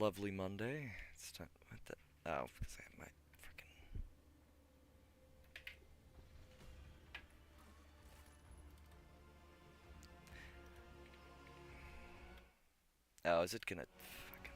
lovely Monday. It's time. What the? Oh, because I have my freaking. Oh, is it gonna fucking?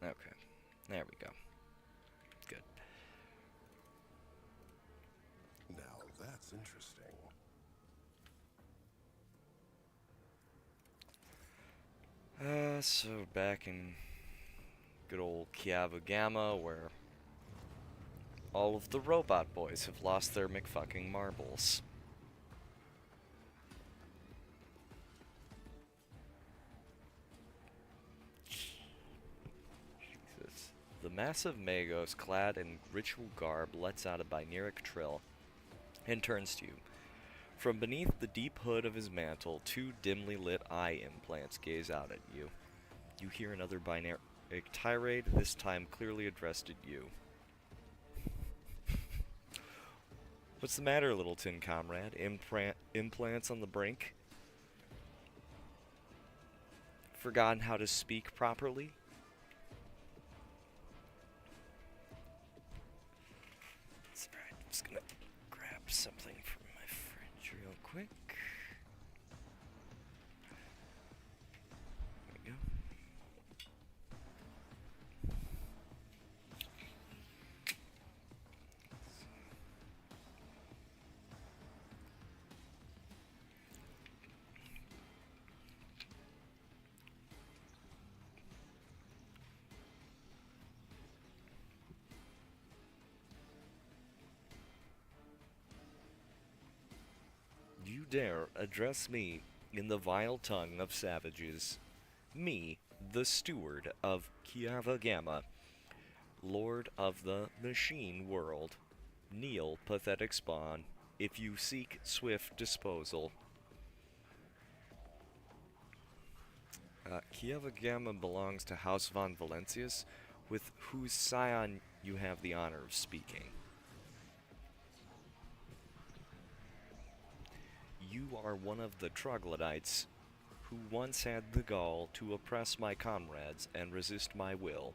Okay, there we go. Good. Now that's interesting. So back in good old Kiava Gamma, where all of the robot boys have lost their McFucking marbles. Jesus. The massive Magos, clad in ritual garb, lets out a binaric trill and turns to you. From beneath the deep hood of his mantle, two dimly lit eye implants gaze out at you. You hear another binaric tirade, this time clearly addressed at you. What's the matter, little tin comrade? Implants on the brink? Forgotten how to speak properly? Alright, I'm just gonna grab something from my fridge real quick. There we go. You dare address me in the vile tongue of savages. Me, the steward of Kiava Gamma, lord of the machine world. Kneel, pathetic spawn, if you seek swift disposal. Kiava Gamma belongs to House von Valencius, with whose scion you have the honor of speaking. You are one of the troglodytes who once had the gall to oppress my comrades and resist my will.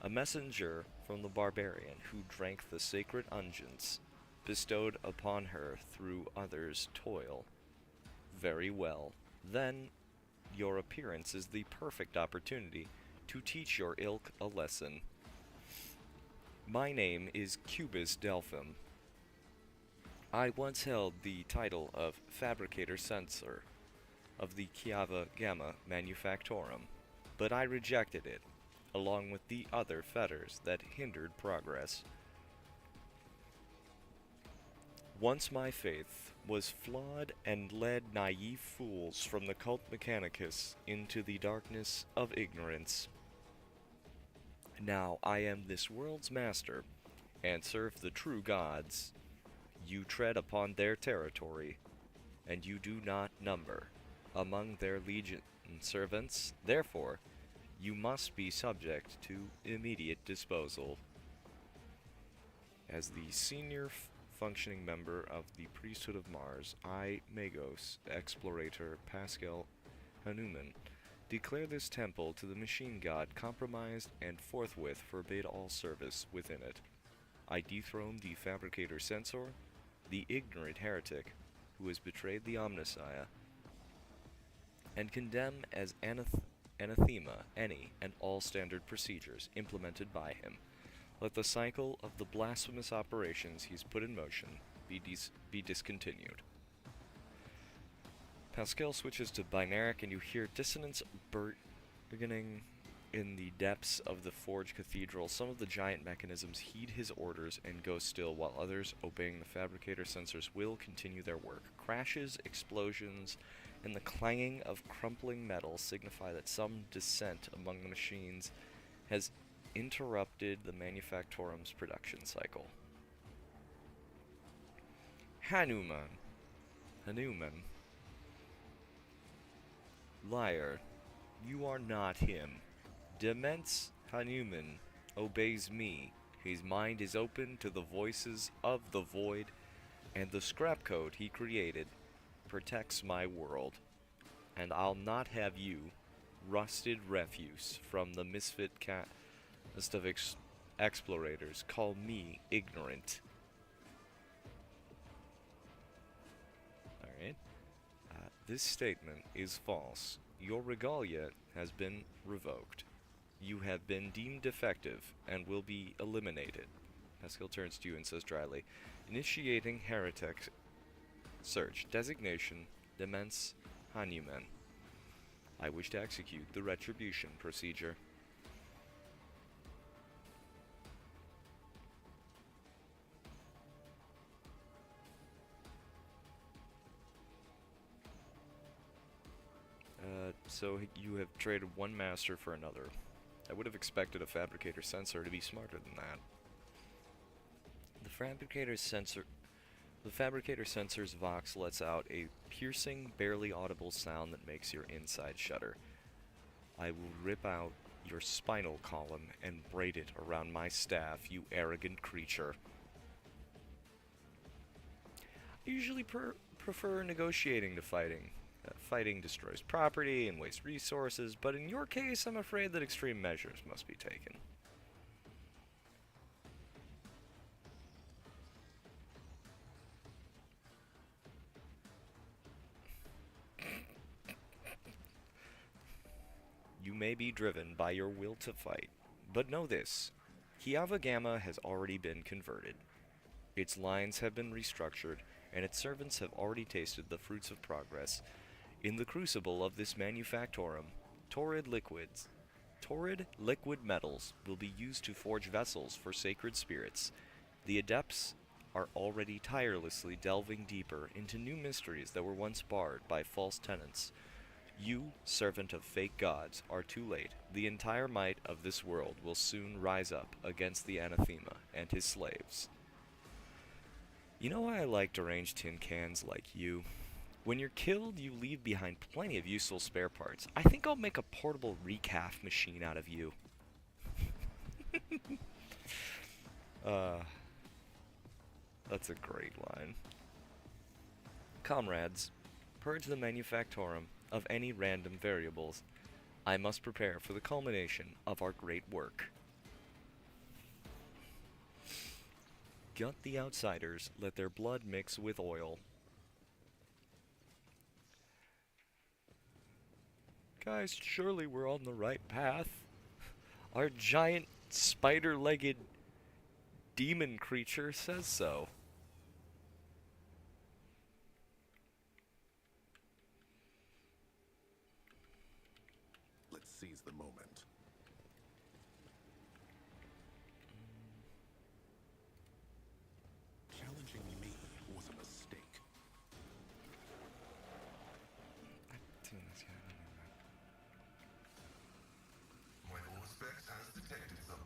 A messenger from the barbarian who drank the sacred unguents bestowed upon her through others' toil. Very well. Then your appearance is the perfect opportunity to teach your ilk a lesson. My name is Cubus Delphim. I once held the title of Fabricator Censor of the Kiava Gamma Manufactorum, but I rejected it, along with the other fetters that hindered progress. Once my faith was flawed and led naive fools from the cult mechanicus into the darkness of ignorance. Now I am this world's master, and serve the true gods. You tread upon their territory, and you do not number among their legion servants. Therefore, you must be subject to immediate disposal. As the senior functioning member of the priesthood of Mars, I, Magos, explorator Pascal Hanuman, declare this temple to the machine god compromised and forthwith forbid all service within it. I dethrone the fabricator censor, the ignorant heretic who has betrayed the Omnissiah, and condemn as anathema any and all standard procedures implemented by him. Let the cycle of the blasphemous operations he's put in motion be discontinued. Pascal switches to binaric and you hear dissonance beginning In the depths of the Forge Cathedral, some of the giant mechanisms heed his orders and go still, while others, obeying the fabricator sensors, will continue their work. Crashes, explosions, and the clanging of crumpling metal signify that some dissent among the machines has interrupted the Manufactorum's production cycle. Hanuman. Hanuman. Liar, you are not him. Demence Hanuman obeys me. His mind is open to the voices of the void, and the scrap code he created protects my world. And I'll not have you, rusted refuse from the misfit cast of explorators, call me ignorant. Alright. This statement is false. Your regalia has been revoked. You have been deemed defective and will be eliminated. Pascal turns to you and says dryly, initiating heretic search. Designation, Demence Hanuman. I wish to execute the retribution procedure. So you have traded one master for another. I would have expected a fabricator sensor to be smarter than that. The fabricator sensor's vox lets out a piercing, barely audible sound that makes your inside shudder. I will rip out your spinal column and braid it around my staff, you arrogant creature. I usually prefer negotiating to fighting. Fighting destroys property and wastes resources, but in your case, I'm afraid that extreme measures must be taken. You may be driven by your will to fight, but know this. Kiava Gamma has already been converted. Its lines have been restructured, and its servants have already tasted the fruits of progress. In the crucible of this Manufactorum, torrid liquid metals will be used to forge vessels for sacred spirits. The adepts are already tirelessly delving deeper into new mysteries that were once barred by false tenets. You, servant of fake gods, are too late. The entire might of this world will soon rise up against the anathema and his slaves. You know why I like deranged tin cans like you? When you're killed, you leave behind plenty of useful spare parts. I think I'll make a portable recaf machine out of you. That's a great line. Comrades, purge the Manufactorum of any random variables. I must prepare for the culmination of our great work. Gut the outsiders, let their blood mix with oil. Guys, surely we're on the right path. Our giant spider-legged demon creature says so. Let's seize the moment. Challenging me was a mistake. My Auspex has detected something.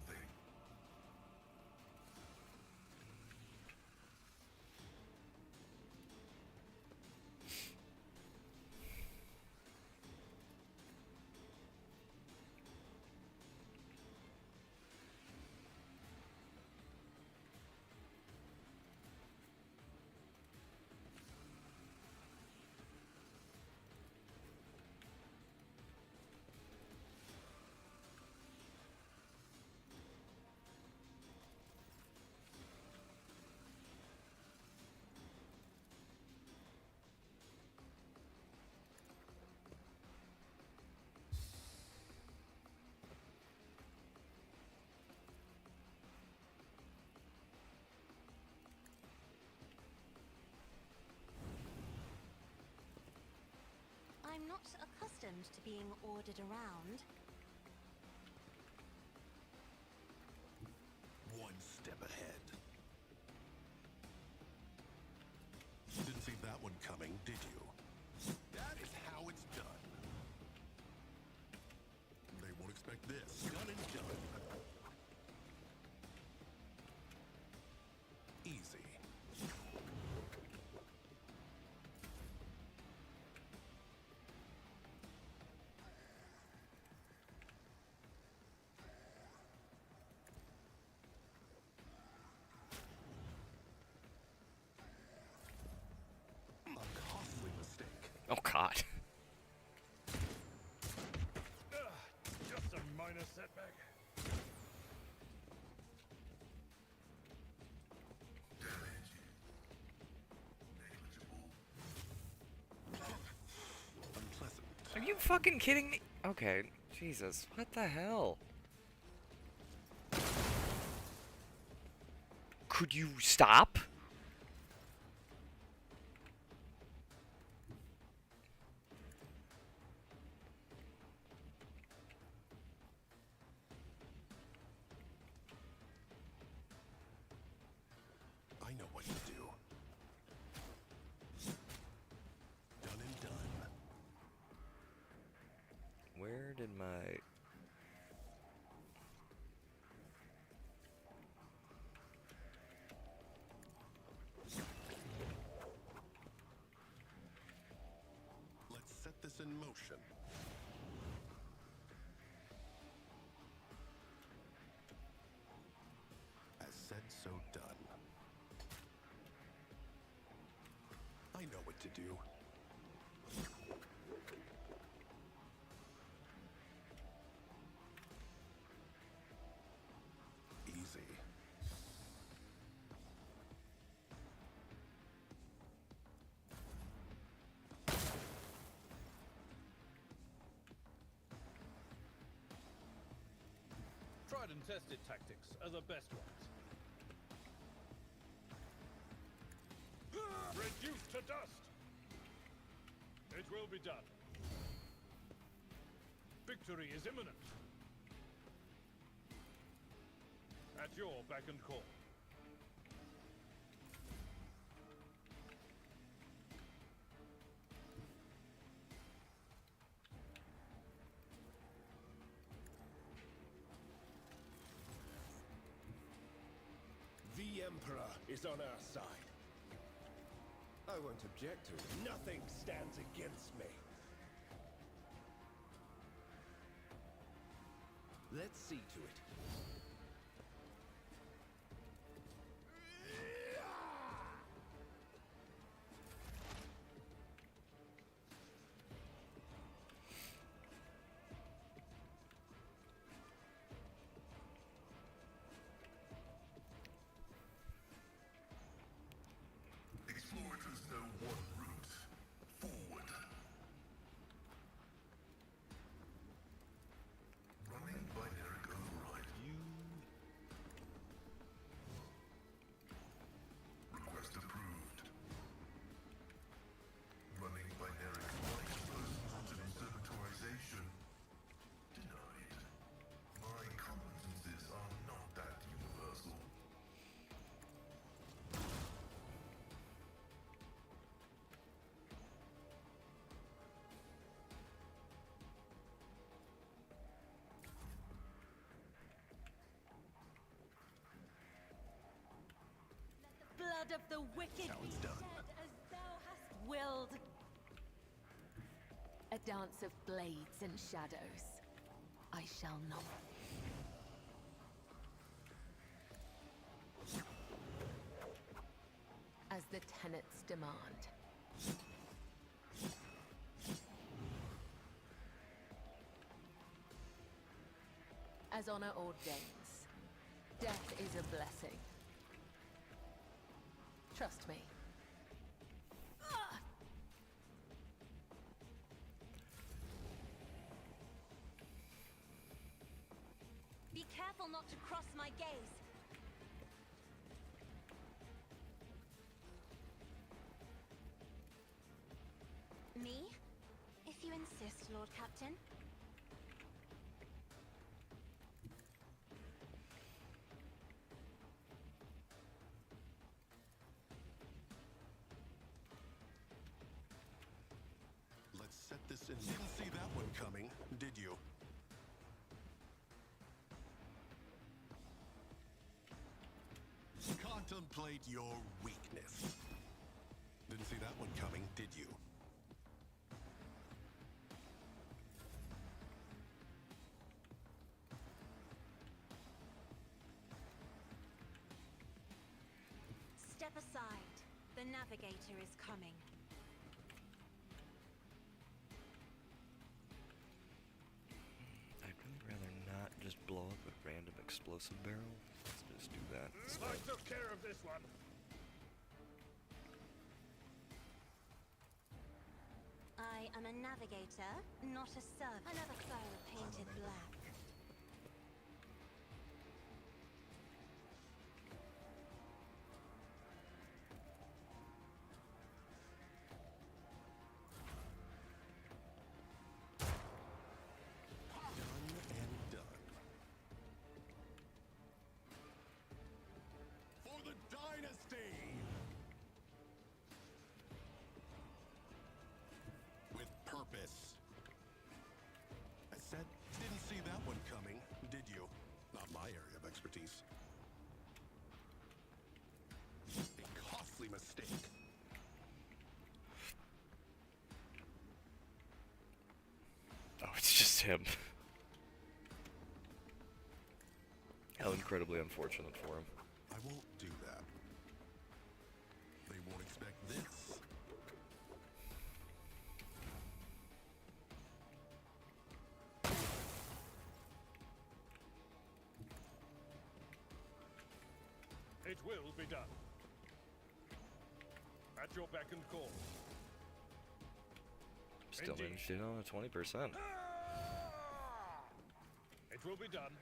I'm not accustomed to being ordered around. you fucking kidding me? Okay, Jesus, what the hell? Could you stop? I know what to do. Done and done. Where did my... Let's set this in motion. As said, so done. I know what to do. Easy. Tried and tested tactics are the best ones. Reduced to dust! It will be done. Victory is imminent. At your beck and call. The Emperor is on our side. I won't object to it. Nothing stands against me. Let's see to it. Explorators know one route. Forward. Running binary override. Request approved. Running binary light persons and observatorization. Denied. My competences are not that universal. Blood of the wicked Sounds be done. shed as thou hast willed. A dance of blades and shadows. I shall not. As the tenets demand. As honor ordains. Death is a blessing. Trust me. Be careful not to cross my gaze. Me? If you insist, Lord Captain. Let's set this in. Didn't see that one coming, did you? Contemplate your weakness. Didn't see that one coming, did you? Step aside. The navigator is coming. I'd really rather not just blow up a random explosive barrel. Let's just do that I instead. took care of this one. I am a navigator, not a servant. Another foe painted black. Done and done. For the dynasty! With purpose. I said, didn't see that one coming, did you? Not my area of expertise. A costly mistake. Oh, it's just him. How incredibly unfortunate for him. I won't do that. They won't expect this. It will be done. At your beck and call. Still Indeed. managed to hit on a 20%. It will be done.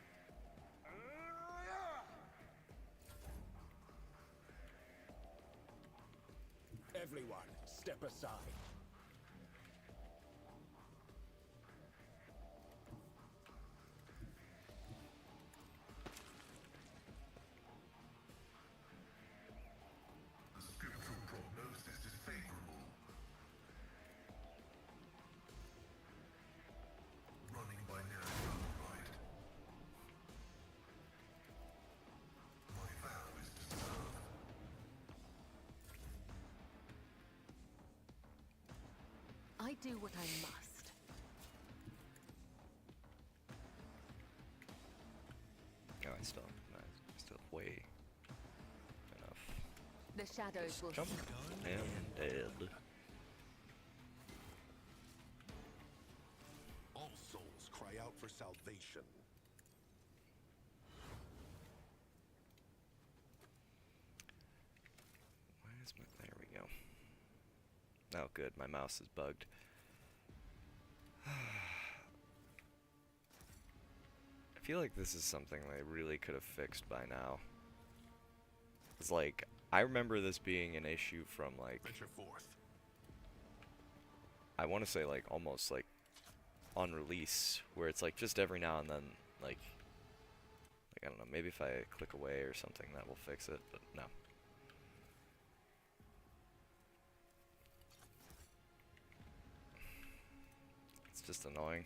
Everyone, step aside. The scriptural prognosis is favorable. Running by natural right. My vow is to serve. I do what I must. Oh, I still way enough. The shadows will Jump and dead. All souls cry out for salvation. Why is my... There we go. Oh, good. My mouse is bugged. I feel like this is something they really could have fixed by now. It's like, I remember this being an issue from, like, Venture forth. I want to say, like, almost, like, on release, where it's, like, just every now and then, like, I don't know, maybe if I click away or something, that will fix it, but no. It's just annoying.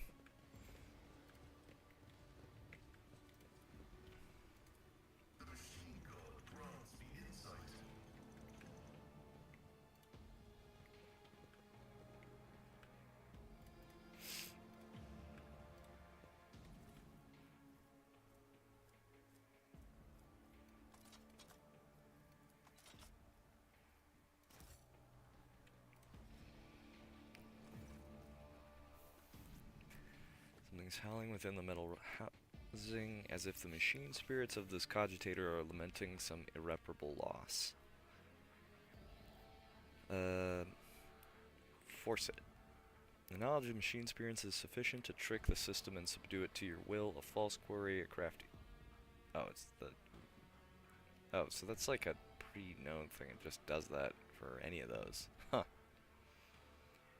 The machine god grants me insight. Something's howling within the metal housing, as if the machine spirits of this cogitator are lamenting some irreparable loss. Force it. The knowledge of machine spirits is sufficient to trick the system and subdue it to your will. A false query, a crafty... Oh, it's the... Oh, so that's like a pre-known thing. It just does that for any of those. Huh.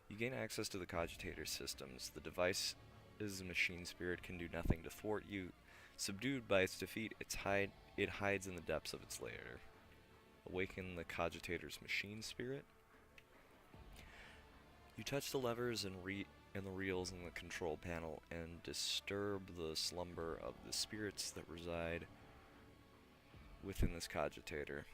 You gain access to the cogitator systems. The device is a machine spirit, can do nothing to thwart you. Subdued by its defeat, it hides in the depths of its lair. Awaken the cogitator's machine spirit. You touch the levers and the reels in the control panel and disturb the slumber of the spirits that reside within this cogitator.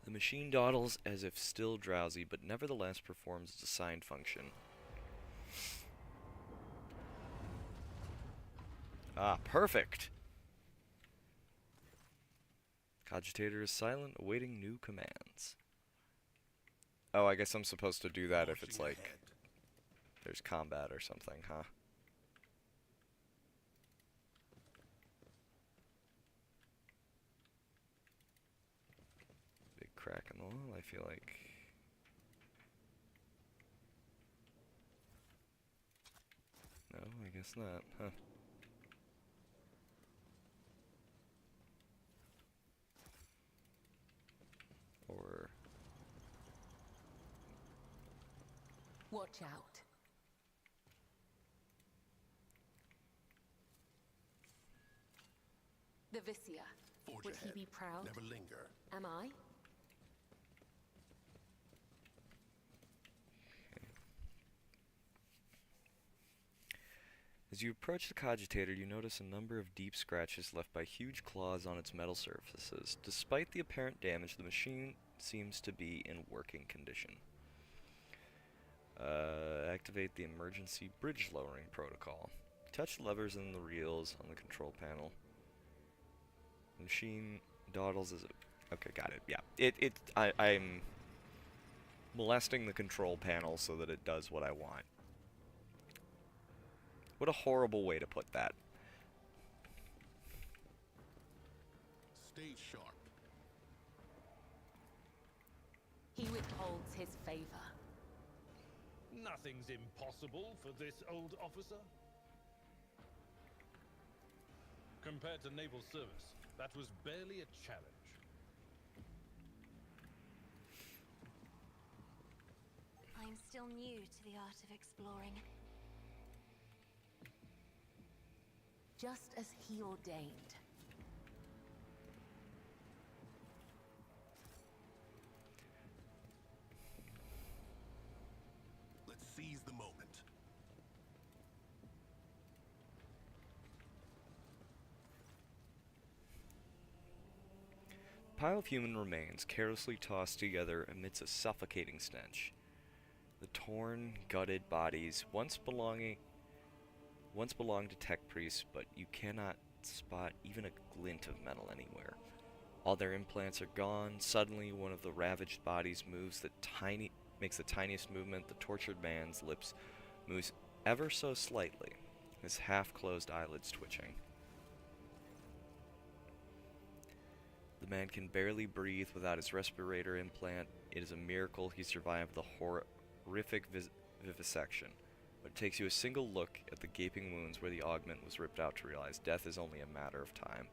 The machine dawdles as if still drowsy, but nevertheless performs its assigned function. Ah, perfect! Cogitator is silent, awaiting new commands. Oh, I guess I'm supposed to do that if it's like there's combat or something, huh? Big crack in the wall, I feel like. guess not, huh? Or... Watch out. The Vicia. Forge Would ahead. he be proud? Never linger. Am I? As you approach the cogitator, you notice a number of deep scratches left by huge claws on its metal surfaces. Despite the apparent damage, the machine seems to be in working condition. Activate the emergency bridge lowering protocol. Touch the levers and the reels on the control panel. The machine dawdles as it... Okay, got it. Yeah. I'm molesting the control panel so that it does what I want. What a horrible way to put that. Stay sharp. He withholds his favor. Nothing's impossible for this old officer. Compared to naval service, that was barely a challenge. I'm still new to the art of exploring. Just as he ordained. Let's seize the moment. Pile of human remains carelessly tossed together amidst a suffocating stench. The torn, gutted bodies once belonged to tech priests, but you cannot spot even a glint of metal anywhere. All their implants are gone. Suddenly, one of the ravaged bodies makes the tiniest movement. The tortured man's lips moves ever so slightly, his half-closed eyelids twitching. The man can barely breathe without his respirator implant. It is a miracle he survived the horrific vivisection. But it takes you a single look at the gaping wounds where the augment was ripped out to realize death is only a matter of time.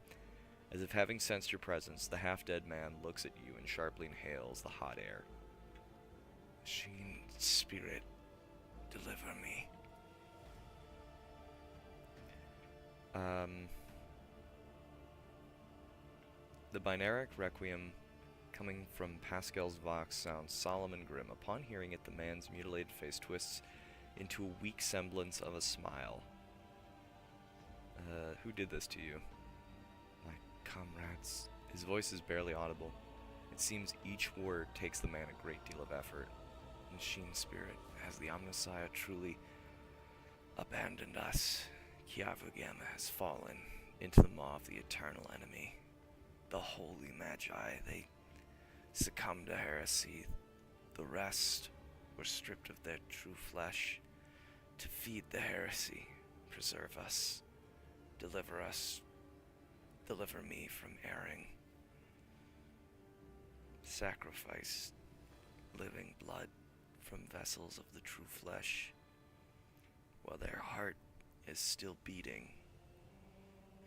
As if having sensed your presence, the half-dead man looks at you and sharply inhales the hot air. Machine spirit, deliver me. The Binaric Requiem coming from Pascal's Vox sounds solemn and grim. Upon hearing it, the man's mutilated face twists into a weak semblance of a smile. Who did this to you? My comrades. His voice is barely audible. It seems each word takes the man a great deal of effort. Machine spirit, has the Omnissiah truly abandoned us? Kiarvagama has fallen into the maw of the eternal enemy. The holy magi, they succumbed to heresy. The rest were stripped of their true flesh to feed the heresy. Preserve us, deliver me from erring. Sacrifice living blood from vessels of the true flesh, while their heart is still beating.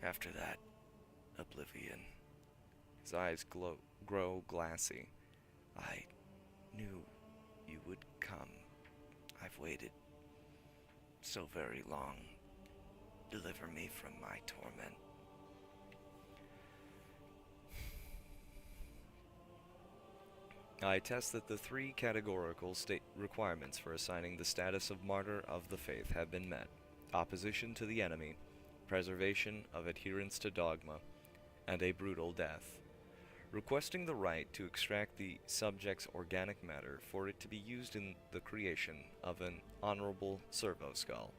After that, oblivion. His eyes grow glassy. I knew you would come. I've waited so very long. Deliver me from my torment. I attest that the three categorical requirements for assigning the status of martyr of the faith have been met: opposition to the enemy, preservation of adherence to dogma, and a brutal death. Requesting the right to extract the subject's organic matter for it to be used in the creation of an honorable servo skull.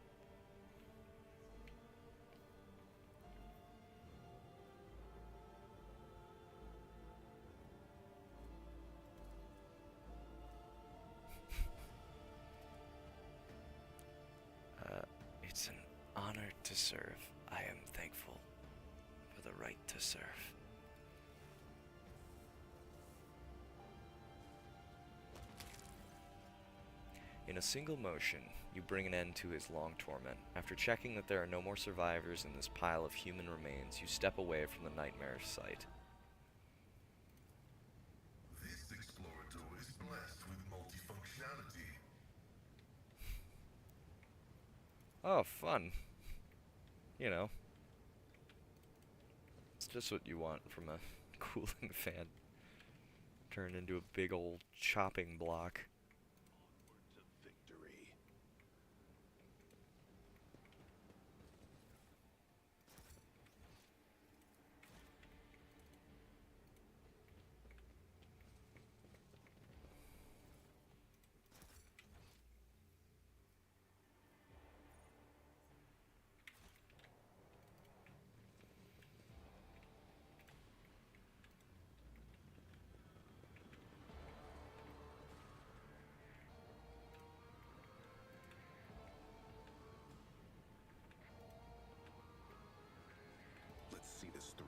It's an honor to serve. I am thankful for the right to serve. In a single motion, you bring an end to his long torment. After checking that there are no more survivors in this pile of human remains, you step away from the nightmare sight. This explorator is blessed with multifunctionality. Oh, fun. You know. It's just what you want from a cooling fan. Turned into a big old chopping block. To victory. Let's see this through.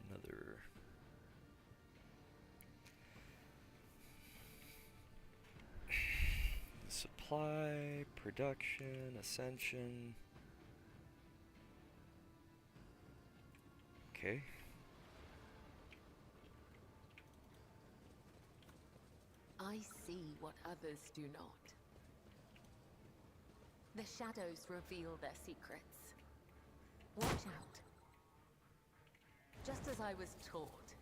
Another... Supply, production, ascension... Okay. I see what others do not. The shadows reveal their secrets. Watch out. Just as I was taught.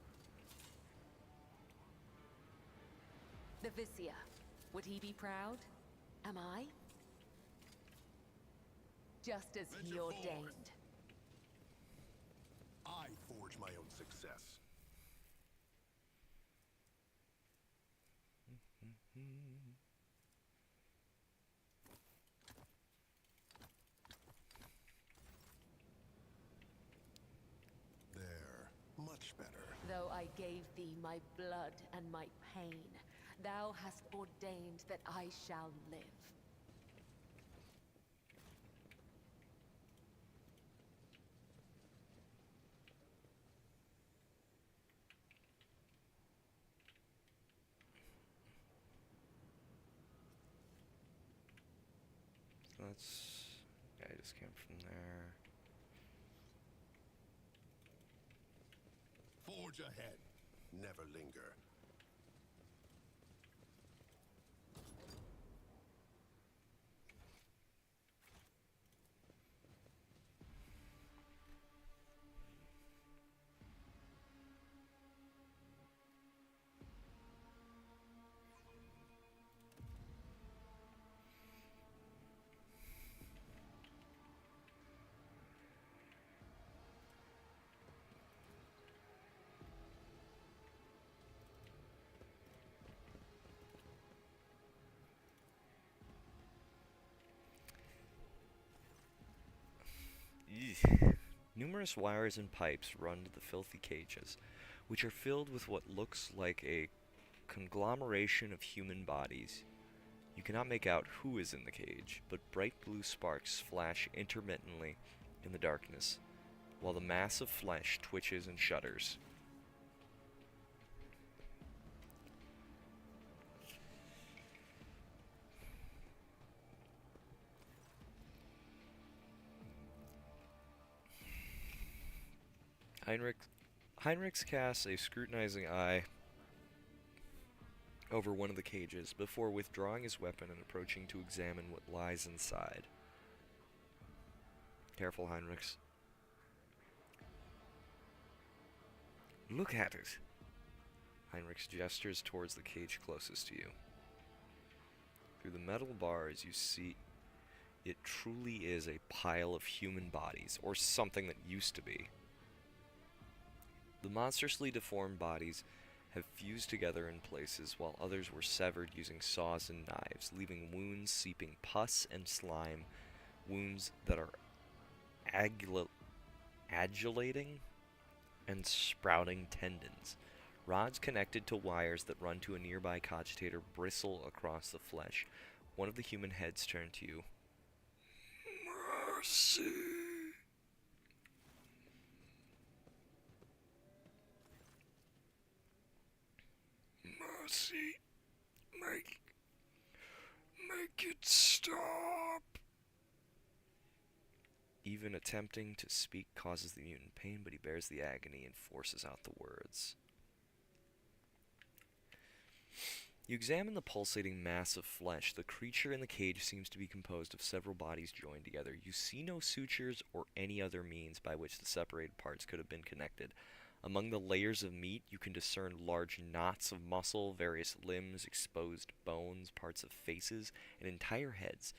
The Vizier. Would he be proud? Am I? Just as he Venture forward. ordained. I forge my own success. There. Much better. Though I gave thee my blood and my pain, thou hast ordained that I shall live. That's... Yeah, I just came from there. Forge ahead. Never linger. Eesh. Numerous wires and pipes run to the filthy cages, which are filled with what looks like a conglomeration of human bodies. You cannot make out who is in the cage, but bright blue sparks flash intermittently in the darkness, while the mass of flesh twitches and shudders. Heinrichs casts a scrutinizing eye over one of the cages before withdrawing his weapon and approaching to examine what lies inside. Careful, Heinrichs. Look at it! Heinrichs gestures towards the cage closest to you. Through the metal bars you see it truly is a pile of human bodies, or something that used to be. The monstrously deformed bodies have fused together in places, while others were severed using saws and knives, leaving wounds seeping pus and slime, wounds that are adulating and sprouting tendons. Rods connected to wires that run to a nearby cogitator bristle across the flesh. One of the human heads turn to you. Mercy. Mercy. Make it stop. Even attempting to speak causes the mutant pain, but he bears the agony and forces out the words. You examine the pulsating mass of flesh. The creature in the cage seems to be composed of several bodies joined together. You see no sutures or any other means by which the separated parts could have been connected. Among the layers of meat, you can discern large knots of muscle, various limbs, exposed bones, parts of faces, and entire heads.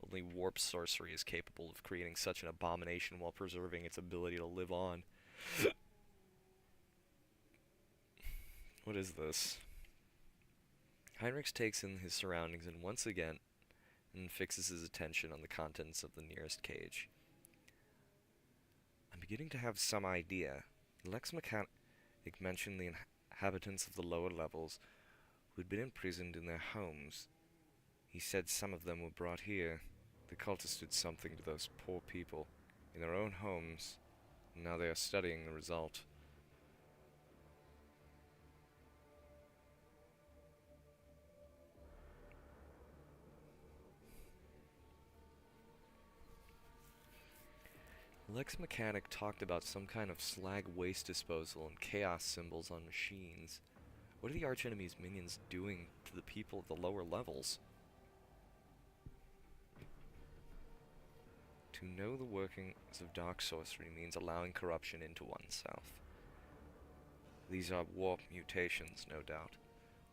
Only warp sorcery is capable of creating such an abomination while preserving its ability to live on. What is this? Heinrich takes in his surroundings and once again fixes his attention on the contents of the nearest cage. I'm beginning to have some idea. Lex Mechanic mentioned the inhabitants of the lower levels who had been imprisoned in their homes. He said some of them were brought here. The cultists did something to those poor people in their own homes, and now they are studying the result. Lex Mechanic talked about some kind of slag waste disposal and chaos symbols on machines. What are the archenemy's minions doing to the people of the lower levels? To know the workings of dark sorcery means allowing corruption into oneself. These are warp mutations, no doubt.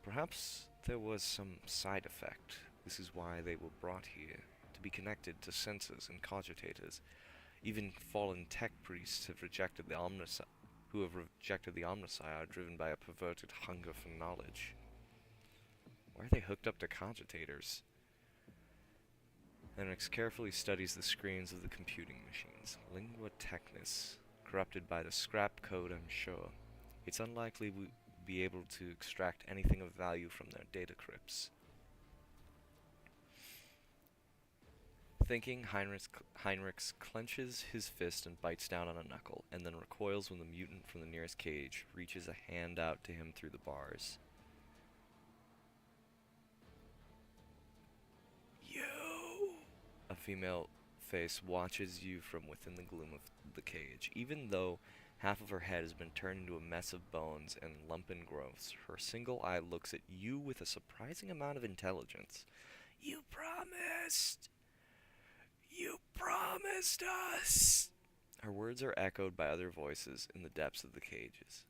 Perhaps there was some side effect. This is why they were brought here, to be connected to sensors and cogitators. Even fallen tech priests have rejected the Omnissiah, are driven by a perverted hunger for knowledge. Why are they hooked up to cogitators? Henrix carefully studies the screens of the computing machines. Lingua Technis, corrupted by the scrap code, I'm sure. It's unlikely we'll be able to extract anything of value from their data crypts. Thinking, Heinrichs clenches his fist and bites down on a knuckle, and then recoils when the mutant from the nearest cage reaches a hand out to him through the bars. You! A female face watches you from within the gloom of the cage. Even though half of her head has been turned into a mess of bones and lumpen growths, her single eye looks at you with a surprising amount of intelligence. You promised! You promised us! Her words are echoed by other voices in the depths of the cages.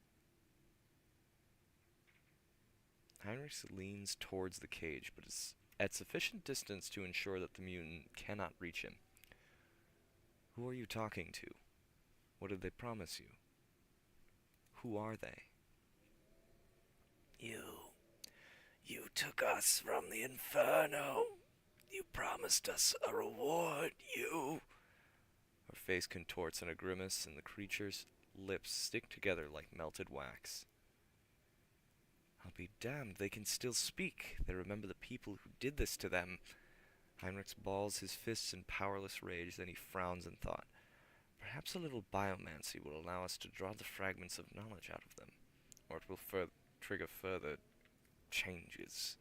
Heinrich leans towards the cage, but is at sufficient distance to ensure that the mutant cannot reach him. Who are you talking to? What did they promise you? Who are they? You took us from the inferno. You promised us a reward, you... Her face contorts in a grimace, and the creature's lips stick together like melted wax. I'll be damned, they can still speak. They remember the people who did this to them. Heinrich balls his fists in powerless rage, then he frowns in thought. Perhaps a little biomancy will allow us to draw the fragments of knowledge out of them, or it will trigger further changes.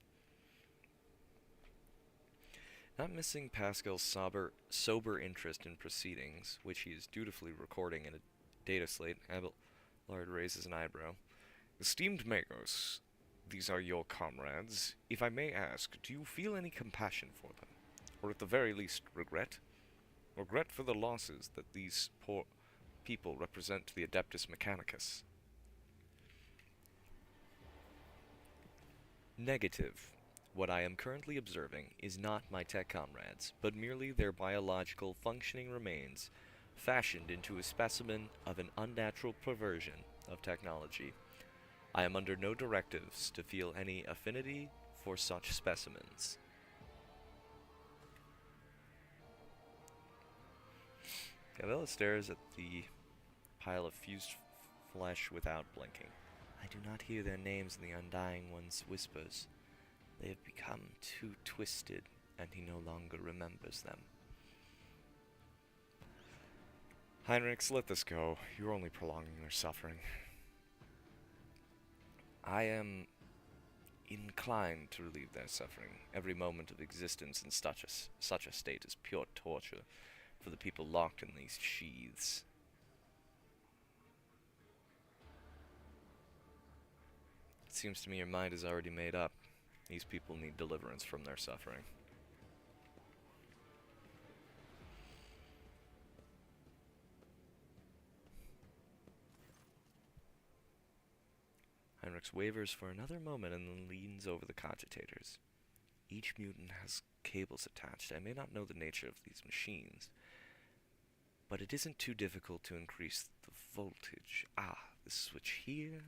Not missing Pascal's sober interest in proceedings, which he is dutifully recording in a data slate, Abelard raises an eyebrow. Esteemed Magos, these are your comrades. If I may ask, do you feel any compassion for them? Or at the very least, regret? Regret for the losses that these poor people represent to the Adeptus Mechanicus? Negative. What I am currently observing is not my tech comrades, but merely their biological functioning remains, fashioned into a specimen of an unnatural perversion of technology. I am under no directives to feel any affinity for such specimens. Gavella stares at the pile of fused flesh without blinking. I do not hear their names in the Undying One's whispers. They have become too twisted, and he no longer remembers them. Heinrich, let this go. You're only prolonging their suffering. I am inclined to relieve their suffering. Every moment of existence in such a state is pure torture for the people locked in these sheaths. It seems to me your mind is already made up. These people need deliverance from their suffering. Heinrich wavers for another moment and then leans over the cogitators. Each mutant has cables attached. I may not know the nature of these machines, but it isn't too difficult to increase the voltage. Ah, this switch here.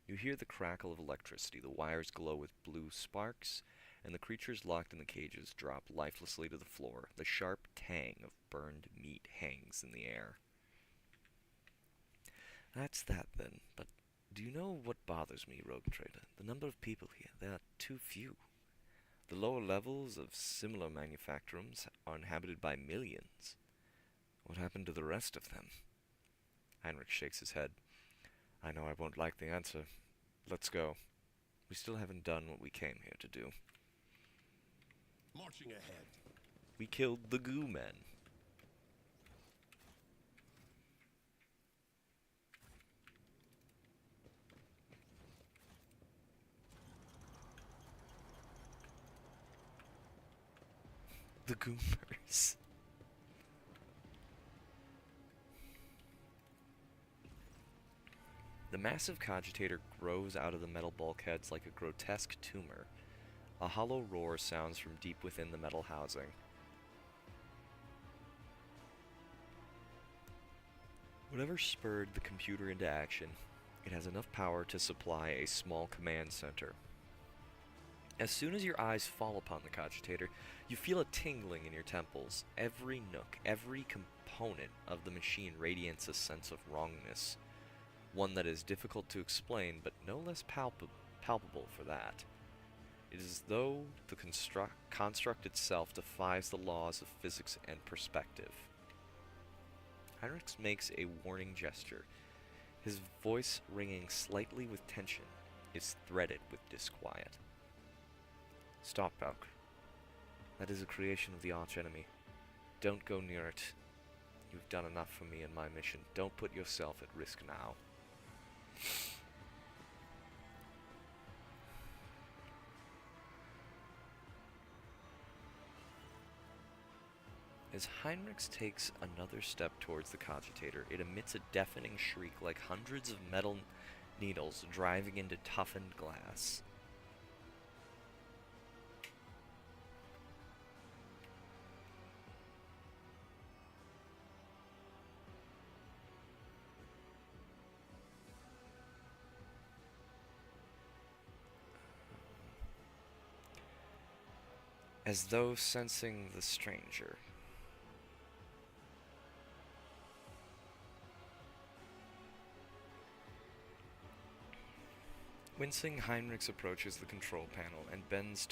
You hear the crackle of electricity. The wires glow with blue sparks, and the creatures locked in the cages drop lifelessly to the floor. The sharp tang of burned meat hangs in the air. That's that then, but do you know what bothers me, Rogue Trader? The number of people here. There are too few. The lower levels of similar manufactorums are inhabited by millions. What happened to the rest of them? Heinrich shakes his head. I know I won't like the answer. Let's go. We still haven't done what we came here to do. Marching ahead. We killed the goo men. The goomers. The massive cogitator grows out of the metal bulkheads like a grotesque tumor. A hollow roar sounds from deep within the metal housing. Whatever spurred the computer into action, it has enough power to supply a small command center. As soon as your eyes fall upon the cogitator, you feel a tingling in your temples. Every nook, every component of the machine radiates a sense of wrongness. One that is difficult to explain, but no less palpable for that. It is as though the construct itself defies the laws of physics and perspective. Heinrich makes a warning gesture. His voice, ringing slightly with tension, is threaded with disquiet. Stop, Valk. That is a creation of the archenemy. Don't go near it. You've done enough for me and my mission. Don't put yourself at risk now. As Heinrich takes another step towards the cogitator, it emits a deafening shriek like hundreds of metal needles driving into toughened glass. As though sensing the stranger. Wincing, Heinrich approaches the control panel and bends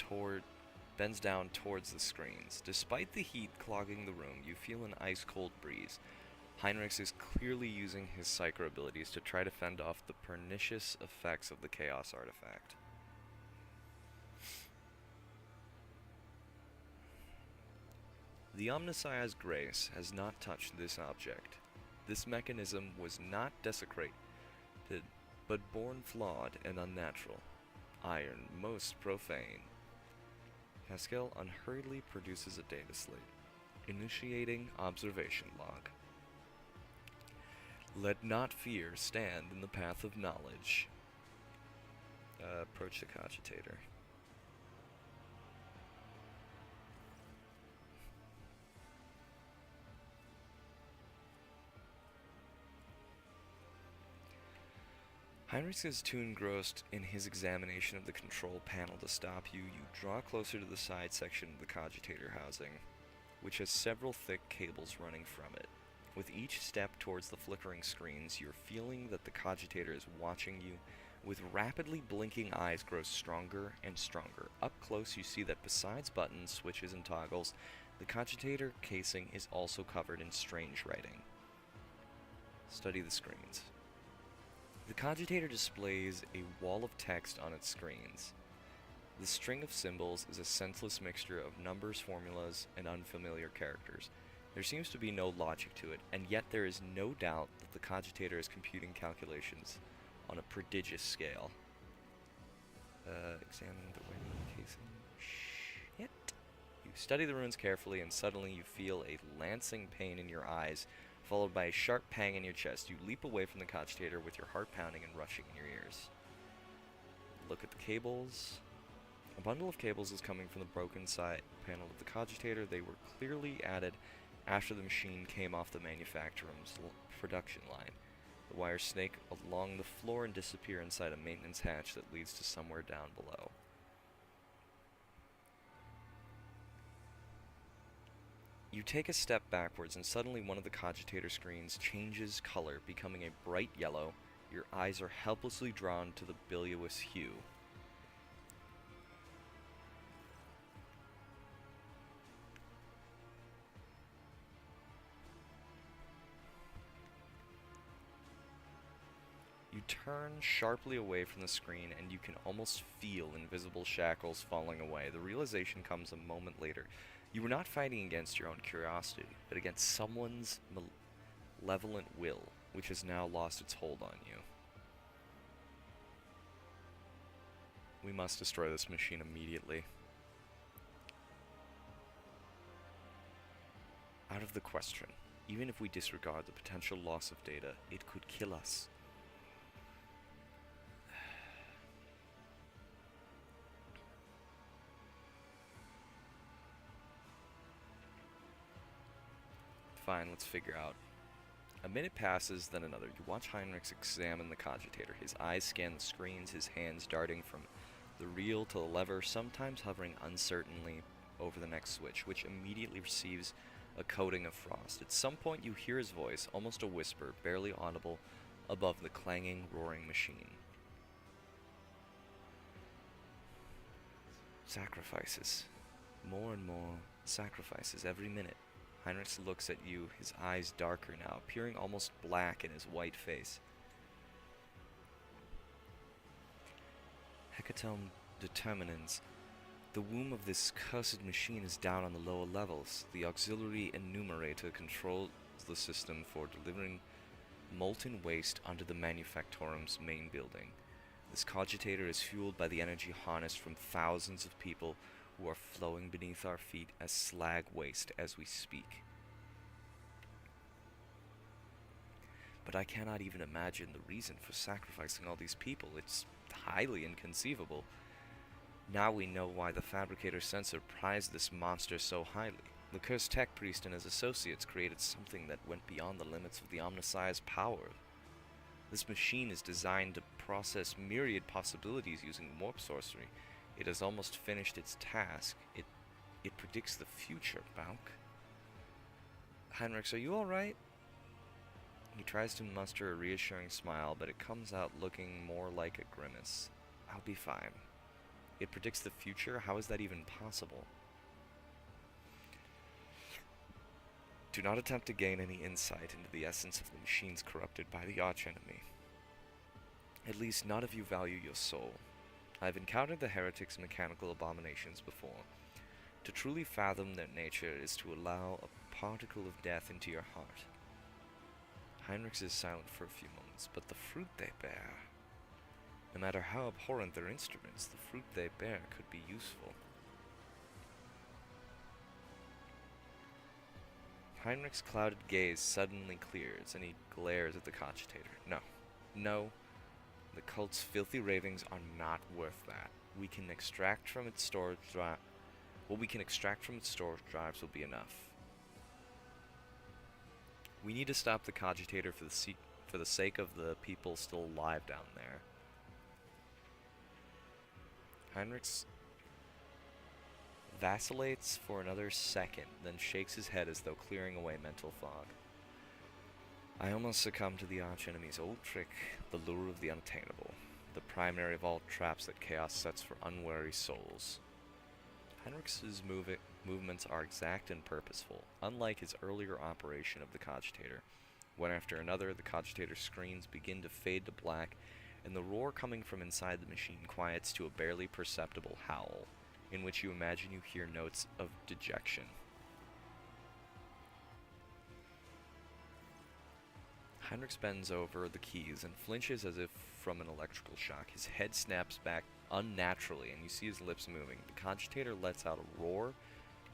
down towards the screens. Despite the heat clogging the room, you feel an ice-cold breeze. Heinrich is clearly using his psycho abilities to try to fend off the pernicious effects of the Chaos artifact. The Omnissiah's grace has not touched this object. This mechanism was not desecrated, but born flawed and unnatural. Iron, most profane. Pascal unhurriedly produces a data slate, initiating observation log. Let not fear stand in the path of knowledge. Approach the cogitator. Heinrich is too engrossed in his examination of the control panel to stop you. You draw closer to the side section of the cogitator housing, which has several thick cables running from it. With each step towards the flickering screens, you're feeling that the cogitator is watching you with rapidly blinking eyes grows stronger and stronger. Up close you see that besides buttons, switches, and toggles, the cogitator casing is also covered in strange writing. Study the screens. The cogitator displays a wall of text on its screens. The string of symbols is a senseless mixture of numbers, formulas, and unfamiliar characters. There seems to be no logic to it, and yet there is no doubt that the cogitator is computing calculations on a prodigious scale. Examine the writing casing. Shit. You study the runes carefully, and suddenly you feel a lancing pain in your eyes, followed by a sharp pang in your chest. You leap away from the cogitator with your heart pounding and rushing in your ears. Look at the cables. A bundle of cables is coming from the broken side panel of the cogitator. They were clearly added after the machine came off the manufacturer's production line. The wires snake along the floor and disappear inside a maintenance hatch that leads to somewhere down below. You take a step backwards, and suddenly one of the cogitator screens changes color, becoming a bright yellow. Your eyes are helplessly drawn to the bilious hue. You turn sharply away from the screen, and you can almost feel invisible shackles falling away. The realization comes a moment later. You were not fighting against your own curiosity, but against someone's malevolent will, which has now lost its hold on you. We must destroy this machine immediately. Out of the question. Even if we disregard the potential loss of data, it could kill us. Fine, let's figure out. A minute passes, then another. You watch Heinrichs examine the cogitator. His eyes scan the screens, his hands darting from the reel to the lever, sometimes hovering uncertainly over the next switch, which immediately receives a coating of frost. At some point you hear his voice, almost a whisper, barely audible, above the clanging, roaring machine. Sacrifices. More and more sacrifices every minute. Heinrichs looks at you, his eyes darker now, appearing almost black in his white face. Hecatomb determinans. The womb of this cursed machine is down on the lower levels. The auxiliary enumerator controls the system for delivering molten waste under the manufactorum's main building. This cogitator is fueled by the energy harnessed from thousands of people who are flowing beneath our feet as slag waste as we speak. But I cannot even imagine the reason for sacrificing all these people. It's highly inconceivable. Now we know why the Fabricator Sensor prized this monster so highly. The cursed tech priest and his associates created something that went beyond the limits of the Omnissiah's power. This machine is designed to process myriad possibilities using warp sorcery. It has almost finished its task. It predicts the future, Bauk. Heinrichs, are you alright? He tries to muster a reassuring smile, but it comes out looking more like a grimace. I'll be fine. It predicts the future? How is that even possible? Do not attempt to gain any insight into the essence of the machines corrupted by the archenemy. At least not if you value your soul. I have encountered the heretics' mechanical abominations before. To truly fathom their nature is to allow a particle of death into your heart. Heinrichs is silent for a few moments, but the fruit they bear. No matter how abhorrent their instruments, the fruit they bear could be useful. Heinrich's clouded gaze suddenly clears, and he glares at the cogitator. No. The cult's filthy ravings are not worth that. We can extract from its storage drive. What we can extract from its storage drives will be enough. We need to stop the cogitator for the sake of the people still alive down there. Heinrichs vacillates for another second, then shakes his head as though clearing away mental fog. I almost succumbed to the archenemy's old trick, the lure of the unattainable. the primary of all traps that chaos sets for unwary souls. Heinrich's movements are exact and purposeful, unlike his earlier operation of the Cogitator. One after another, the Cogitator's screens begin to fade to black, and the roar coming from inside the machine quiets to a barely perceptible howl, in which you imagine you hear notes of dejection. Heinrich bends over the keys and flinches as if from an electrical shock. His head snaps back unnaturally, and you see his lips moving. The Cogitator lets out a roar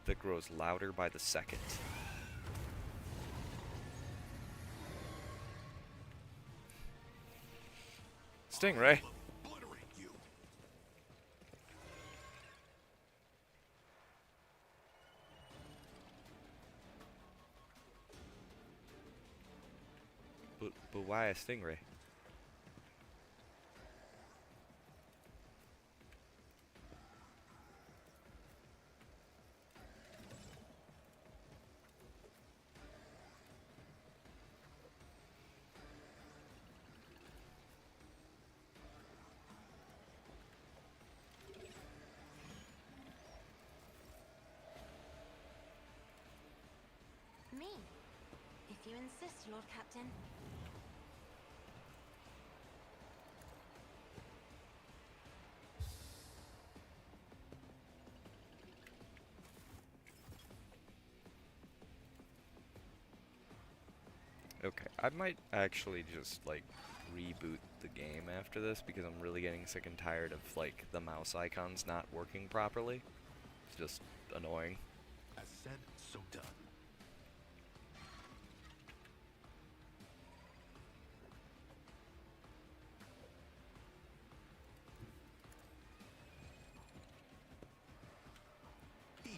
that grows louder by the second. Stingray! Obliterate you. But why a Stingray? Me. If you insist, Lord Captain. Okay, I might actually just, like, reboot the game after this, because I'm really getting sick and tired of, like, the mouse icons not working properly. It's just annoying. As said, so done. Easy.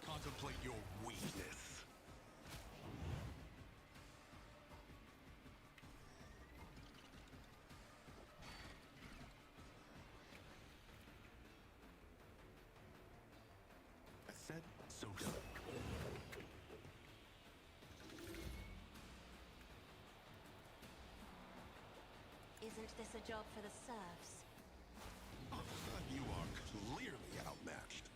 Contemplate your weakness. As said, so done. Isn't this a job for the serfs? You are clearly outmatched.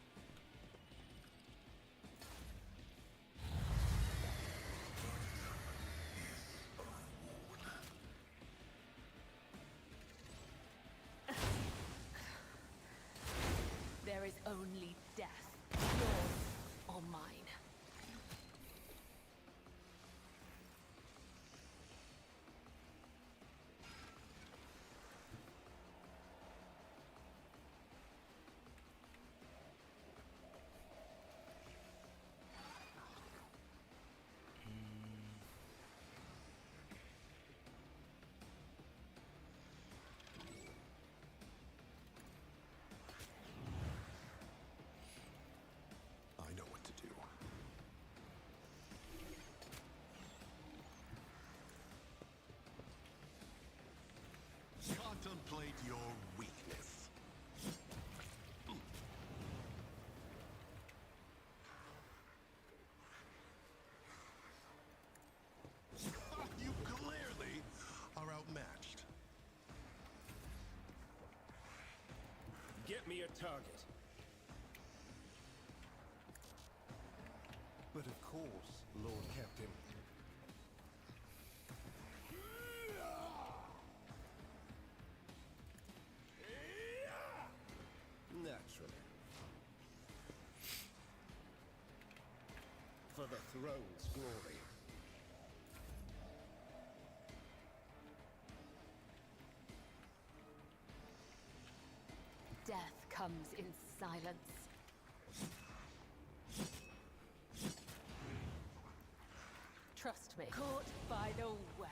There is only death, yours or mine. I know what to do. Contemplate your weakness. You clearly are outmatched. Get me a target. But of course, Lord Captain. Naturally. For the throne's glory. Death comes in silence. Trust me. Caught by the web.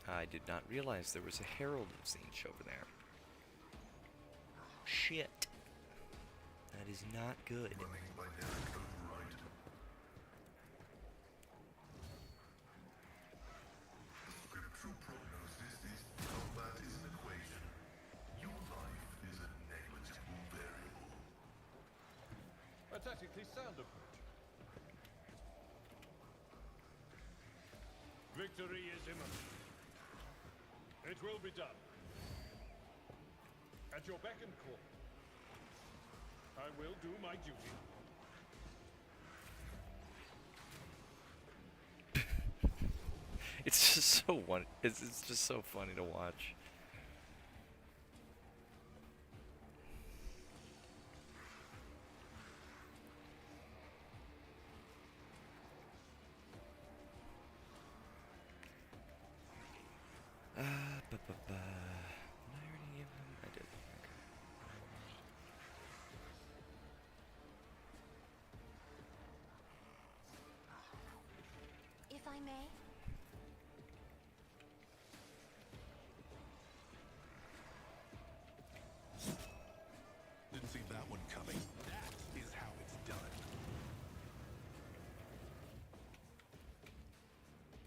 I did not realize there was a Herald of Tzeentch over there. Shit. That is not good. Running dynamic override. Scriptural prognosis is combat is an equation. Your life is a negligible variable. A tactically sound approach. Victory is imminent. It will be done. At your beck and call. I will do my duty. It's just so it's just so funny to watch. Did I already give him? I did. Okay. If I may. Didn't see that one coming. That is how it's done.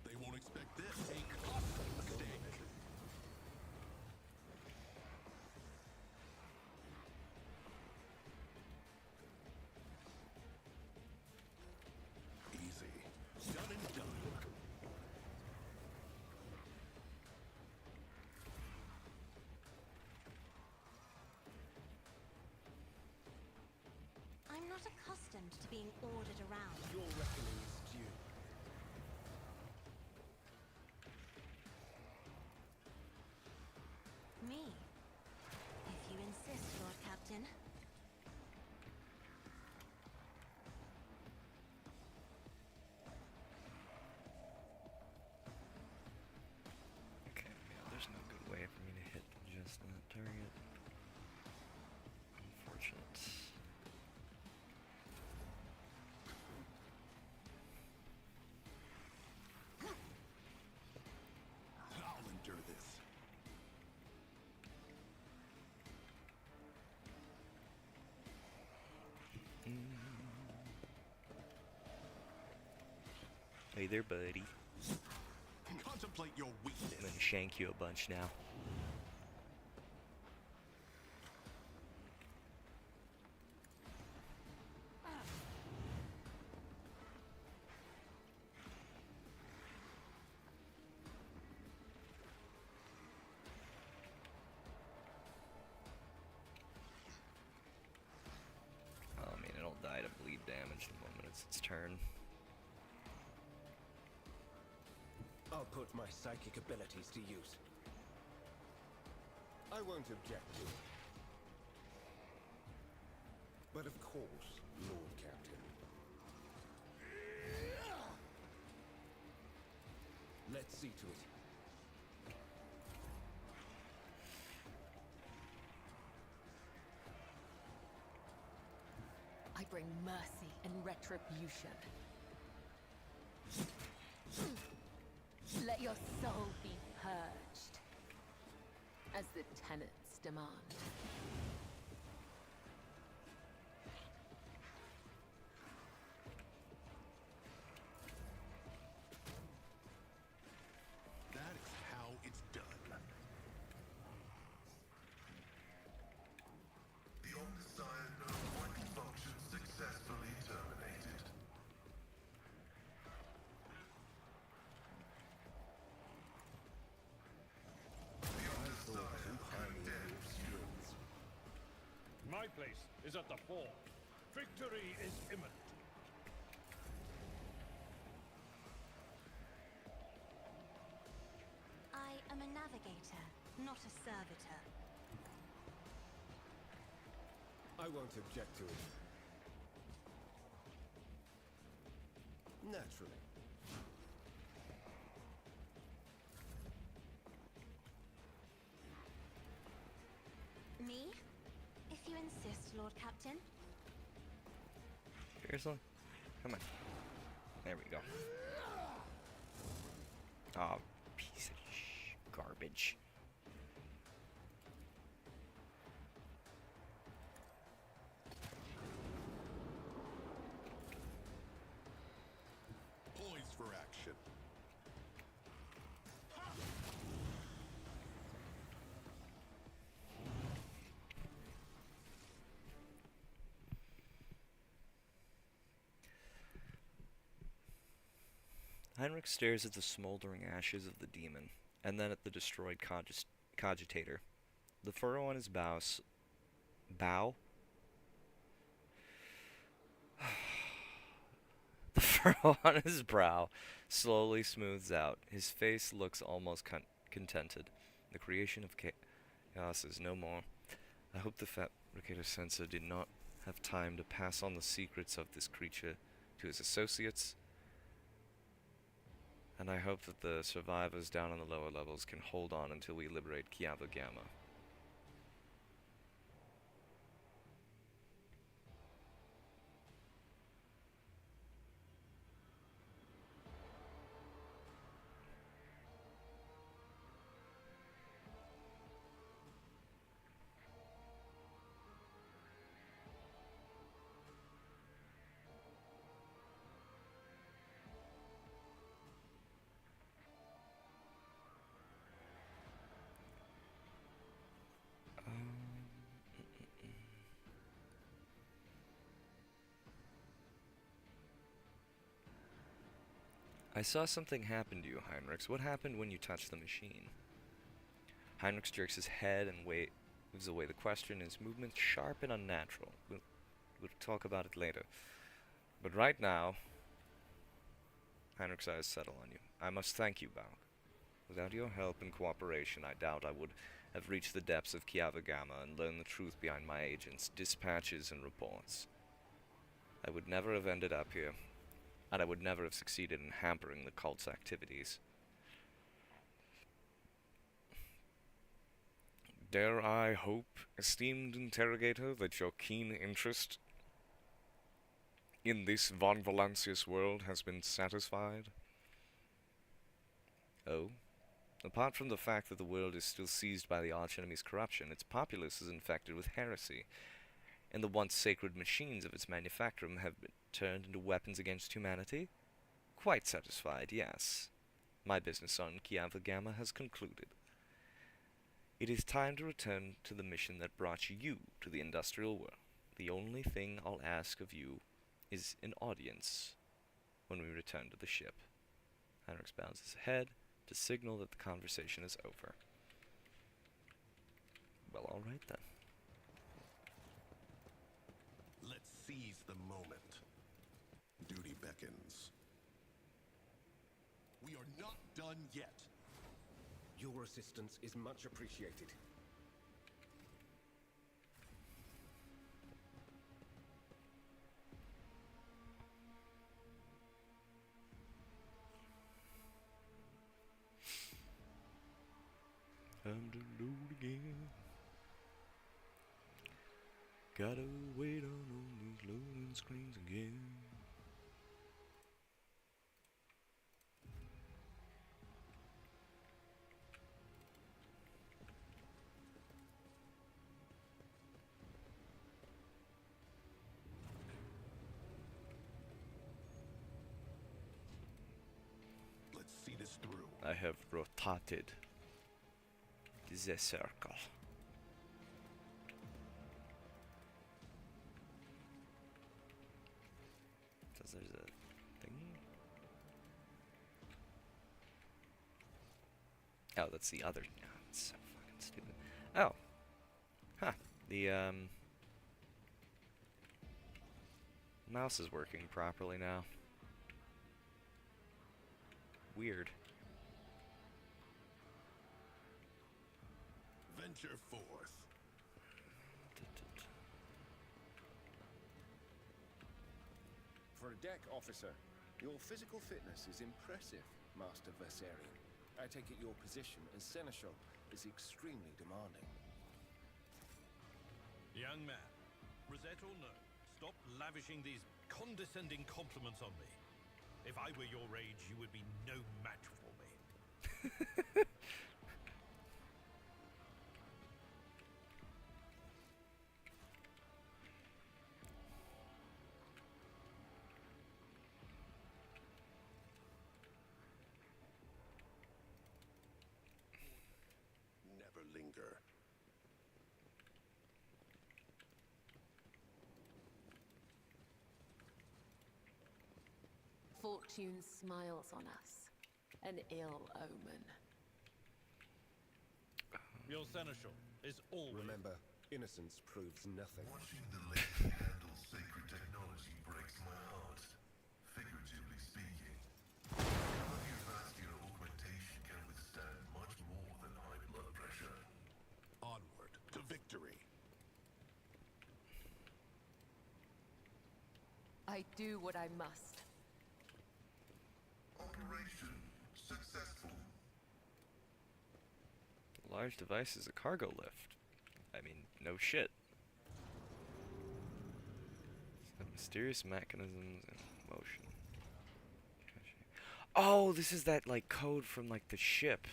They won't expect this. A costly mistake. Easy. Done and done. I'm not accustomed to being ordered around. Your reckoning is due. Me? If you insist, Lord Captain. Okay, yeah, there's no good way for me to hit just that target. Unfortunate. I'll endure this. Hey there, buddy. Contemplate your weakness. I'm gonna shank you a bunch now. Oh, I mean, it'll die to bleed damage the moment it's its turn. I'll put my psychic abilities to use. I won't object to it. But of course, Lord Captain. Let's see to it. I bring mercy and retribution. Let your soul be purged, as the tenets demand. That is how it's done. The undesired nerve function successfully terminated. The undesired condemned skills. My place is at the fore. Victory is imminent. I am a navigator, not a servitor. I won't object to it. Naturally. Me? If you insist, Lord Captain. Seriously? Come on. There we go. Oh, piece of garbage. Heinrich stares at the smoldering ashes of the demon, and then at the destroyed cogitator. The furrow on his bow? The furrow on his brow slowly smooths out. His face looks almost contented. The creation of chaos is no more. I hope the fabricator Sensor did not have time to pass on the secrets of this creature to his associates, and I hope that the survivors down on the lower levels can hold on until we liberate Kiava Gamma. I saw something happen to you, Heinrichs. What happened when you touched the machine? Heinrichs jerks his head and moves away the question, his movements sharp and unnatural. We'll talk about it later. But right now, Heinrich's eyes settle on you. I must thank you, Bauk. Without your help and cooperation, I doubt I would have reached the depths of Kiava Gamma and learned the truth behind my agents' dispatches and reports. I would never have ended up here, and I would never have succeeded in hampering the cult's activities. Dare I hope, esteemed interrogator, that your keen interest in this Von Valancius world has been satisfied? Oh? Apart from the fact that the world is still seized by the archenemy's corruption, its populace is infected with heresy, and the once sacred machines of its manufacture have been turned into weapons against humanity? Quite satisfied, yes. My business on Kiava Gamma has concluded. It is time to return to the mission that brought you to the industrial world. The only thing I'll ask of you is an audience when we return to the ship. Heinrich bows his head to signal that the conversation is over. Well, all right then. Let's seize the moment. Duty beckons. We are not done yet. Your assistance is much appreciated. Time to load again. Gotta wait on all these loading screens again. Let's see this through. I have rotated the circle. Says there's a thing. Oh, that's the other. Oh, it's so fucking stupid. Oh. Huh. The mouse is working properly now. Weird. Venture forth. For a deck officer, your physical fitness is impressive, Master Versarian. I take it your position as Seneschal is extremely demanding. Young man, Rosette or no, stop lavishing these condescending compliments on me. If I were your age, you would be no match for me. Never linger. Fortune smiles on us. An ill omen. Your seneschal is always... Remember, innocence proves nothing. Watching the lady handle sacred technology breaks my heart. Figuratively speaking. Cardiovascular augmentation can withstand much more than high blood pressure. Onward to victory. I do what I must. Operation successful. Large device is a cargo lift. I mean, no shit. Some mysterious mechanisms in motion. Oh, this is that like code from like the ship.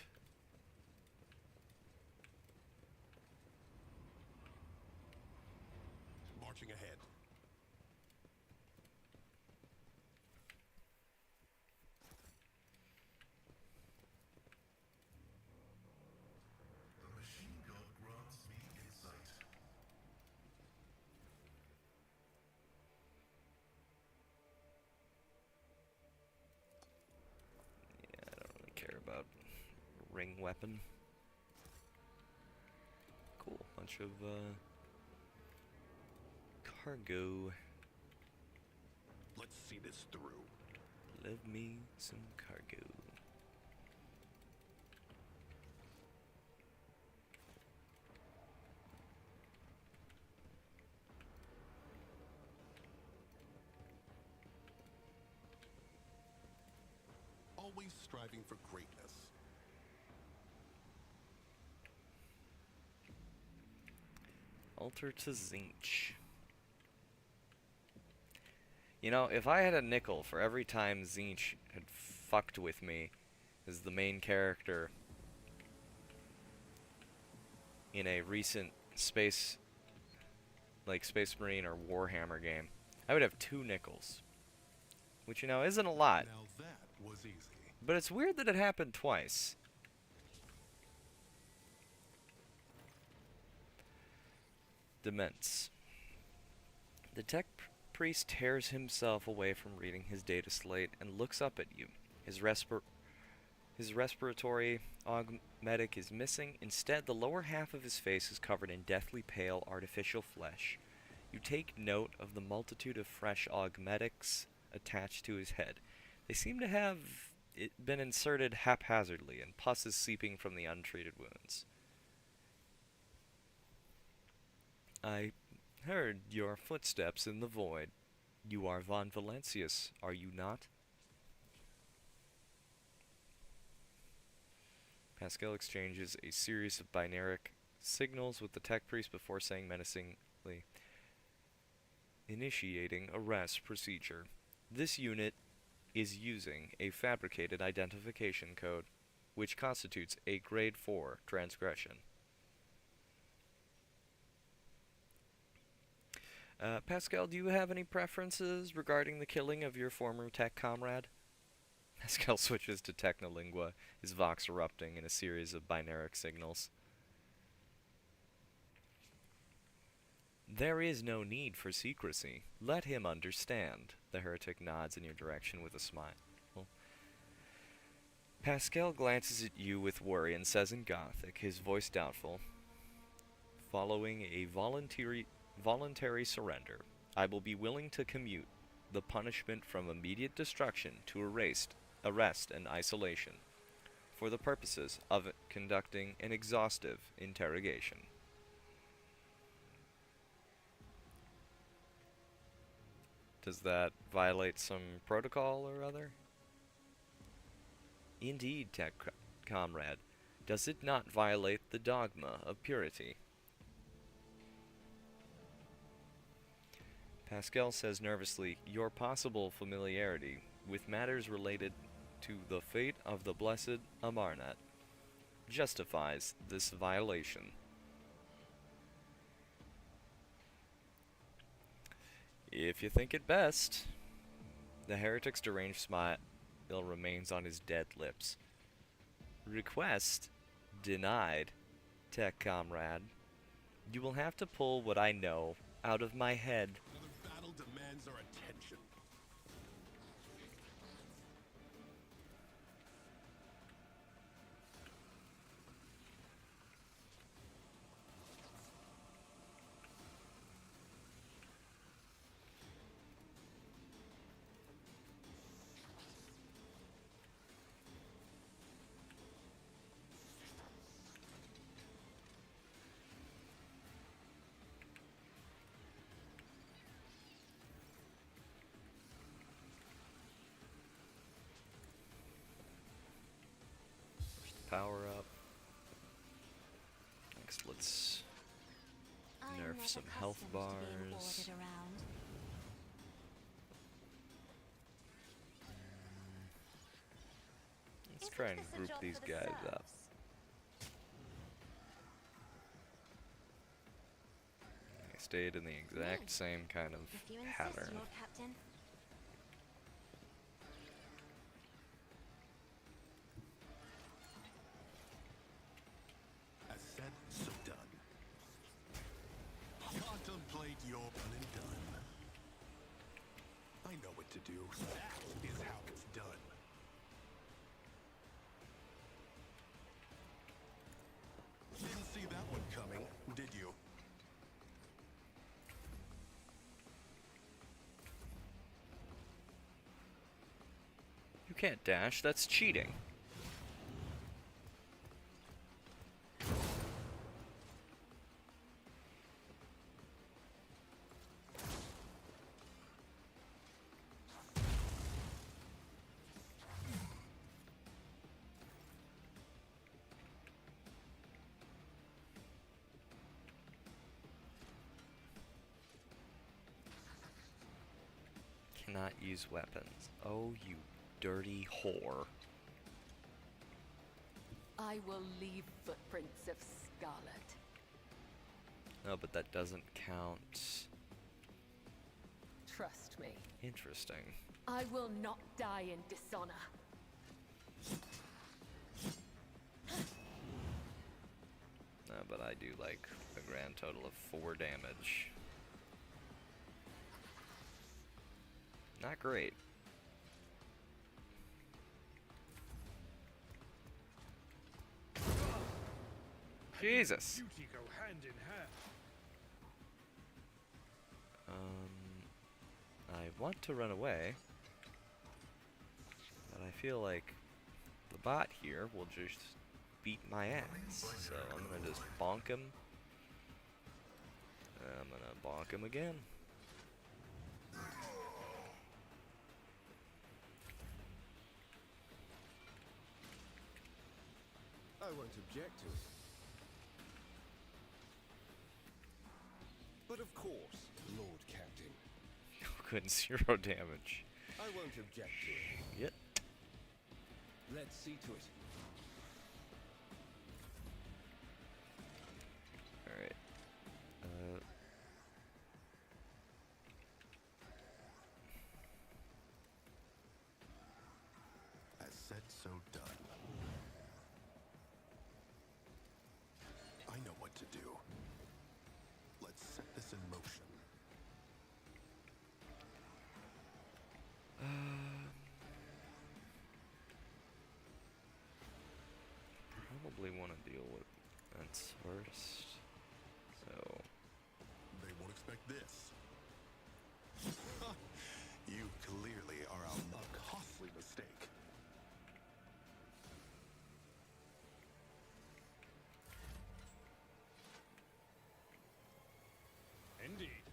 Marching ahead. The machine god grants me insight. Yeah, I don't really care about ring weapon. Cool, bunch of cargo. Let's see this through. Love me some cargo. Always striving for greatness. Altar to Zinch. You know, if I had a nickel for every time Zinch had fucked with me as the main character in a recent Space Marine or Warhammer game, I would have 2 nickels. Which, you know, isn't a lot. Now that was easy. But it's weird that it happened twice. Dements. The tech priest tears himself away from reading his data slate and looks up at you. His respiratory augmetic is missing. Instead, the lower half of his face is covered in deathly pale artificial flesh. You take note of the multitude of fresh augmetics attached to his head. They seem to have been inserted haphazardly, and pus is seeping from the untreated wounds. I heard your footsteps in the void. You are Von Valentius, are you not? Pascal exchanges a series of binaric signals with the tech priest before saying menacingly, initiating arrest procedure. This unit is using a fabricated identification code, which constitutes a grade 4 transgression. Pascal, do you have any preferences regarding the killing of your former tech comrade? Pascal switches to Technolingua, his vox erupting in a series of binaric signals. There is no need for secrecy. Let him understand. The heretic nods in your direction with a smile. Pascal glances at you with worry and says in Gothic, his voice doubtful, following a voluntary surrender, I will be willing to commute the punishment from immediate destruction to arrest and isolation for the purposes of conducting an exhaustive interrogation. Does that violate some protocol or other? Indeed, tech comrade. Does it not violate the dogma of purity? Pascal says nervously, your possible familiarity with matters related to the fate of the blessed Amarnat justifies this violation. If you think it best. The heretic's deranged smile remains on his dead lips. Request denied, tech comrade. You will have to pull what I know out of my head. Another battle demands our attention. power up. Next, let's I'm nerf never some health accustomed to being bars. ordered around. Let's Isn't try and this a group job these for the guys up. serfs? I stayed in the exact same kind of If you insist, pattern. Lord Captain. As said, so done. Contemplate your one and done. I know what to do. That is how it's done. Didn't see that one coming, did you? You can't dash, that's cheating. Cannot use weapons. Oh, you dirty whore. I will leave footprints of scarlet. No, but that doesn't count. Trust me, Interesting. I will not die in dishonor. No, but I do like a grand total of 4 damage. Not great. Jesus. Beauty go hand in hand. I want to run away, but I feel like the bot here will just beat my ass. So I'm gonna just bonk him. And I'm gonna bonk him again. I won't object to it. But of course, Lord Captain, Good, 0 damage. I won't object to it. Yep. Let's see to it. Alright. As said, so done. I know what to do. Let's set this in motion. Probably want to deal with events first. So, They won't expect this. You clearly are a costly mistake. Indeed.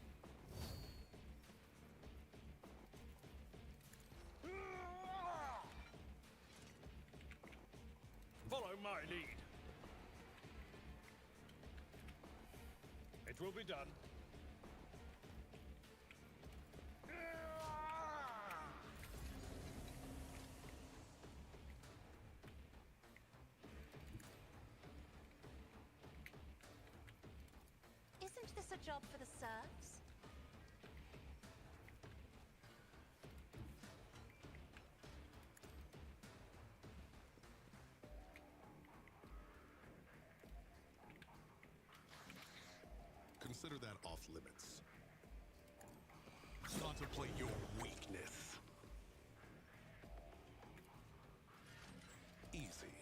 Follow my lead. It will be done. Isn't this a job for the serfs? Consider that off limits. Contemplate your weakness. Easy.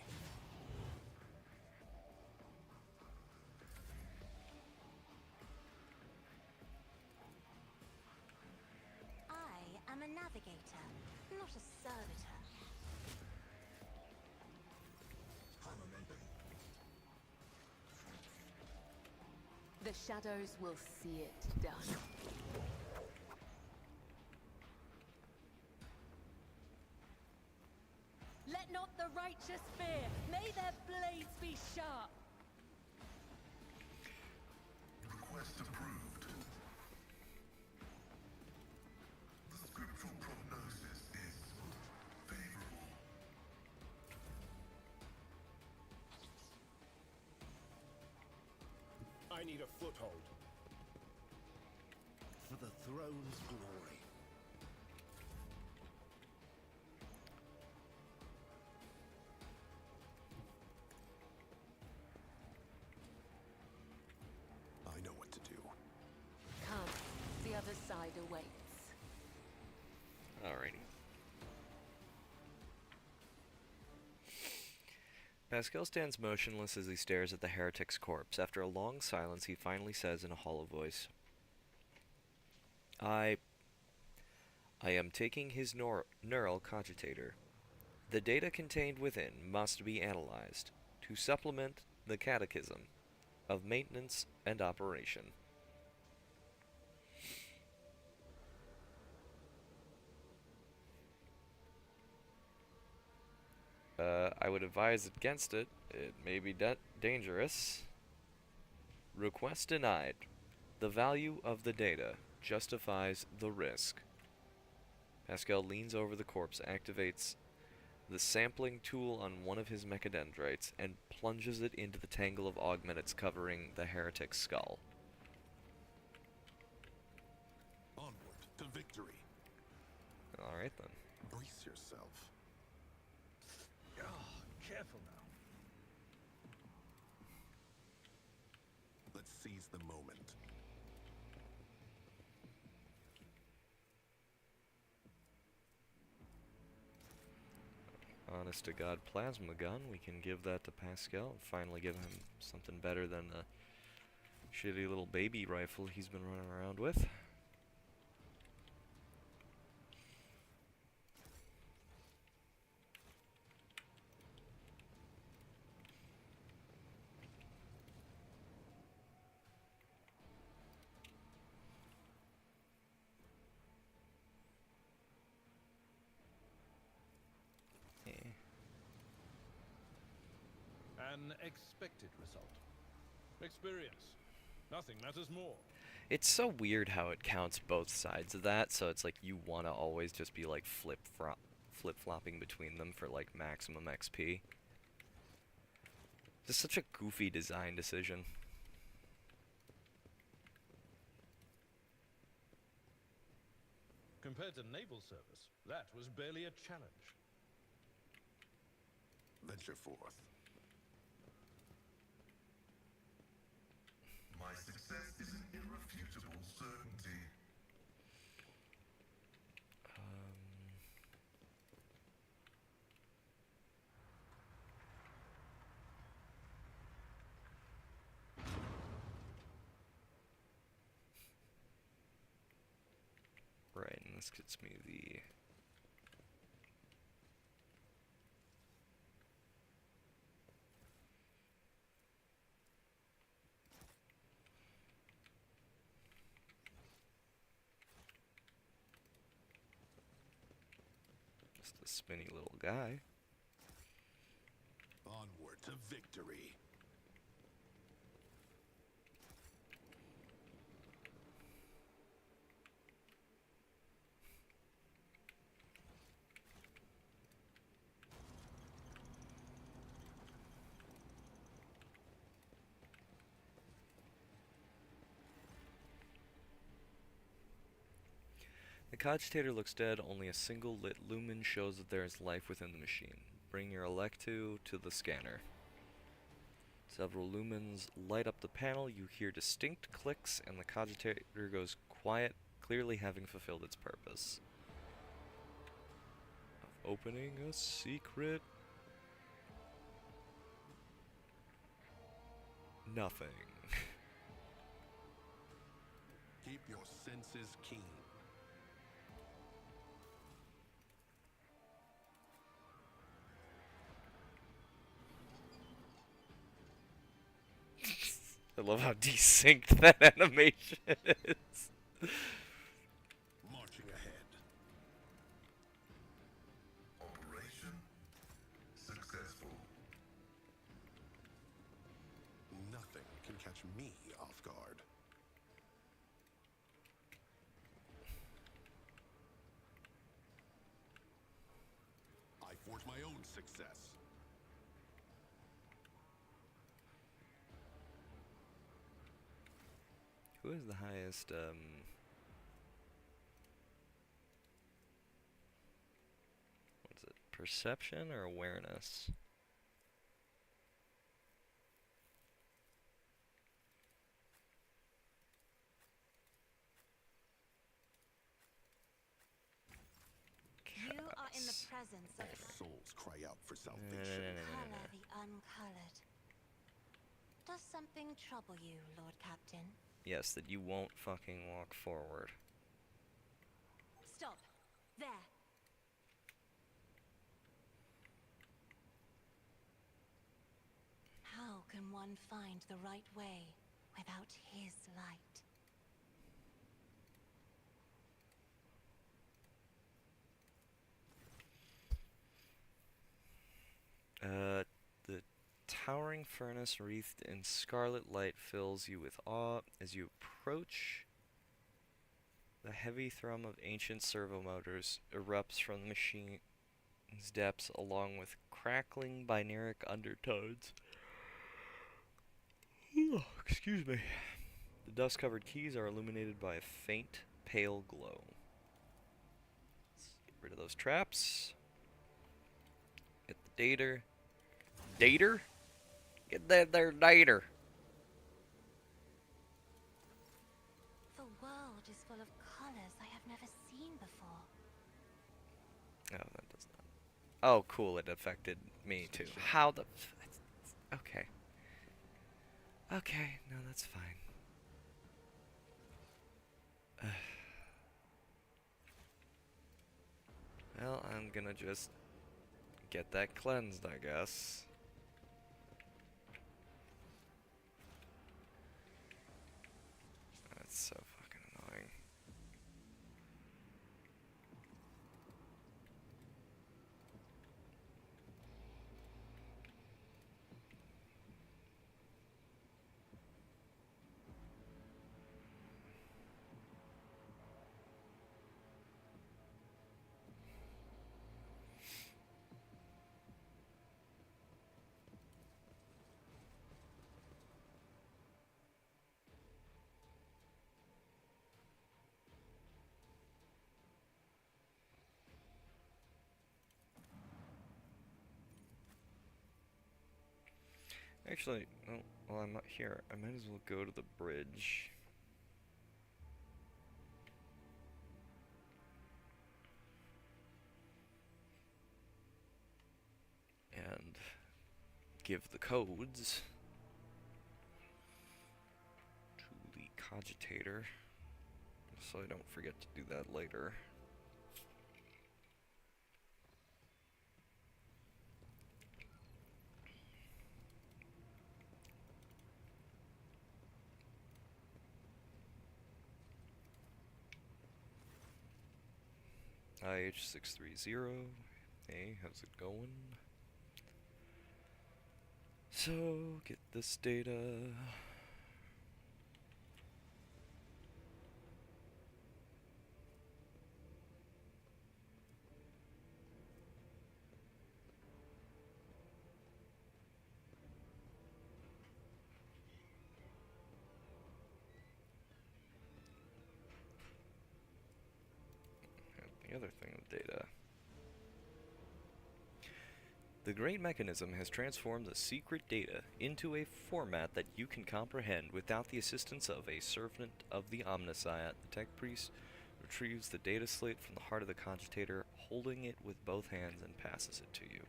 I am a navigator, not a servitor. The shadows will see it done. Let not the righteous fear. May their blades be sharp. Request approved. The scriptural prognosis is favorable. I need a foothold. For the throne's glory. I know what to do. Come, the other side awaits. Alrighty. Pascal stands motionless as he stares at the heretic's corpse. After a long silence, he finally says in a hollow voice, I am taking his neural cogitator. The data contained within must be analyzed to supplement the catechism of maintenance and operation. I would advise against it. It may be dangerous. Request denied. The value of the data justifies the risk. Pascal leans over the corpse, activates the sampling tool on one of his mechadendrites, and plunges it into the tangle of augmentates covering the heretic's skull. Onward to victory. Alright then. Brace yourself. Careful now. Let's seize the moment. Honest to God plasma gun, we can give that to Pascal and finally give him something better than the shitty little baby rifle he's been running around with. An expected result. Experience. Nothing matters more. It's so weird how it counts both sides of that, so it's like you want to always just be like flip-flopping between them for like maximum XP. Just such a goofy design decision. Compared to naval service, that was barely a challenge. Venture forth. My success is an irrefutable certainty. Right, and this gets me the... Just a spinny little guy. Onward to victory. The cogitator looks dead, only a single lit lumen shows that there is life within the machine. Bring your Electu to the scanner. Several lumens light up the panel, you hear distinct clicks, and the cogitator goes quiet, clearly having fulfilled its purpose. Of opening a secret. Nothing. Keep your senses keen. I love how desynced that animation is. Marching ahead. Operation forge my own success. Who is the highest, what is it, perception or awareness? You are in the Cats. presence of Souls cry out for No, salvation. color the uncolored. Does something trouble you, Lord Captain? Yes, that you won't fucking walk forward. Stop. There. How can one find the right way without his light? The towering furnace wreathed in scarlet light fills you with awe as you approach. The heavy thrum of ancient servo motors erupts from the machine's depths along with crackling binaric undertones. Excuse me. The dust-covered keys are illuminated by a faint, pale glow. Let's get rid of those traps. Get the dater. Dater? Get that there dater. The world is full of colors I have never seen before. Oh, that does not. Oh, cool. It affected me too. How the? Okay. Okay. No, that's fine. Well, I'm gonna just get that cleansed, I guess. That's so fucking annoying. Actually, well, while I'm not here, I might as well go to the bridge. And give the codes to the cogitator, so I don't forget to do that later. IH630. Hey, how's it going? So, get this data. And the other thing of data. The Great Mechanism has transformed the secret data into a format that you can comprehend without the assistance of a servant of the Omniscience. The Tech Priest retrieves the data slate from the heart of the cogitator, holding it with both hands, and passes it to you.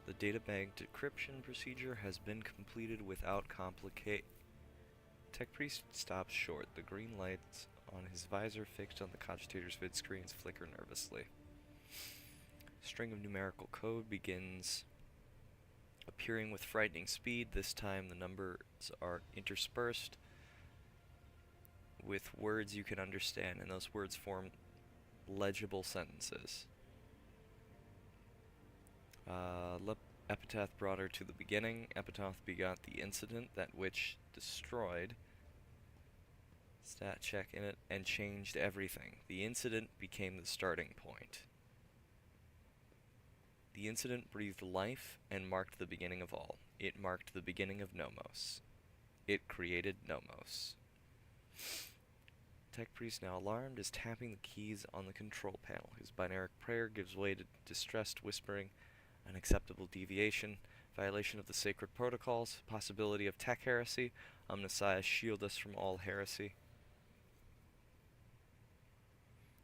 The databank decryption procedure has been completed without complicate. Tech Priest stops short. The green lights on his visor fixed on the cogitator's vid screens flicker nervously. String of numerical code begins appearing with frightening speed. This time the numbers are interspersed with words you can understand, and those words form legible sentences. Epitaph brought her to the beginning. Epitaph begot the incident that which destroyed stat check in it and changed everything. The incident became the starting point. The incident breathed life and marked the beginning of all. It marked the beginning of Nomos. It created Nomos. Tech Priest, now alarmed, is tapping the keys on the control panel. His binaric prayer gives way to distressed whispering, unacceptable deviation, violation of the sacred protocols, possibility of tech heresy. Omnissiah, shield us from all heresy.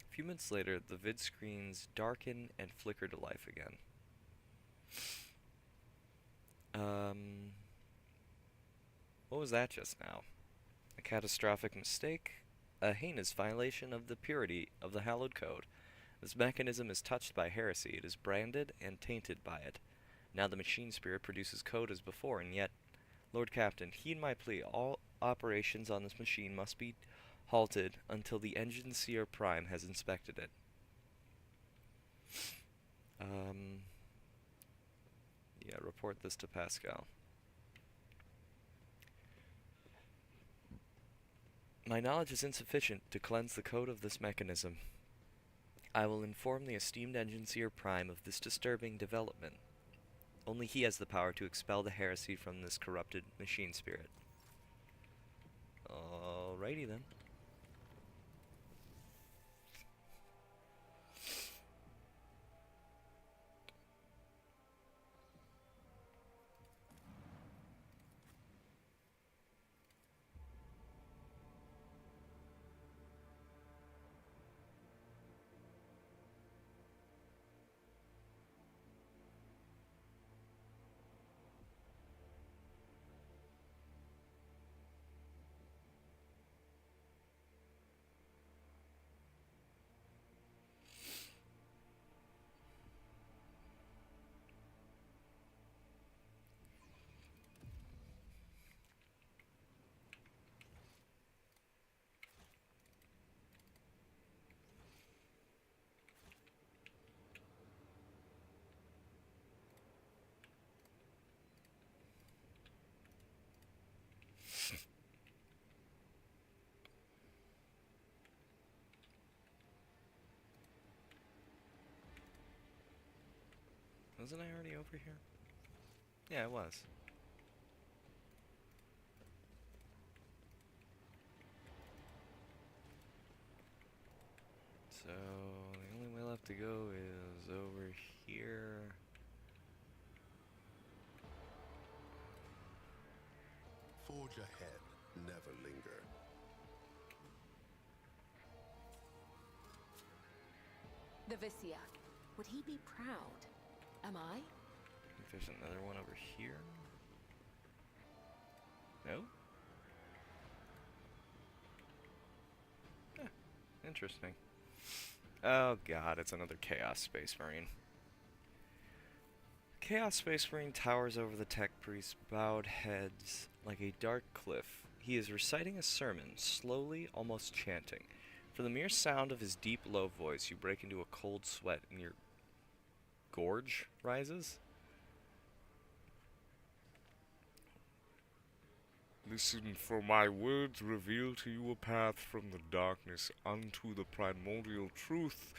A few minutes later, the vid screens darken and flicker to life again. What was that just now? A catastrophic mistake? A heinous violation of the purity of the hallowed code. This mechanism is touched by heresy. It is branded and tainted by it. Now the machine spirit produces code as before, and yet, Lord Captain, heed my plea. All operations on this machine must be halted until the Engine Seer Prime has inspected it. Yeah, report this to Pascal. My knowledge is insufficient to cleanse the code of this mechanism. I will inform the esteemed Engine Seer Prime of this disturbing development. Only he has the power to expel the heresy from this corrupted machine spirit. Alrighty then. Wasn't I already over here? Yeah, I was. So, the only way left to go is over here. Forge ahead, never linger. The Vissia. Would he be proud? Am I? I think there's another one over here. No? Interesting. Oh god, it's another Chaos Space Marine. Chaos Space Marine towers over the Tech Priest's bowed heads like a dark cliff. He is reciting a sermon, slowly, almost chanting. For the mere sound of his deep, low voice, you break into a cold sweat and your gorge rises. Listen, for my words reveal to you a path from the darkness unto the primordial truth,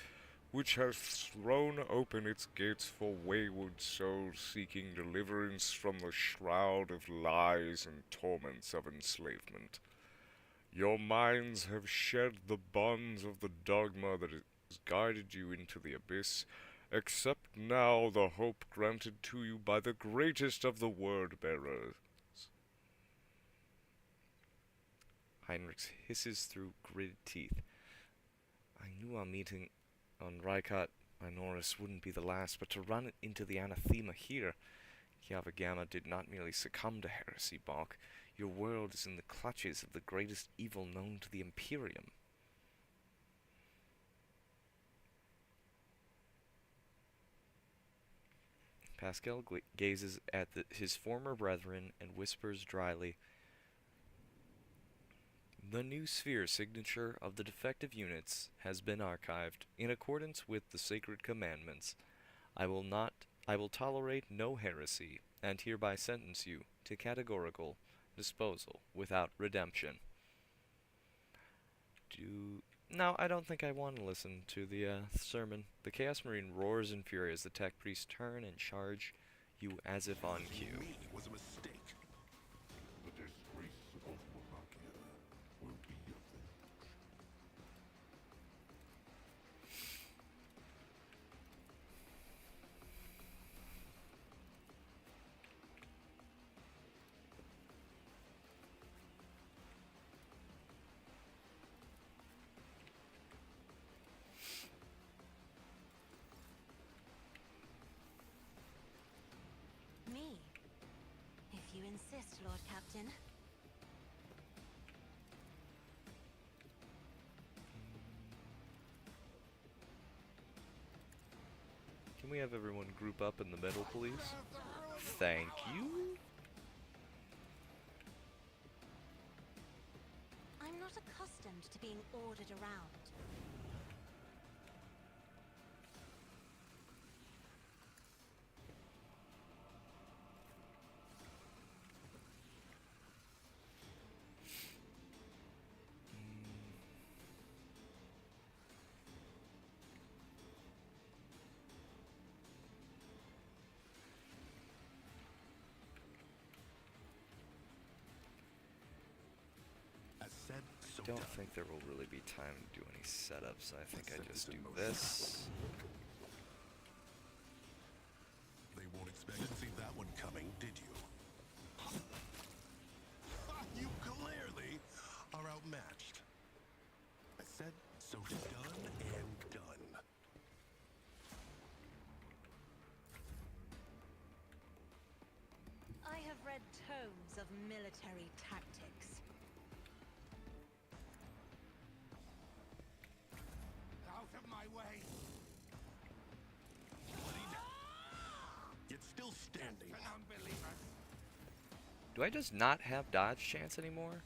which has thrown open its gates for wayward souls seeking deliverance from the shroud of lies and torments of enslavement. Your minds have shed the bonds of the dogma that has guided you into the abyss. Accept now the hope granted to you by the greatest of the word-bearers. Heinrich hisses through gritted teeth. I knew our meeting on Rykot Minoris wouldn't be the last, but to run it into the anathema here. Yavagama did not merely succumb to heresy, Balk. Your world is in the clutches of the greatest evil known to the Imperium. Pascal gazes at his former brethren and whispers dryly, the new sphere signature of the defective units has been archived in accordance with the sacred commandments. I will not I will tolerate no heresy, and hereby sentence you to categorical disposal without redemption. No, I don't think I want to listen to the sermon. The Chaos Marine roars in fury as the tech priests turn and charge you as if on cue. Me was a mistake. The disgrace of Wallachia will be avenged. Me? If you insist, Lord Captain. Can we have everyone group up in the middle, please? Thank you. I'm not accustomed to being ordered around. As said, so Don't done. think there will really be time to do any setups. I think I Set just this do in motion. this. They won't expect to see that one coming, did you? You clearly are outmatched. I said, so done and done. I have read tomes of military tactics. Out of my way! Bloody death. Yet still standing. An unbeliever. Do I just not have dodge chance anymore?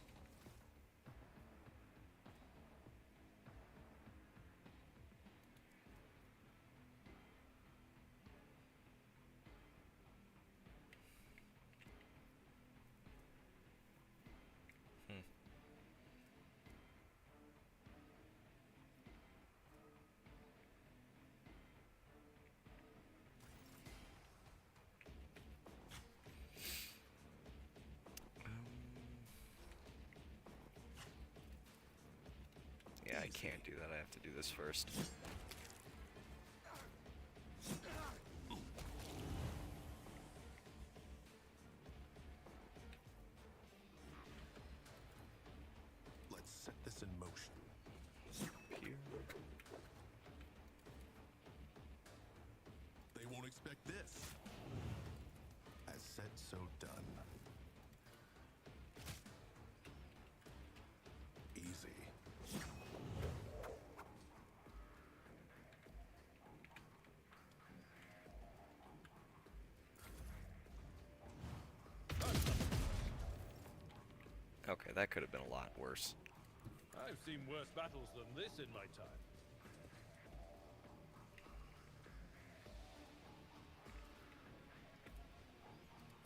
Yeah, I can't do that. I have to do this first. Let's set this in motion. Here. They won't expect this. As said, so done. Easy. Okay, that could have been a lot worse. I've seen worse battles than this in my time.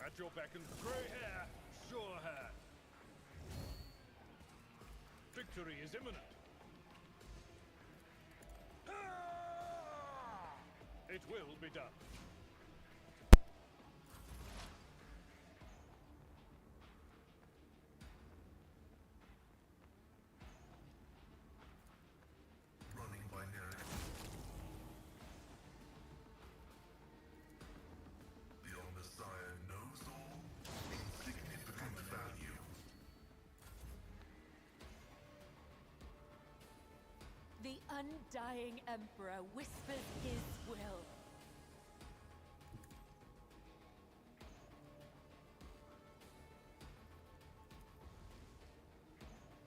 At your beck and grey hair, sure hand. Victory is imminent. It will be done. Running by narrative. The Messiah knows all. Insignificant value. The undying Emperor whispers his will.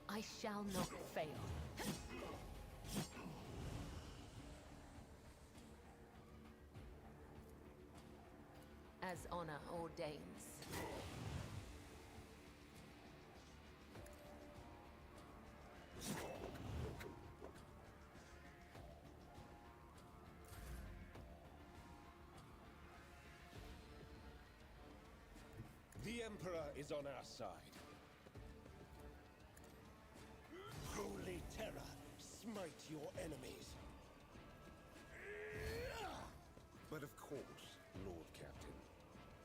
I shall not fail. As honor ordains. Emperor is on our side. Holy terror, smite your enemies. But of course, Lord Captain,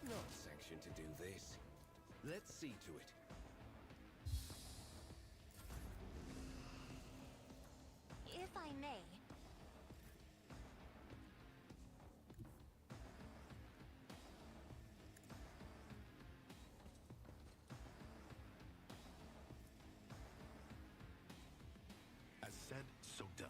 not sanctioned to do this. Let's see to it. If I may, As said, so done.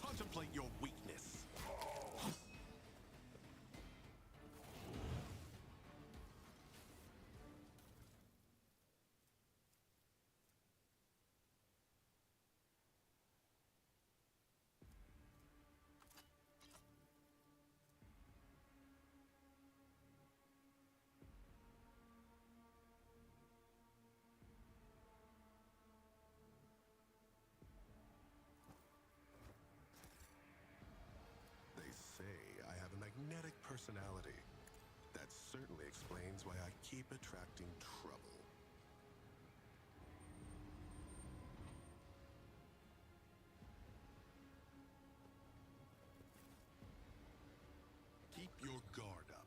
Contemplate your weakness. They say I have a magnetic personality. That certainly explains why I keep attracting trouble. Keep your guard up.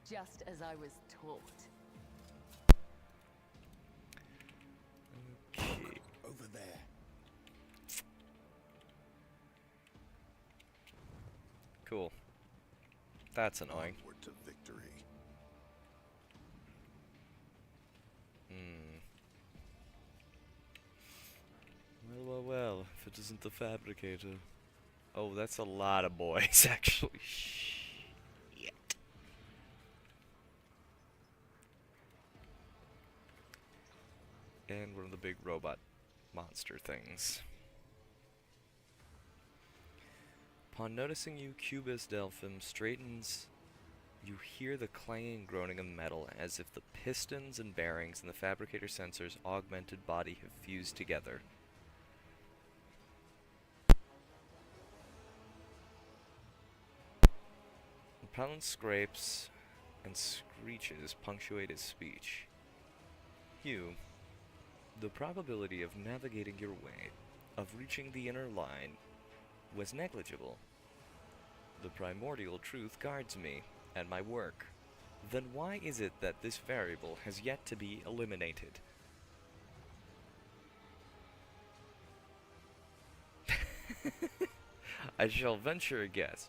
Just as I was taught. Okay. Over there. Cool. That's annoying. Onward to victory. Well, if it isn't the fabricator. Oh, that's a lot of boys, actually. Shit. And one of the big robot monster things. Upon noticing you, Cubus Delphim straightens. You hear the clanging groaning of metal as if the pistons and bearings in the fabricator sensor's augmented body have fused together. Repellent scrapes and screeches punctuate his speech. You, the probability of navigating your way, of reaching the inner line, was negligible. The primordial truth guards me and my work. Then why is it that this variable has yet to be eliminated? I shall venture a guess.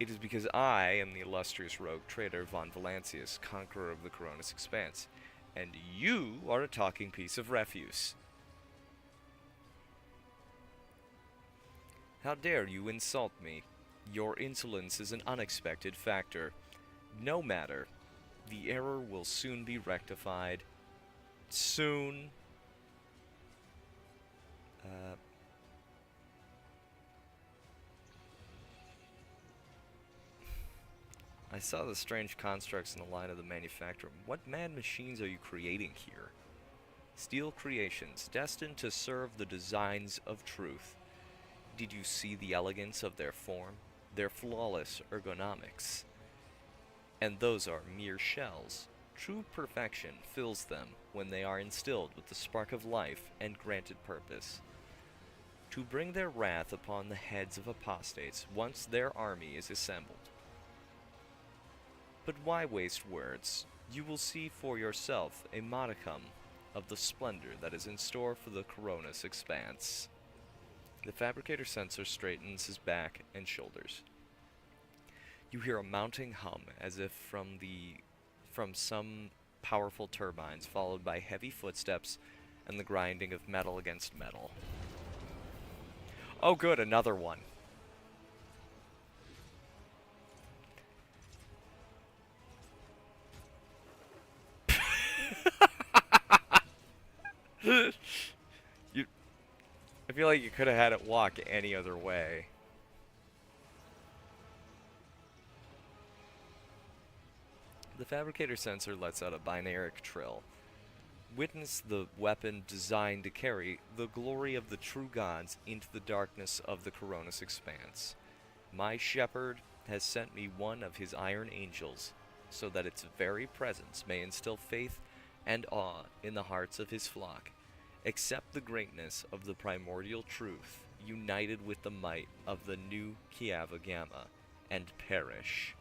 It is because I am the illustrious rogue trader Von Valancius, conqueror of the Coronis Expanse, and you are a talking piece of refuse. How dare you insult me? Your insolence is an unexpected factor. No matter. The error will soon be rectified. Soon. I saw the strange constructs in the line of the manufacturer. What mad machines are you creating here? Steel creations, destined to serve the designs of truth. Did you see the elegance of their form? Their flawless ergonomics? And those are mere shells. True perfection fills them when they are instilled with the spark of life and granted purpose. To bring their wrath upon the heads of apostates once their army is assembled. But why waste words? You will see for yourself a modicum of the splendor that is in store for the Coronis Expanse. The fabricator sensor straightens his back and shoulders. You hear a mounting hum as if from some powerful turbines, followed by heavy footsteps and the grinding of metal against metal. Oh good, another one. I feel like you could have had it walk any other way. The fabricator sensor lets out a binaric trill. Witness the weapon designed to carry the glory of the true gods into the darkness of the Coronis expanse. My shepherd has sent me one of his iron angels, so that its very presence may instill faith and awe in the hearts of his flock. Accept the greatness of the primordial truth, united with the might of the new Kiava Gamma, and perish.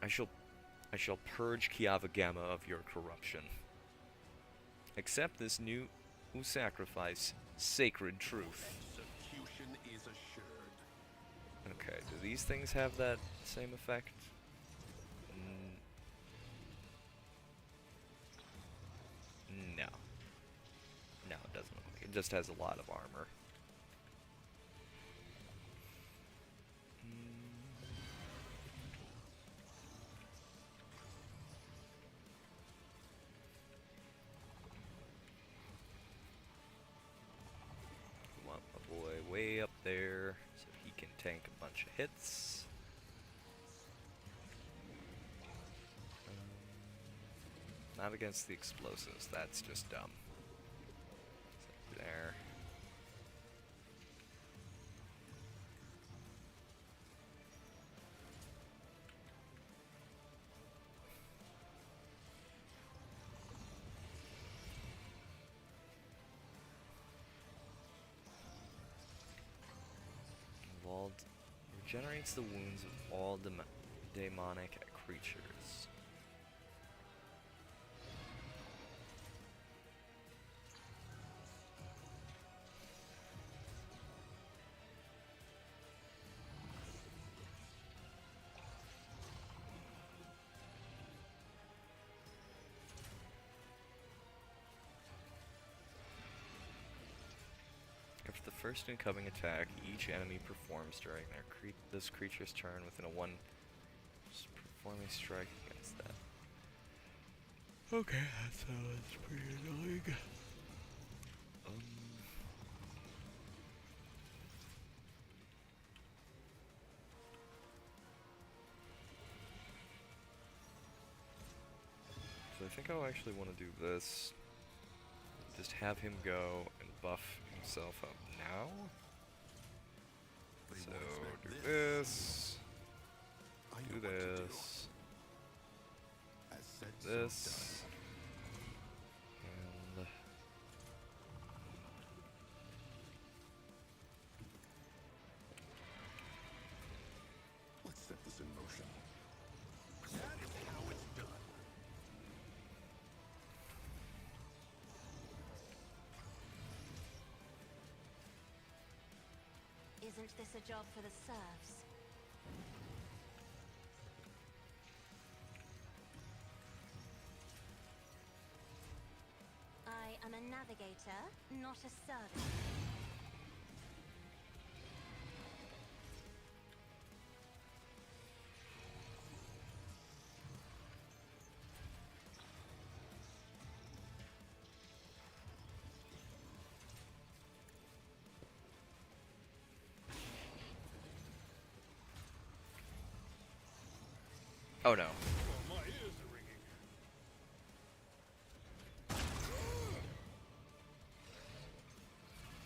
I shall purge Kiava Gamma of your corruption. Accept this new sacrifice, sacred truth. Execution is assured. Okay, do these things have that same effect? No. No, it doesn't. It just has a lot of armor. Want my boy way up there so he can tank a bunch of hits. Not against the explosives, that's just dumb. So there. Involved regenerates the wounds of all demonic creatures. After the first incoming attack, each enemy performs during this creature's turn within a one. Just perform a strike against that. Okay, that's pretty annoying. So I think I'll actually want to do this. Just have him go and buff himself up now. They So won't expect do this, I do know what to do. this, As said, so this, and let's set this in motion. That is how it's done. Isn't this a job for the serfs? I am a navigator, not a servant. oh no. My ears are ringing.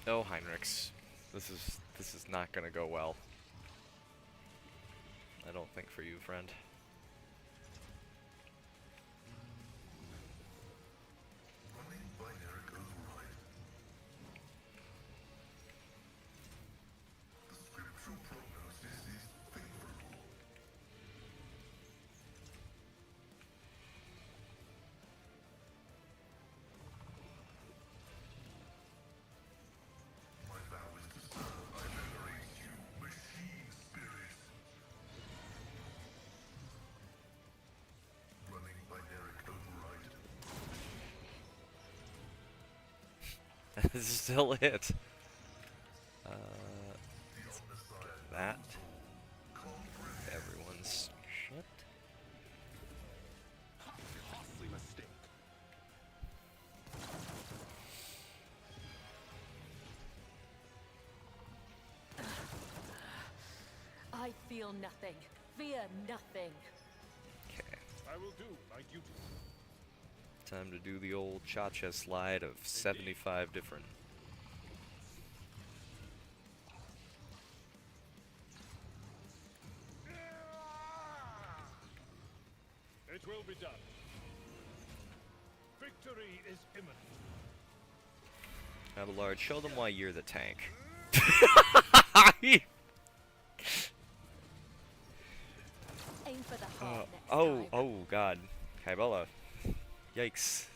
Oh, Heinrichs. This is not gonna go well. I don't think for you, friend. Running binaric override. The scriptural prognosis is favorable. My vow is to serve. I venerate you, machine spirit. Running binaric override. This is still it. The omniscient That. comprehend. Everyone's shut. Costly mistake. I feel nothing. Fear nothing. I will do my duty. Time to do the old cha-cha slide of 75 different. It will be done. Victory is imminent. Abelard, show them why you're the tank. Aim for the heart next Oh, time. oh god. Kybella. Yikes.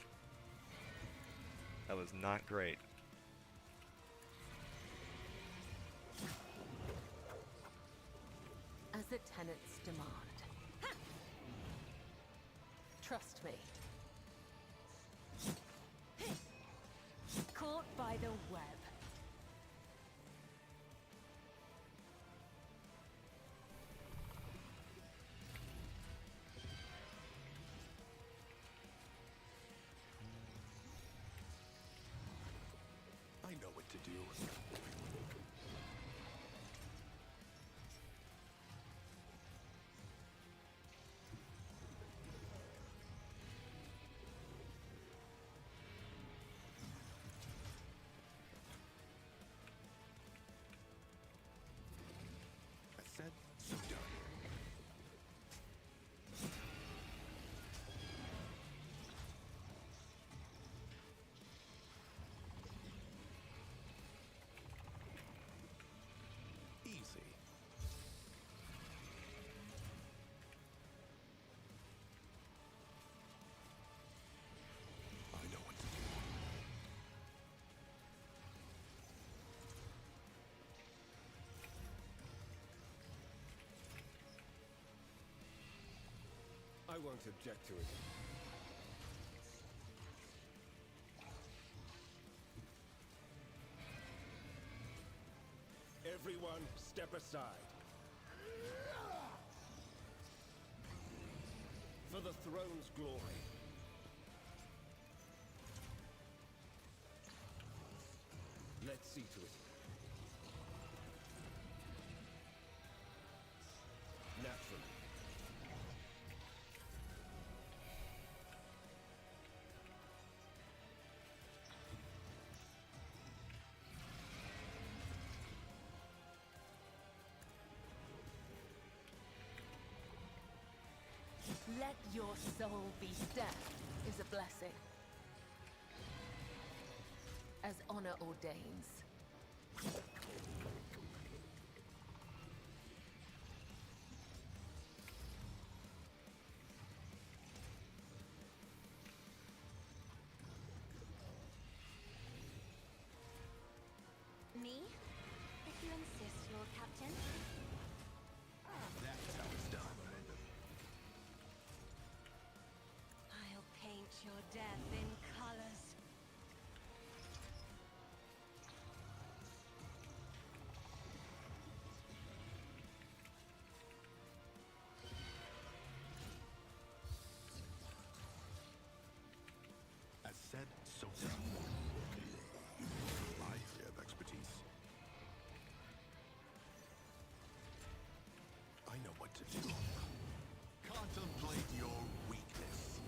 That was not great. As the tenants demand. Ha! Trust me. Caught by the web. I know what to do. I said, so done. Easy. I know what to do. I won't object to it. Everyone, step aside. For the throne's glory. Let's see to it. Naturally. Let your soul be death is a blessing. As honor ordains. Me? If you insist, Lord Captain. That's how it's done. I'll paint your death in colors. As said, so done. My area of expertise. I know what to do. Contemplate your weakness.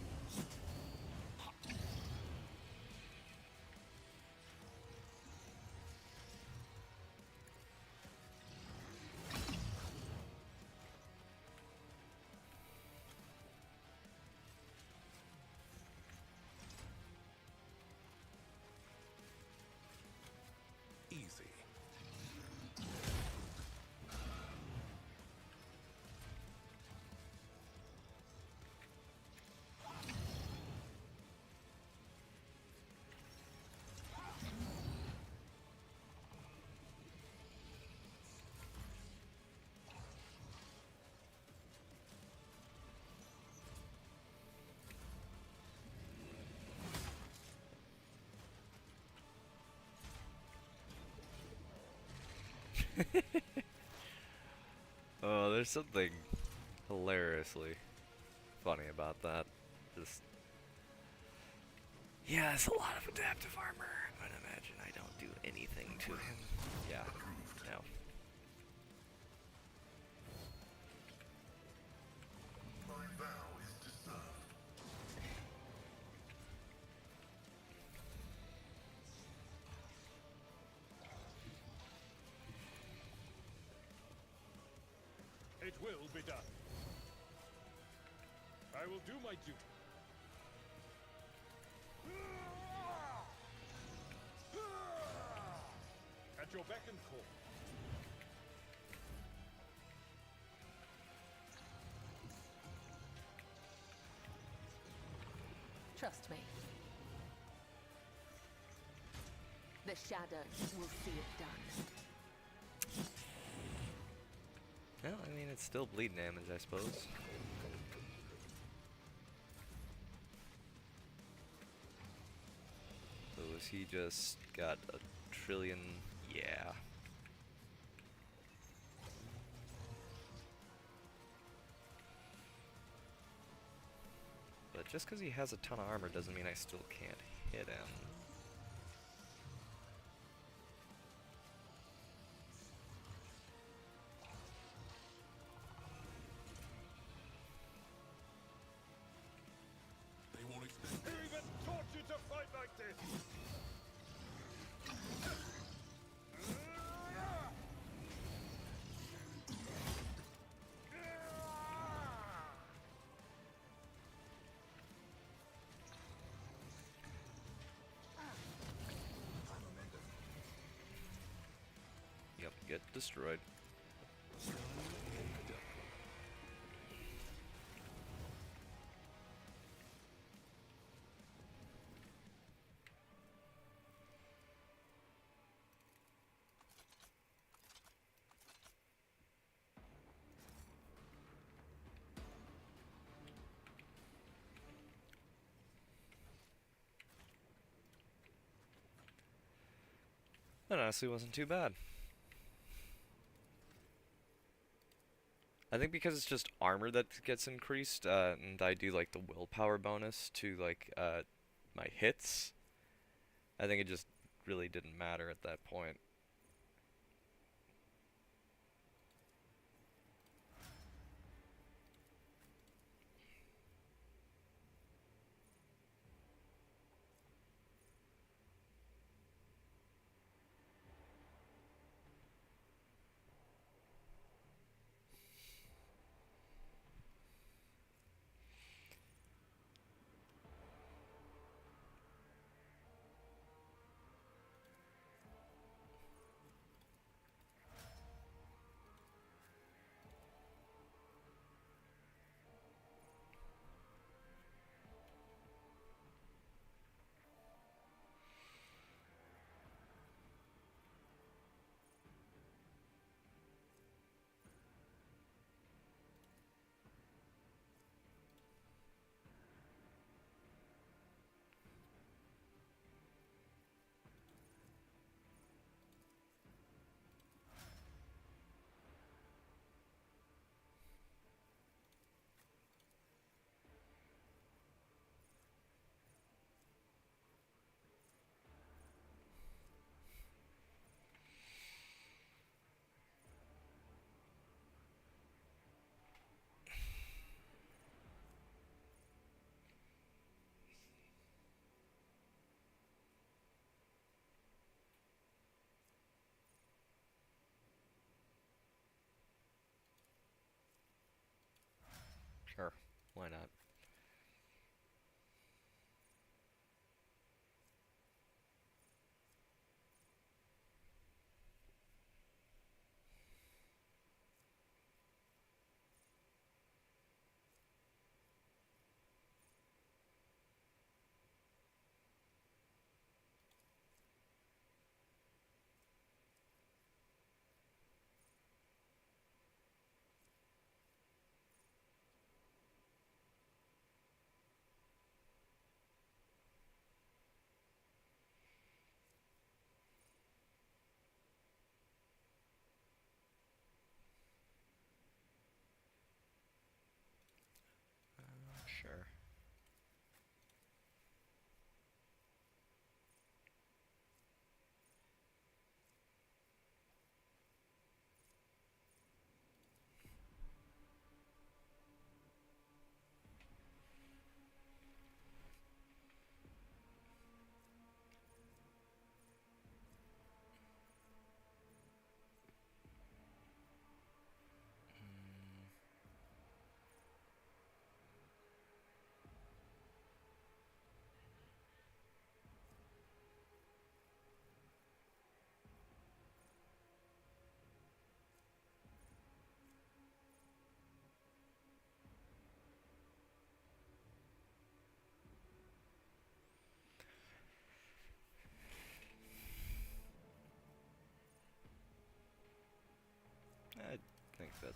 Easy. Oh, there's something hilariously funny about that. Just, yeah, it's a lot of adaptive armor. I'd imagine I don't do anything to him. Yeah, no. My vow is to serve. It will be done. I will do my duty. At your beck and call. Trust me. The shadows will see it done. Well, I mean, it's still bleed damage, I suppose. So is he just got a trillion? Yeah. But just because he has a ton of armor doesn't mean I still can't hit him. They won't expect Who even taught you to fight like this? Yep, get destroyed. That honestly wasn't too bad. I think because it's just armor that gets increased, and I do like the willpower bonus to like my hits, I think it just really didn't matter at that point. Sure, why not?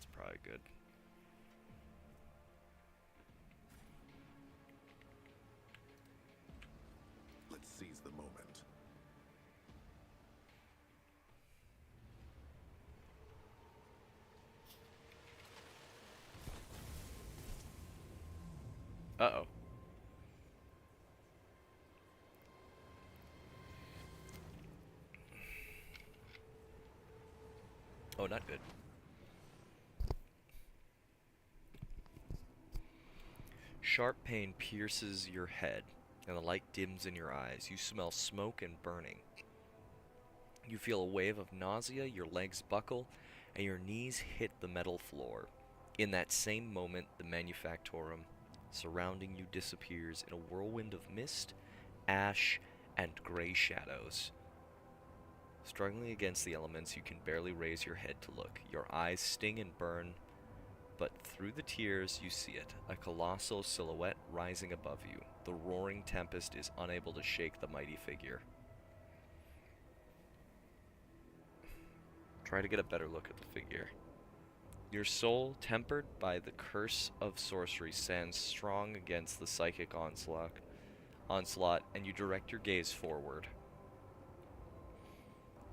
That's probably good. Let's seize the moment. Uh-oh. Oh, not good. Sharp pain pierces your head, and the light dims in your eyes. You smell smoke and burning. You feel a wave of nausea, your legs buckle, and your knees hit the metal floor. In that same moment, the Manufactorum surrounding you disappears in a whirlwind of mist, ash, and gray shadows. Struggling against the elements, you can barely raise your head to look. Your eyes sting and burn, but through the tears you see it, a colossal silhouette rising above you. The roaring tempest is unable to shake the mighty figure. Try to get a better look at the figure. Your soul, tempered by the curse of sorcery, stands strong against the psychic onslaught, and you direct your gaze forward.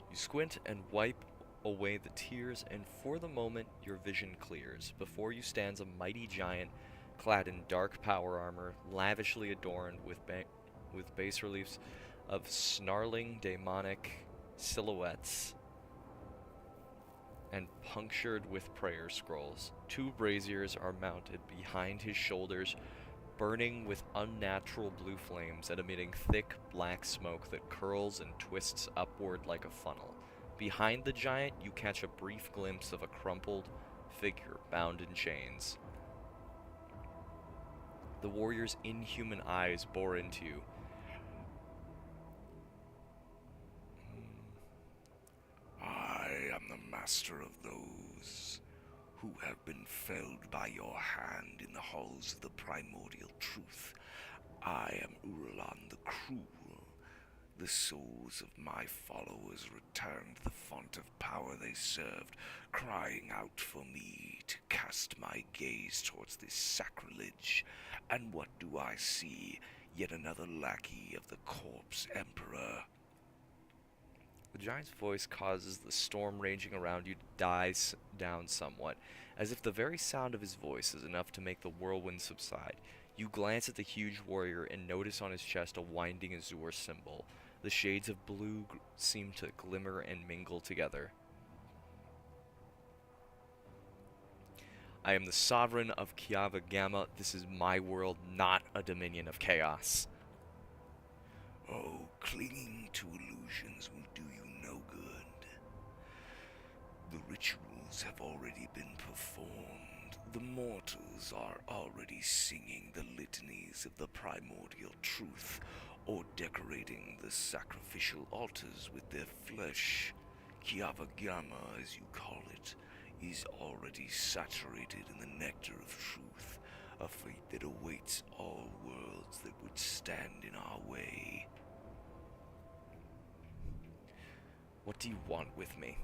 You squint and wipe away the tears, and for the moment your vision clears. Before you stands a mighty giant, clad in dark power armor, lavishly adorned with bas reliefs of snarling demonic silhouettes and punctured with prayer scrolls. 2 braziers are mounted behind his shoulders, burning with unnatural blue flames and emitting thick black smoke that curls and twists upward like a funnel. Behind the giant, you catch a brief glimpse of a crumpled figure bound in chains. The warrior's inhuman eyes bore into you. I am the master of those who have been felled by your hand in the halls of the primordial truth. I am Uralan the Cruel. The souls of my followers returned the font of power they served, crying out for me to cast my gaze towards this sacrilege. And what do I see? Yet another lackey of the corpse emperor. The giant's voice causes the storm raging around you to die down somewhat, as if the very sound of his voice is enough to make the whirlwind subside. You glance at the huge warrior and notice on his chest a winding azure symbol. The shades of blue seem to glimmer and mingle together. I am the sovereign of Kiava Gamma. This is my world, not a dominion of chaos. Oh, clinging to illusions will do you no good. The rituals have already been performed. The mortals are already singing the litanies of the primordial truth, or decorating the sacrificial altars with their flesh. Kiava Gamma, as you call it, is already saturated in the nectar of truth, a fate that awaits all worlds that would stand in our way. What do you want with me?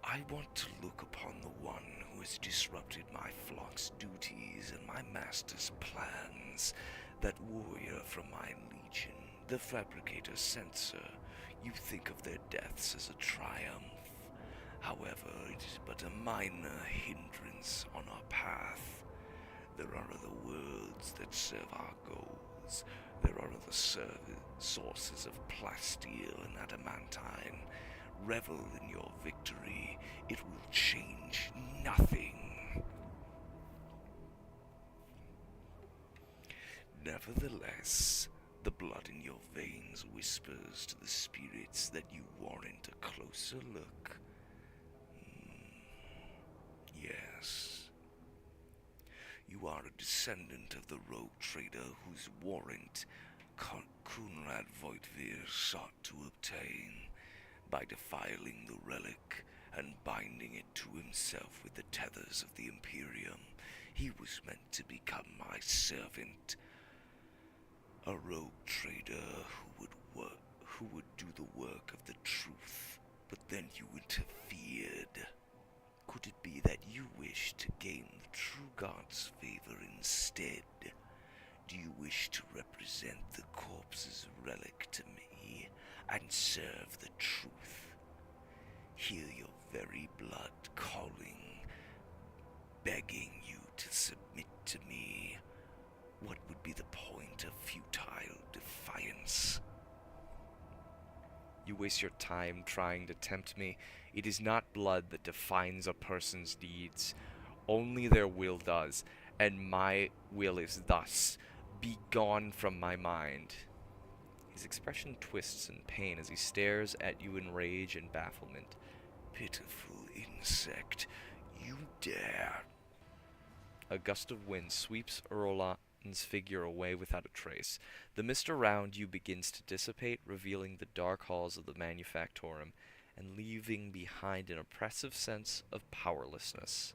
I want to look upon the one who has disrupted my flock's duties and my master's plans. That warrior from my legion, the Fabricator Censor. You think of their deaths as a triumph. However, it is but a minor hindrance on our path. There are other worlds that serve our goals. There are other sources of plasteel and adamantine. Revel in your victory. It will change nothing. Nevertheless, the blood in your veins whispers to the spirits that you warrant a closer look. Yes. You are a descendant of the rogue trader whose warrant Kunrad Voitvir sought to obtain. By defiling the relic and binding it to himself with the tethers of the Imperium, he was meant to become my servant. A rogue trader who would do the work of the truth, but then you interfered. Could it be that you gain the true god's favor instead? Do you wish to represent the corpse's relic to me and serve the truth? Hear your very blood calling, begging you to submit to me. What would be the point of futile defiance? You waste your time trying to tempt me. It is not blood that defines a person's deeds. Only their will does, and my will is thus. Be gone from my mind. His expression twists in pain as he stares at you in rage and bafflement. Pitiful insect, you dare. A gust of wind sweeps Erlan's figure away without a trace. The mist around you begins to dissipate, revealing the dark halls of the Manufactorum, and leaving behind an oppressive sense of powerlessness.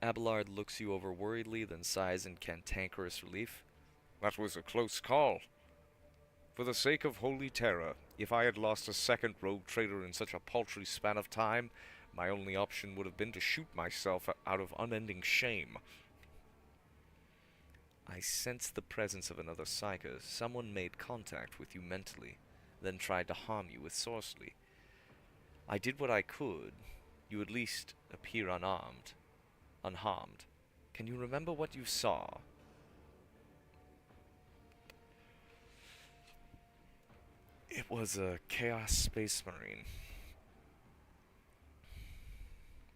Abelard looks you over worriedly, then sighs in cantankerous relief. That was a close call. For the sake of holy terror, if I had lost a second rogue trader in such a paltry span of time, my only option would have been to shoot myself out of unending shame. I sensed the presence of another psycho. Someone made contact with you mentally, then tried to harm you with sorcery. I did what I could. You at least appear unharmed. Can you remember what you saw? It was a Chaos Space Marine.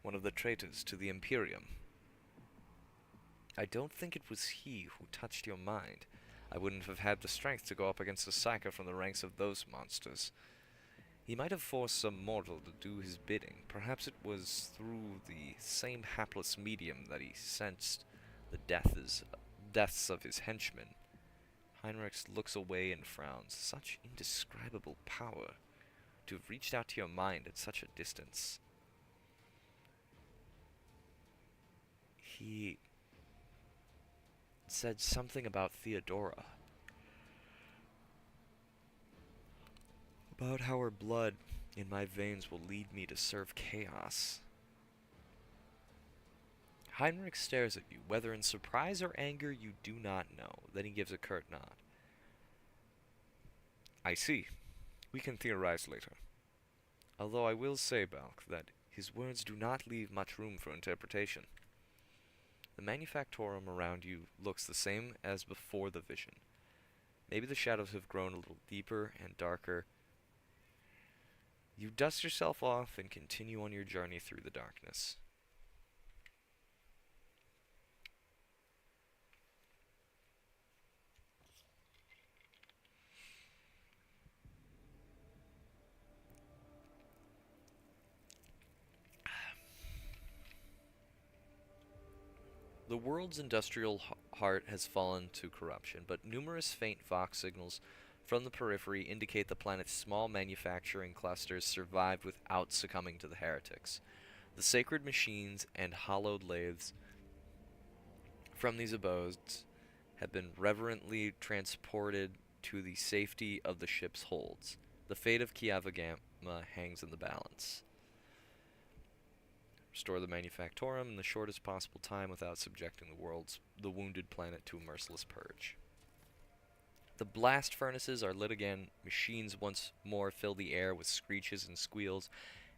One of the traitors to the Imperium. I don't think it was he who touched your mind. I wouldn't have had the strength to go up against a psycho from the ranks of those monsters. He might have forced some mortal to do his bidding. Perhaps it was through the same hapless medium that he sensed the deaths of his henchmen. Heinrich looks away and frowns. Such indescribable power, to have reached out to your mind at such a distance. He said something about Theodora. About how her blood in my veins will lead me to serve chaos. Heinrich stares at you, whether in surprise or anger you do not know. Then he gives a curt nod. I see. We can theorize later. Although I will say, Balk, that his words do not leave much room for interpretation. The Manufactorum around you looks the same as before the vision. Maybe the shadows have grown a little deeper and darker. You dust yourself off and continue on your journey through the darkness. The world's industrial heart has fallen to corruption, but numerous faint Vox signals from the periphery indicate the planet's small manufacturing clusters survived without succumbing to the heretics. The sacred machines and hollowed lathes from these abodes have been reverently transported to the safety of the ship's holds. The fate of Kiavagama hangs in the balance. Restore the Manufactorum in the shortest possible time without subjecting the wounded planet to a merciless purge. The blast furnaces are lit again, machines once more fill the air with screeches and squeals,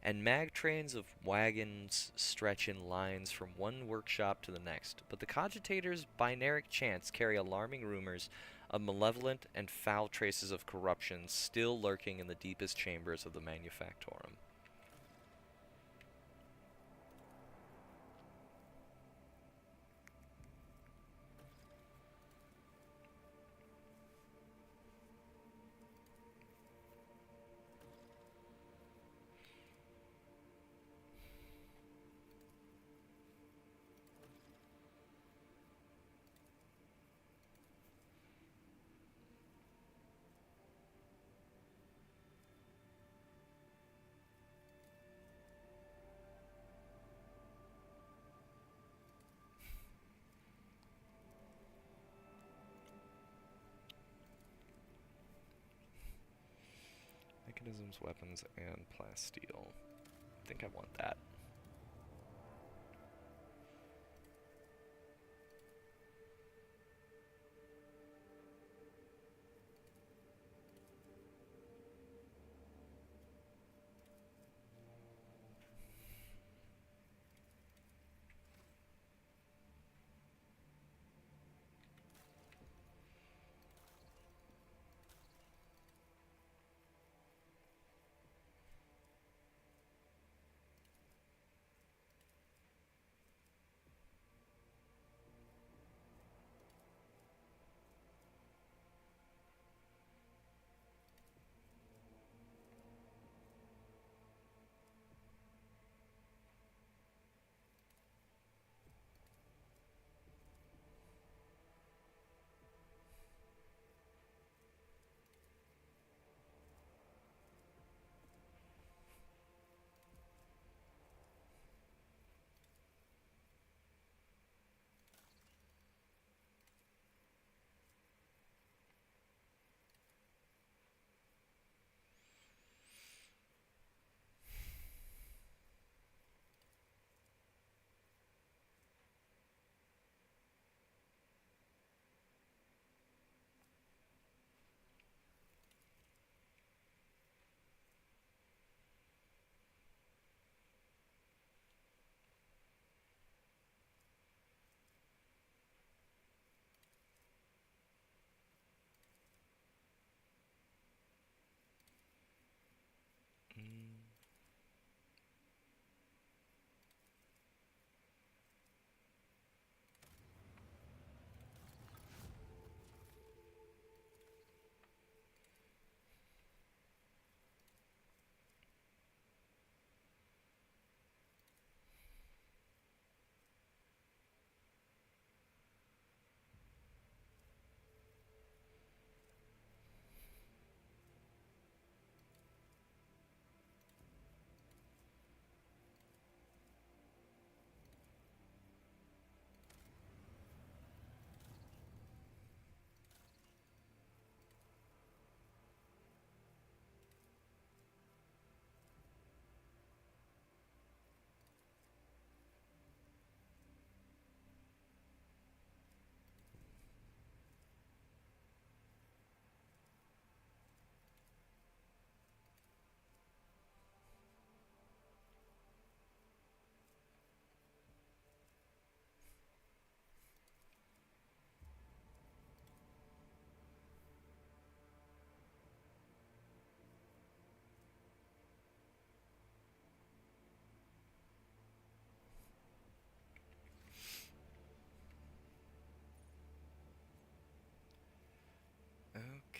and mag trains of wagons stretch in lines from one workshop to the next. But the cogitators' binaric chants carry alarming rumors of malevolent and foul traces of corruption still lurking in the deepest chambers of the Manufactorum. Mechanisms, weapons, and plasteel. I think I want that.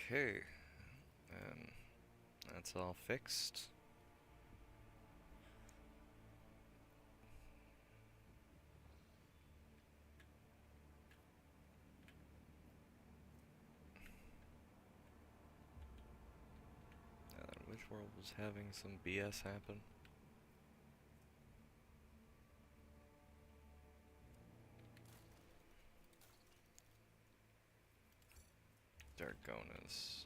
Okay. And that's all fixed. Which world was having some BS happen? Dargonas.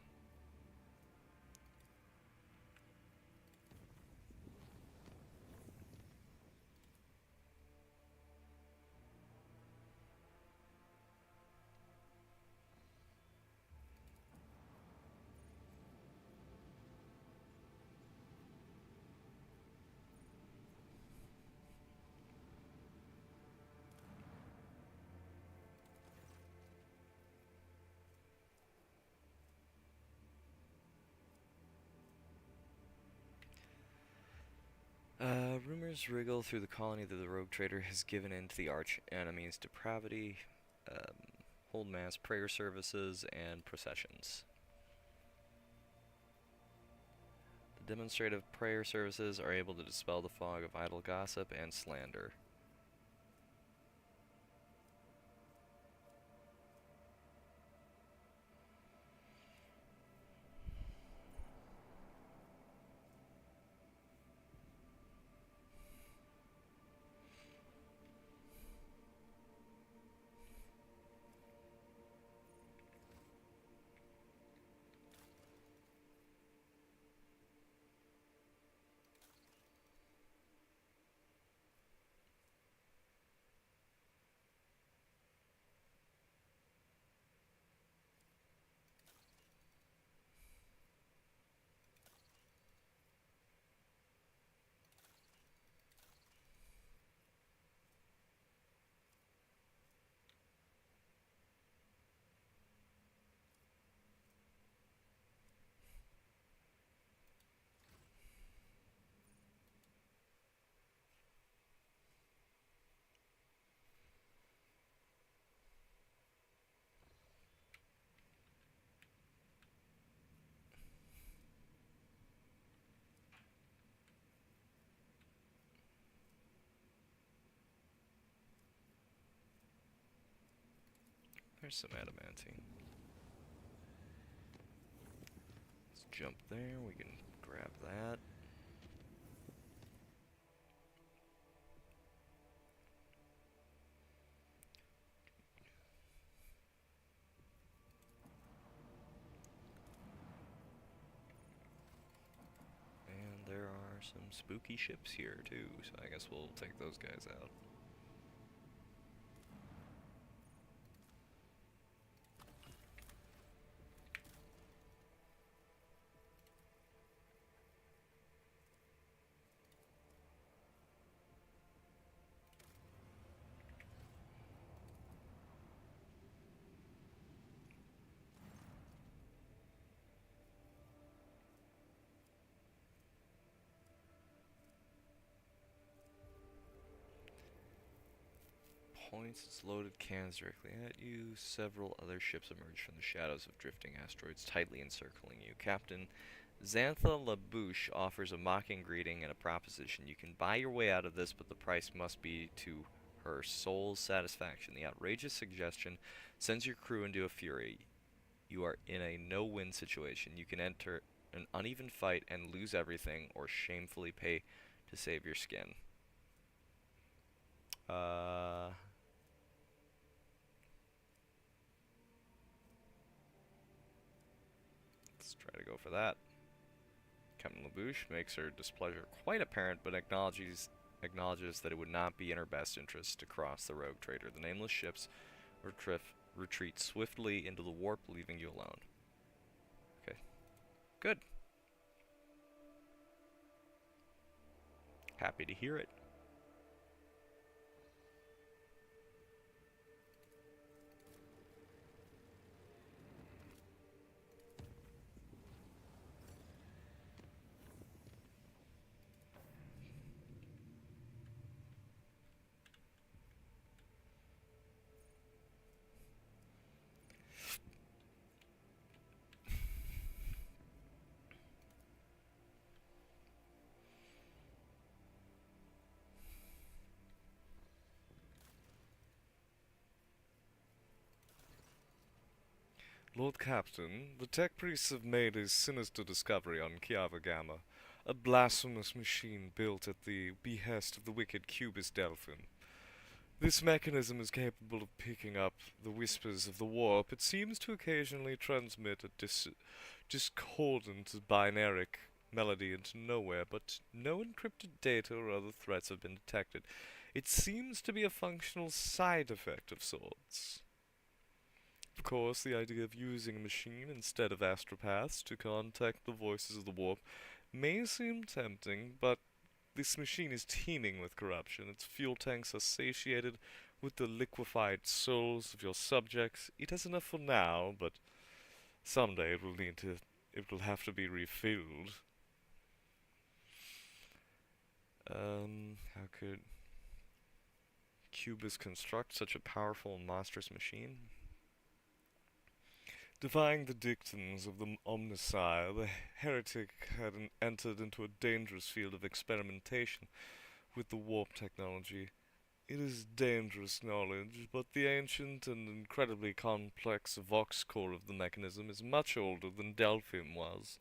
Rumors wriggle through the colony that the rogue trader has given in to the arch enemy's depravity, hold mass prayer services, and processions. The demonstrative prayer services are able to dispel the fog of idle gossip and slander. There's some adamantine. Let's jump there, we can grab that. And there are some spooky ships here too, so I guess we'll take those guys out. Points its loaded cans directly at you. Several other ships emerge from the shadows of drifting asteroids tightly encircling you. Captain Xantha Labouche offers a mocking greeting and a proposition. You can buy your way out of this, but the price must be to her soul's satisfaction. The outrageous suggestion sends your crew into a fury. You are in a no-win situation. You can enter an uneven fight and lose everything, or shamefully pay to save your skin. Let's try to go for that. Captain Labouche makes her displeasure quite apparent, but acknowledges that it would not be in her best interest to cross the rogue trader. The nameless ships retreat swiftly into the warp, leaving you alone. Okay. Good. Happy to hear it. Lord Captain, the tech priests have made a sinister discovery on Kiava Gamma, a blasphemous machine built at the behest of the wicked Cubist Delphin. This mechanism is capable of picking up the whispers of the warp. It seems to occasionally transmit a discordant binaric melody into nowhere, but no encrypted data or other threats have been detected. It seems to be a functional side effect of sorts. Of course, the idea of using a machine instead of astropaths to contact the voices of the warp may seem tempting, but this machine is teeming with corruption. Its fuel tanks are satiated with the liquefied souls of your subjects. It has enough for now, but someday it will have to be refilled. How could Cubist construct such a powerful and monstrous machine? Defying the dictums of the Omnissiah, the heretic had entered into a dangerous field of experimentation with the warp technology. It is dangerous knowledge, but the ancient and incredibly complex vox core of the mechanism is much older than Delphim was.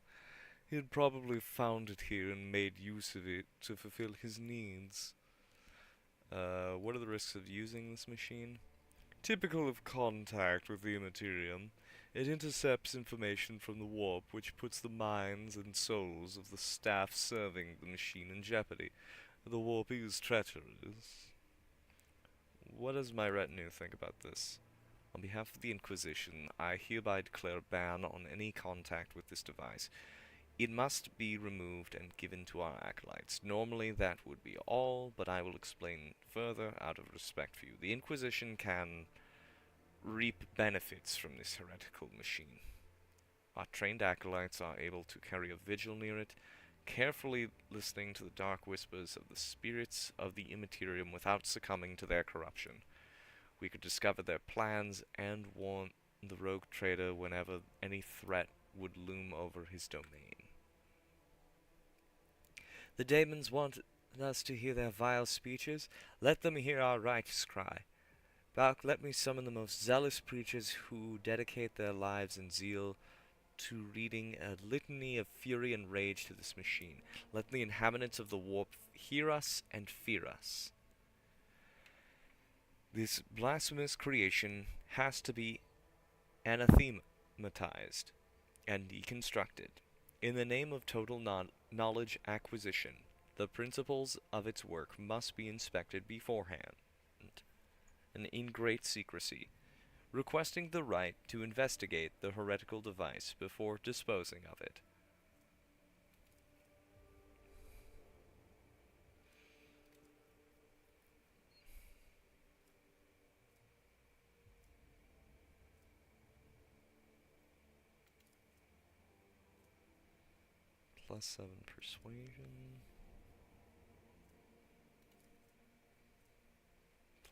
He had probably found it here and made use of it to fulfill his needs. What are the risks of using this machine? Typical of contact with the Immaterium, it intercepts information from the warp, which puts the minds and souls of the staff serving the machine in jeopardy. The warp is treacherous. What does my retinue think about this? On behalf of the Inquisition, I hereby declare a ban on any contact with this device. It must be removed and given to our acolytes. Normally that would be all, but I will explain further out of respect for you. The Inquisition can reap benefits from this heretical machine. Our trained acolytes are able to carry a vigil near it, carefully listening to the dark whispers of the spirits of the Immaterium without succumbing to their corruption. We could discover their plans and warn the rogue trader whenever any threat would loom over his domain. The daemons want us to hear their vile speeches. Let them hear our righteous cry. Balk, let me summon the most zealous preachers who dedicate their lives and zeal to reading a litany of fury and rage to this machine. Let the inhabitants of the warp hear us and fear us. This blasphemous creation has to be anathematized and deconstructed. In the name of total knowledge acquisition, the principles of its work must be inspected beforehand, and in great secrecy, requesting the right to investigate the heretical device before disposing of it. +7 persuasion.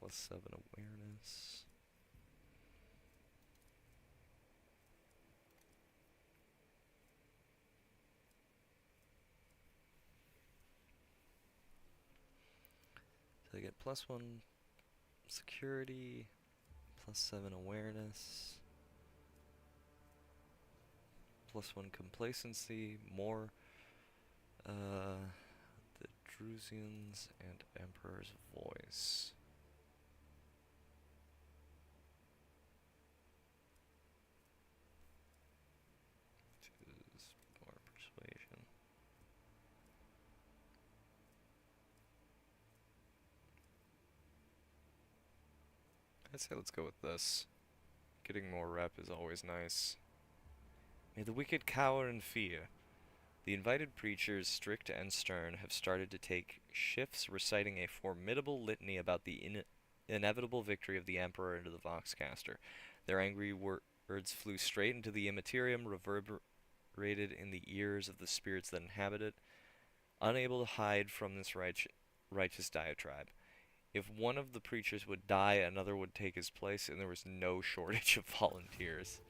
+7 awareness. So I get +1 security, +7 awareness, +1 complacency, more the Drusians and Emperor's Voice. Choose more persuasion. I'd say let's go with this. Getting more rep is always nice. May the wicked cower in fear. The invited preachers, strict and stern, have started to take shifts reciting a formidable litany about the inevitable victory of the Emperor into the Voxcaster. Their angry words flew straight into the Immaterium, reverberated in the ears of the spirits that inhabit it, unable to hide from this righteous diatribe. If one of the preachers would die, another would take his place, and there was no shortage of volunteers.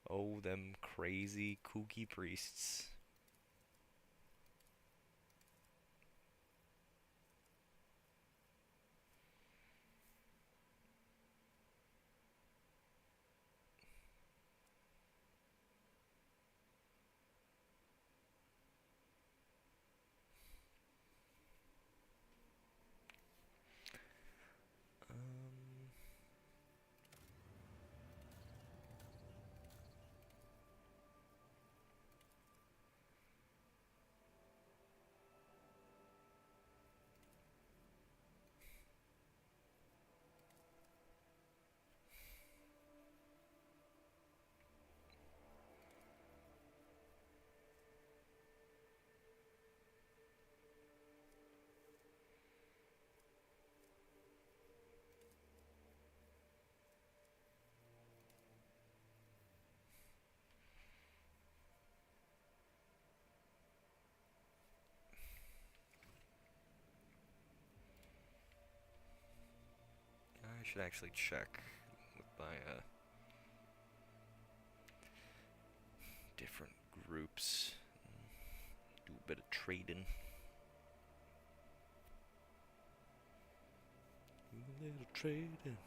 Oh, them crazy, kooky priests. should actually check with my different groups. Do a bit of trading. Do a little trading.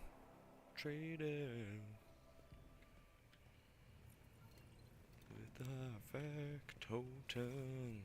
Trading. With our factotum.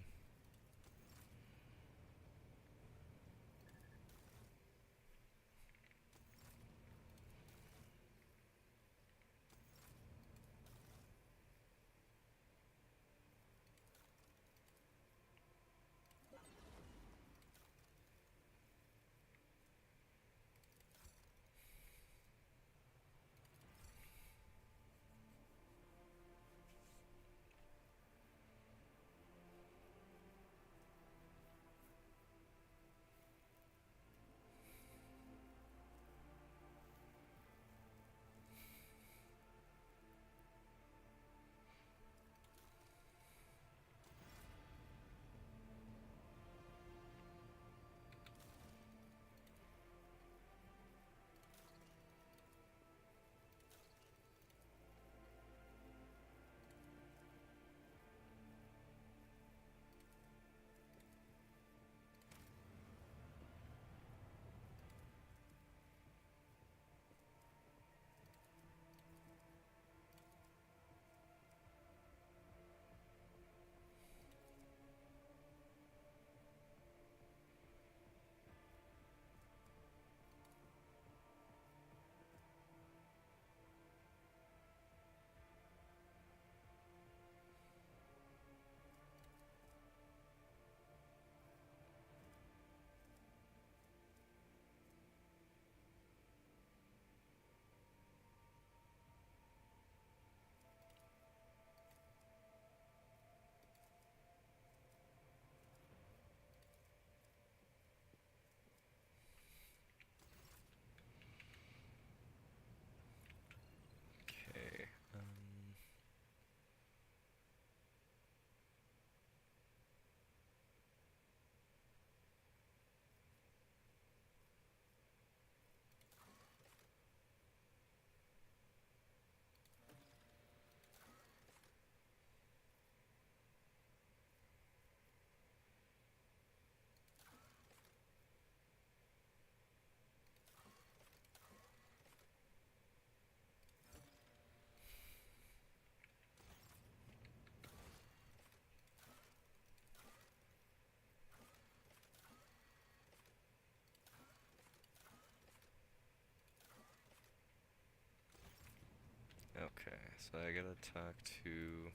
Okay. Okay, so I gotta talk to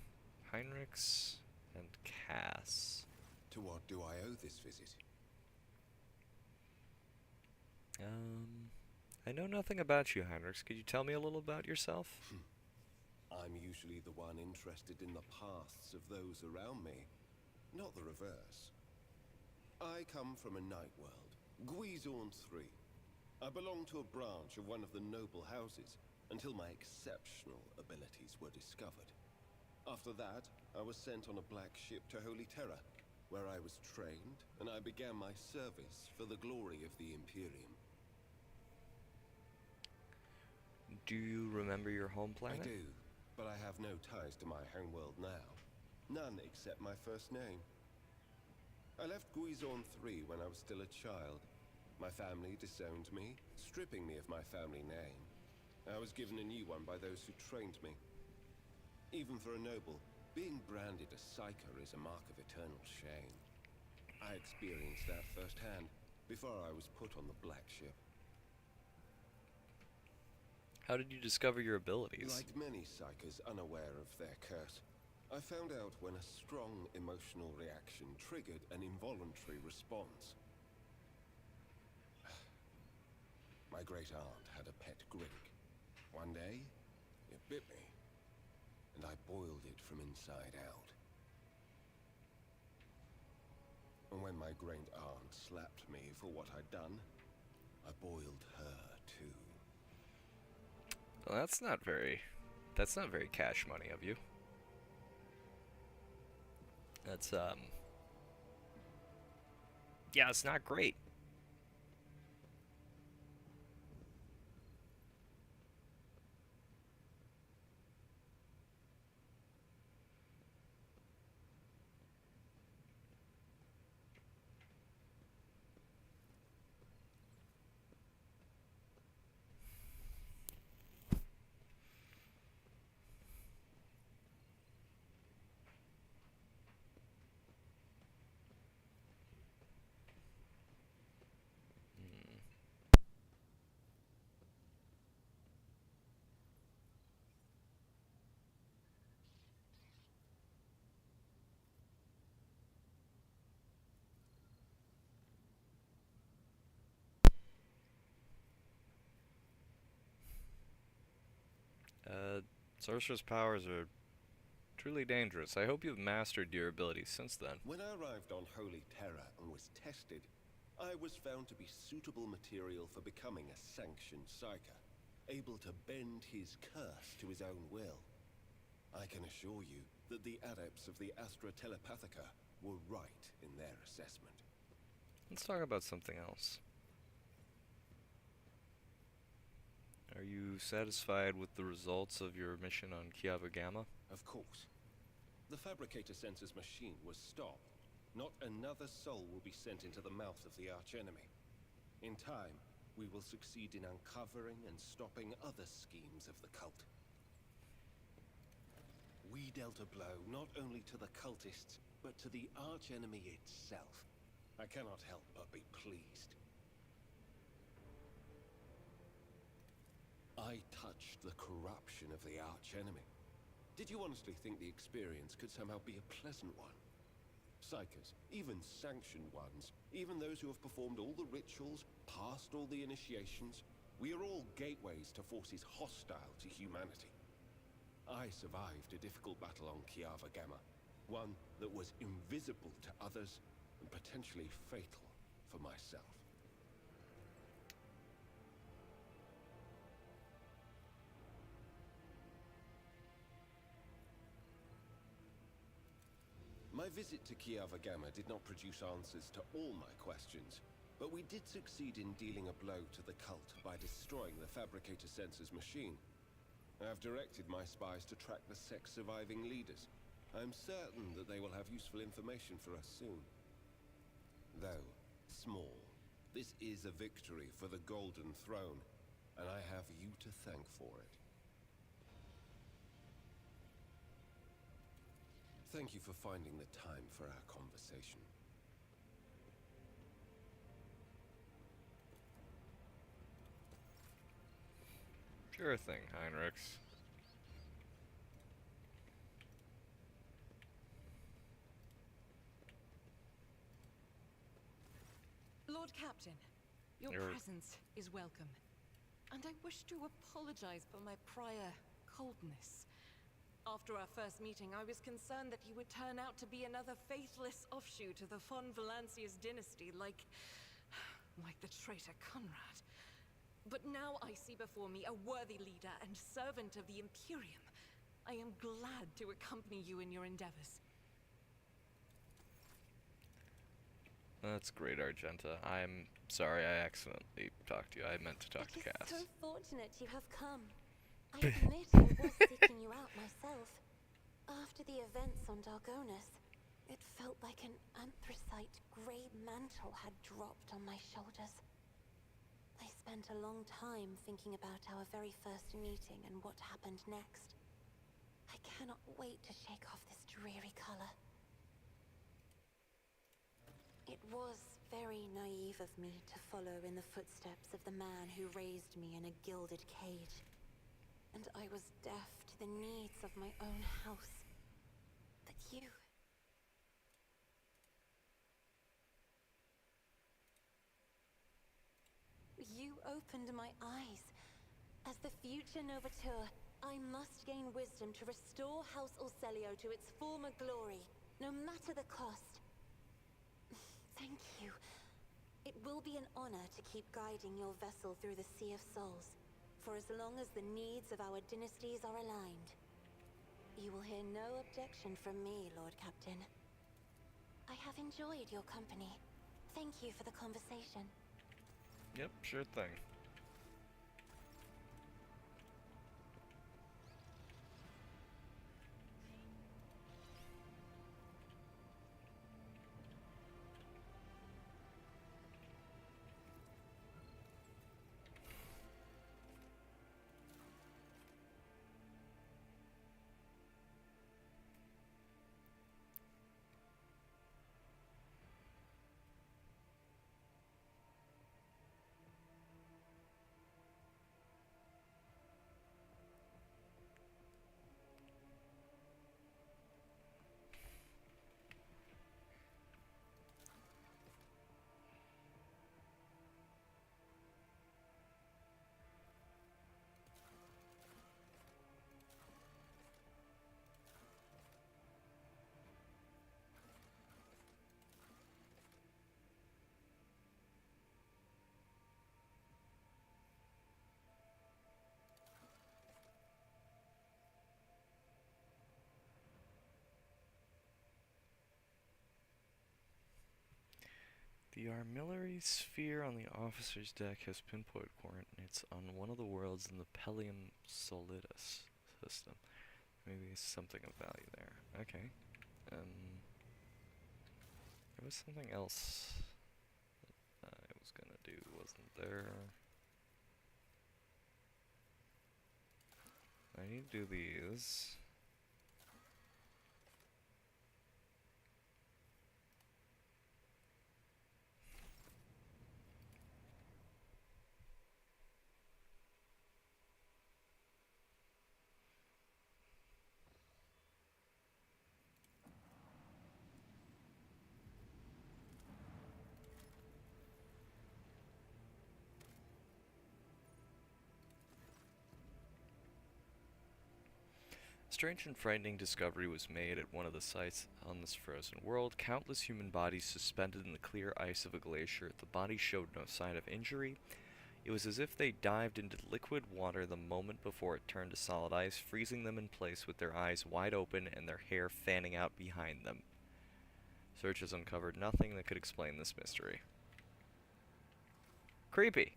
Heinrichs and Cass. To what do I owe this visit? I know nothing about you, Heinrichs. Could you tell me a little about yourself? I'm usually the one interested in the paths of those around me, not the reverse. I come from a night world, Guizorn III. I belong to a branch of one of the noble houses until my exceptional abilities were discovered. After that, I was sent on a black ship to Holy Terra, where I was trained and I began my service for the glory of the Imperium. Do you remember your home planet? I do, but I have no ties to my homeworld now. None except my first name. I left Guizorn III when I was still a child. My family disowned me, stripping me of my family name. I was given a new one by those who trained me. Even for a noble, being branded a psyker is a mark of eternal shame. I experienced that firsthand before I was put on the black ship. How did you discover your abilities? Like many psychers unaware of their curse, I found out when a strong emotional reaction triggered an involuntary response. My great aunt had a pet grig. One day, it bit me, and I boiled it from inside out. And when my great aunt slapped me for what I'd done, I boiled her too. Well, that's not very cash money of you. That's, yeah, it's not great. Sorcerer's powers are truly dangerous. I hope you've mastered your abilities since then. When I arrived on Holy Terra and was tested, I was found to be suitable material for becoming a sanctioned psyker, able to bend his curse to his own will. I can assure you that the adepts of the Astra Telepathica were right in their assessment. Let's talk about something else. Are you satisfied with the results of your mission on Kiava Gamma? Of course. The Fabricator Sensor's machine was stopped. Not another soul will be sent into the mouth of the archenemy. In time, we will succeed in uncovering and stopping other schemes of the cult. We dealt a blow not only to the cultists, but to the archenemy itself. I cannot help but be pleased. I touched the corruption of the archenemy. Did you honestly think the experience could somehow be a pleasant one? Psykers, even sanctioned ones, even those who have performed all the rituals, passed all the initiations, we are all gateways to forces hostile to humanity. I survived a difficult battle on Kiava Gamma, one that was invisible to others and potentially fatal for myself. My visit to Kiava Gamma did not produce answers to all my questions, but we did succeed in dealing a blow to the cult by destroying the Fabricator Sensor's machine. I have directed my spies to track the sect's surviving leaders. I am certain that they will have useful information for us soon. Though small, this is a victory for the Golden Throne, and I have you to thank for it. Thank you for finding the time for our conversation. Sure thing, Heinrichs. Lord Captain, your presence is welcome. And I wish to apologize for my prior coldness. After our first meeting, I was concerned that he would turn out to be another faithless offshoot of the von Valancius dynasty, like the traitor Conrad. But now I see before me a worthy leader and servant of the Imperium. I am glad to accompany you in your endeavors. That's great, Argenta. I'm sorry I accidentally talked to you. I meant to talk to It Cass. is so fortunate you have come. I admit I was seeking you out myself. After the events on Dargonus, it felt like an anthracite grey mantle had dropped on my shoulders. I spent a long time thinking about our very first meeting and what happened next. I cannot wait to shake off this dreary color. It was very naive of me to follow in the footsteps of the man who raised me in a gilded cage. And I was deaf to the needs of my own house. But you... You opened my eyes. As the future Novateur, I must gain wisdom to restore House Orselio to its former glory, no matter the cost. Thank you. It will be an honor to keep guiding your vessel through the Sea of Souls, for as long as the needs of our dynasties are aligned. You will hear no objection from me, Lord Captain. I have enjoyed your company. Thank you for the conversation. Yep, sure thing. The armillary sphere on the officer's deck has pinpoint coordinates on one of the worlds in the Pelium Solidus system. Maybe it's something of value there. Okay. There was something else that I was gonna do, wasn't there? I need to do these. Strange and frightening discovery was made at one of the sites on this frozen world. Countless human bodies suspended in the clear ice of a glacier. The bodies showed no sign of injury. It was as if they dived into liquid water the moment before it turned to solid ice, freezing them in place with their eyes wide open and their hair fanning out behind them. Search has uncovered nothing that could explain this mystery. Creepy.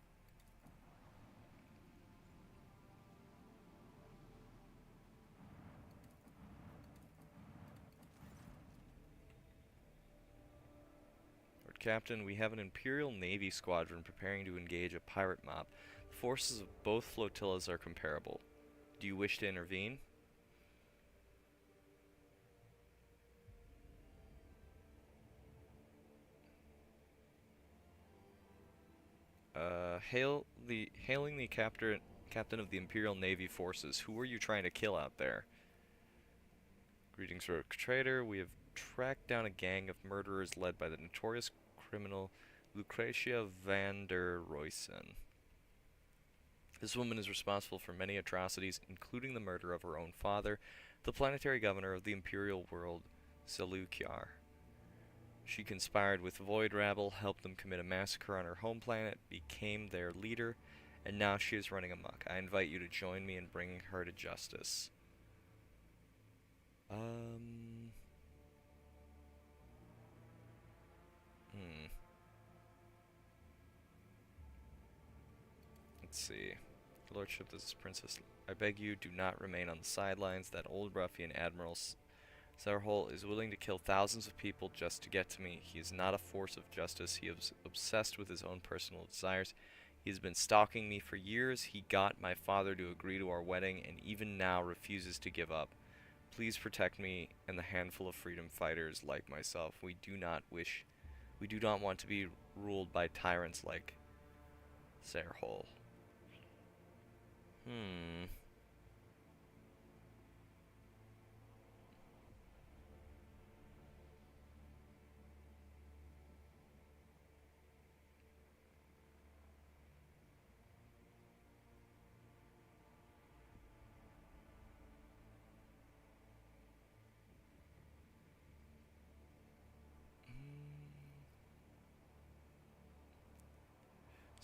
Captain, we have an Imperial Navy squadron preparing to engage a pirate mob. The forces of both flotillas are comparable. Do you wish to intervene? Hailing the captain of the Imperial Navy forces. Who are you trying to kill out there? Greetings, rogue trader. We have tracked down a gang of murderers led by the notorious criminal Lucretia van der Roysen. This woman is responsible for many atrocities, including the murder of her own father, the planetary governor of the imperial world, Seleukiar. She conspired with Void Rabble, helped them commit a massacre on her home planet, became their leader, and now she is running amok. I invite you to join me in bringing her to justice. Let's see. Lordship, this is Princess. I beg you, do not remain on the sidelines. That old ruffian Admiral Sarhol is willing to kill thousands of people just to get to me. He is not a force of justice. He is obsessed with his own personal desires. He has been stalking me for years. He got my father to agree to our wedding, and even now refuses to give up. Please protect me and the handful of freedom fighters like myself. We do not want to be ruled by tyrants like Sarhol.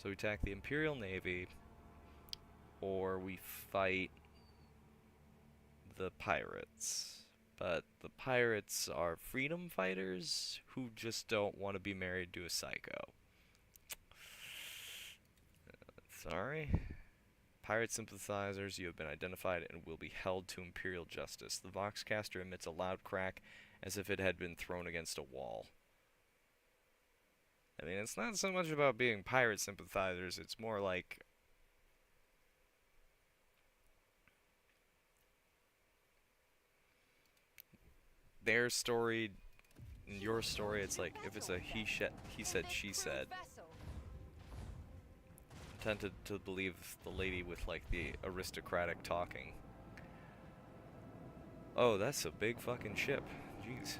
So we attack the Imperial Navy, or we fight the pirates. But the pirates are freedom fighters who just don't want to be married to a psycho. Sorry. Pirate sympathizers, you have been identified and will be held to Imperial justice. The Voxcaster emits a loud crack as if it had been thrown against a wall. I mean, it's not so much about being pirate sympathizers, it's more like their story and your story. It's like if it's a he said, she said. I tend to believe the lady with like the aristocratic talking. Oh, that's a big fucking ship. Jeez.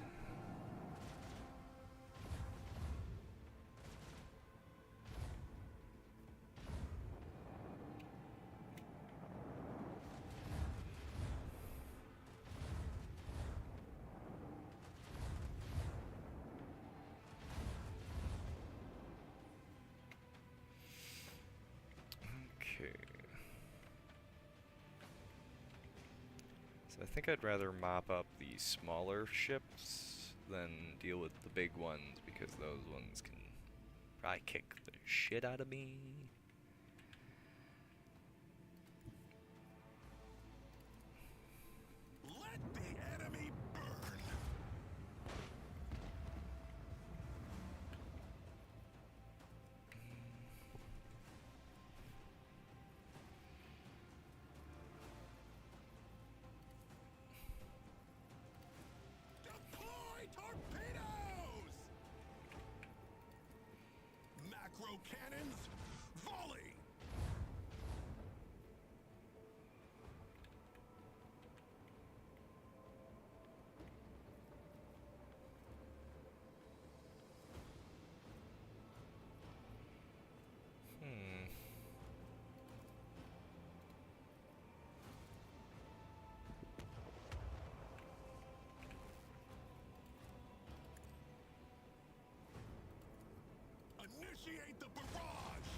I think I'd rather mop up the smaller ships than deal with the big ones, because those ones can Probably kick the shit out of me. Let the enemy burn! Deploy torpedoes! Macro cannons, volley! Initiate the barrage!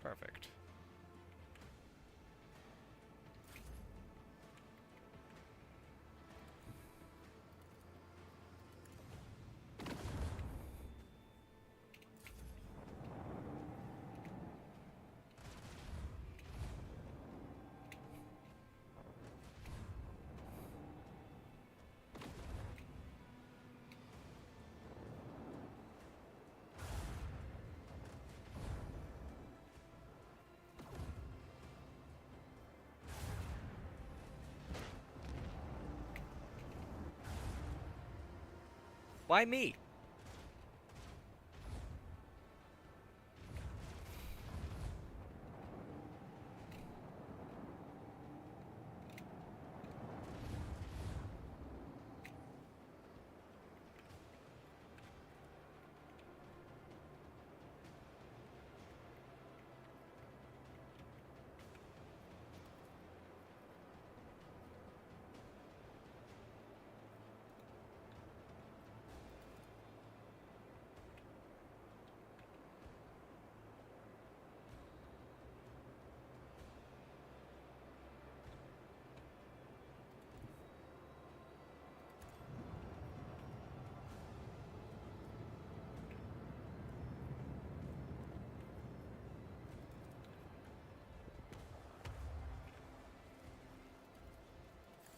Perfect. Why me?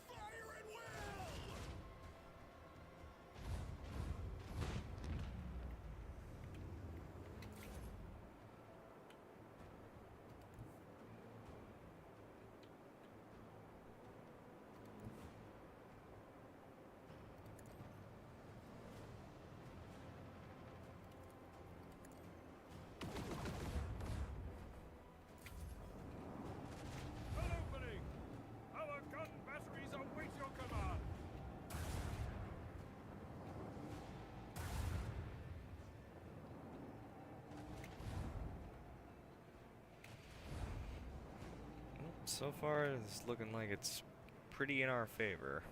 Fire at will! An opening! Our gun batteries await your command! So far, it's looking like it's pretty in our favor.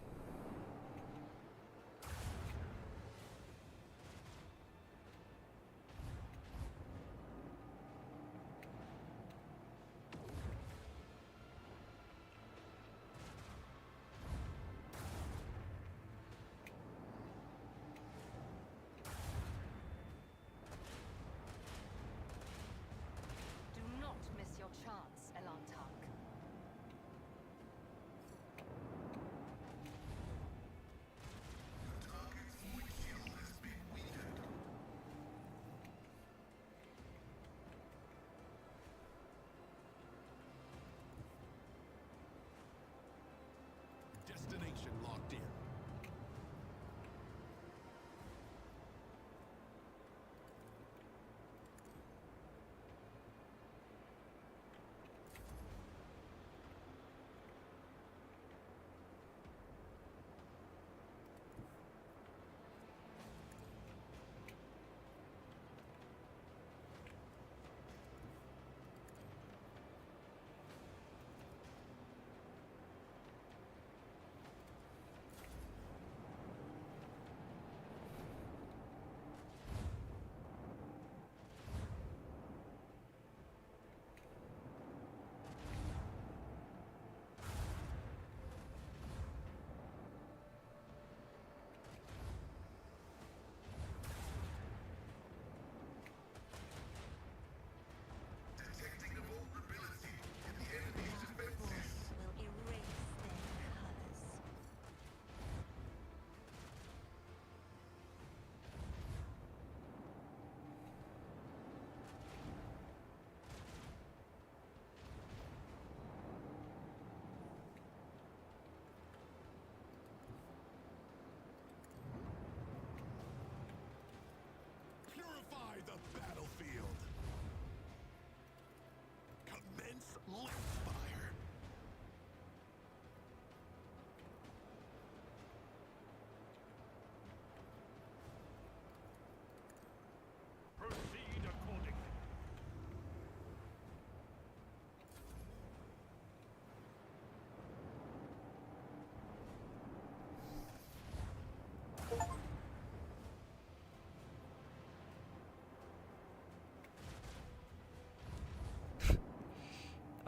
Do not miss your chance, Elantark.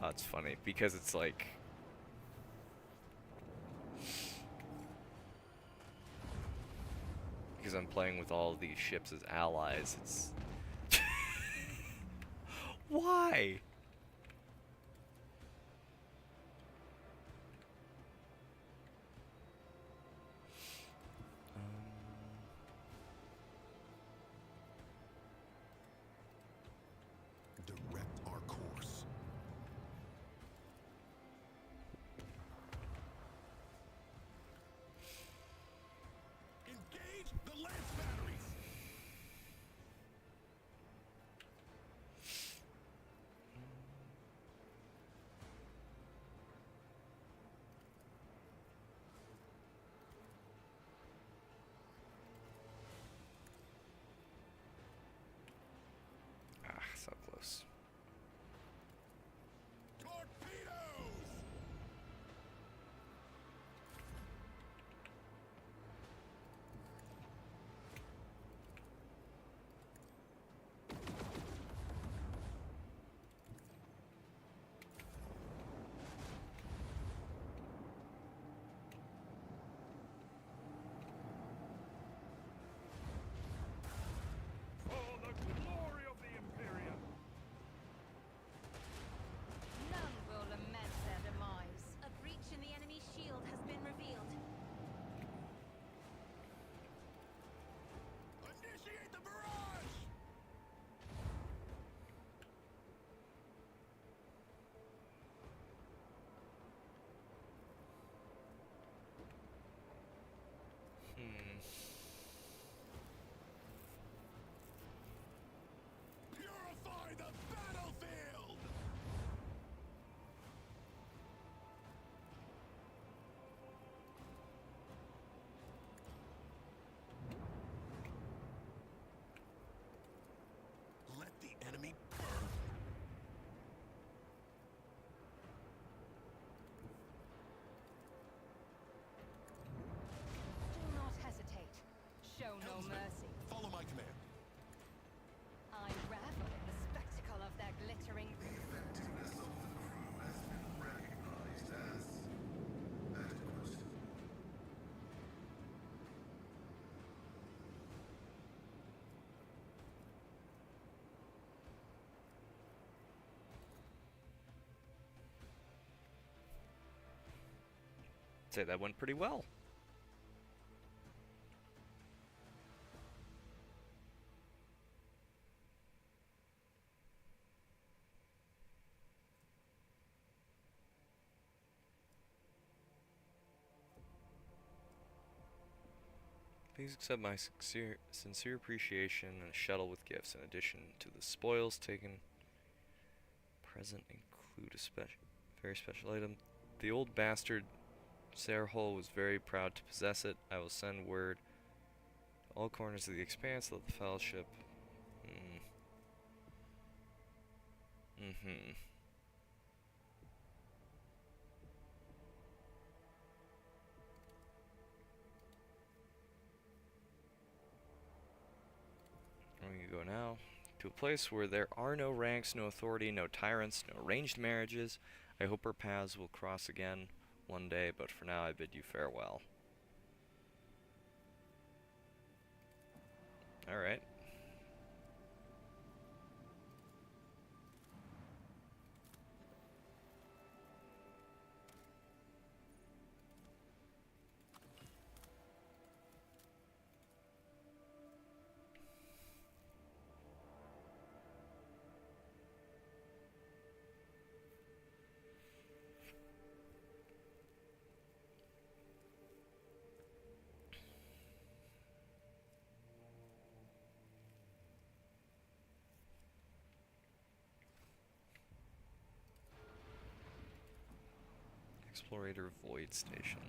Oh, it's funny because it's like because I'm playing with all of these ships as allies. It's why? Direct our course. Engage the lance batteries! Ah, so close. Torpedoes! For the glory of the Imperium! None will lament their demise. A breach in the enemy shield has been revealed. Initiate the barrage! Hmm. Purify the battlefield! Let the enemy burn! Do not hesitate. Show no Helmsman, mercy. follow my command. I revel in the spectacle of their glittering. Effectiveness of the crew has been recognized as adequate. Say that went pretty well. Please accept my sincere appreciation and a shuttle with gifts in addition to the spoils taken. Present include a very special item. The old bastard Serhol was very proud to possess it. I will send word to all corners of the expanse of the fellowship. Mm-hmm. Where we go now? To a place where there are no ranks, no authority, no tyrants, no arranged marriages. I hope our paths will cross again one day, but for now I bid you farewell. Alright. Explorator Void Station.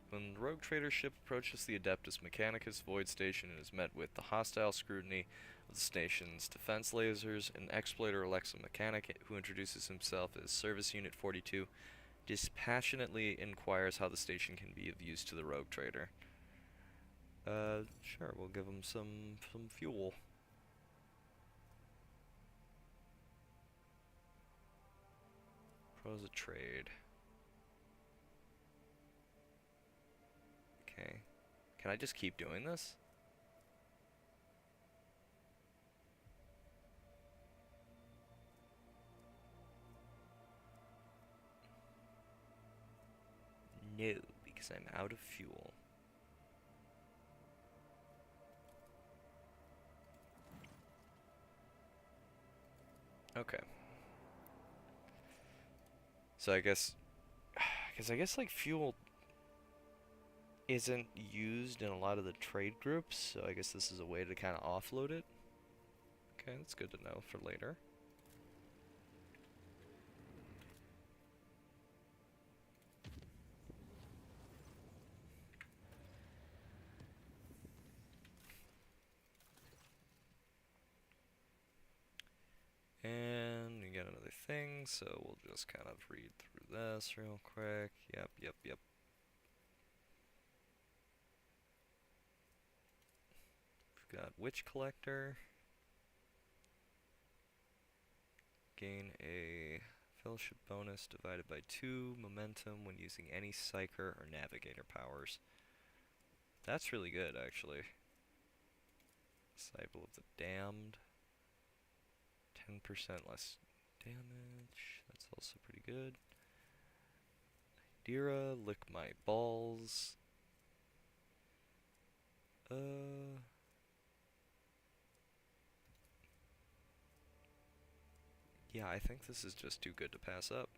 When the rogue trader ship approaches the Adeptus Mechanicus Void Station and is met with the hostile scrutiny of the station's defense lasers, an exploiter Alexa Mechanic, who introduces himself as Service Unit 42, dispassionately inquires how the station can be of use to the rogue trader. Sure, we'll give them some fuel. Pros of trade. Okay. Can I just keep doing this? No, because I'm out of fuel. Okay. So I guess like fuel isn't used in a lot of the trade groups, so I guess this is a way to kind of offload it. Okay, that's good to know for later. And we got another thing, so we'll just kind of read through this real quick. Yep. We've got Witch Collector. Gain a fellowship bonus divided by 2 momentum when using any Psyker or Navigator powers. That's really good, actually. Disciple of the Damned. 10% less damage. That's also pretty good. Dira, lick my balls. Yeah, I think this is just too good to pass up.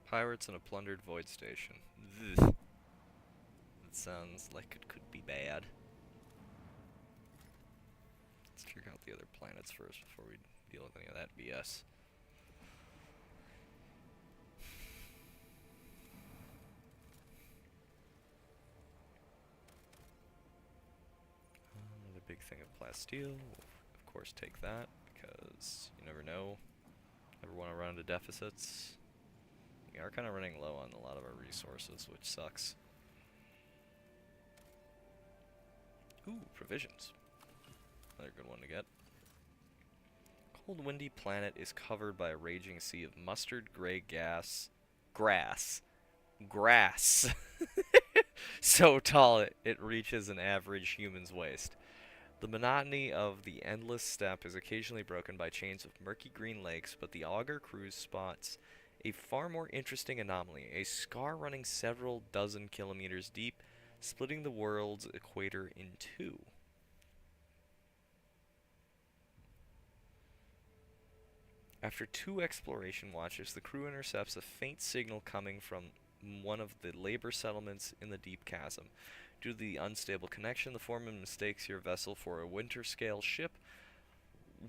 Pirates in a plundered void station. Ugh. That sounds like it could be bad. Let's check out the other planets first before we deal with any of that BS. Another big thing of plasteel. We'll of course take that, because you never know. Never want to run into deficits. We are kind of running low on a lot of our resources, which sucks. Ooh, provisions. Another good one to get. Cold, windy planet is covered by a raging sea of mustard gray gas. Grass. So tall it reaches an average human's waist. The monotony of the endless steppe is occasionally broken by chains of murky green lakes, but the Augur cruise spots a far more interesting anomaly, a scar running several dozen kilometers deep, splitting the world's equator in two. After 2 exploration watches, the crew intercepts a faint signal coming from one of the labor settlements in the deep chasm. Due to the unstable connection, the foreman mistakes your vessel for a winter-scale ship.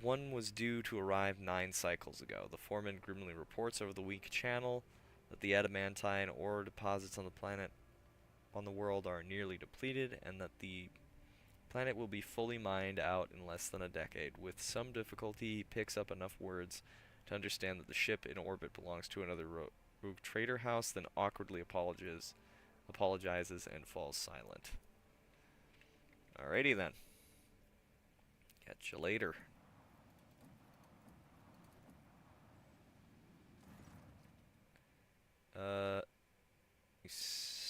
One was due to arrive 9 cycles ago. The foreman grimly reports over the weak channel that the adamantine ore deposits on the world are nearly depleted, and that the planet will be fully mined out in less than a decade. With some difficulty, he picks up enough words to understand that the ship in orbit belongs to another rogue trader house, then awkwardly apologizes and falls silent. Alrighty then. Catch you later.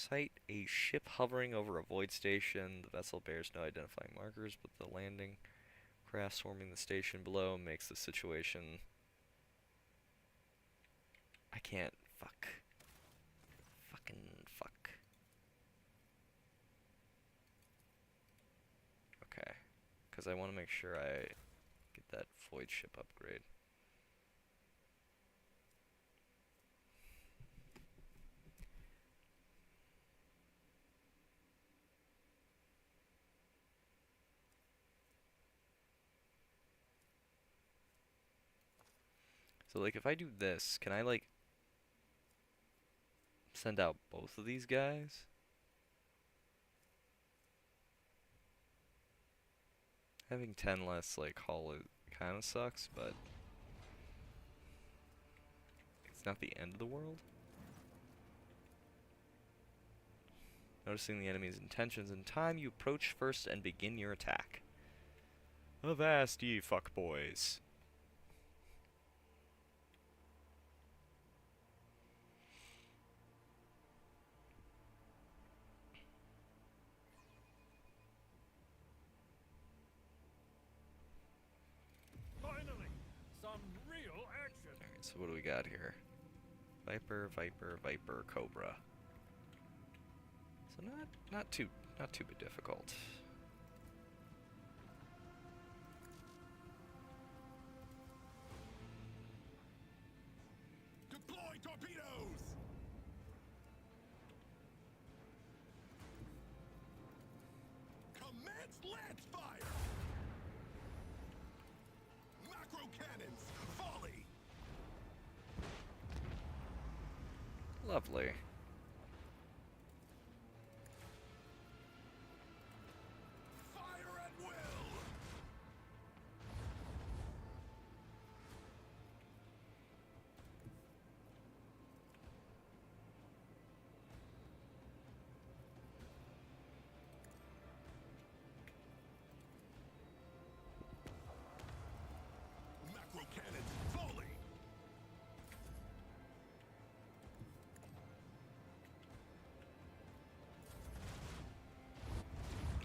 Sight a ship hovering over a void station. The vessel bears no identifying markers, but the landing craft swarming the station below makes the situation... I can't. Fuck. Fucking fuck. Okay. Because I want to make sure I get that void ship upgrade. So, like, if I do this, can I, like, send out both of these guys? Having 10 less, like, hull kind of sucks, but it's not the end of the world. Noticing the enemy's intentions in time, you approach first and begin your attack. Avast ye fuckboys. Finally, some real action. Alright, so what do we got here? Viper, Viper, Viper, Cobra. So not too difficult. Deploy torpedoes! Commence lance fire! Macro cannons, volley! Lovely. Fire at will! Macro cannons, volley!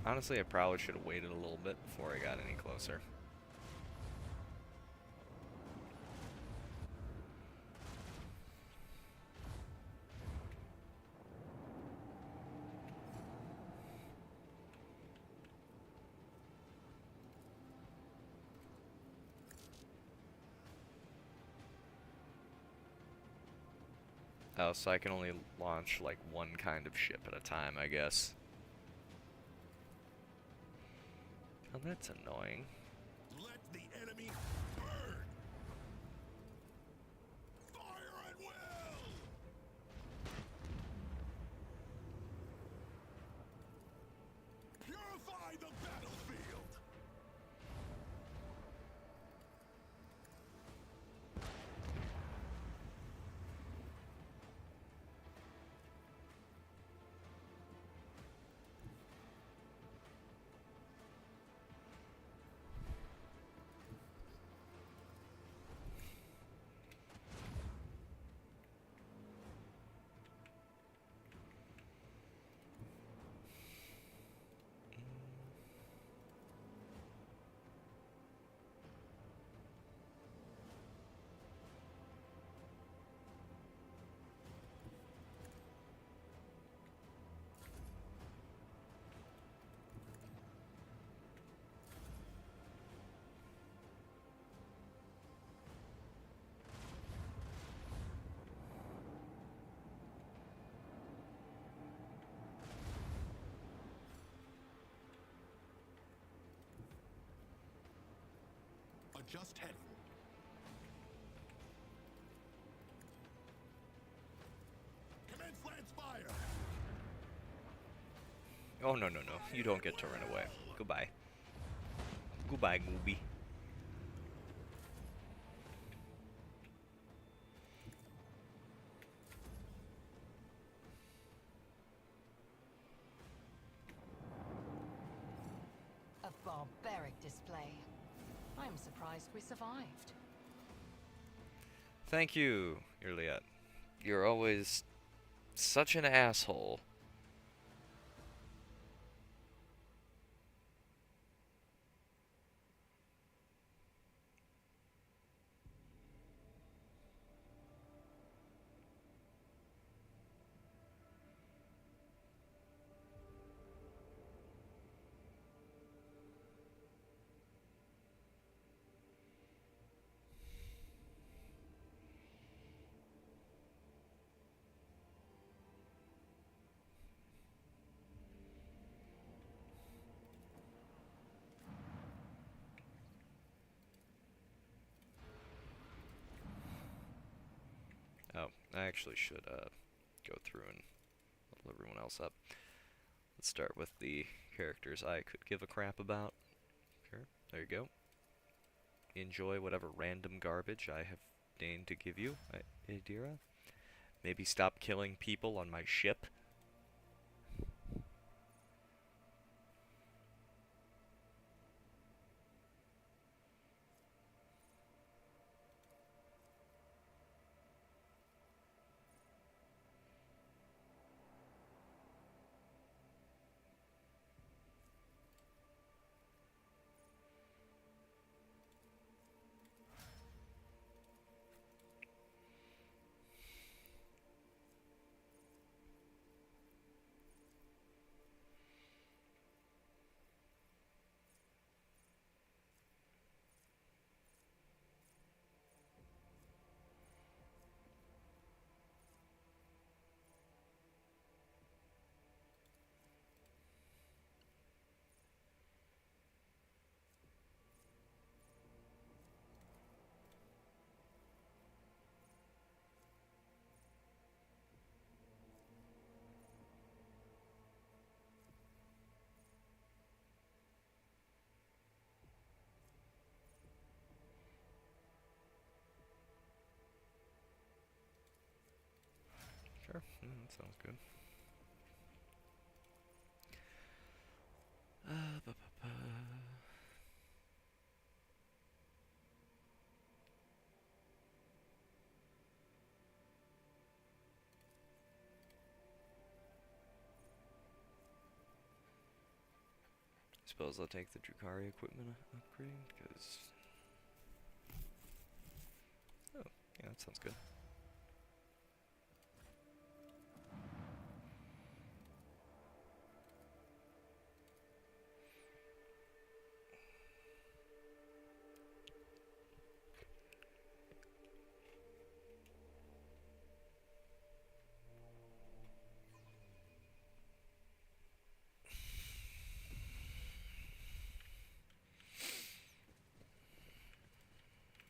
Honestly, I probably should have waited a little bit before I got any closer. Oh, so I can only launch like one kind of ship at a time, I guess. Oh, that's annoying. Let the enemy burn! Fire at will! Purify the battlefield! Adjust heading. Commence lance fire! Oh, no. You don't get to run away. Goodbye. Goodbye, Gooby. A barbaric display. I'm surprised we survived. Thank you, Irliet. You're always such an asshole. Oh, I actually should go through and level everyone else up. Let's start with the characters I could give a crap about. Sure, there you go. Enjoy whatever random garbage I have deigned to give you, Adira. Maybe stop killing people on my ship. Sure, that sounds good. Suppose I'll take the Drukhari equipment upgrade, because... Oh, yeah, that sounds good.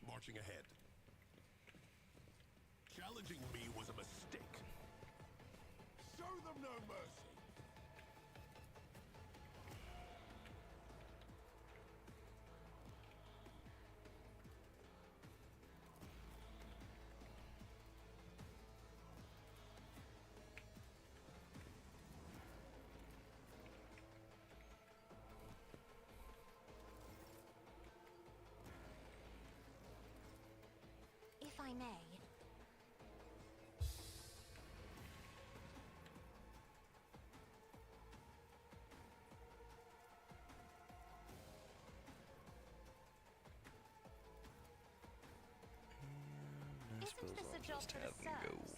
Marching ahead. Challenging me was a mistake. Show them no mercy. If I may. I suppose Isn't this I'll a job just for have the him go. serfs?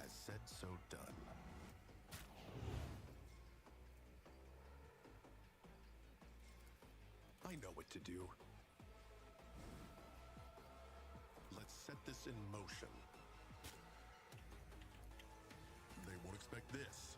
As said, so done. I know what to do. Let's set this in motion. They won't expect this.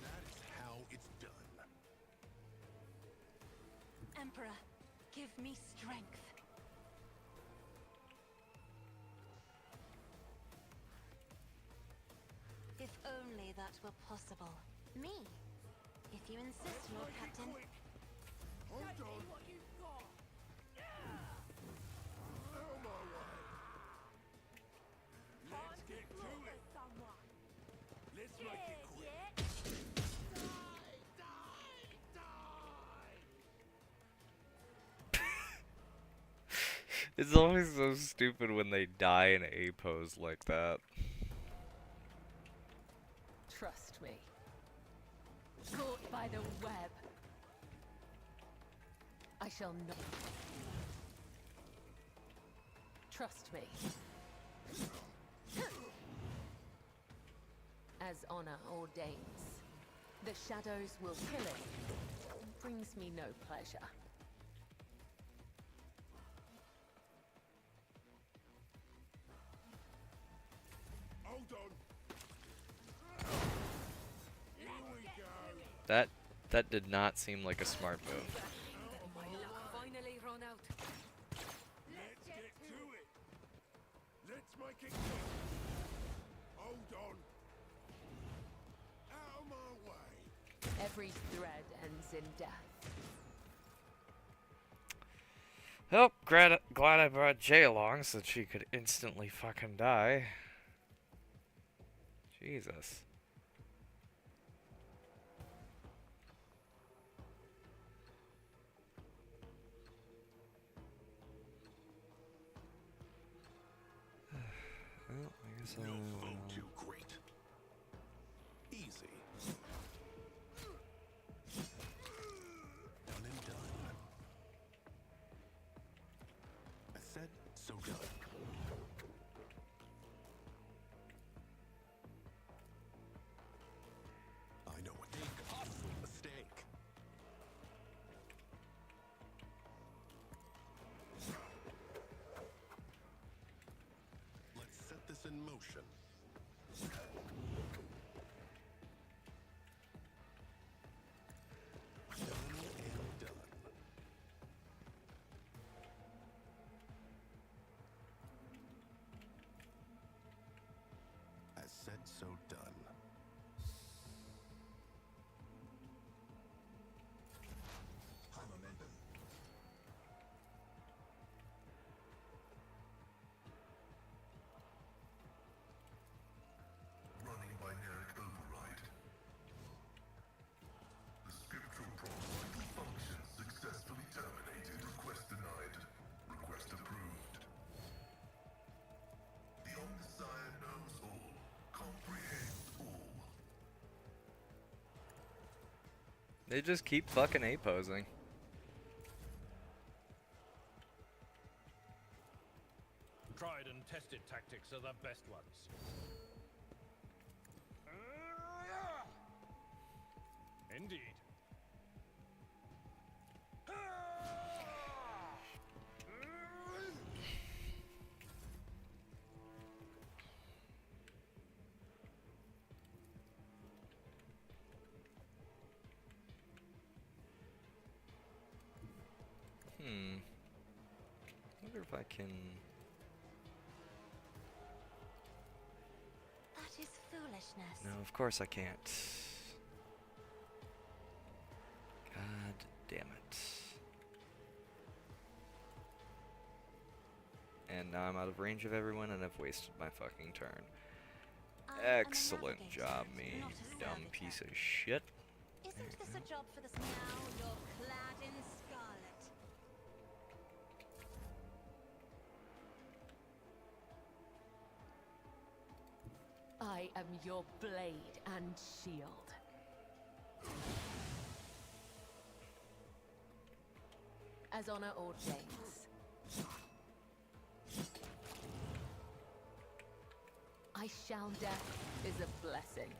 That is how it's done. Emperor, give me strength. If only that were possible. Me? If you insist, Lord Captain. Hold on. Out my way. Let's get to it. Let's make it quick. It's always so stupid when they die in a pose like that. Trust me. Caught by the web. I shall not. Trust me. As honor ordains, the shadows will kill it. It brings me no pleasure. Hold on. Here we go. That did not seem like a smart move. My luck finally run out. Let's get to it. Let's make it quick. Hold on. Out of my way. Every thread ends in death. Oh, glad I brought Jay along so that she could instantly fucking die. Jesus. Well, I guess No foe too great. Easy. Done and done. I said, so done. I know a costly mistake. Let's set this in motion. Done and done. As said, so done. High momentum. Running binaric override. The scriptural vital function successfully terminated. Request denied. Request approved. The Omnissiah knows all. Comprehends all. They just keep fucking A-posing. Tried and tested tactics are the best ones. Indeed. Wonder if I can. That is foolishness. No, of course I can't. God damn it. And now I'm out of range of everyone and I've wasted my fucking turn. I am a Excellent navigator, job, me, not you a dumb servitor. piece of shit. Isn't this a job for the now you're clad in scarlet? I am your blade and shield. As honor ordains. I shall death is a blessing.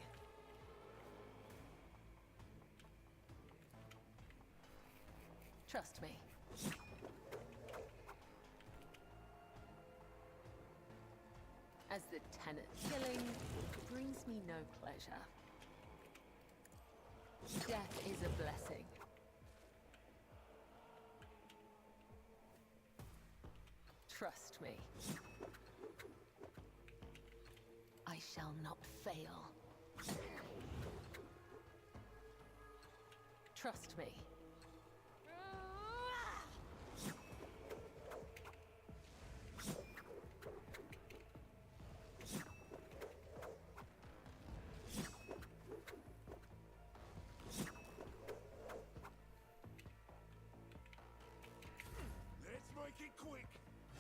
Trust me. As the tenant killing brings me no pleasure. Death is a blessing. Trust me. I shall not fail. Trust me. Let's make it quick.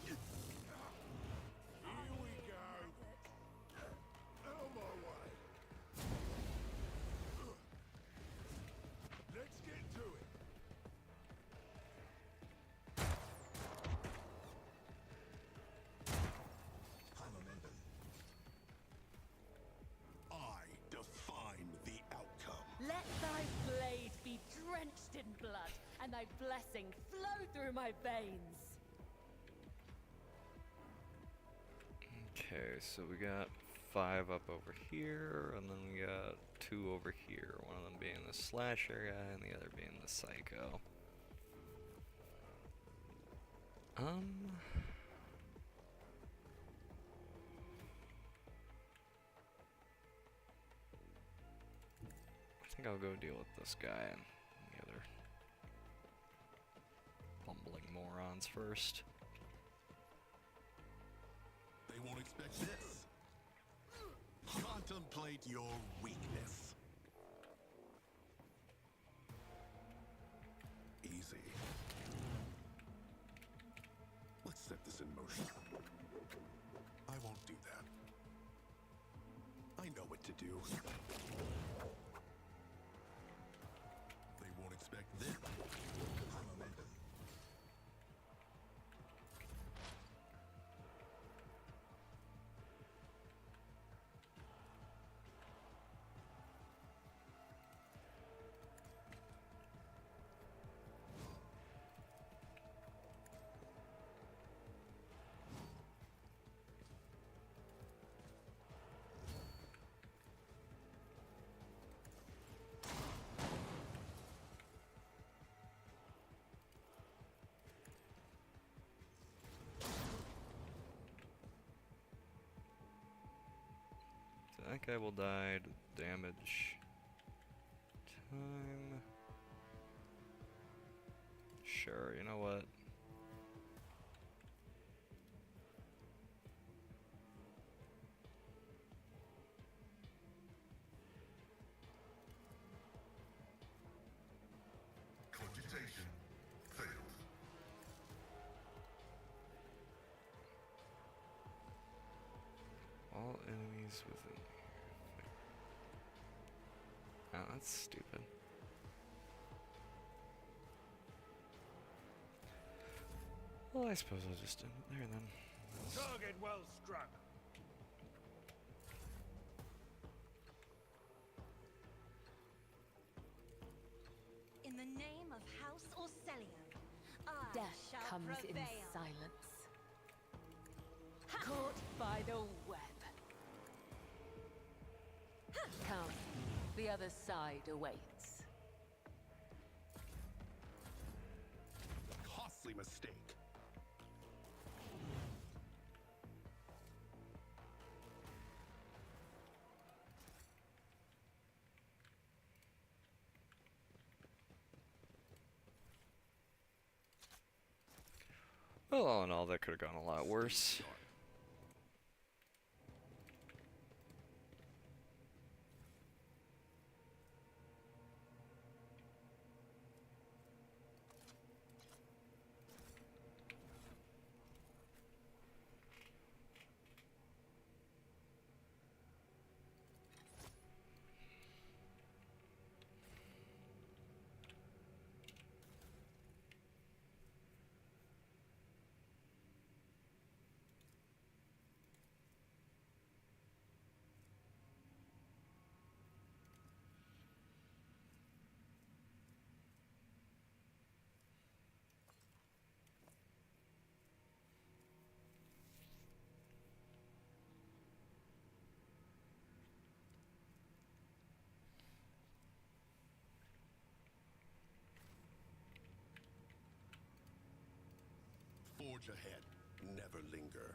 Here we go. Out of my way. Let's get to it. blood, and thy blessing flow through my veins. Okay, so we got 5 up over here, and then we got 2 over here. One of them being the slasher guy, and the other being the psycho. I think I'll go deal with this guy and the other bumbling morons first. They won't expect this. Contemplate your weakness. Easy. Let's set this in motion. I won't do that. I know what to do. They won't expect this. Momentum. That guy will die to damage. Time. Sure, you know what? Cogitation failed. All enemies within. Oh, that's stupid. Well, I suppose I'll just end it there then. Target well struck. In the name of House Orselio, I Death shall comes prevail. in silence. Caught by the web. Come, the other side awaits. Costly mistake. Well, all in all, that could have gone a lot worse. Forge ahead. Never linger.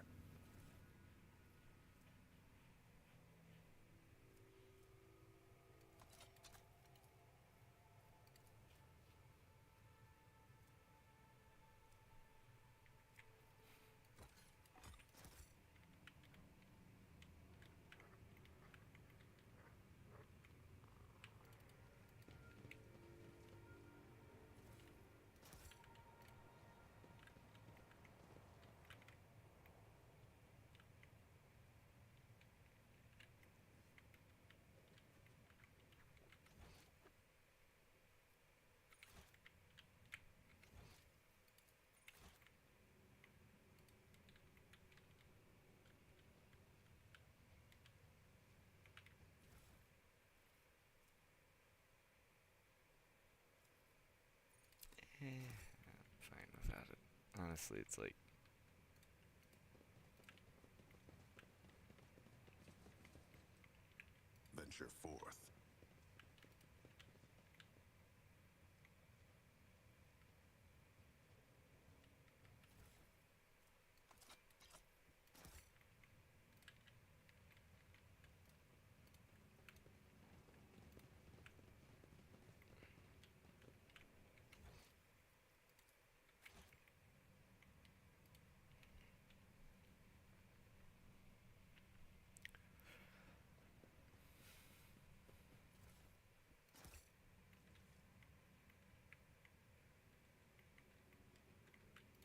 I'm fine without it. Honestly, it's like... Venture forth.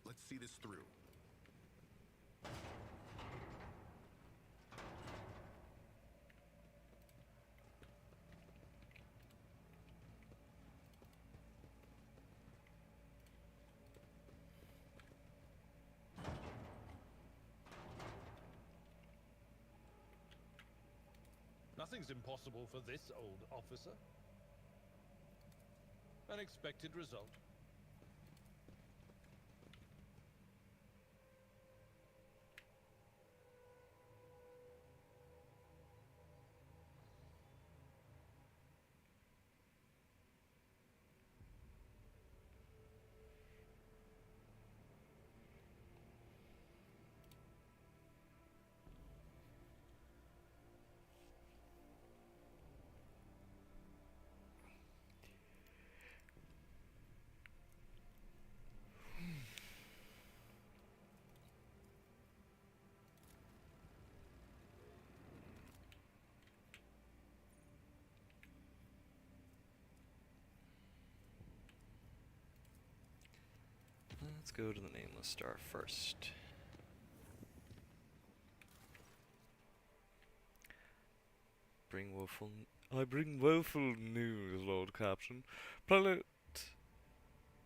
Let's see this through. Nothing's impossible for this old officer. An expected result. Let's go to the Nameless Star first. I bring woeful news, Lord Captain. Prelate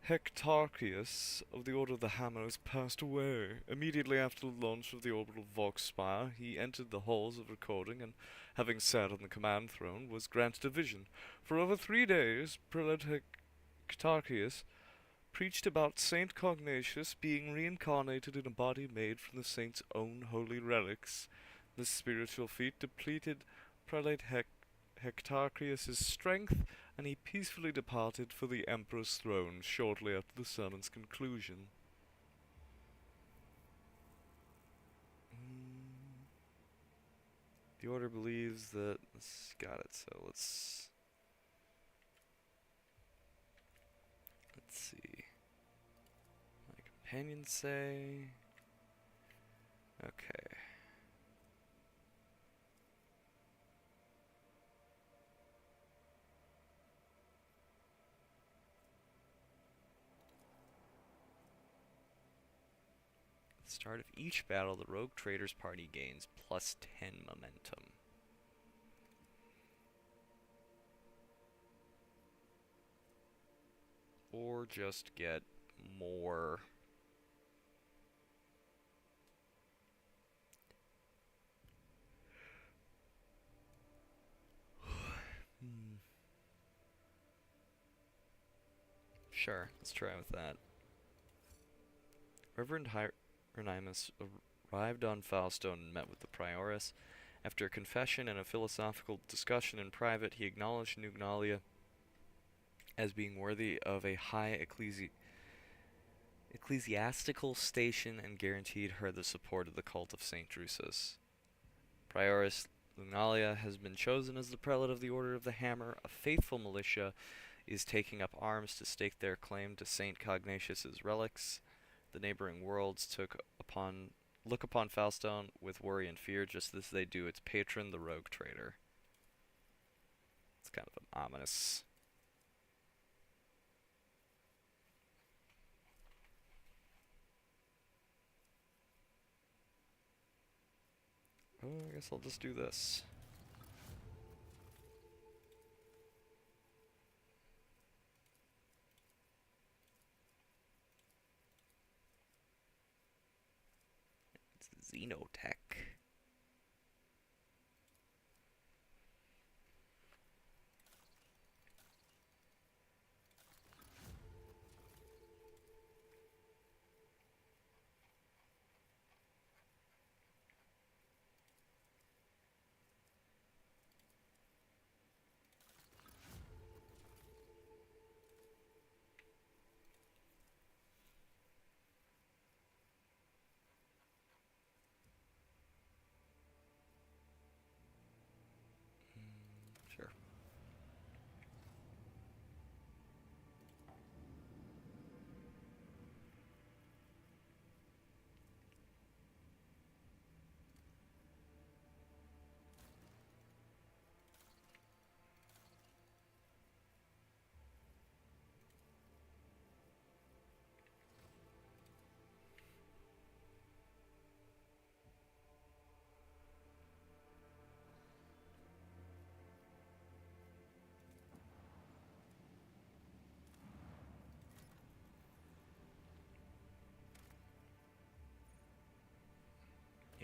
Hectarchius of the Order of the Hammer has passed away. Immediately after the launch of the orbital Vox Spire, he entered the halls of recording and, having sat on the command throne, was granted a vision. For over 3 days, Prelate Hectarchius preached about Saint Cognatius being reincarnated in a body made from the saint's own holy relics. This spiritual feat depleted Prelate Hectarchius' strength, and he peacefully departed for the Emperor's throne shortly after the sermon's conclusion. The Order believes that... Got it, so let's see. My companions say... Okay. At the start of each battle, the Rogue Traders party gains plus 10 momentum. Or just get more... Sure, let's try with that. Reverend Hieronymus arrived on Falstone and met with the Prioress. After a confession and a philosophical discussion in private, he acknowledged Nugnalia as being worthy of a high ecclesiastical station and guaranteed her the support of the cult of St. Drusus. Prioress Nugnalia has been chosen as the prelate of the Order of the Hammer. A faithful militia is taking up arms to stake their claim to St. Cognatius's relics. The neighboring worlds look upon Falstone with worry and fear, just as they do its patron, the Rogue Trader. It's kind of an ominous... Oh, I guess I'll just do this. It's Xenotech.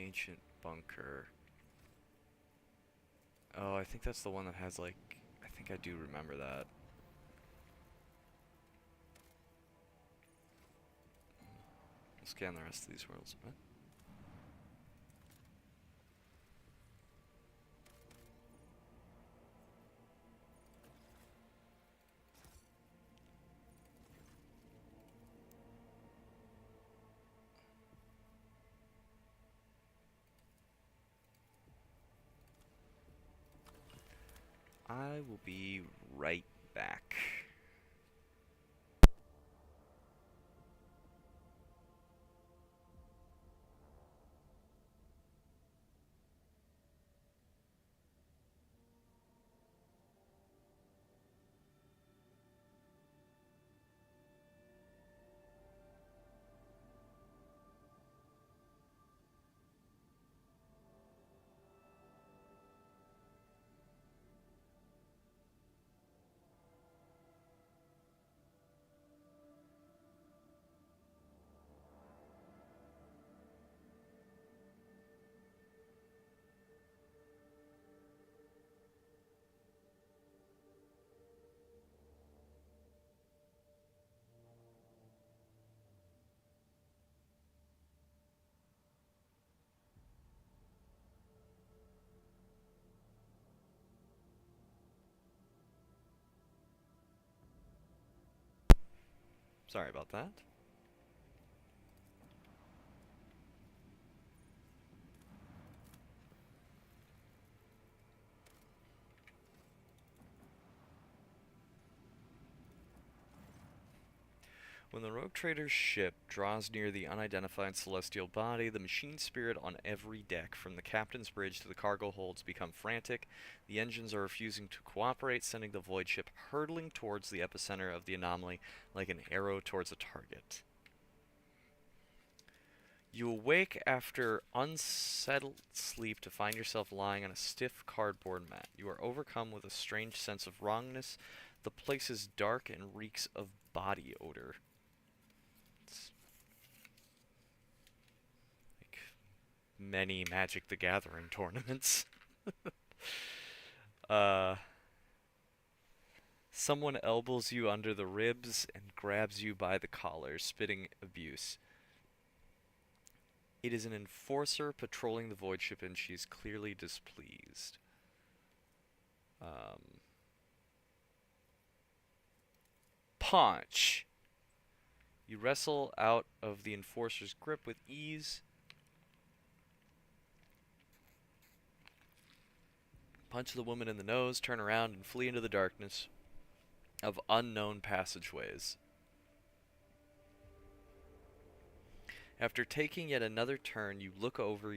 Ancient bunker. Oh, I think that's the one that has, like... I think I do remember that. We'll scan the rest of these worlds a bit. I will be right back. Sorry about that. When the rogue trader's ship draws near the unidentified celestial body, the machine spirit on every deck, from the captain's bridge to the cargo holds, become frantic. The engines are refusing to cooperate, sending the void ship hurtling towards the epicenter of the anomaly like an arrow towards a target. You awake after unsettled sleep to find yourself lying on a stiff cardboard mat. You are overcome with a strange sense of wrongness. The place is dark and reeks of body odor. Like many Magic the Gathering tournaments. Someone elbows you under the ribs and grabs you by the collar, spitting abuse. It is an enforcer patrolling the void ship, and she's clearly displeased. Punch! You wrestle out of the enforcer's grip with ease. Punch the woman in the nose, turn around, and flee into the darkness of unknown passageways. After taking yet another turn, you look over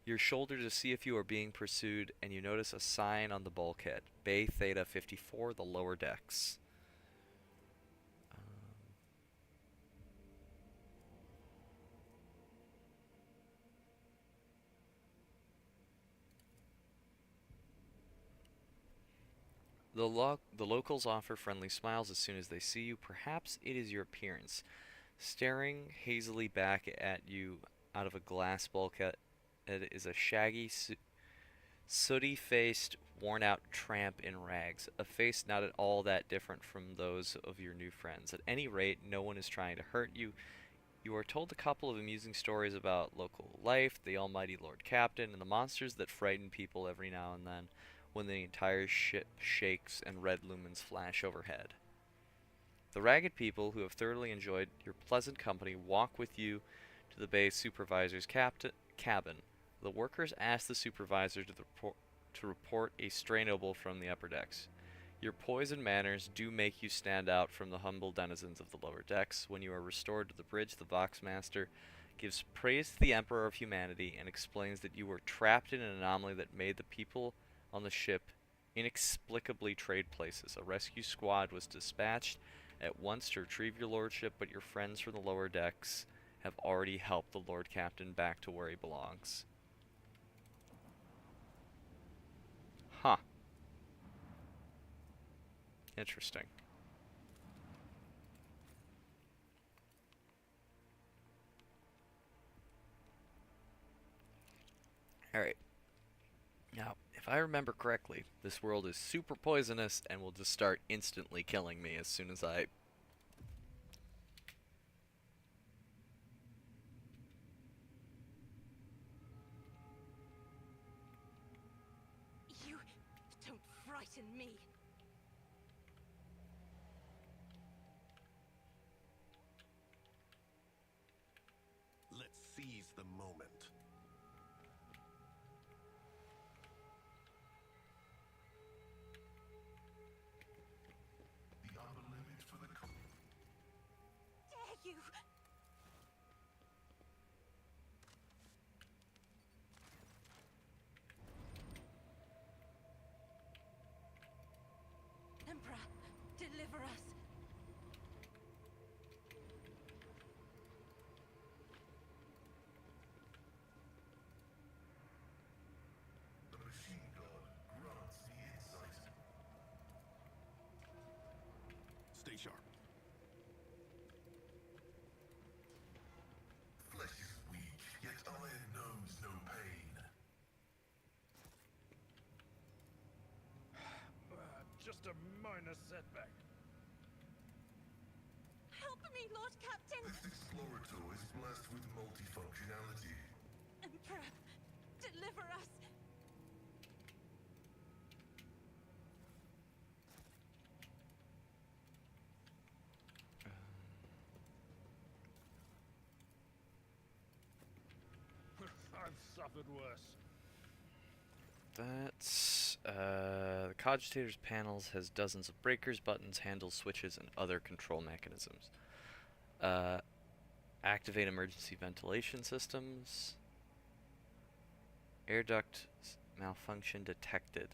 your shoulder to see if you are being pursued, and you notice a sign on the bulkhead. Bay Theta 54, the lower decks. The locals offer friendly smiles as soon as they see you. Perhaps it is your appearance. Staring hazily back at you out of a glass bulkhead is a shaggy, sooty-faced, worn-out tramp in rags, a face not at all that different from those of your new friends. At any rate, no one is trying to hurt you. You are told a couple of amusing stories about local life, the almighty Lord Captain, and the monsters that frighten people every now and then when the entire ship shakes and red lumens flash overhead. The ragged people, who have thoroughly enjoyed your pleasant company, walk with you to the base supervisor's cabin. The workers ask the supervisor to report a stray noble from the upper decks. Your poise and manners do make you stand out from the humble denizens of the lower decks. When you are restored to the bridge, the Voxmaster gives praise to the Emperor of Humanity and explains that you were trapped in an anomaly that made the people on the ship inexplicably trade places. A rescue squad was dispatched at once to retrieve your lordship, but your friends from the lower decks have already helped the Lord Captain back to where he belongs. Huh. Interesting. Alright. Now, if I remember correctly, this world is super poisonous and will just start instantly killing me as soon as I... You don't frighten me. Let's seize the moment. The upper limit for the Dare you? Emperor, deliver us. The machine god grants me insight. Stay sharp. Flesh is weak, yet iron knows no pain. Just a minor setback. Help me, Lord Captain. This explorator is blessed with multifunctionality. Emperor, deliver us. I've suffered worse. That's... the Cogitator's panels has dozens of breakers, buttons, handles, switches, and other control mechanisms. Activate emergency ventilation systems. Air duct malfunction detected.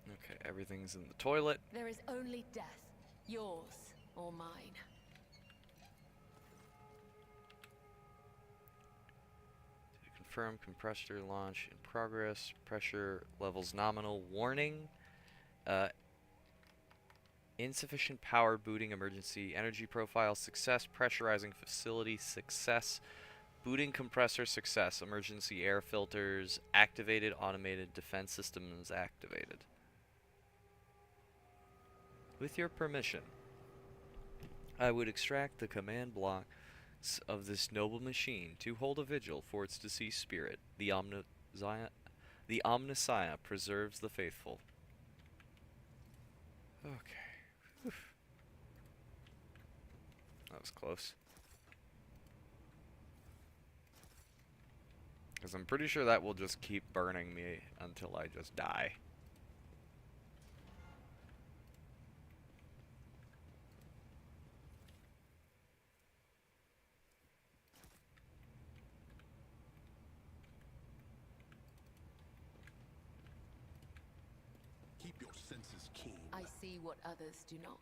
Okay, everything's in the toilet. There is only death, yours or mine. Confirm compressor launch in progress. Pressure levels nominal. Warning. Insufficient power. Booting emergency. Energy profile. Success. Pressurizing facility. Success. Booting compressor. Success. Emergency air filters activated. Automated defense systems activated. With your permission, I would extract the command block of this noble machine to hold a vigil for its deceased spirit. The Omnissiah preserves the faithful. Okay. Whew. That was close. Because I'm pretty sure that will just keep burning me until I just die. Keep your senses keen. I see what others do not.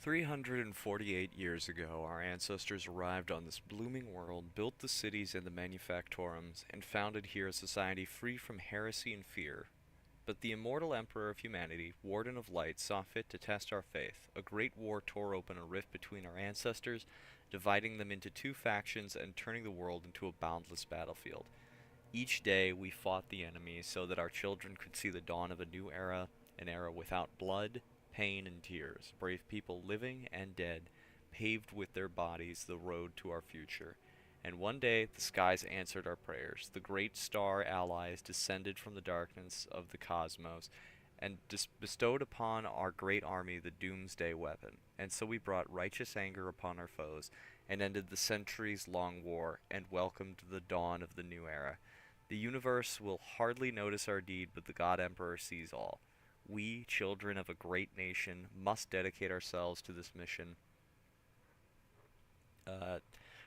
"348 years ago, our ancestors arrived on this blooming world, built the cities and the manufactorums, and founded here a society free from heresy and fear. But the immortal Emperor of humanity, Warden of Light, saw fit to test our faith. A great war tore open a rift between our ancestors, dividing them into two factions and turning the world into a boundless battlefield. Each day we fought the enemy so that our children could see the dawn of a new era, an era without blood, pain, and tears. Brave people living and dead paved with their bodies the road to our future. And one day the skies answered our prayers. The great star allies descended from the darkness of the cosmos and bestowed upon our great army the doomsday weapon. And so we brought righteous anger upon our foes and ended the centuries-long war and welcomed the dawn of the new era. The universe will hardly notice our deed, but the God Emperor sees all. We, children of a great nation, must dedicate ourselves to this mission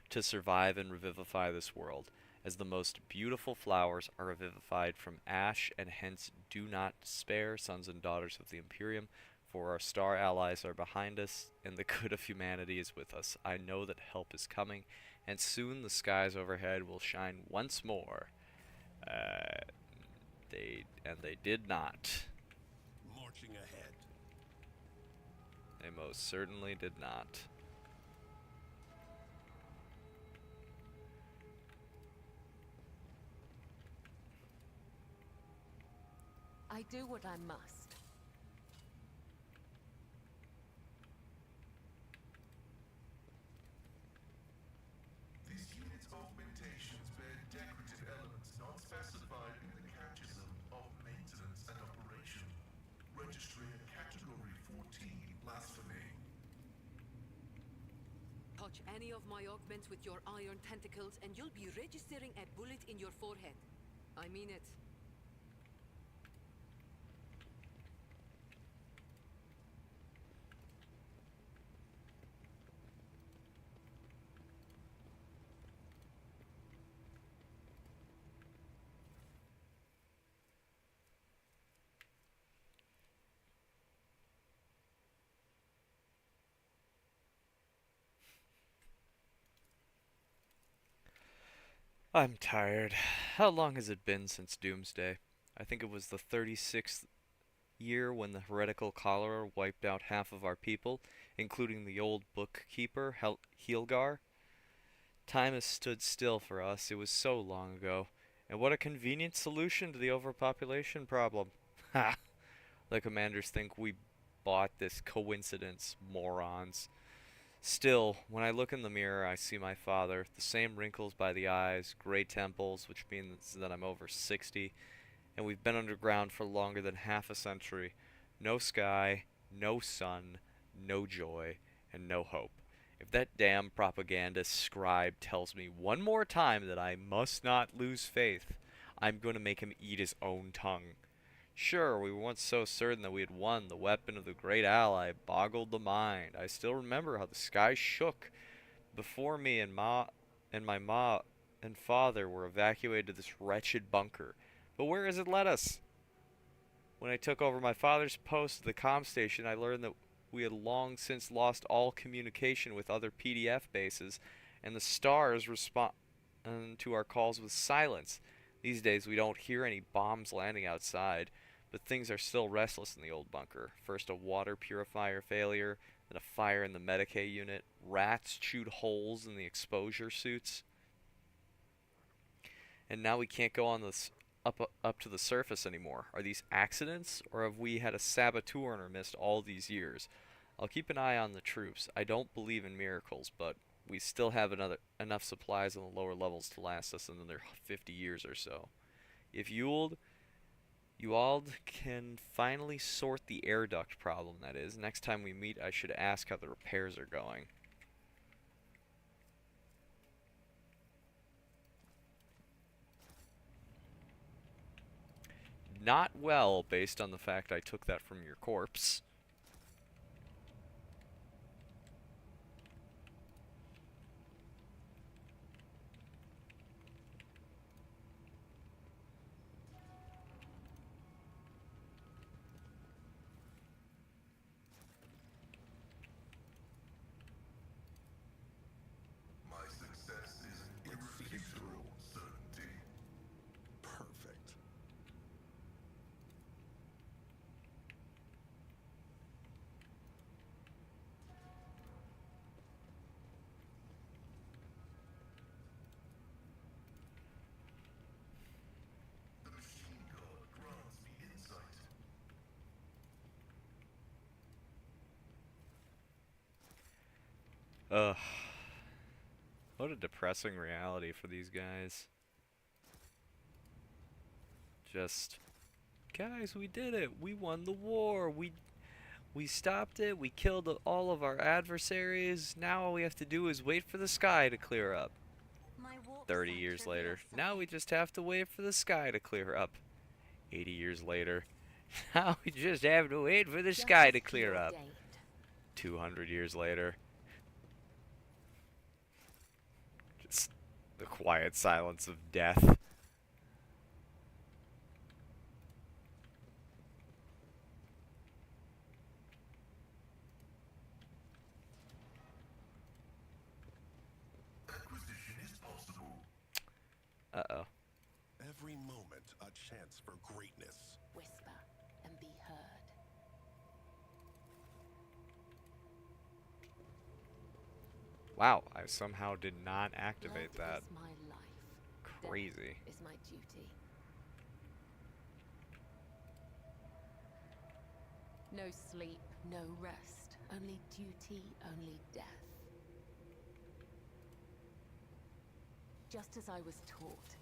to survive and revivify this world, as the most beautiful flowers are revivified from ash, and hence do not despair, sons and daughters of the Imperium, for our star allies are behind us, and the good of humanity is with us. I know that help is coming, and soon the skies overhead will shine once more. They did not. Marching ahead. They most certainly did not. I do what I must. This unit's augmentations bear decorative elements not specified in the Catechism of Maintenance and Operation. Registry in Category 14, Blasphemy. Touch any of my augments with your iron tentacles and you'll be registering a bullet in your forehead. I mean it. I'm tired. How long has it been since Doomsday? I think it was the 36th year when the heretical cholera wiped out half of our people, including the old bookkeeper, Helgar. Time has stood still for us. It was so long ago. And what a convenient solution to the overpopulation problem. Ha! The commanders think we bought this coincidence, morons. Still, when I look in the mirror, I see my father, the same wrinkles by the eyes, gray temples, which means that I'm over 60, and we've been underground for longer than half a century. No sky, no sun, no joy, and no hope. If that damn propaganda scribe tells me one more time that I must not lose faith, I'm going to make him eat his own tongue. Sure, we were once so certain that we had won. The weapon of the great ally boggled the mind. I still remember how the sky shook before me and my ma and father were evacuated to this wretched bunker. But where has it led us? When I took over my father's post at the comm station, I learned that we had long since lost all communication with other PDF bases, and the stars respond to our calls with silence. These days we don't hear any bombs landing outside, but things are still restless in the old bunker. First a water purifier failure, then a fire in the Medicaid unit. Rats chewed holes in the exposure suits. And now we can't go on this up to the surface anymore. Are these accidents, or have we had a saboteur in our midst all these years? I'll keep an eye on the troops. I don't believe in miracles, but we still have enough supplies on the lower levels to last us another 50 years or so. If Ewald can finally sort the air duct problem, that is, next time we meet I should ask how the repairs are going. Not well, based on the fact I took that from your corpse. My success is an irrefutable certainty. Perfect. The machine god grants me insight. Ugh. What a depressing reality for these guys. Just, guys, we did it. We won the war. We stopped it. We killed all of our adversaries. Now all we have to do is wait for the sky to clear up. 30 years later. Now we just have to wait for the sky to clear up. 80 years later. Now we just have to wait for the sky to clear up. 200 years later. Just the quiet silence of death. Acquisition is possible. Uh-oh. Every moment a chance for greatness. Whisper and be heard. Wow, I somehow did not activate Love that. is my life. Crazy. Death is my duty. No sleep, no rest. Only duty, only death. Just as I was taught.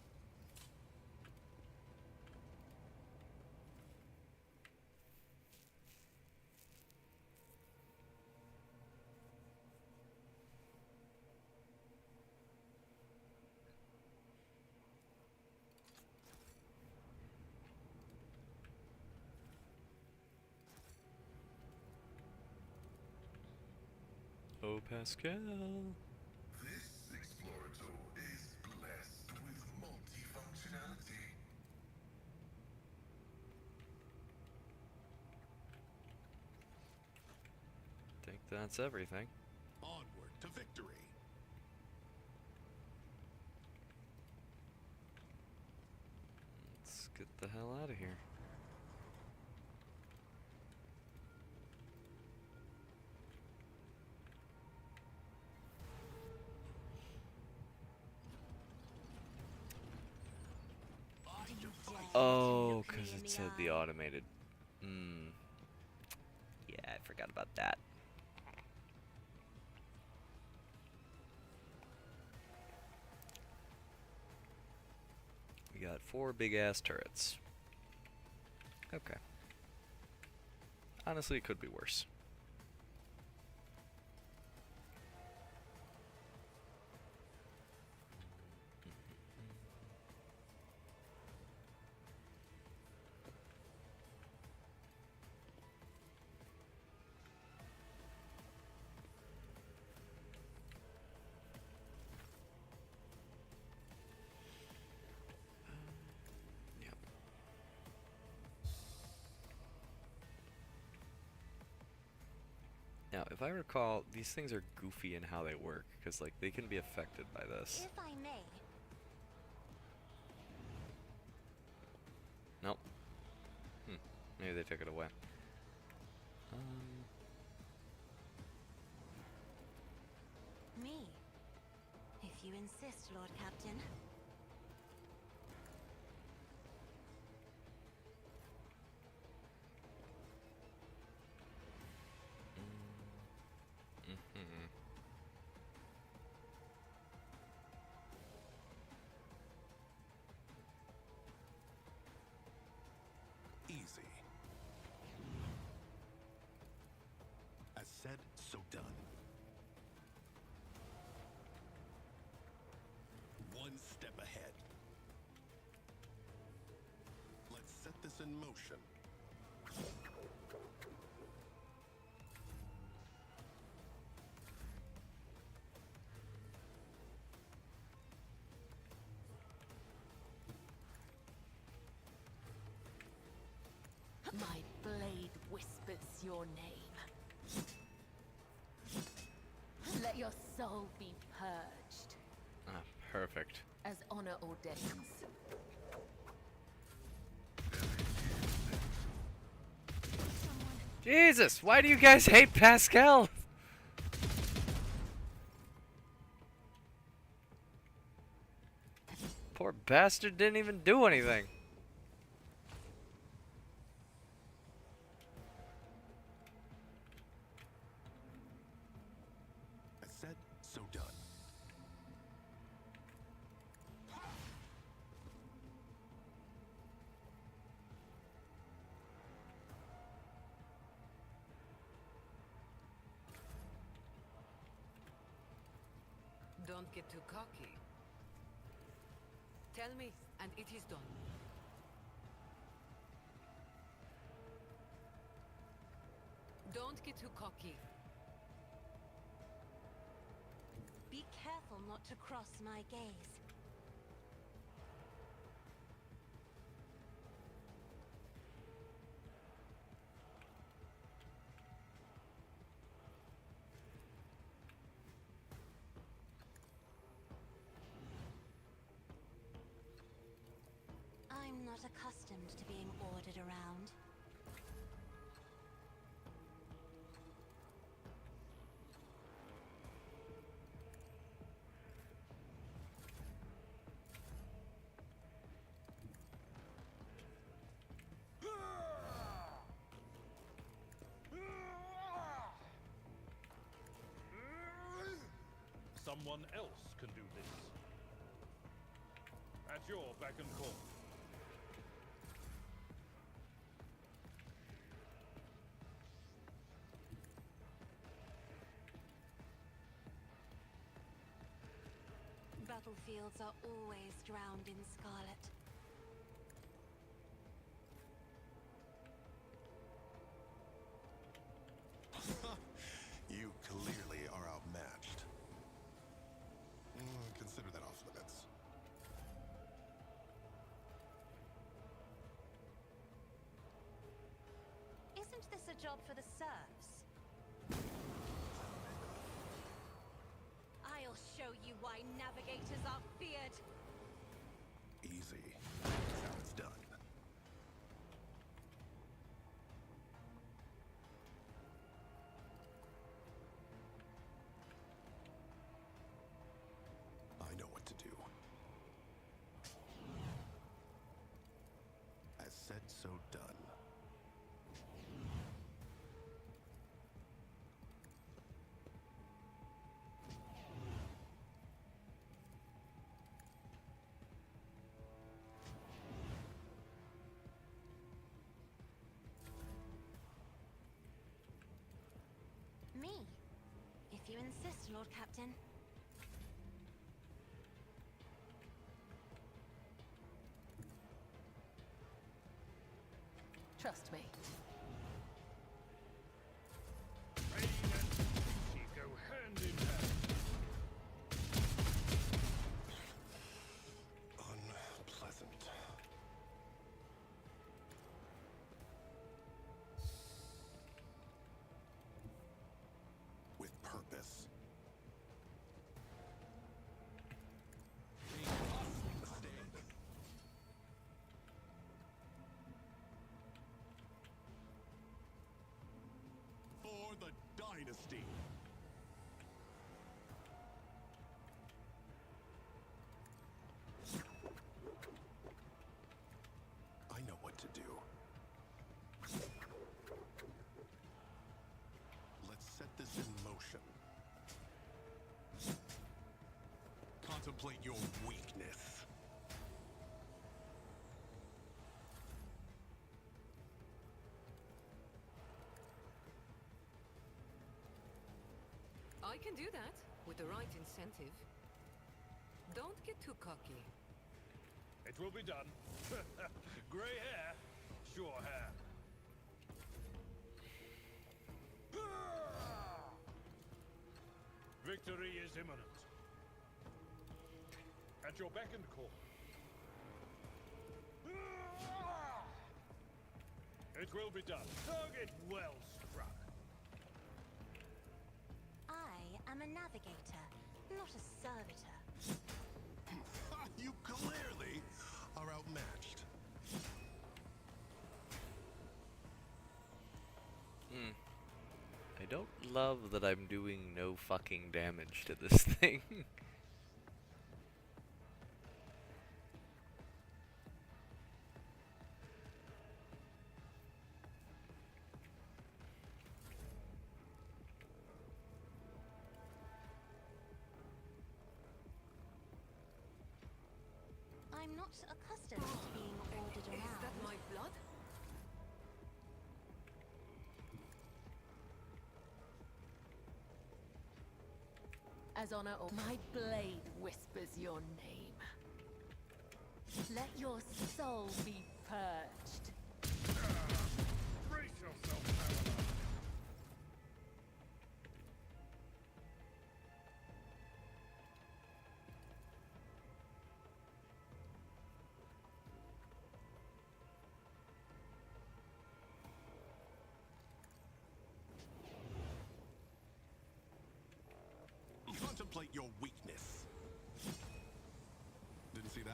Oh, Pascal. This Explorator is blessed with multifunctionality. Think that's everything. Onward to victory. Let's get the hell out of here. Oh, because it said the automated. Yeah, I forgot about that. We got 4 big-ass turrets. Okay. Honestly, it could be worse. Now, if I recall, these things are goofy in how they work, because, like, they can be affected by this. If I may. Nope. Maybe they took it away. Me. If you insist, Lord Captain. Easy. As said, so done. One step ahead. Let's set this in motion. My blade whispers your name. Let your soul be purged, Ah, perfect. as honor ordains. Jesus, why do you guys hate Pascal? Poor bastard didn't even do anything. As said, so done. Don't get too cocky. Tell me, and it is done. Don't get too cocky. Be careful not to cross my gaze. I'm not accustomed to being ordered around. Someone else can do this. At your beck and call. Battlefields are always drowned in scarlet. You clearly are outmatched. Consider that off limits. Isn't this a job for the serfs? I'll show you why navigators are feared. Easy. That's how it's done. I know what to do. As said, so done. Me, if you insist, Lord Captain. Trust me. Pain and beauty go hand in hand. Unpleasant. With purpose. For the dynasty. I know what to do. Let's set this in motion. Contemplate your weakness. I can do that with the right incentive. Don't get too cocky. It will be done. Grey hair, sure hair. Victory is imminent. At your beck and call. It will be done. Target well struck. I am a navigator, not a servitor. You clearly are outmatched. I don't love that I'm doing no fucking damage to this thing. I'm not accustomed to being ordered Is around. that my blood? As honor or my blade whispers your name. Let your soul be purged. Brace yourself, Paladin.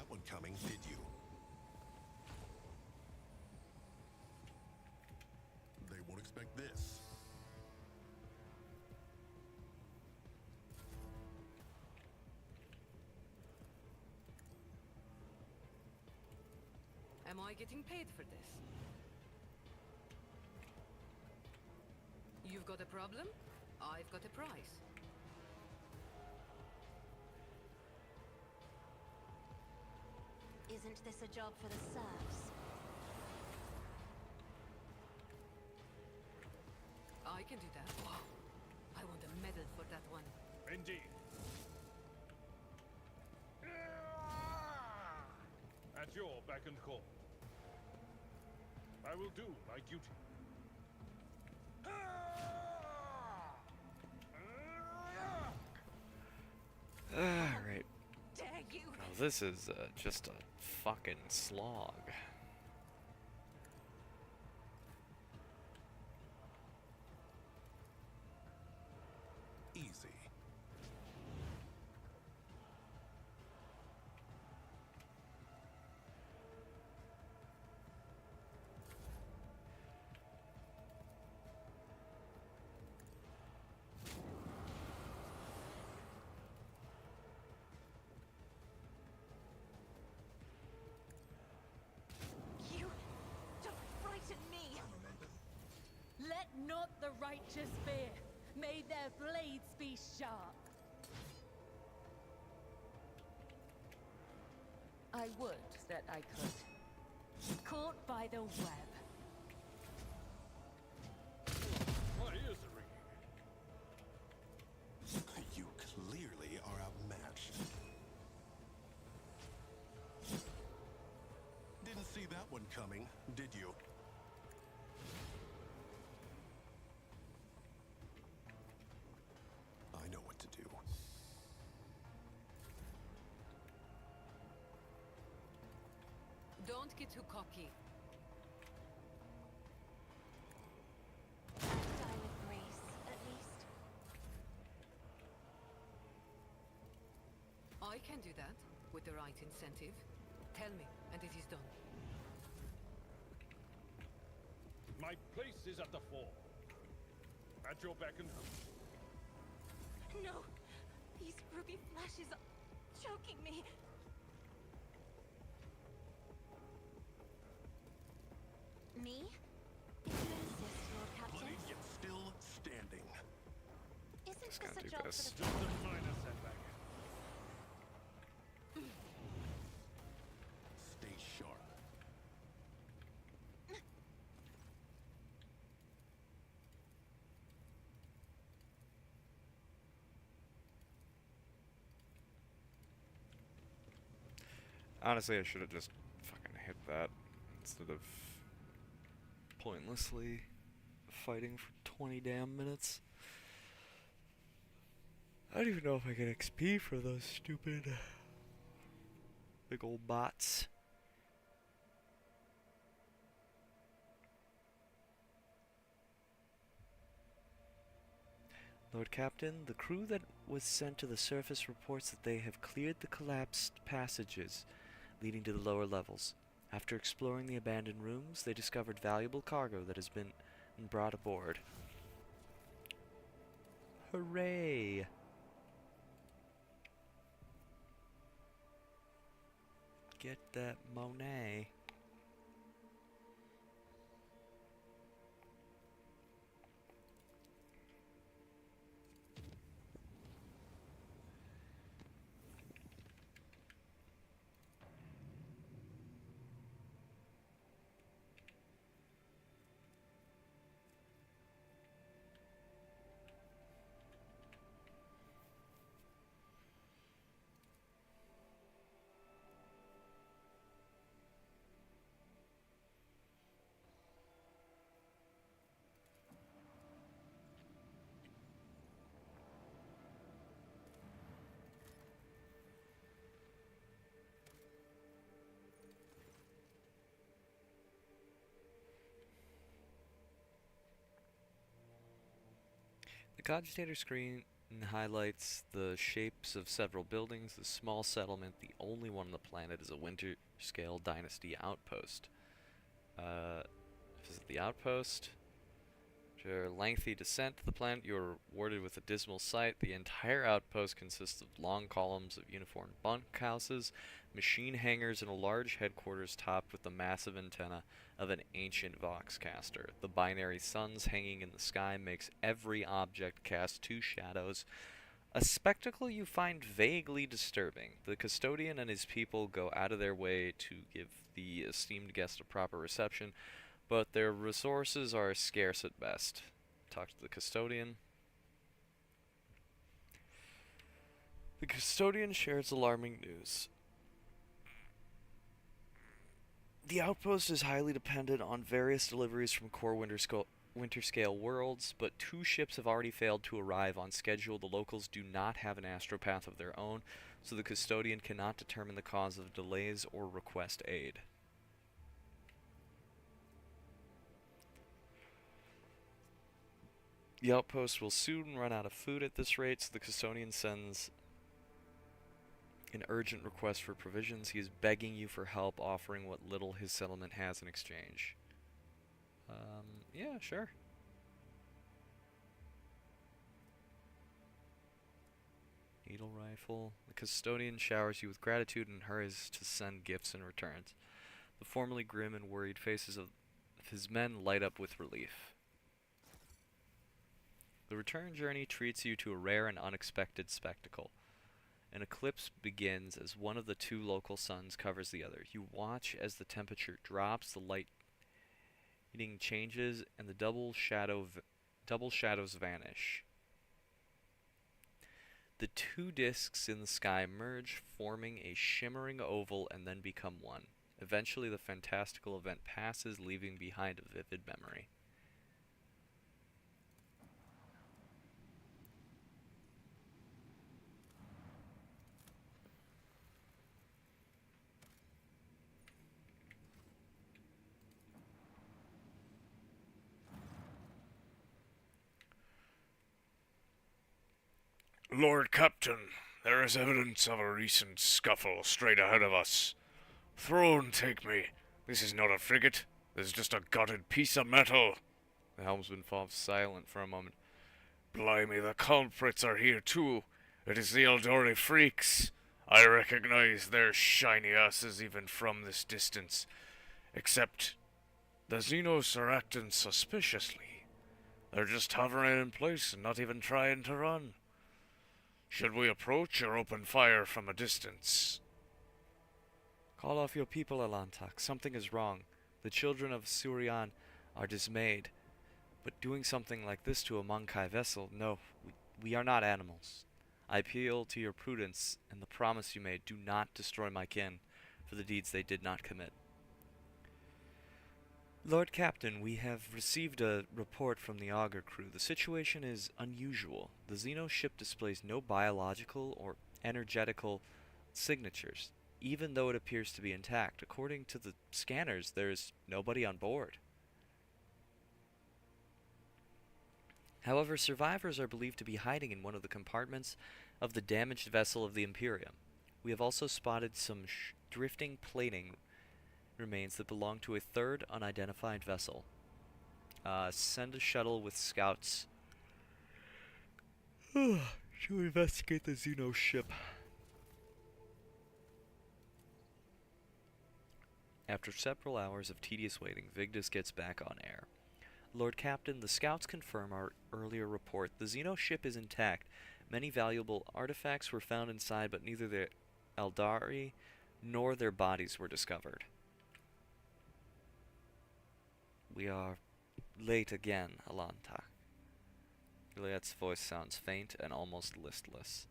that one coming, did you? They won't expect this. Am I getting paid for this? You've got a problem? I've got a prize. Isn't this a job for the serfs? I can do that. Wow. I want a medal for that one. Indeed. At your beck and call. I will do my duty. Alright. Dare you? Now this is just a fucking slog. Easy. You don't frighten me. Let not the righteous fear. May their blades be sharp. I would that I could. Caught by the web. My ears are ringing. You clearly are outmatched. Didn't see that one coming, did you? I know what to do. Don't get too cocky. Die with grace, at least. I can do that with the right incentive. Tell me, and it is done. My place is at the fore. At your beck and call. No! These ruby flashes are choking me. Me? If you insist, Lord Captain. Bloody yet still standing. Isn't this gonna a do job this. for the... Just a minor setback. Stay sharp. Honestly, I should have just fucking hit that instead of pointlessly fighting for 20 damn minutes. I don't even know if I get XP for those stupid big old bots. Lord Captain, the crew that was sent to the surface reports that they have cleared the collapsed passages leading to the lower levels. After exploring the abandoned rooms, they discovered valuable cargo that has been brought aboard. Hooray! Get that Monet. The cogitator screen and highlights the shapes of several buildings. The small settlement, the only one on the planet, is a Winterscale Dynasty outpost. Visit the outpost. After a lengthy descent to the planet, you are rewarded with a dismal sight. The entire outpost consists of long columns of uniformed bunkhouses, machine hangars, and a large headquarters topped with the massive antenna of an ancient voxcaster. The binary suns hanging in the sky makes every object cast two shadows, a spectacle you find vaguely disturbing. The custodian and his people go out of their way to give the esteemed guest a proper reception, but their resources are scarce at best. Talk to the custodian. The custodian shares alarming news. The outpost is highly dependent on various deliveries from core Winterscale worlds, but 2 ships have already failed to arrive on schedule. The locals do not have an astropath of their own, so the custodian cannot determine the cause of delays or request aid. The outpost will soon run out of food at this rate, so the custodian sends an urgent request for provisions. He is begging you for help, offering what little his settlement has in exchange. Yeah, sure. Needle rifle. The custodian showers you with gratitude and hurries to send gifts in return. The formerly grim and worried faces of his men light up with relief. The return journey treats you to a rare and unexpected spectacle. An eclipse begins as one of the 2 local suns covers the other. You watch as the temperature drops, the lighting changes, and the double shadows vanish. The 2 disks in the sky merge, forming a shimmering oval and then become one. Eventually, the fantastical event passes, leaving behind a vivid memory. Lord Captain, there is evidence of a recent scuffle straight ahead of us. Throne take me. This is not a frigate. This is just a gutted piece of metal. The helmsman falls silent for a moment. Blimey, the culprits are here too. It is the Eldori freaks. I recognize their shiny asses even from this distance. Except, the Xenos are acting suspiciously. They're just hovering in place and not even trying to run. Should we approach or open fire from a distance? Call off your people, Alantak. Something is wrong. The children of Surian are dismayed. But doing something like this to a Monkai vessel, no, we are not animals. I appeal to your prudence and the promise you made. Do not destroy my kin for the deeds they did not commit. Lord Captain, we have received a report from the Augur crew. The situation is unusual. The Xeno ship displays no biological or energetical signatures, even though it appears to be intact. According to the scanners, there is nobody on board. However, survivors are believed to be hiding in one of the compartments of the damaged vessel of the Imperium. We have also spotted some drifting plating remains that belong to a 3rd unidentified vessel. Send a shuttle with scouts to investigate the Xeno ship. After several hours of tedious waiting, Vigdis gets back on air. Lord Captain, the scouts confirm our earlier report. The Xeno ship is intact. Many valuable artifacts were found inside, but neither the Eldari nor their bodies were discovered. We are late again, Alanta. Juliet's voice sounds faint and almost listless.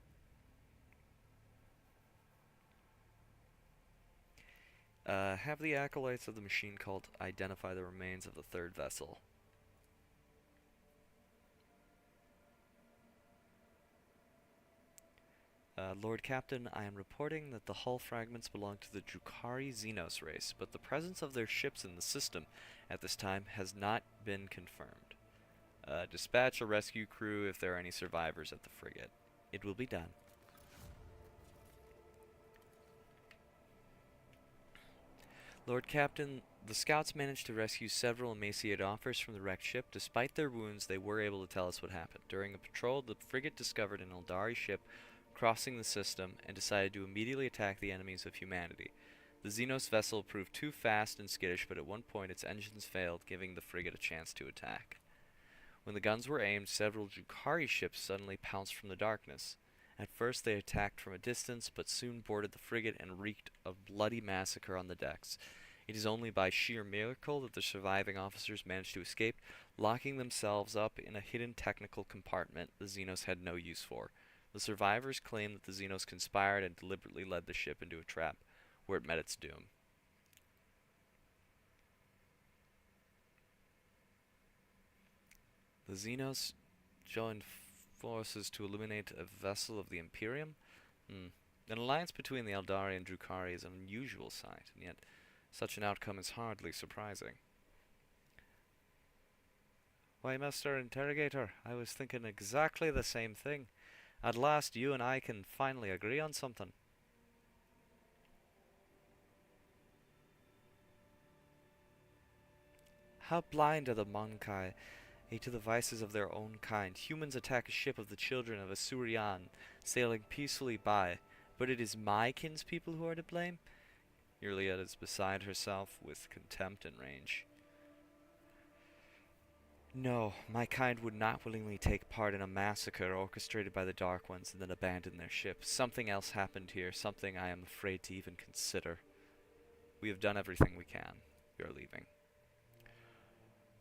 Have the acolytes of the machine cult identify the remains of the 3rd vessel. Lord Captain, I am reporting that the hull fragments belong to the Drukhari Xenos race, but the presence of their ships in the system at this time has not been confirmed. Dispatch a rescue crew if there are any survivors at the frigate. It will be done. Lord Captain, the scouts managed to rescue several emaciated officers from the wrecked ship. Despite their wounds, they were able to tell us what happened. During a patrol, the frigate discovered an Eldari ship crossing the system and decided to immediately attack the enemies of humanity. The Xenos vessel proved too fast and skittish, but at one point its engines failed, giving the frigate a chance to attack. When the guns were aimed, several Drukhari ships suddenly pounced from the darkness. At first they attacked from a distance, but soon boarded the frigate and wreaked a bloody massacre on the decks. It is only by sheer miracle that the surviving officers managed to escape, locking themselves up in a hidden technical compartment the Xenos had no use for. The survivors claim that the Xenos conspired and deliberately led the ship into a trap, where it met its doom. The Xenos joined forces to eliminate a vessel of the Imperium? An alliance between the Eldari and Drukhari is an unusual sight, and yet such an outcome is hardly surprising. Why, Master Interrogator, I was thinking exactly the same thing. At last you and I can finally agree on something. How blind are the Monkai to the vices of their own kind. Humans attack a ship of the children of Asurian, sailing peacefully by, but it is my kinspeople who are to blame? Yurliet is beside herself with contempt and rage. No, my kind would not willingly take part in a massacre orchestrated by the Dark Ones and then abandon their ship. Something else happened here, something I am afraid to even consider. We have done everything we can. We are leaving.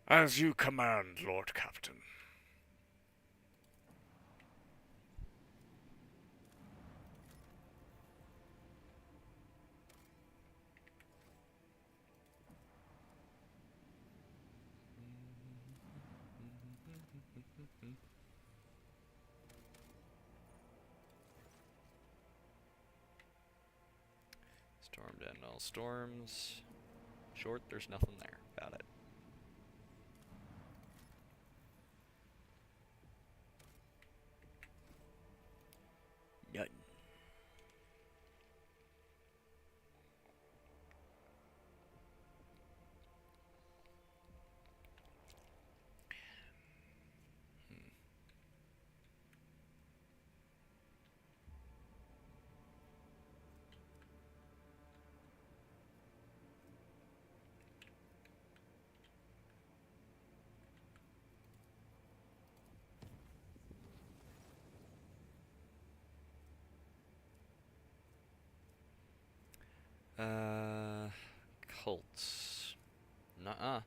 As you command, Lord Captain. Storm to end all storms. Short, there's nothing there. Got it. Yut. Cults. Nuh-uh.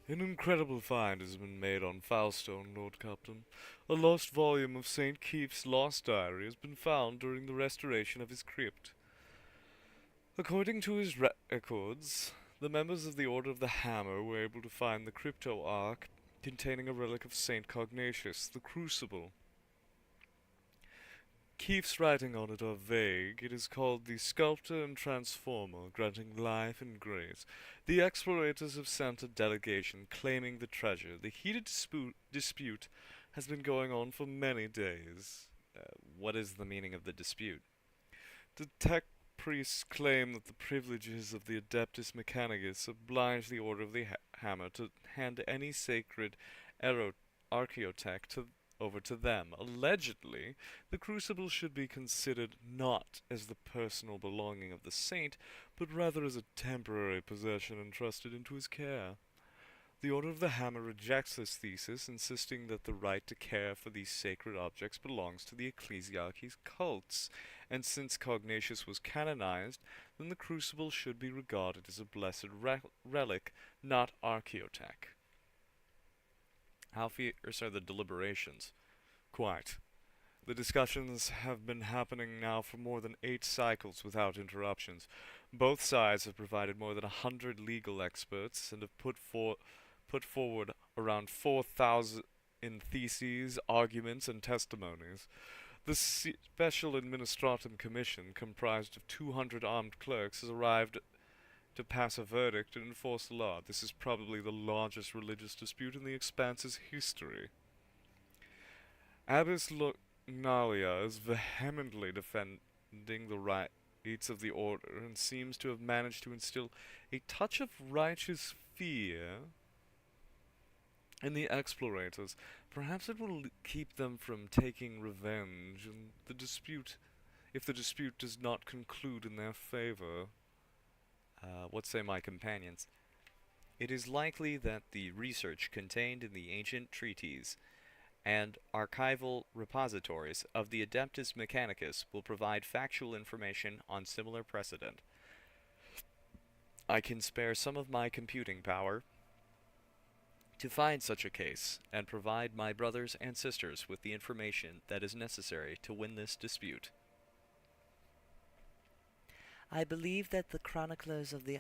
An incredible find has been made on Foulstone, Lord Captain. A lost volume of St. Keith's Lost Diary has been found during the restoration of his crypt. According to his records, the members of the Order of the Hammer were able to find the crypto ark containing a relic of St. Cognatius, the Crucible. Keith's writing on it are vague. It is called the Sculptor and Transformer, granting life and grace. The explorators have sent a delegation claiming the treasure. The heated dispute has been going on for many days. What is the meaning of the dispute? The tech priests claim that the privileges of the Adeptus Mechanicus oblige the Order of the Hammer to hand any sacred archaeotech over to them. Allegedly, the crucible should be considered not as the personal belonging of the saint, but rather as a temporary possession entrusted into his care. The Order of the Hammer rejects this thesis, insisting that the right to care for these sacred objects belongs to the ecclesiarchy's cults, and since Cognatius was canonized, then the crucible should be regarded as a blessed relic, not archaeotech. How fierce are the deliberations? Quite. The discussions have been happening now for more than 8 cycles without interruptions. Both sides have provided more than 100 legal experts and have put forward around 4,000 theses, arguments, and testimonies. The Special Administratum Commission, comprised of 200 armed clerks, has arrived to pass a verdict and enforce the law. This is probably the largest religious dispute in the Expanse's history. Abbess Lognalia is vehemently defending the rights of the order and seems to have managed to instill a touch of righteous fear in the explorators. Perhaps it will keep them from taking revenge and if the dispute does not conclude in their favor. What say my companions? It is likely that the research contained in the ancient treatises and archival repositories of the Adeptus Mechanicus will provide factual information on similar precedent. I can spare some of my computing power to find such a case and provide my brothers and sisters with the information that is necessary to win this dispute. I believe that the chroniclers of the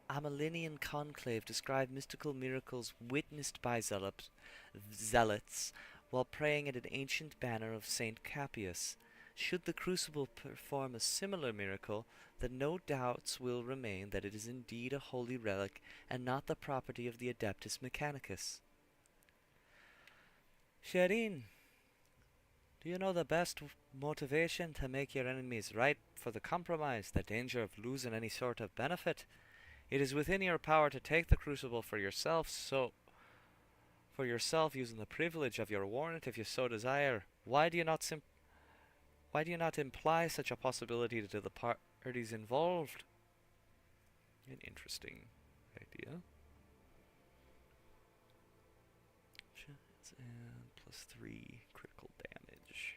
Amelinian conclave describe mystical miracles witnessed by zealots while praying at an ancient banner of Saint Capius. Should the crucible perform a similar miracle, then no doubts will remain that it is indeed a holy relic and not the property of the Adeptus Mechanicus. Shireen, do you know the best motivation to make your enemies right for the compromise, the danger of losing any sort of benefit? It is within your power to take the crucible for yourself, using the privilege of your warrant if you so desire. Why do you not imply such a possibility to the parties involved? An interesting idea. Chance and +3 critical damage.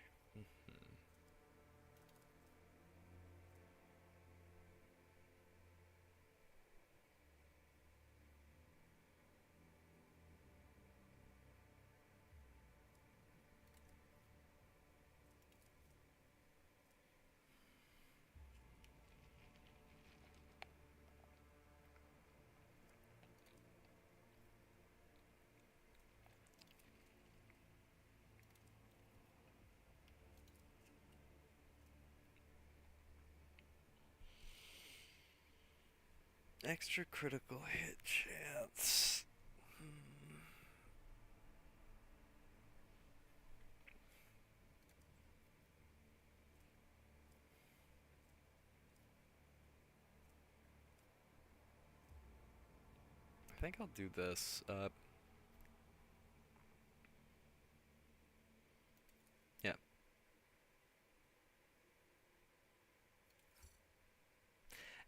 Extra critical hit chance. I think I'll do this. Yeah.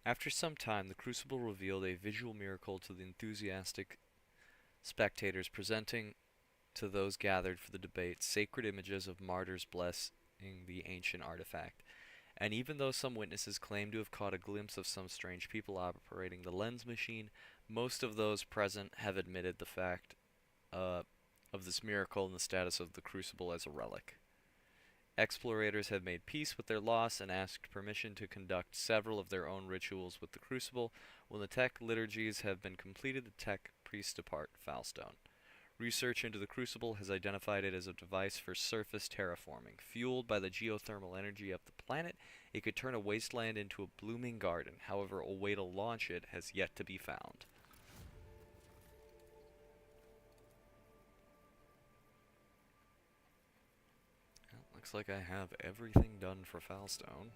After some time, the crucible revealed a visual miracle to the enthusiastic spectators, presenting to those gathered for the debate sacred images of martyrs blessing the ancient artifact. And even though some witnesses claim to have caught a glimpse of some strange people operating the lens machine, most of those present have admitted the fact of this miracle and the status of the crucible as a relic. Explorators have made peace with their loss and asked permission to conduct several of their own rituals with the crucible. When the tech liturgies have been completed, the tech priests depart Falstone. Research into the crucible has identified it as a device for surface terraforming. Fueled by the geothermal energy of the planet, it could turn a wasteland into a blooming garden. However, a way to launch it has yet to be found. Looks like I have everything done for Falstone.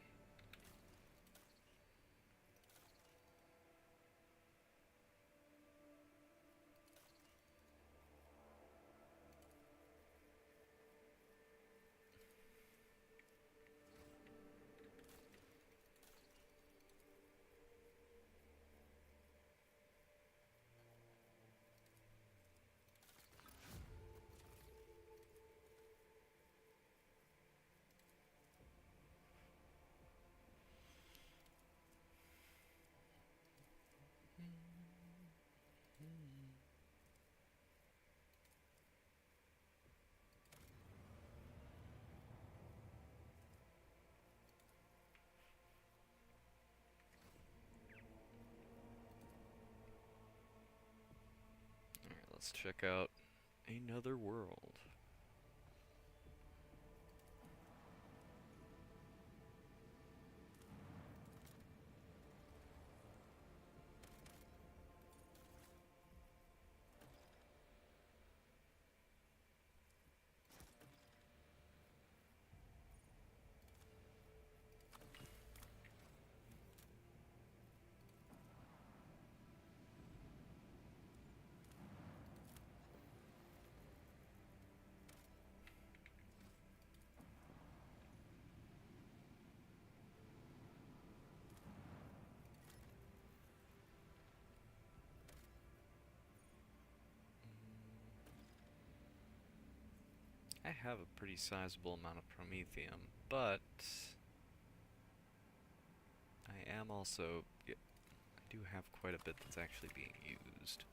let's check out another world. I have a pretty sizable amount of promethium, but I am also, I do have quite a bit that's actually being used.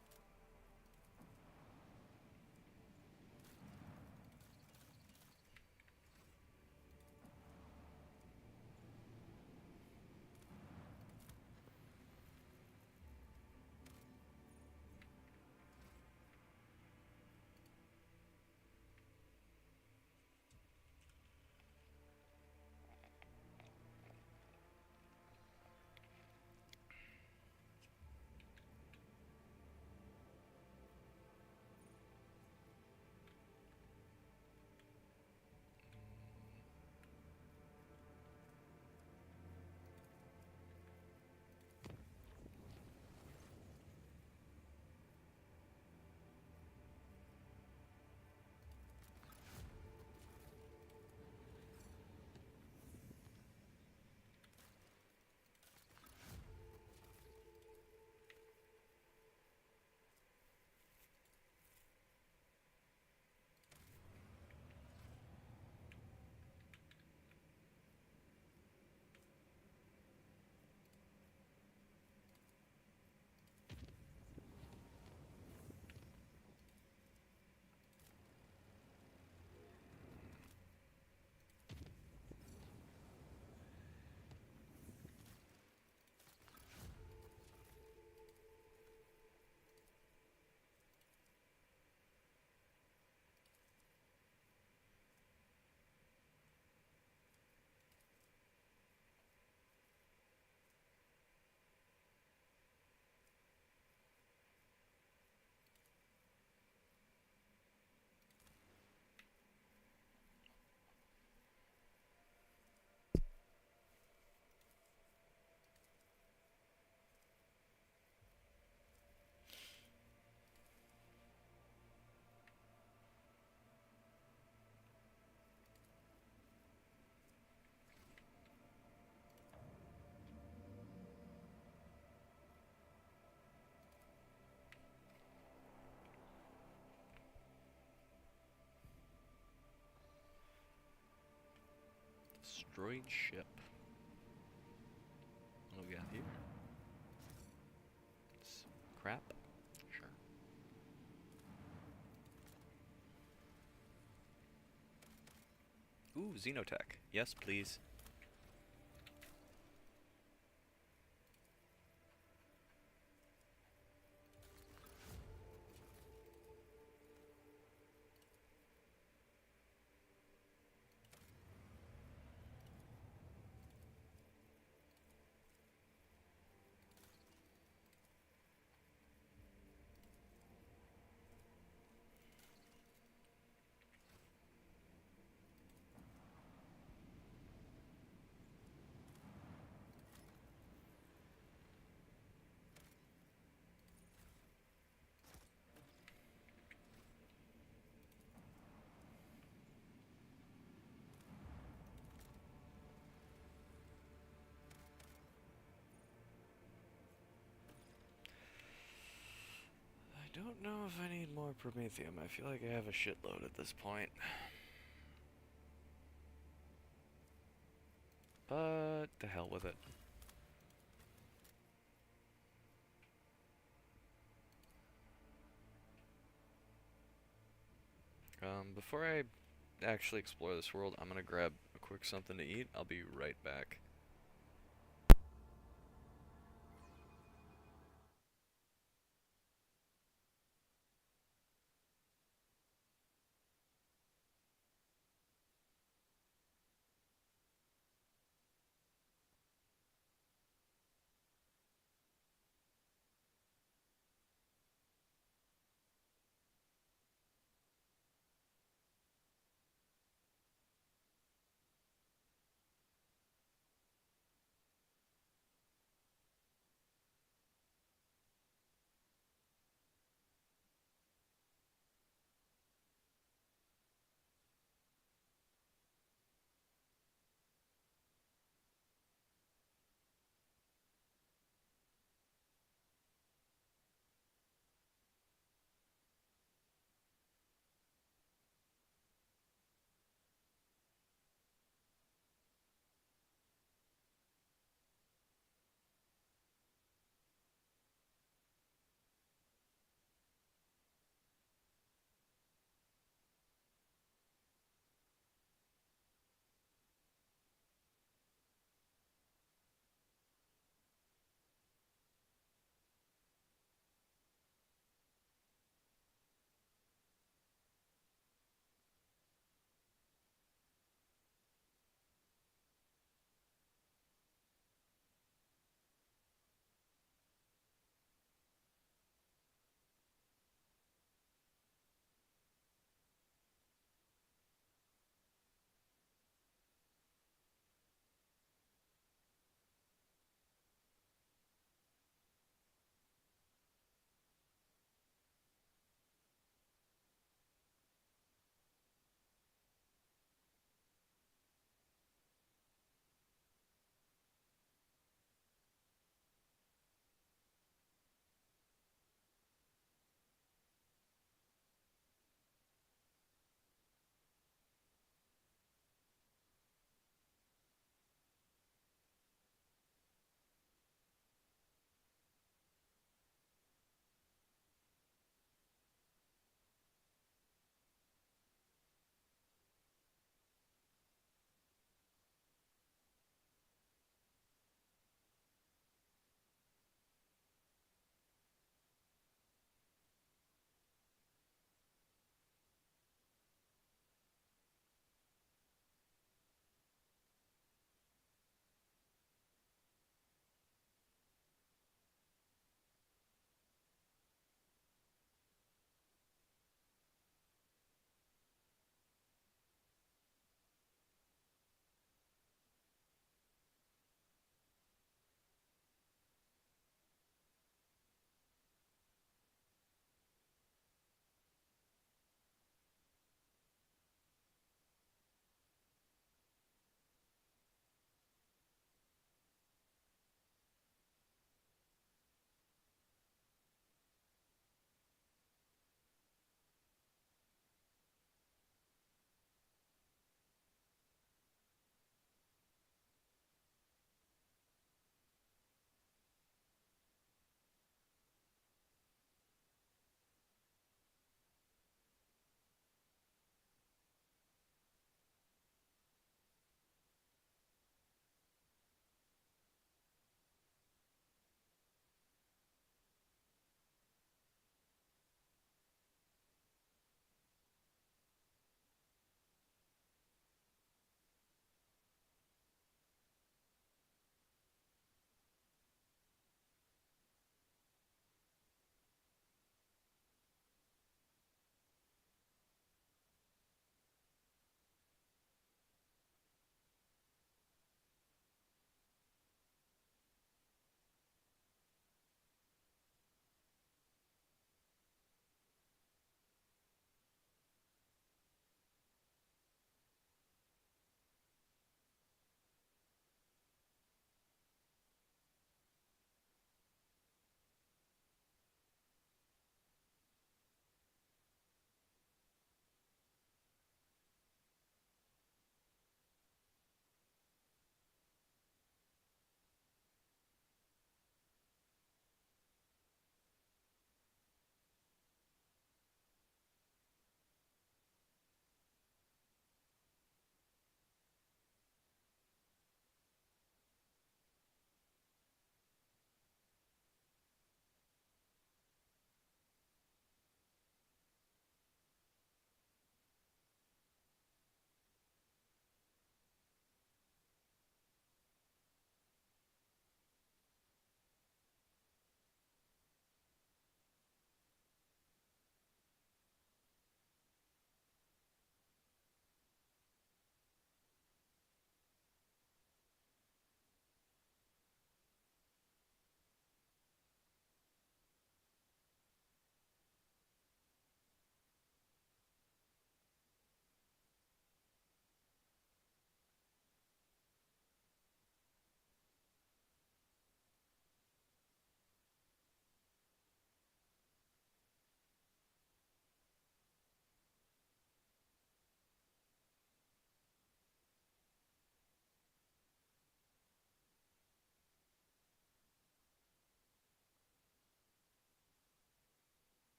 Destroyed ship. What do we got here? It's crap? Sure. Ooh, Xenotech. Yes, please. I don't know if I need more promethium. I feel like I have a shitload at this point. But the hell with it. Before I actually explore this world, I'm gonna grab a quick something to eat. I'll be right back.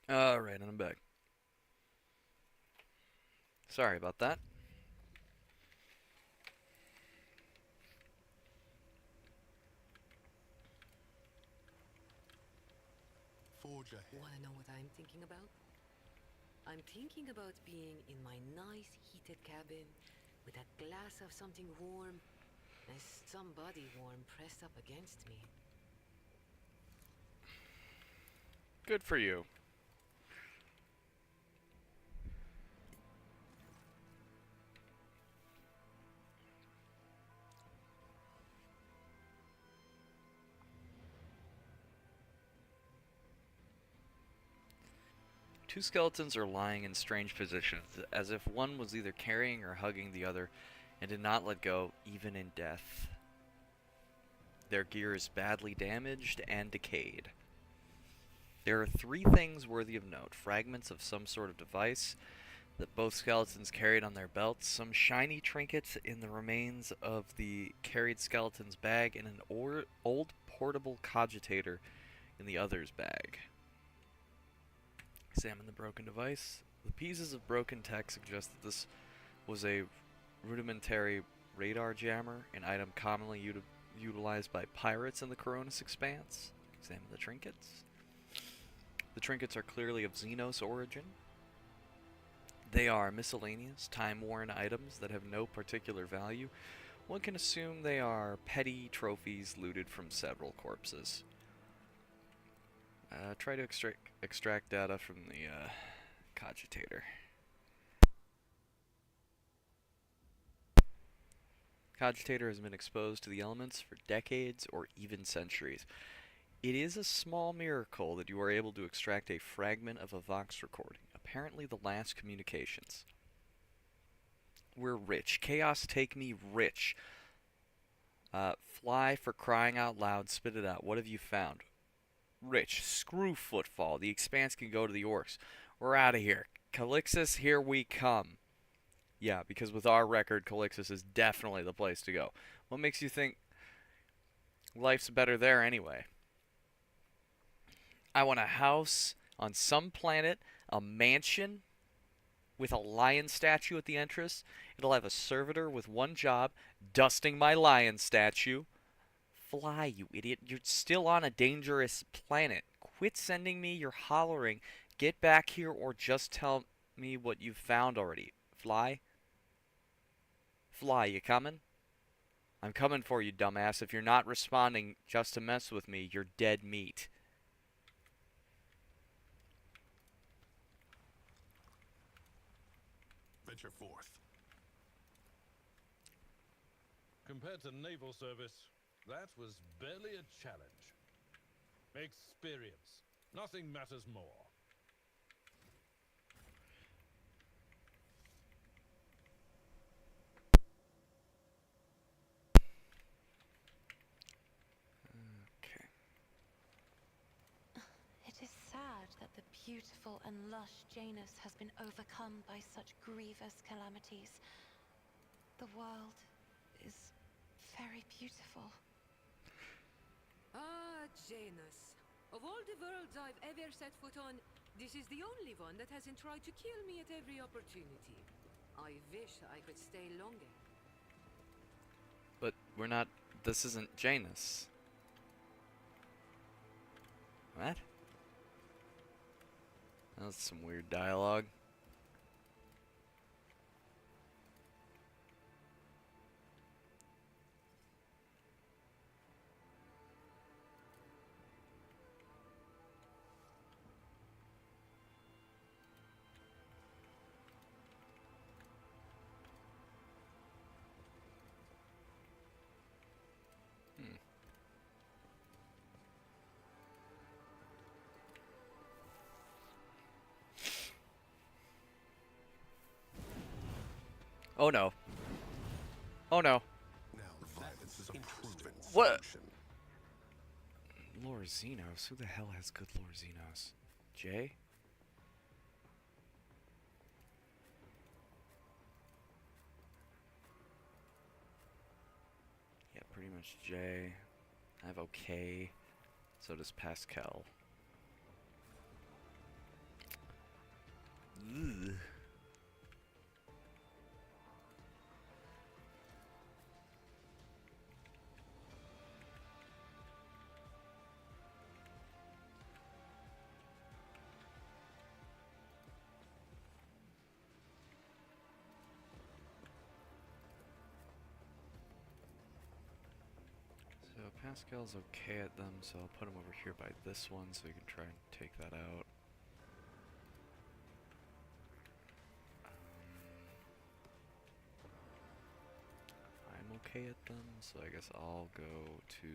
Alright, and I'm back. Sorry about that. Forge ahead. Wanna know what I'm thinking about? I'm thinking about being in my nice heated cabin with a glass of something warm and somebody warm pressed up against me. Good for you. Two skeletons are lying in strange positions, as if one was either carrying or hugging the other, and did not let go, even in death. Their gear is badly damaged and decayed. There are three things worthy of note: fragments of some sort of device that both skeletons carried on their belts, some shiny trinkets in the remains of the carried skeleton's bag, and an old portable cogitator in the other's bag. Examine the broken device. The pieces of broken tech suggest that this was a rudimentary radar jammer, an item commonly utilized by pirates in the Coronis Expanse. Examine the trinkets. The trinkets are clearly of Xenos origin. They are miscellaneous, time-worn items that have no particular value. One can assume they are petty trophies looted from several corpses. Try to extract data from the cogitator. Cogitator has been exposed to the elements for decades or even centuries. It is a small miracle that you are able to extract a fragment of a Vox recording, apparently the last communications. We're rich. Chaos, take me rich. Fly, for crying out loud, spit it out. What have you found? Rich. Screw Footfall. The Expanse can go to the Orcs. We're out of here. Calixis, here we come. Yeah, because with our record, Calixis is definitely the place to go. What makes you think life's better there anyway? I want a house on some planet, a mansion with a lion statue at the entrance. It'll have a servitor with one job, dusting my lion statue. Fly, you idiot. You're still on a dangerous planet. Quit sending me your hollering. Get back here or just tell me what you've found already. Fly? Fly, you coming? I'm coming for you, dumbass. If you're not responding just to mess with me, you're dead meat. Venture forth. Compared to naval service, that was barely a challenge. Experience. Nothing matters more. Okay. It is sad that the beautiful and lush Janus has been overcome by such grievous calamities. The world is very beautiful. Ah, Janus. Of all the worlds I've ever set foot on, this is the only one that hasn't tried to kill me at every opportunity. I wish I could stay longer. But we're not... This isn't Janus. What? That's some weird dialogue. Oh no. Oh no. Now violence is a proven What? solution. Lord Xenos? Who the hell has good Lord Xenos? Jay? Yeah, pretty much Jay. I have okay. So does Pascal. Pascal's okay at them, so I'll put him over here by this one so he can try and take that out. I'm okay at them, so I guess I'll go to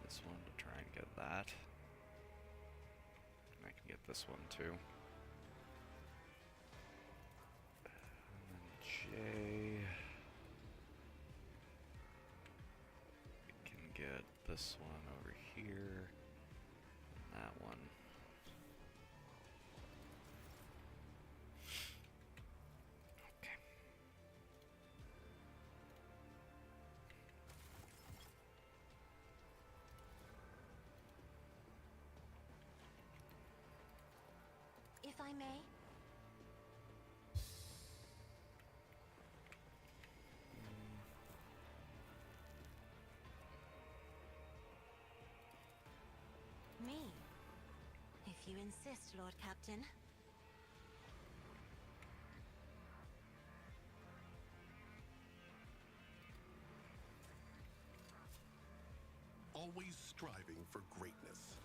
this one to try and get that. And I can get this one too. And then J can get this one over here. And that one. Okay. If I may. Me? If you insist, Lord Captain. Always striving for greatness.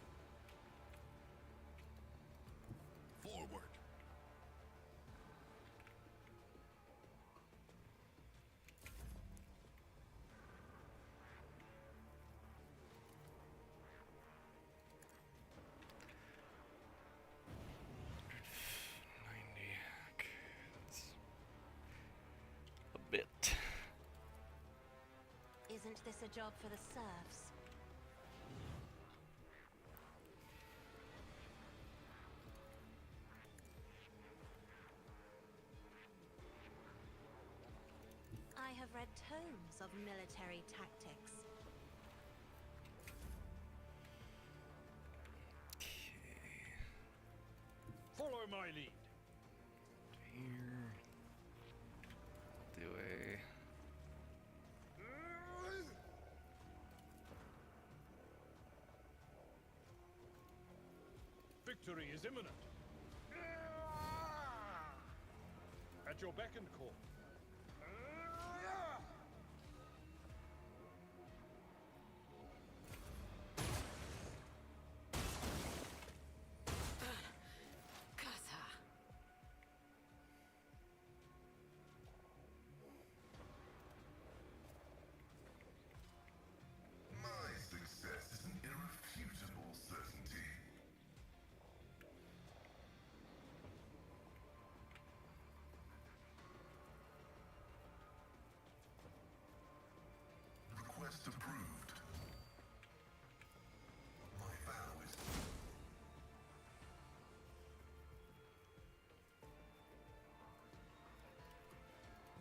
Forward. A bit. Isn't this a job for the serfs? I have read tomes of military tactics. Follow my lead. Here. Do a Victory is imminent. At your beck and call. Kasa. My success is an irrefutable certainty. Request approved. My vow is...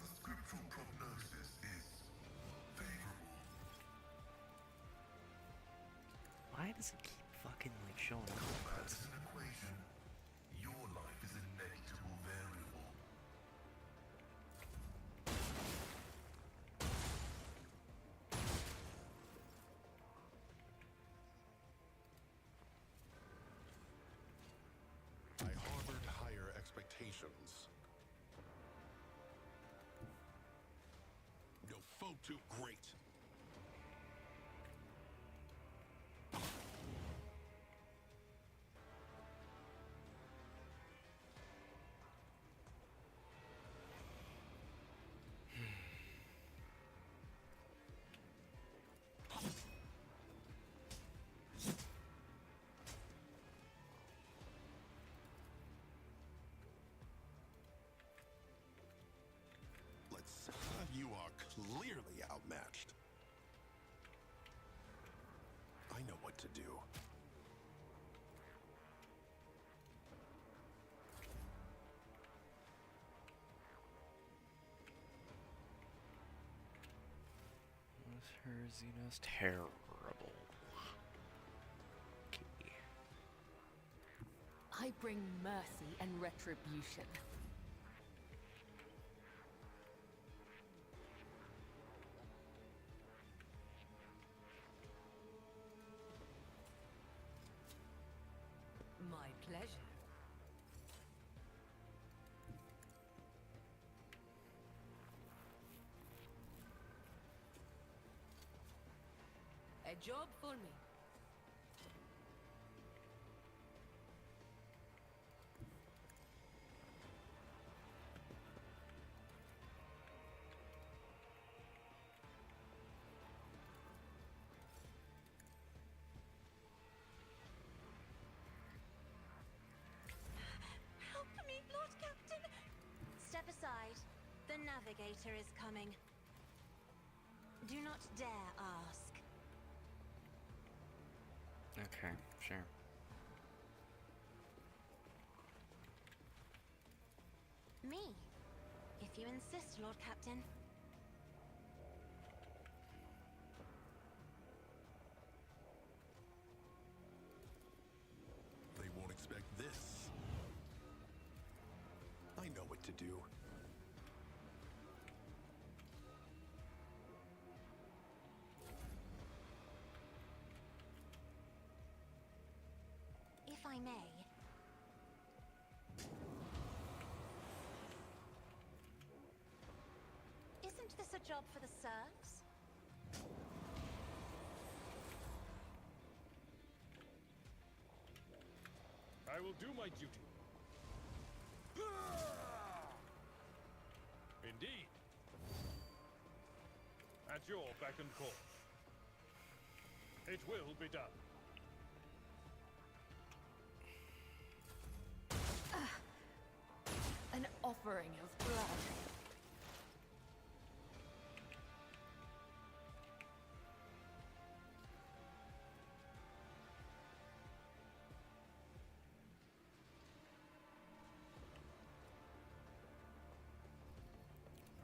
The scriptural prognosis is favorable. Why does it keep fucking like showing up like Combat this? is an equation. Your life is a negligible variable. I harbored higher expectations. No foe too great. Let's. You are clearly outmatched. I know what to do. Was her Xenos terrible? Okay. I bring mercy and retribution. My pleasure. A job for me. Help me, Lord Captain! Step aside. The navigator is coming. Do not dare ask. Okay, sure. Me, if you insist, Lord Captain. They won't expect this. I know what to do. If I may. Isn't this a job for the serfs? I will do my duty. Indeed. At your beck and call. It will be done. An offering of blood.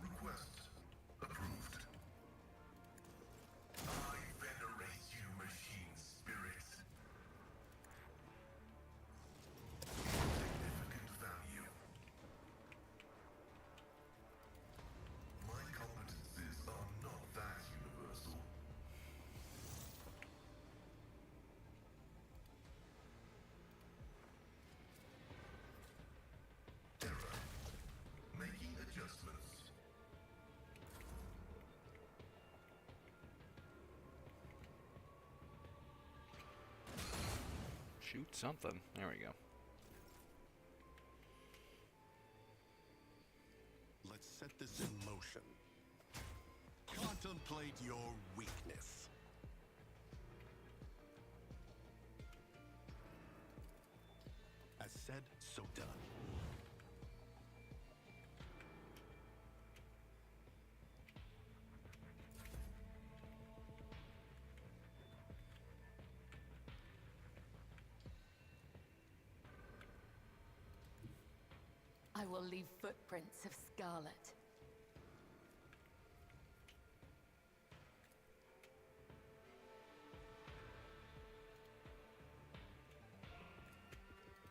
Request approved. I venerate you, machine spirits. Significant value. My competencies are not that universal. Error. Making adjustments. Shoot something. There we go. Let's set this in motion. Contemplate your weakness. As said, so done. I will leave footprints of scarlet.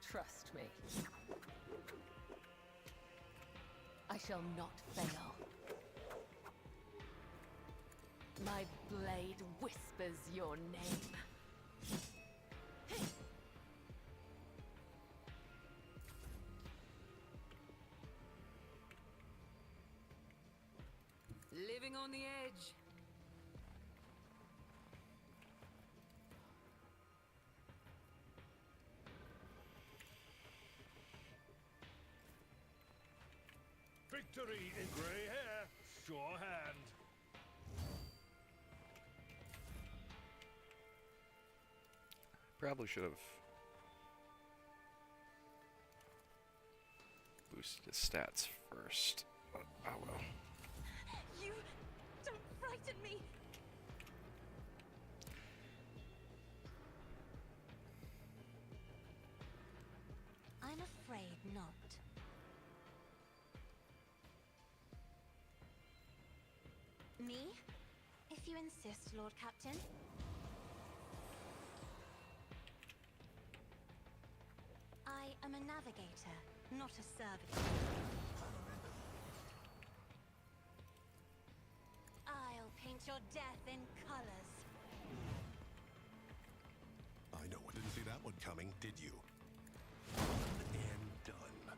Trust me. I shall not fail. My blade whispers your name. Living on the edge. Victory in grey hair, sure hand. Probably should have boosted his stats first, but oh well. You don't frighten me. I'm afraid not. Me? If you insist, Lord Captain. I am a navigator, not a servant. I'll paint your death in colors. I know. Didn't see that one coming, did you? And done.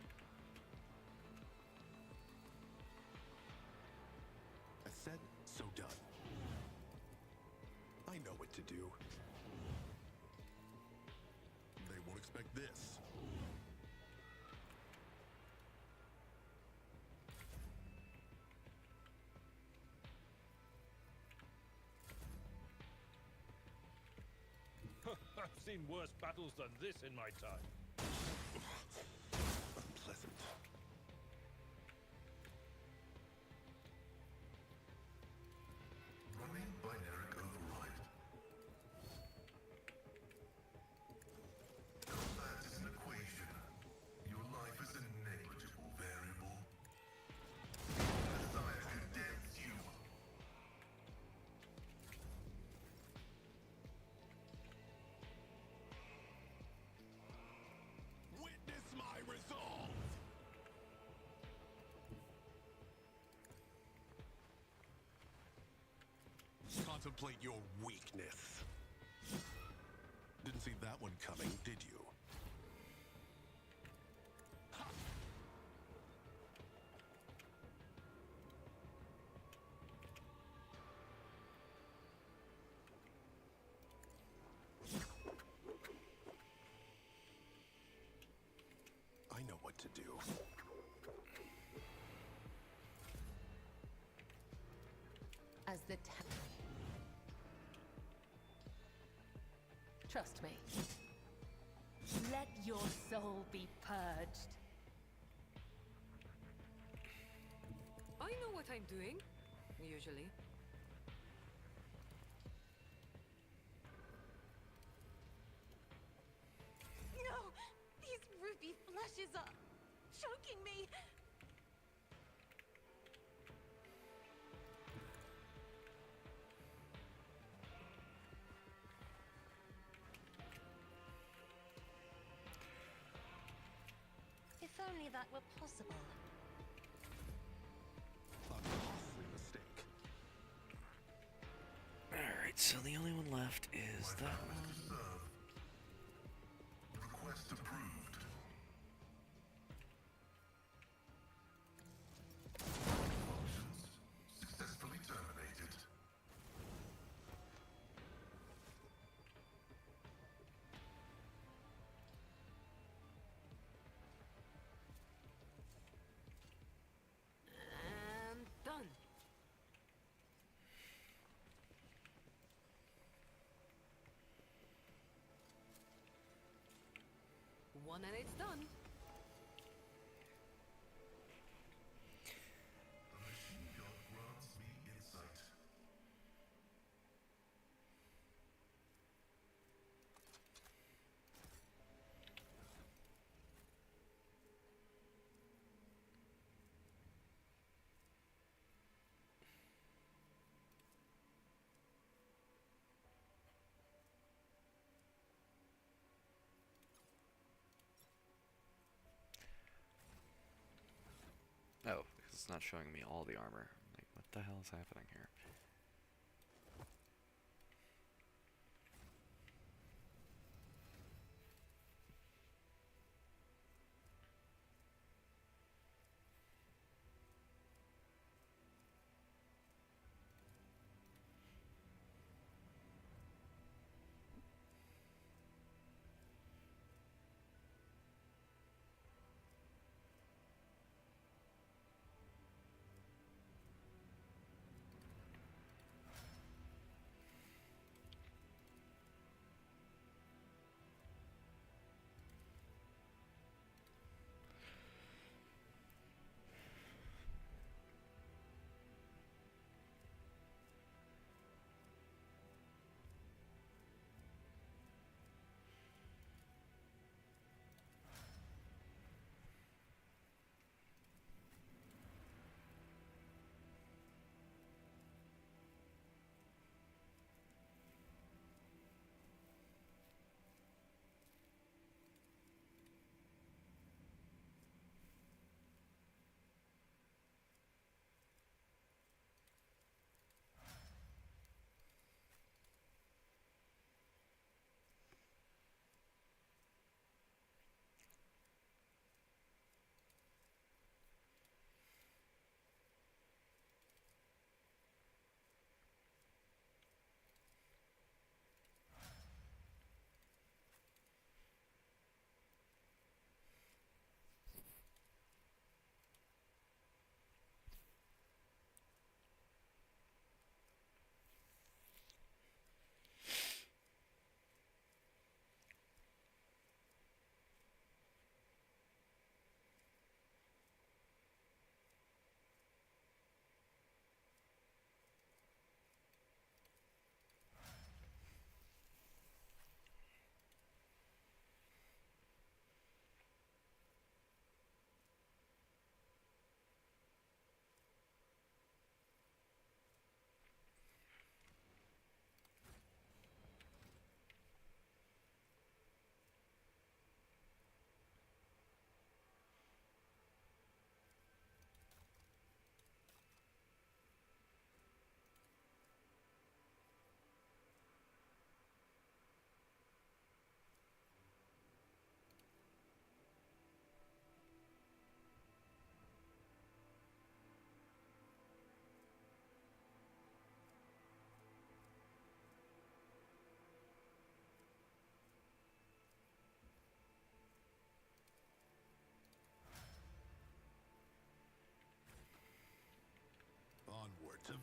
As said, so done. I know what to to do. They won't expect this. I've seen worse battles than this in my time. Unpleasant. Running binary override. Combat is an equation. Your life is a negligible variable. Desire condemns you. Witness my resolve! Contemplate your weakness. Didn't see that one coming, did you? I know what to do. As the Trust me. Let your soul be purged. I know what I'm doing, usually. No! These ruby flashes are choking me! If only that were possible. A costly mistake. Alright, so the only one left is that one. Request approved. Functions successfully terminated. And done. One and it's done. The machine gun grants me insight. Oh, because it's not showing me all the armor. Like, what the hell is happening here?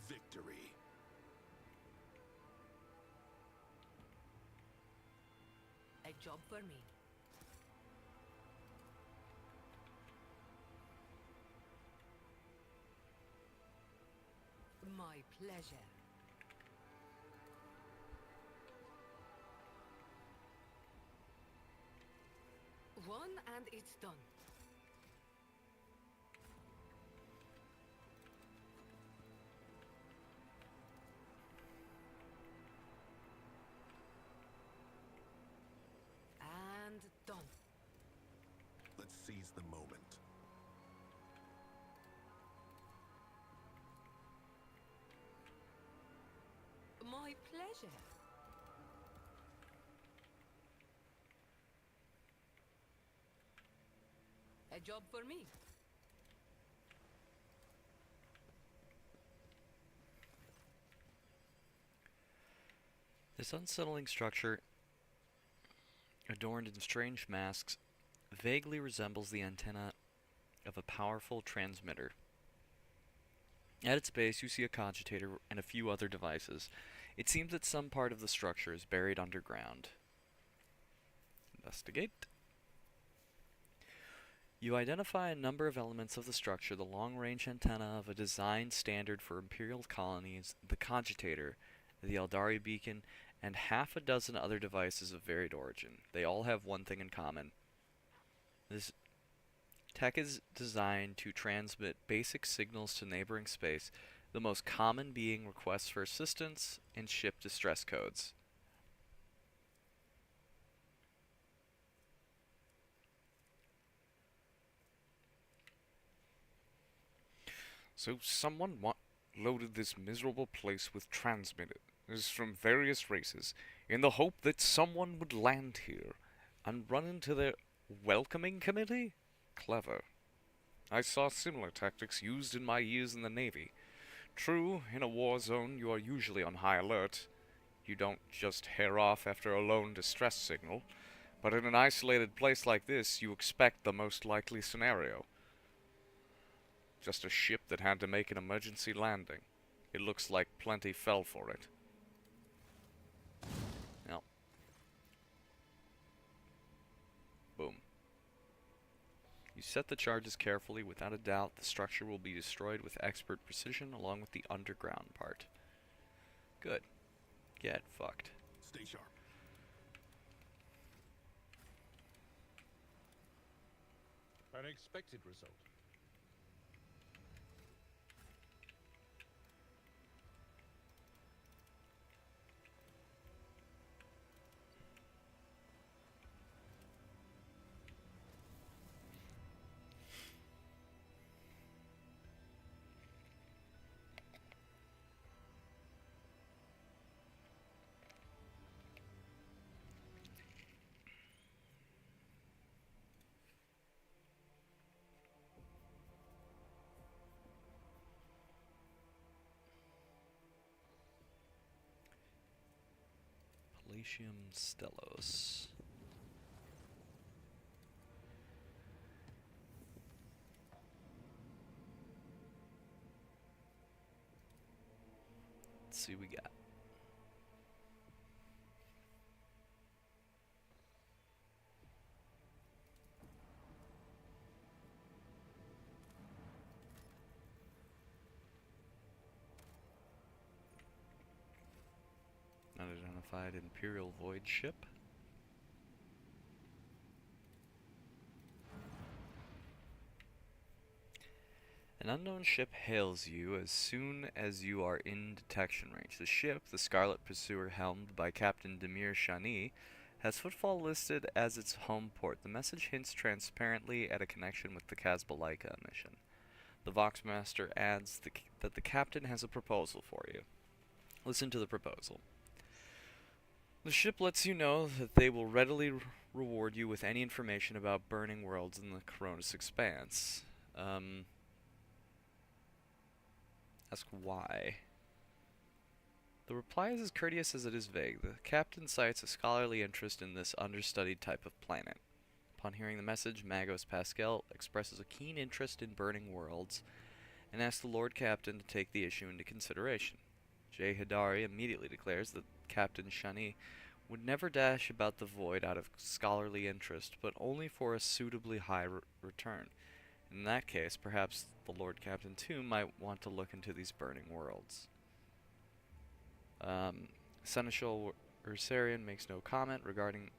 victory. A job for me. My pleasure. One and it's done. And done. Let's seize the moment. My pleasure. A job for me. This unsettling structure, adorned in strange masks, vaguely resembles the antenna of a powerful transmitter. At its base, you see a cogitator and a few other devices. It seems that some part of the structure is buried underground. Investigate. You identify a number of elements of the structure: the long-range antenna of a design standard for Imperial colonies, the cogitator, the Eldari beacon, and half a dozen other devices of varied origin. They all have one thing in common. This tech is designed to transmit basic signals to neighboring space, the most common being requests for assistance and ship distress codes. So someone loaded this miserable place with transmitters from various races in the hope that someone would land here and run into their welcoming committee? Clever. I saw similar tactics used in my years in the Navy. True, in a war zone you are usually on high alert. You don't just hair off after a lone distress signal, but in an isolated place like this you expect the most likely scenario. Just a ship that had to make an emergency landing. It looks like plenty fell for it. Now, boom. You set the charges carefully. Without a doubt, the structure will be destroyed with expert precision along with the underground part. Good. Get fucked. Stay sharp. An expected result. Palatium Stellos. Let's see what we got. Unidentified Imperial Void ship. An unknown ship hails you as soon as you are in detection range. The ship, the Scarlet Pursuer helmed by Captain Demir Shani, has Footfall listed as its home port. The message hints transparently at a connection with the Kazbalaika mission. The Voxmaster adds that the captain has a proposal for you. Listen to the proposal. The ship lets you know that they will readily reward you with any information about burning worlds in the Coronis Expanse. Ask why. The reply is as courteous as it is vague. The captain cites a scholarly interest in this understudied type of planet. Upon hearing the message, Magos Pascal expresses a keen interest in burning worlds and asks the Lord Captain to take the issue into consideration. Jay Hidari immediately declares that Captain Shani would never dash about the void out of scholarly interest, but only for a suitably high return. In that case, perhaps the Lord Captain too might want to look into these burning worlds. Seneschal Ursarian makes no comment regarding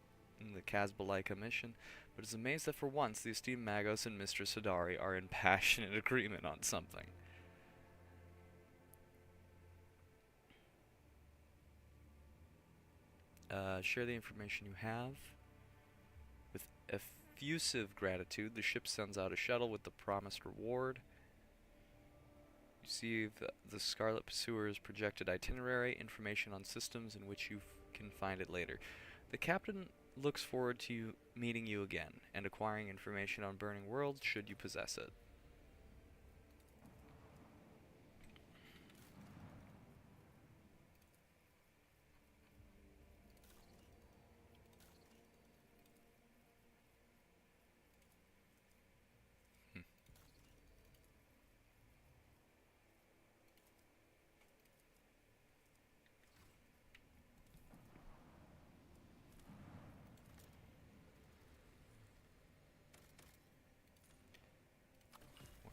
the Kazbalaika mission, but is amazed that for once the esteemed Magos and Mistress Hidari are in passionate agreement on something. Share the information you have. With effusive gratitude, the ship sends out a shuttle with the promised reward. You see the Scarlet Pursuer's projected itinerary, information on systems in which you can find it later. The captain looks forward to meeting you again, and acquiring information on Burning Worlds should you possess it.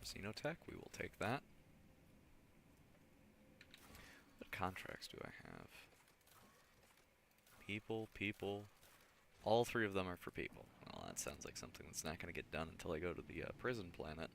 Xenotech, we will take that. What contracts do I have? People, people. All three of them are for people. Well, that sounds like something that's not going to get done until I go to the prison planet.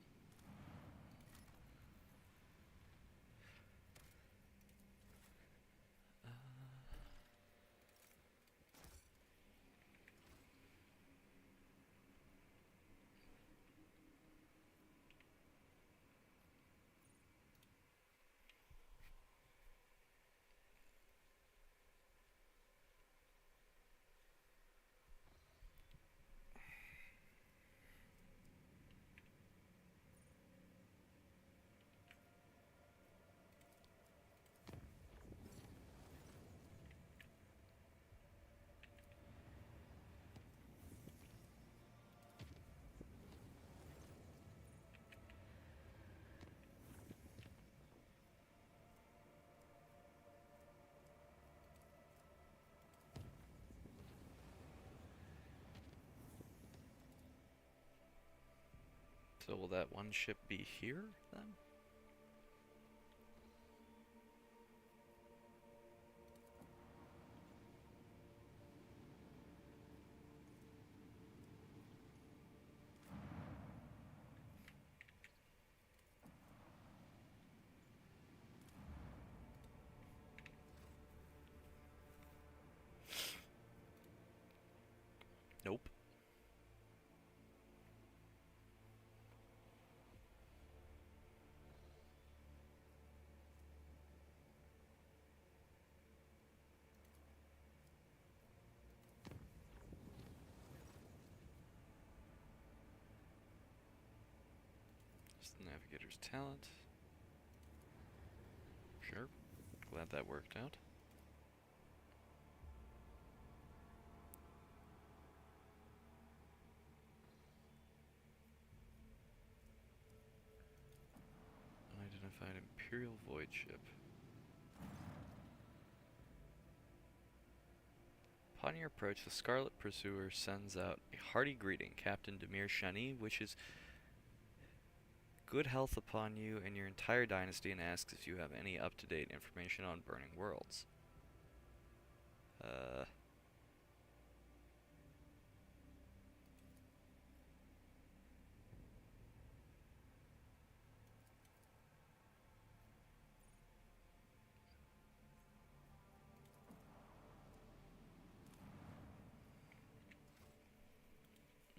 So will that one ship be here, then? Nope. Just the navigator's talent. Sure. Glad that worked out. Unidentified Imperial Void ship. Upon your approach, the Scarlet Pursuer sends out a hearty greeting. Captain Demir Shani wishes good health upon you and your entire dynasty and asks if you have any up-to-date information on Burning Worlds.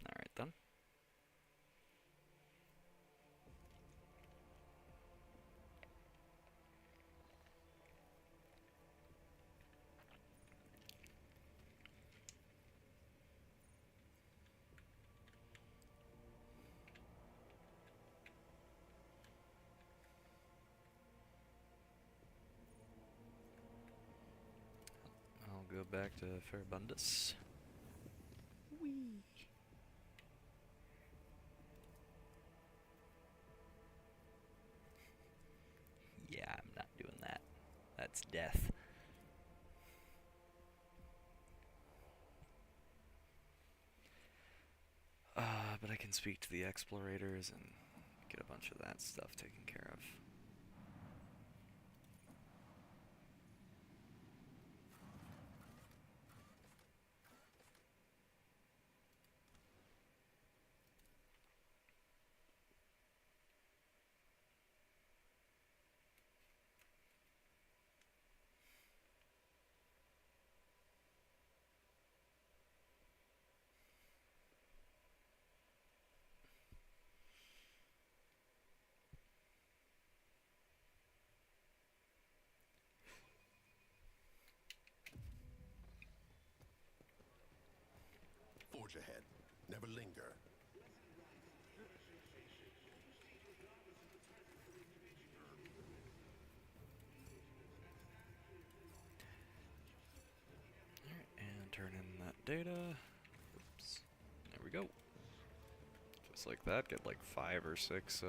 Alright then. I'll go back to Farabundus. Whee! That's death. But I can speak to the explorators and get a bunch of that stuff taken care of. Forge ahead. Never linger. Alright, and turn in that data. Oops. There we go. Just like that, get like 5 or 6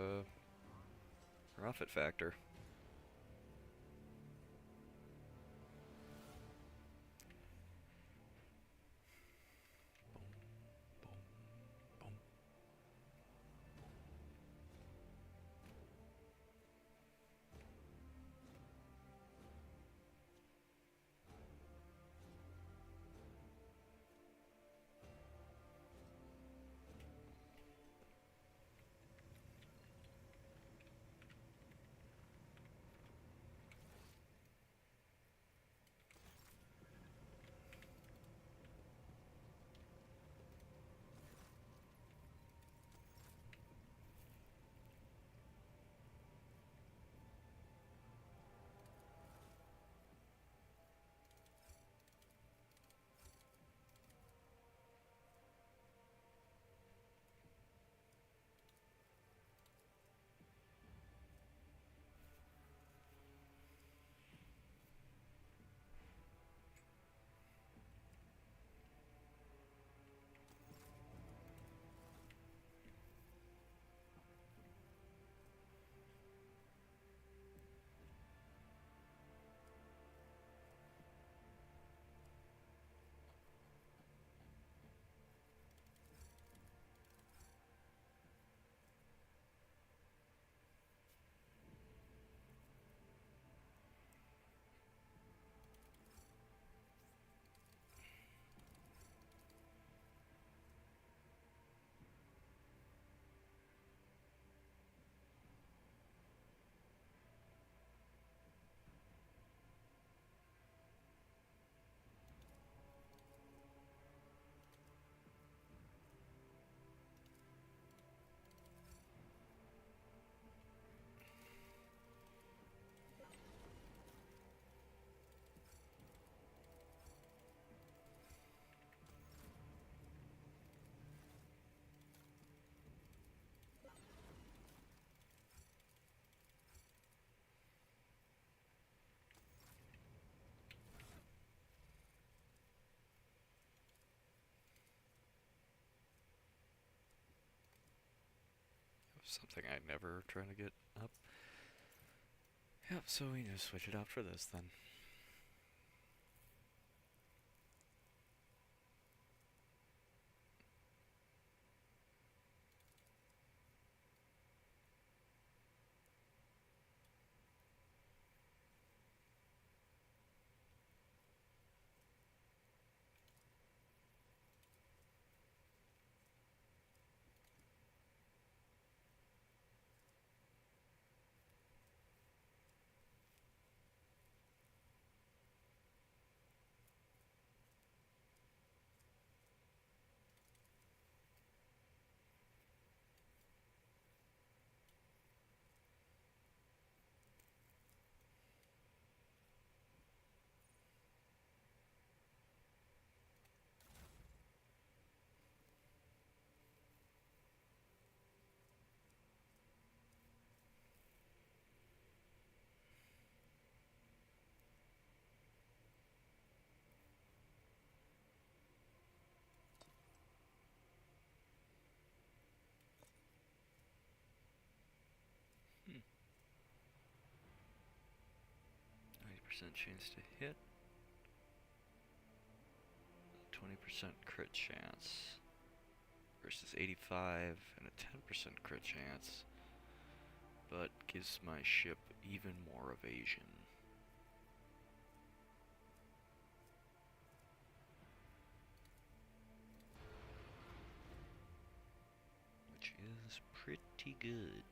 profit factor. Something I never try to get up. Yep, so we just switch it out for this then. chance to hit. 20% crit chance. Versus 85 and a 10% crit chance. But gives my ship even more evasion. Which is pretty good.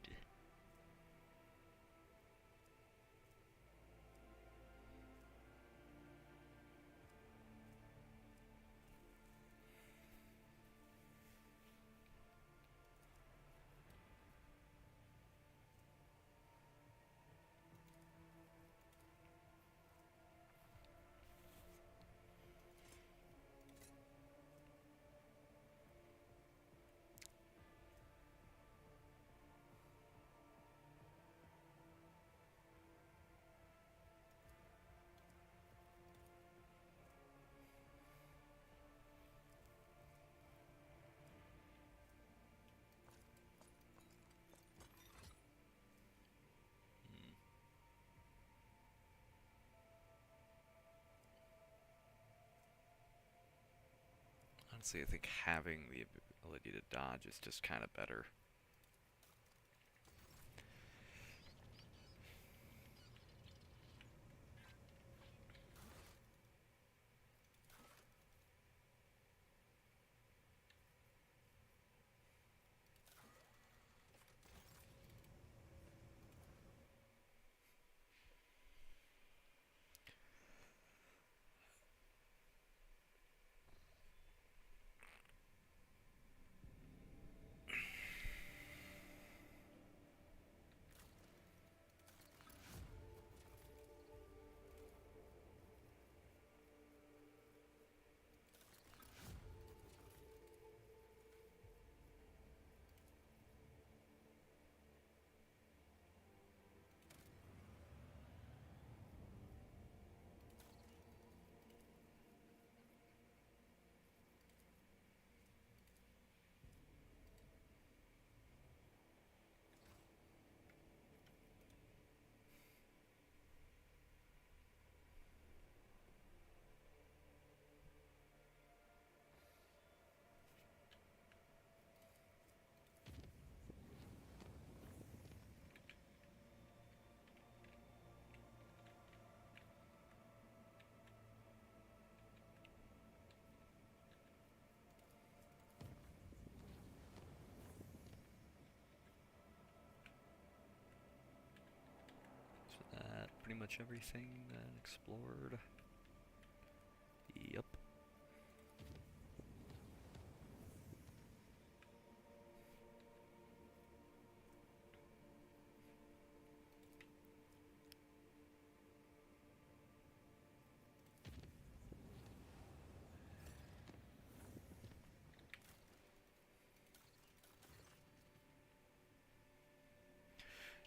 Honestly, I think having the ability to dodge is just kind of better. Pretty much everything explored. Yep.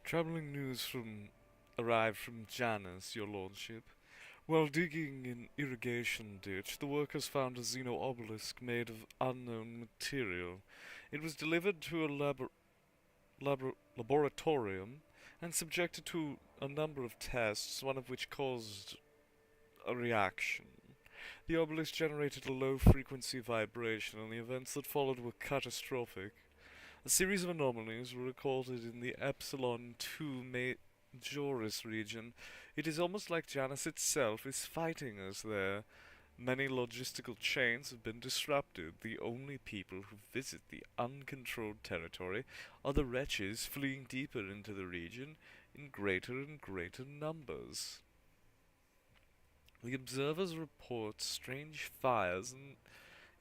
Troubling news arrived from Janus, your lordship. While digging an irrigation ditch, the workers found a Xeno obelisk made of unknown material. It was delivered to a laboratorium and subjected to a number of tests, one of which caused a reaction. The obelisk generated a low-frequency vibration, and the events that followed were catastrophic. A series of anomalies were recorded in the Epsilon 2 Majoris region. It is almost like Janus itself is fighting us there. Many logistical chains have been disrupted. The only people who visit the uncontrolled territory are the wretches fleeing deeper into the region in greater and greater numbers. The observers report strange fires in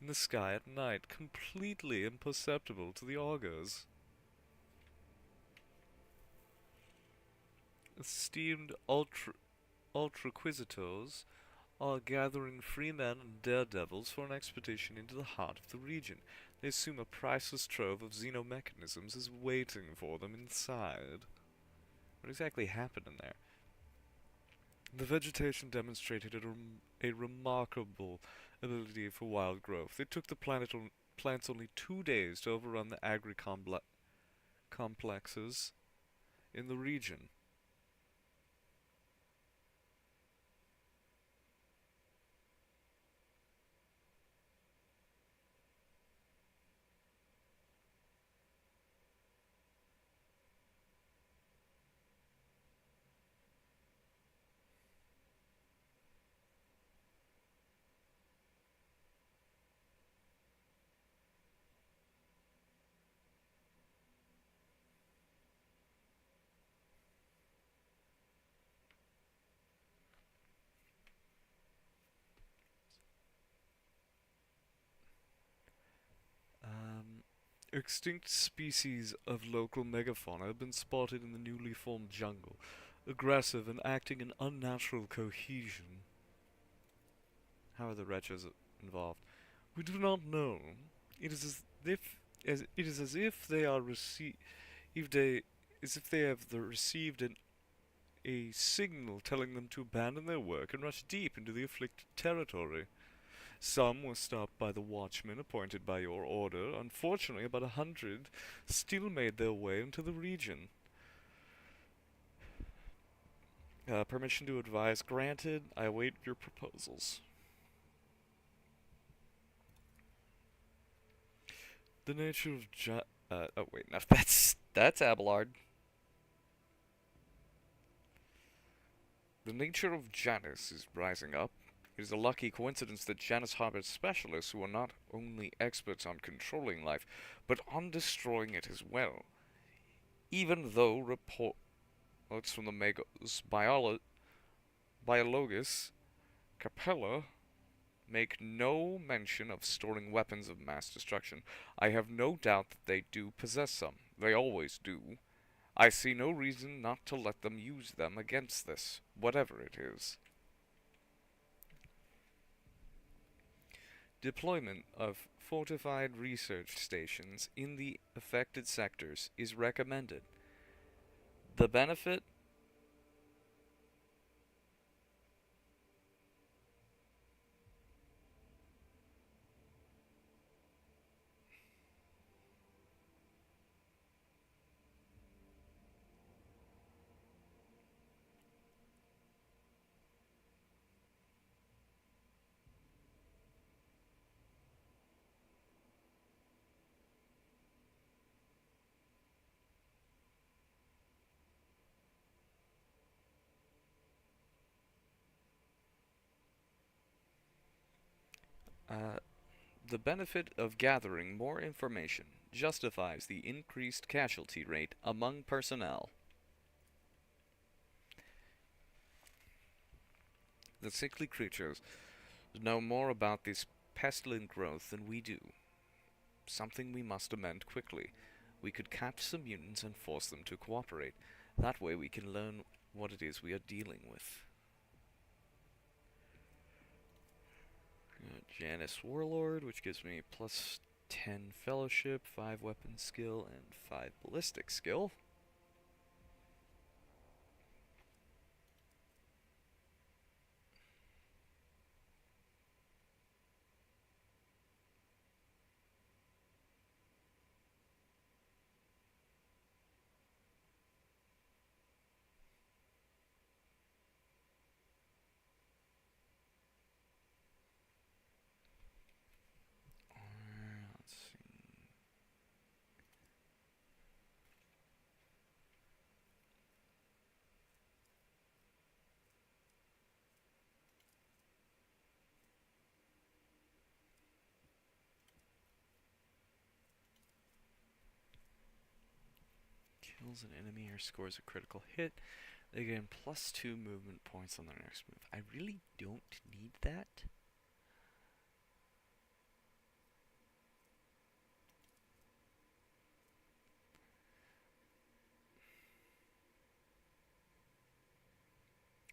the sky at night, completely imperceptible to the augurs. Esteemed ultraquisitors are gathering free men and daredevils for an expedition into the heart of the region. They assume a priceless trove of xenomechanisms is waiting for them inside. What exactly happened in there? The vegetation demonstrated a remarkable ability for wild growth. It took the plants only 2 days to overrun the complexes in the region. Extinct species of local megafauna have been spotted in the newly formed jungle, aggressive and acting in unnatural cohesion. How are the wretches involved? We do not know. It is as if they are received a signal telling them to abandon their work and rush deep into the afflicted territory. Some were stopped by the watchmen appointed by your order. Unfortunately, about 100 still made their way into the region. Permission to advise granted. I await your proposals. The nature of oh wait, no, that's Abelard. The nature of Janus is rising up. It is a lucky coincidence that Janus harbors specialists who are not only experts on controlling life, but on destroying it as well. Even though reports from the Magos Biologus Capella make no mention of storing weapons of mass destruction, I have no doubt that they do possess some. They always do. I see no reason not to let them use them against this, whatever it is. Deployment of fortified research stations in the affected sectors is recommended. The benefit of gathering more information justifies the increased casualty rate among personnel. The sickly creatures know more about this pestilent growth than we do. Something we must amend quickly. We could catch some mutants and force them to cooperate. That way we can learn what it is we are dealing with. Janus Warlord, which gives me plus 10 fellowship, 5 weapon skill, and 5 ballistic skill. Kills an enemy or scores a critical hit, they gain plus 2 movement points on their next move. I really don't need that.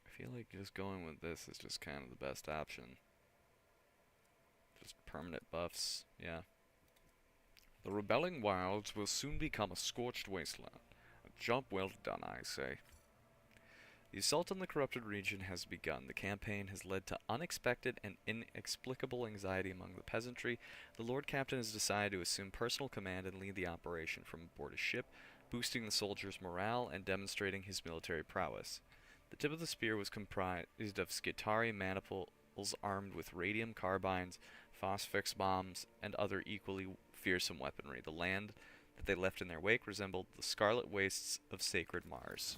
I feel like just going with this is just kind of the best option. Just permanent buffs, yeah. The rebelling wilds will soon become a scorched wasteland. A job well done, I say. The assault on the corrupted region has begun. The campaign has led to unexpected and inexplicable anxiety among the peasantry. The Lord Captain has decided to assume personal command and lead the operation from aboard a ship, boosting the soldiers' morale and demonstrating his military prowess. The tip of the spear was comprised of Skitarii maniples armed with radium carbines, phosphex bombs, and other equally fearsome weaponry. The land that they left in their wake resembled the scarlet wastes of sacred Mars.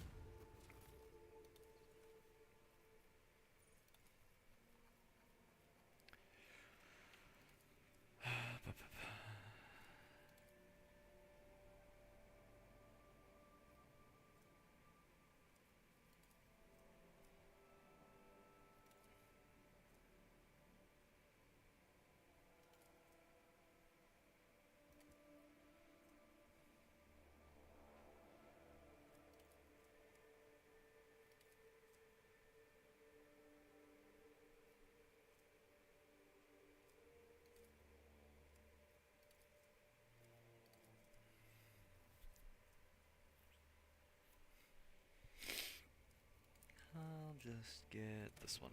Let's get this one.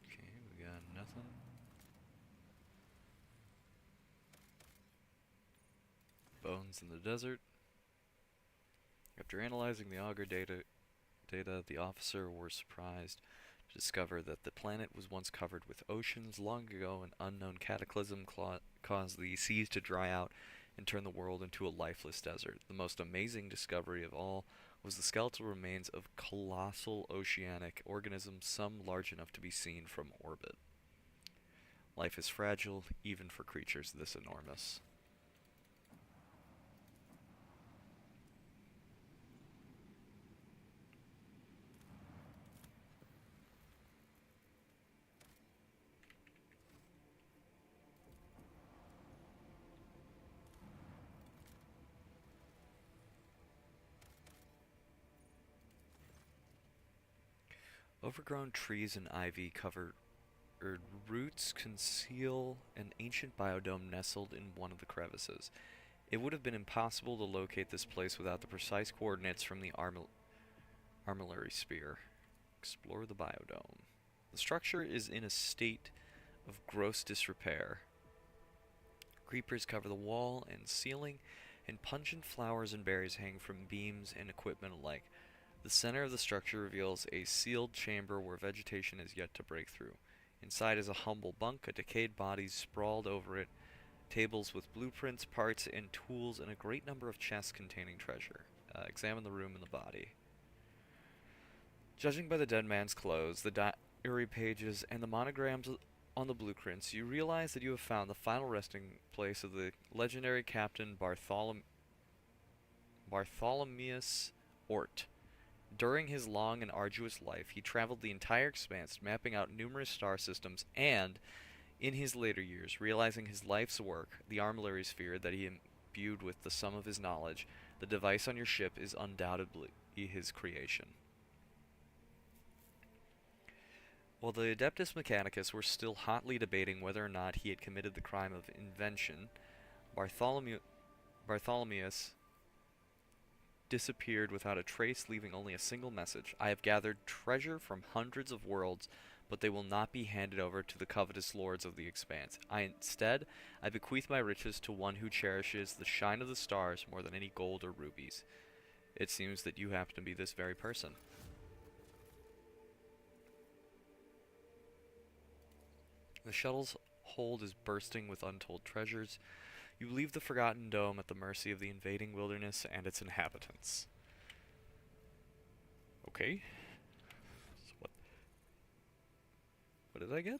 Okay, we got nothing. Bones in the desert. After analyzing the auger data, the officer were surprised to discover that the planet was once covered with oceans. Long ago, an unknown cataclysm caused the seas to dry out and turn the world into a lifeless desert. The most amazing discovery of all was the skeletal remains of colossal oceanic organisms, some large enough to be seen from orbit. Life is fragile, even for creatures this enormous. Overgrown trees and ivy covered roots conceal an ancient biodome nestled in one of the crevices. It would have been impossible to locate this place without the precise coordinates from the armillary sphere. Explore the biodome. The structure is in a state of gross disrepair. Creepers cover the wall and ceiling, and pungent flowers and berries hang from beams and equipment alike. The center of the structure reveals a sealed chamber where vegetation is yet to break through. Inside is a humble bunk, a decayed body sprawled over it, tables with blueprints, parts, and tools, and a great number of chests containing treasure. Examine the room and the body. Judging by the dead man's clothes, the diary pages, and the monograms on the blueprints, you realize that you have found the final resting place of the legendary Captain Bartholomeus Ort. During his long and arduous life, he traveled the entire expanse, mapping out numerous star systems, and, in his later years, realizing his life's work, the armillary sphere that he imbued with the sum of his knowledge, the device on your ship is undoubtedly his creation. While the Adeptus Mechanicus were still hotly debating whether or not he had committed the crime of invention, Bartholomeus disappeared without a trace, leaving only a single message. I have gathered treasure from hundreds of worlds, but they will not be handed over to the covetous lords of the expanse. Instead, I bequeath my riches to one who cherishes the shine of the stars more than any gold or rubies. It seems that you happen to be this very person. The shuttle's hold is bursting with untold treasures. You leave the Forgotten Dome at the mercy of the invading wilderness and its inhabitants. Okay. So what did I get?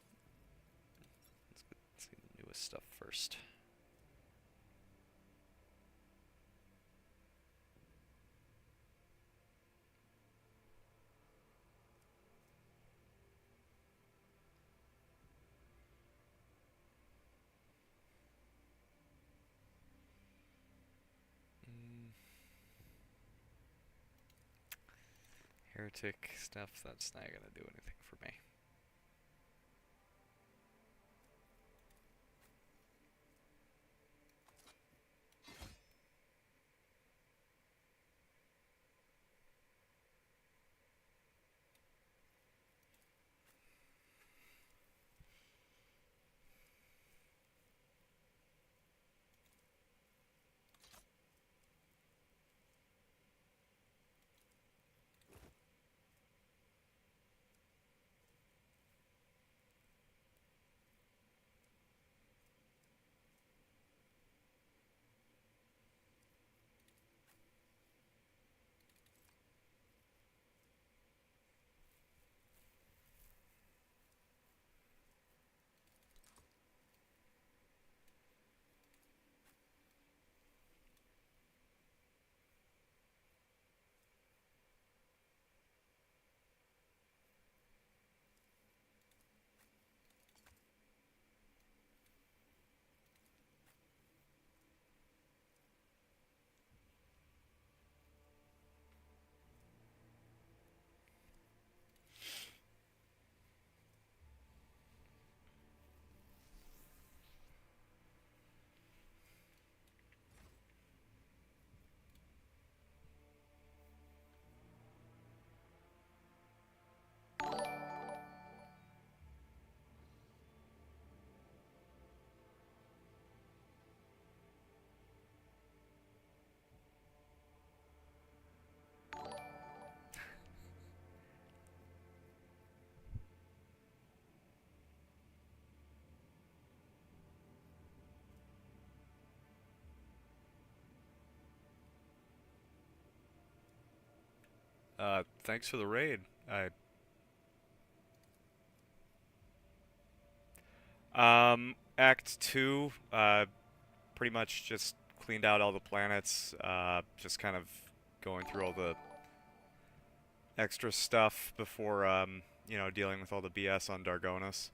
Let's see the newest stuff first. Heretic stuff, that's not gonna do anything for me. Thanks for the raid. Act 2, pretty much just cleaned out all the planets, just kind of going through all the extra stuff before, you know, dealing with all the BS on Dargonis.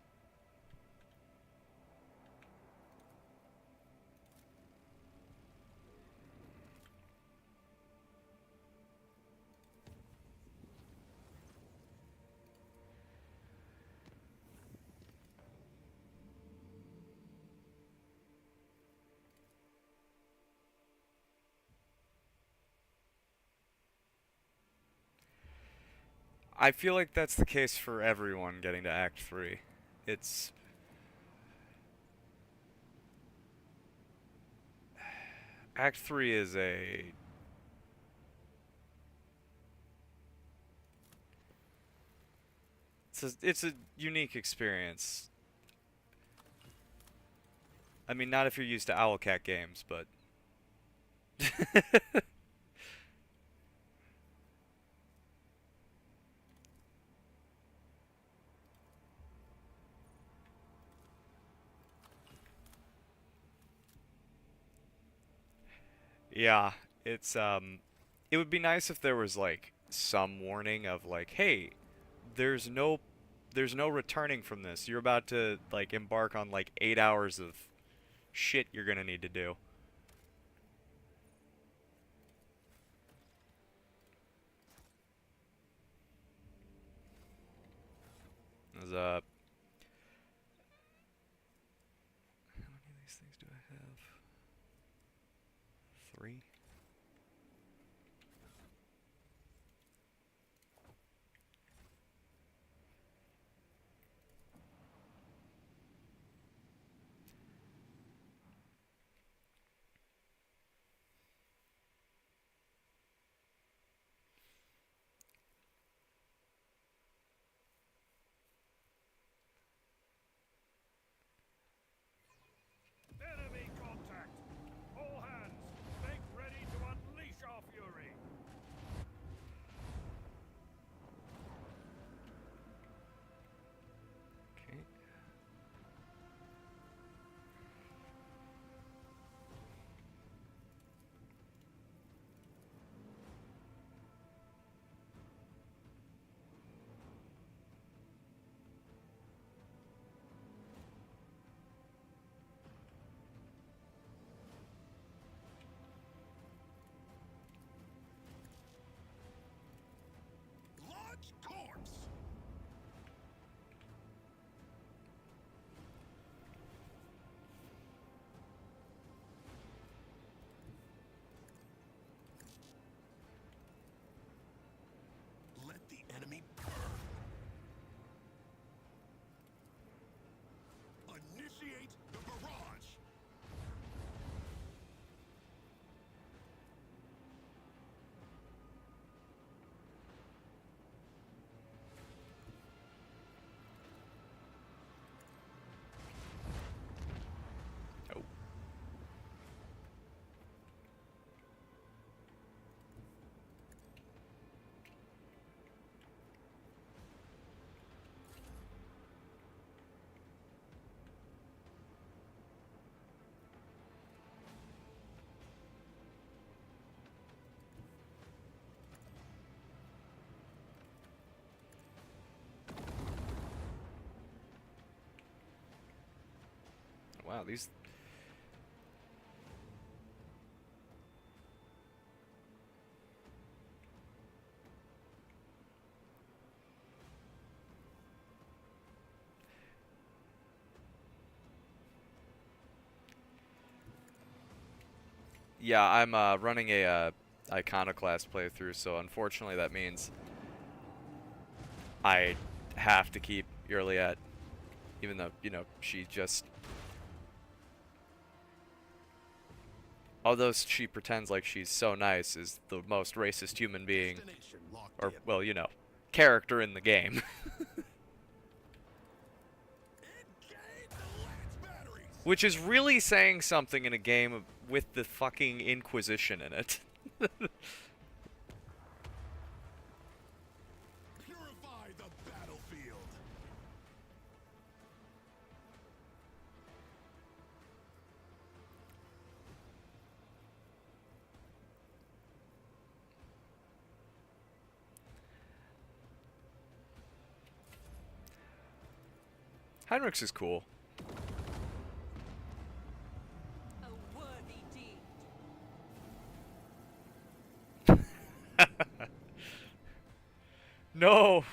I feel like that's the case for everyone getting to Act 3. It's... Act 3 is a... It's a unique experience. I mean, not if you're used to Owlcat games, but... Yeah, it's, it would be nice if there was, like, some warning of, like, hey, there's no returning from this. You're about to, like, embark on, like, 8 hours of shit you're gonna need to do. There's, how many of these things do I have? 3? Wow, these... Yeah, I'm running a Iconoclast playthrough, so unfortunately that means I have to keep Yurliet, even though, you know, she just... Although she pretends like she's so nice, is the most racist human being, or, well, you know, character in the game. Which is really saying something in a game with the fucking Inquisition in it. Purify the battlefield. Heinrichs is cool. A worthy deed. No!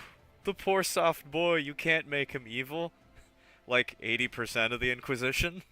The poor soft boy, you can't make him evil. Like 80% of the Inquisition.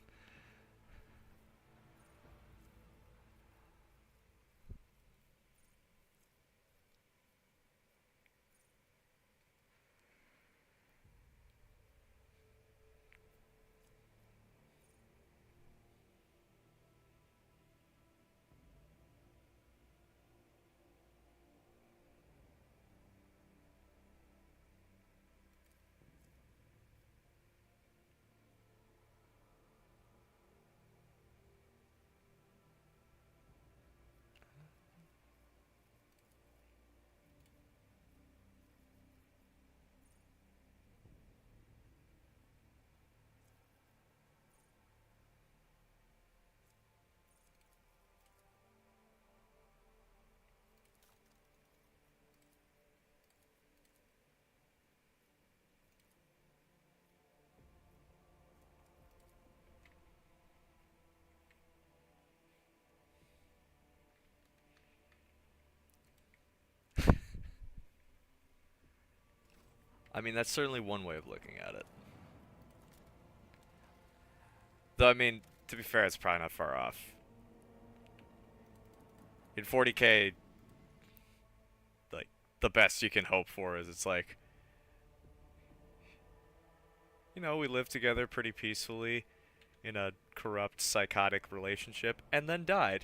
I mean, that's certainly one way of looking at it. Though, I mean, to be fair, it's probably not far off. In 40K, like, the best you can hope for is it's like, you know, we lived together pretty peacefully in a corrupt, psychotic relationship, and then died.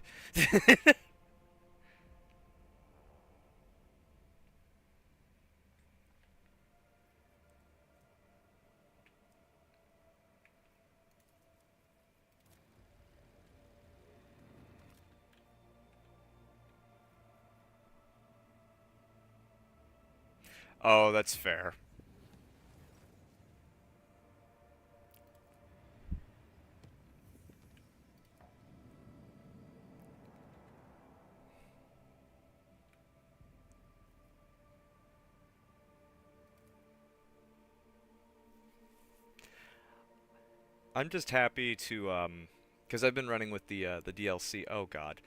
Oh, that's fair. I'm just happy to, because I've been running with the DLC. Oh, God.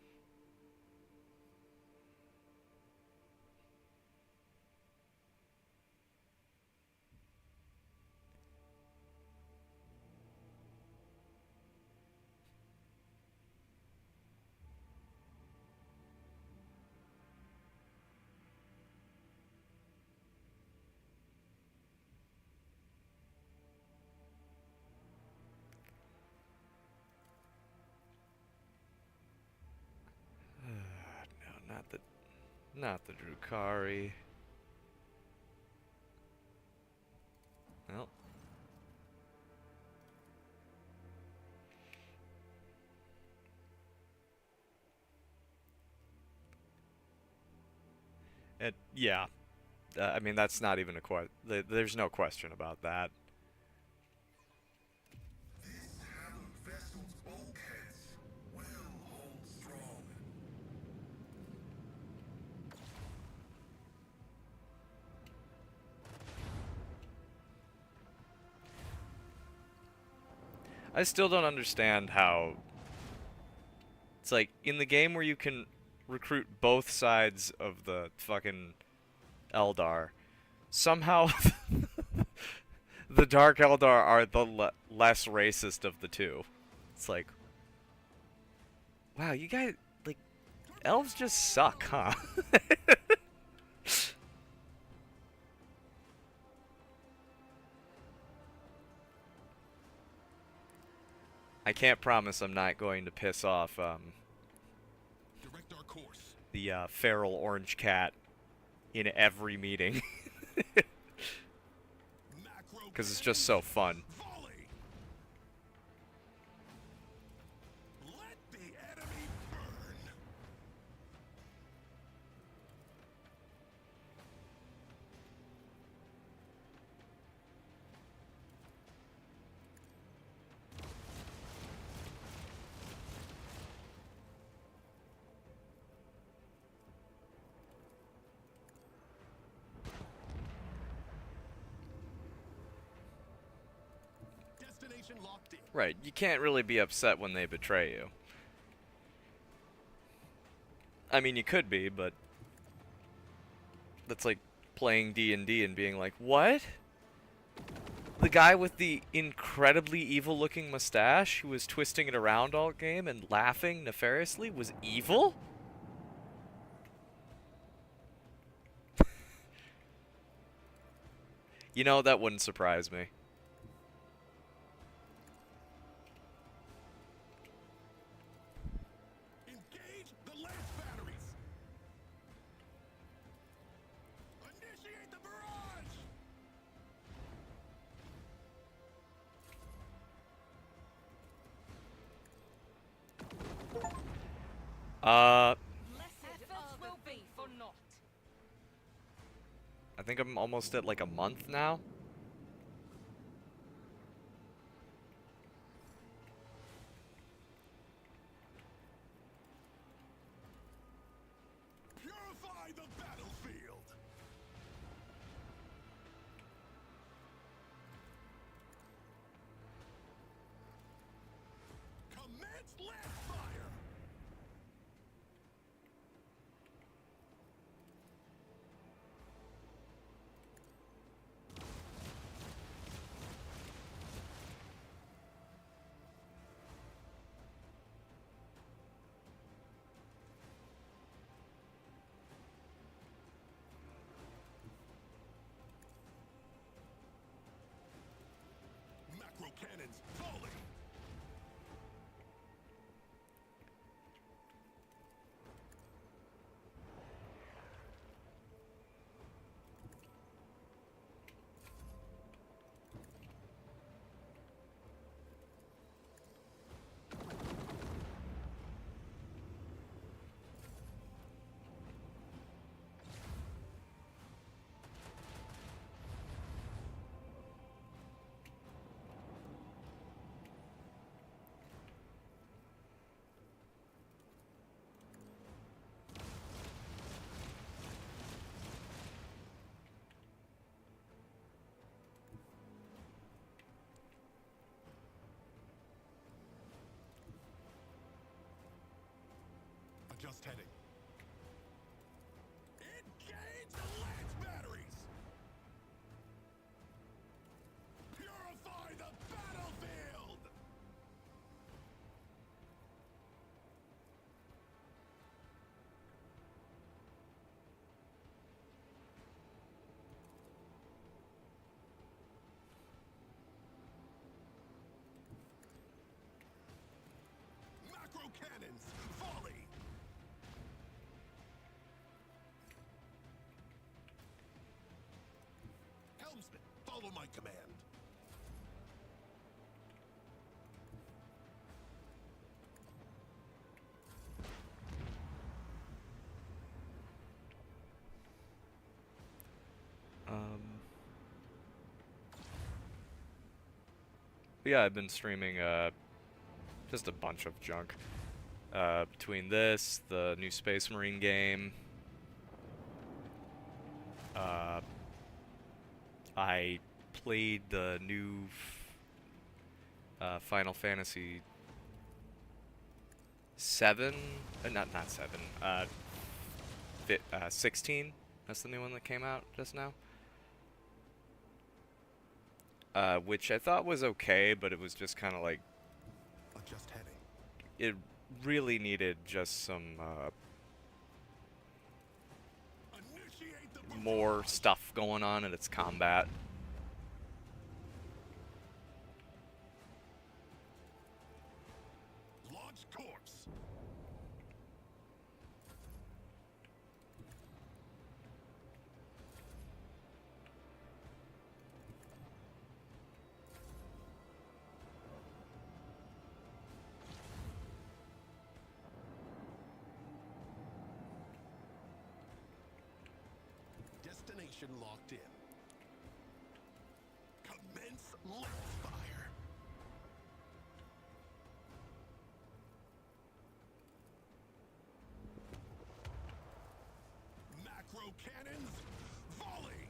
No, not the Drukhari. Well. Yeah. I mean, that's not even a question. There's no question about that. This hallowed vessel's bulkheads will hold strong. I still don't understand how... It's like, in the game where you can recruit both sides of the fucking Eldar, somehow the Dark Eldar are the less racist of the two. It's like, wow, you guys, like, elves just suck, huh? I can't promise I'm not going to piss off Direct our course. the feral orange cat in every meeting. Because it's just so fun. Volley. Let the enemy burn. Destination locked in. Right, you can't really be upset when they betray you. I mean, you could be, but that's like playing D&D and being like, what? The guy with the incredibly evil-looking mustache who was twisting it around all game and laughing nefariously was evil? You know, that wouldn't surprise me. Engage the lance batteries. Initiate the barrage. Efforts will be for naught. I think I'm almost at like a month now. Purify the battlefield. Commence lance fire. Macro cannons volley. Adjust heading. Engage the lance batteries. Purify the battlefield. Macro cannons volley. Helmsman, follow my command. Yeah, I've been streaming just a bunch of junk. Between this, the new Space Marine game, I played the new Final Fantasy 7, not 7, 16. That's the new one that came out just now. Which I thought was okay, but it was just kind of like, Adjust heading. it really needed just some more stuff going on in its combat. Launch course. Destination locked in. Commence lift fire. Macro cannons, volley.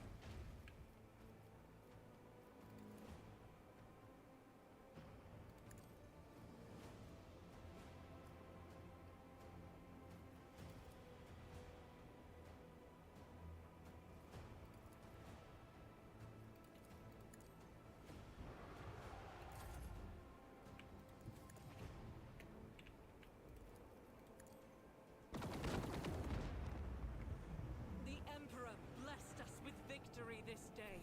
The Emperor blessed us with victory this day.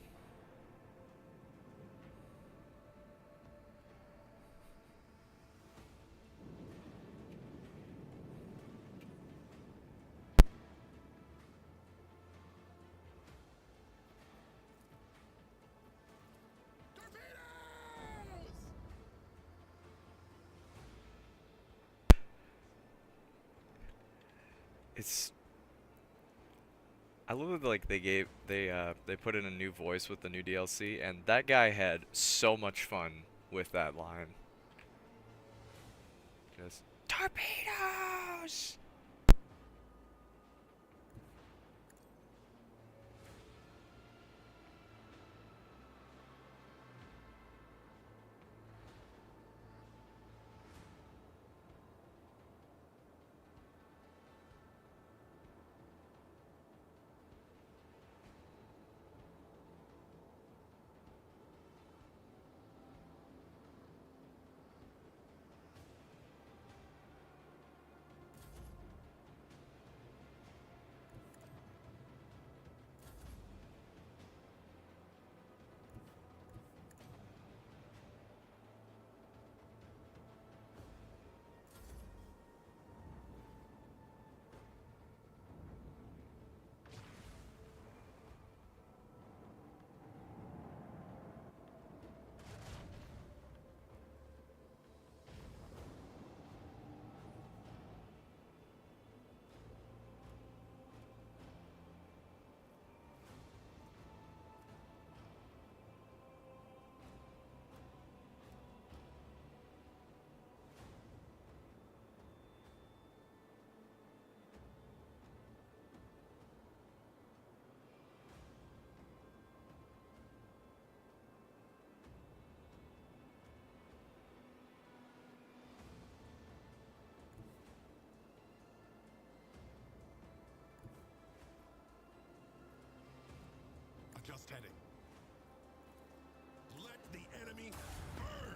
It's, I love that, like, they put in a new voice with the new DLC, and that guy had so much fun with that line. Just torpedoes. Adjust heading. Let the enemy burn.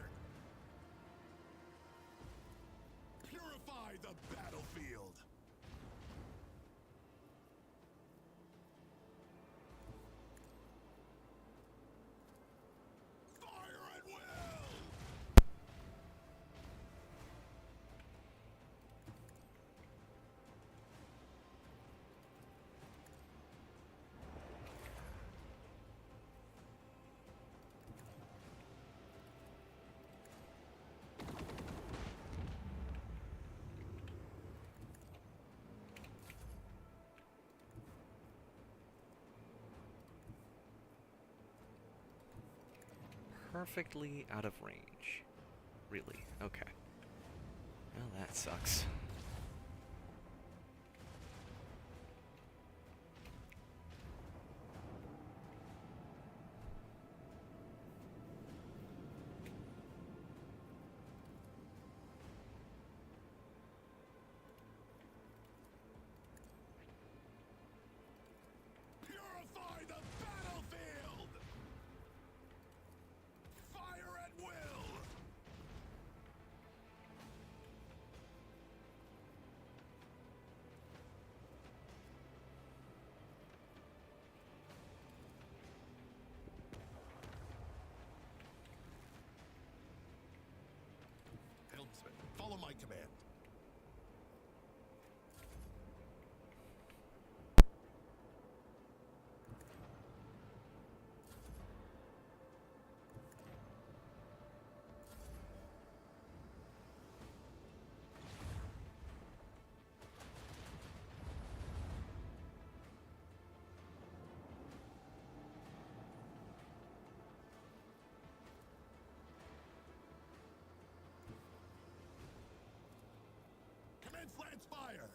Purify the battlefield. Fire at will. Perfectly out of range. Really? Okay. Well, that sucks. Fire!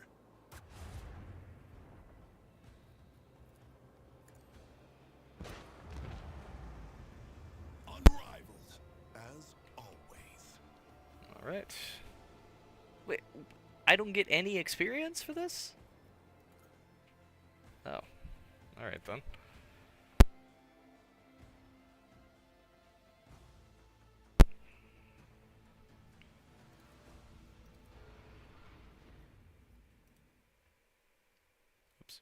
Unrivaled, as always. Alright. Wait, I don't get any experience for this? Oh. Alright then. Oops.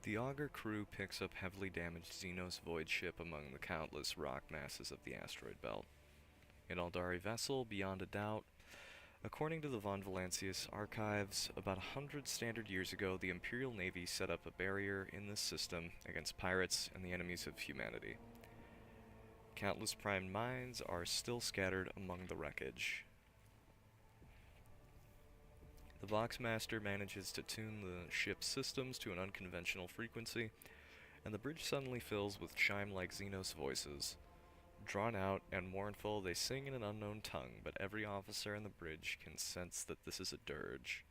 The Augur crew picks up heavily damaged Xenos void ship among the countless rock masses of the asteroid belt. An Aldari vessel, beyond a doubt. According to the Von Valancius archives, about 100 standard years ago, the Imperial Navy set up a barrier in this system against pirates and the enemies of humanity. Countless primed mines are still scattered among the wreckage. The Voxmaster manages to tune the ship's systems to an unconventional frequency, and the bridge suddenly fills with chime-like Xenos voices. Drawn out and mournful, they sing in an unknown tongue, but every officer in the bridge can sense that this is a dirge.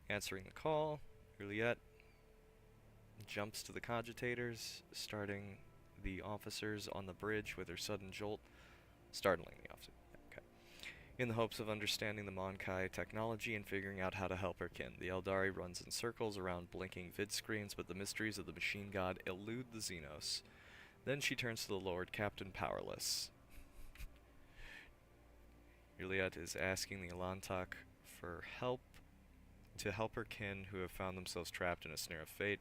Answering the call, Juliet jumps to the cogitators, starting the officers on the bridge with her sudden jolt, startling the officer. In the hopes of understanding the Monkai technology and figuring out how to help her kin, the Eldari runs in circles around blinking vid screens, but the mysteries of the machine god elude the Xenos. Then she turns to the Lord, Captain Powerless. Juliet is asking the Elantok for help to help her kin who have found themselves trapped in a snare of fate.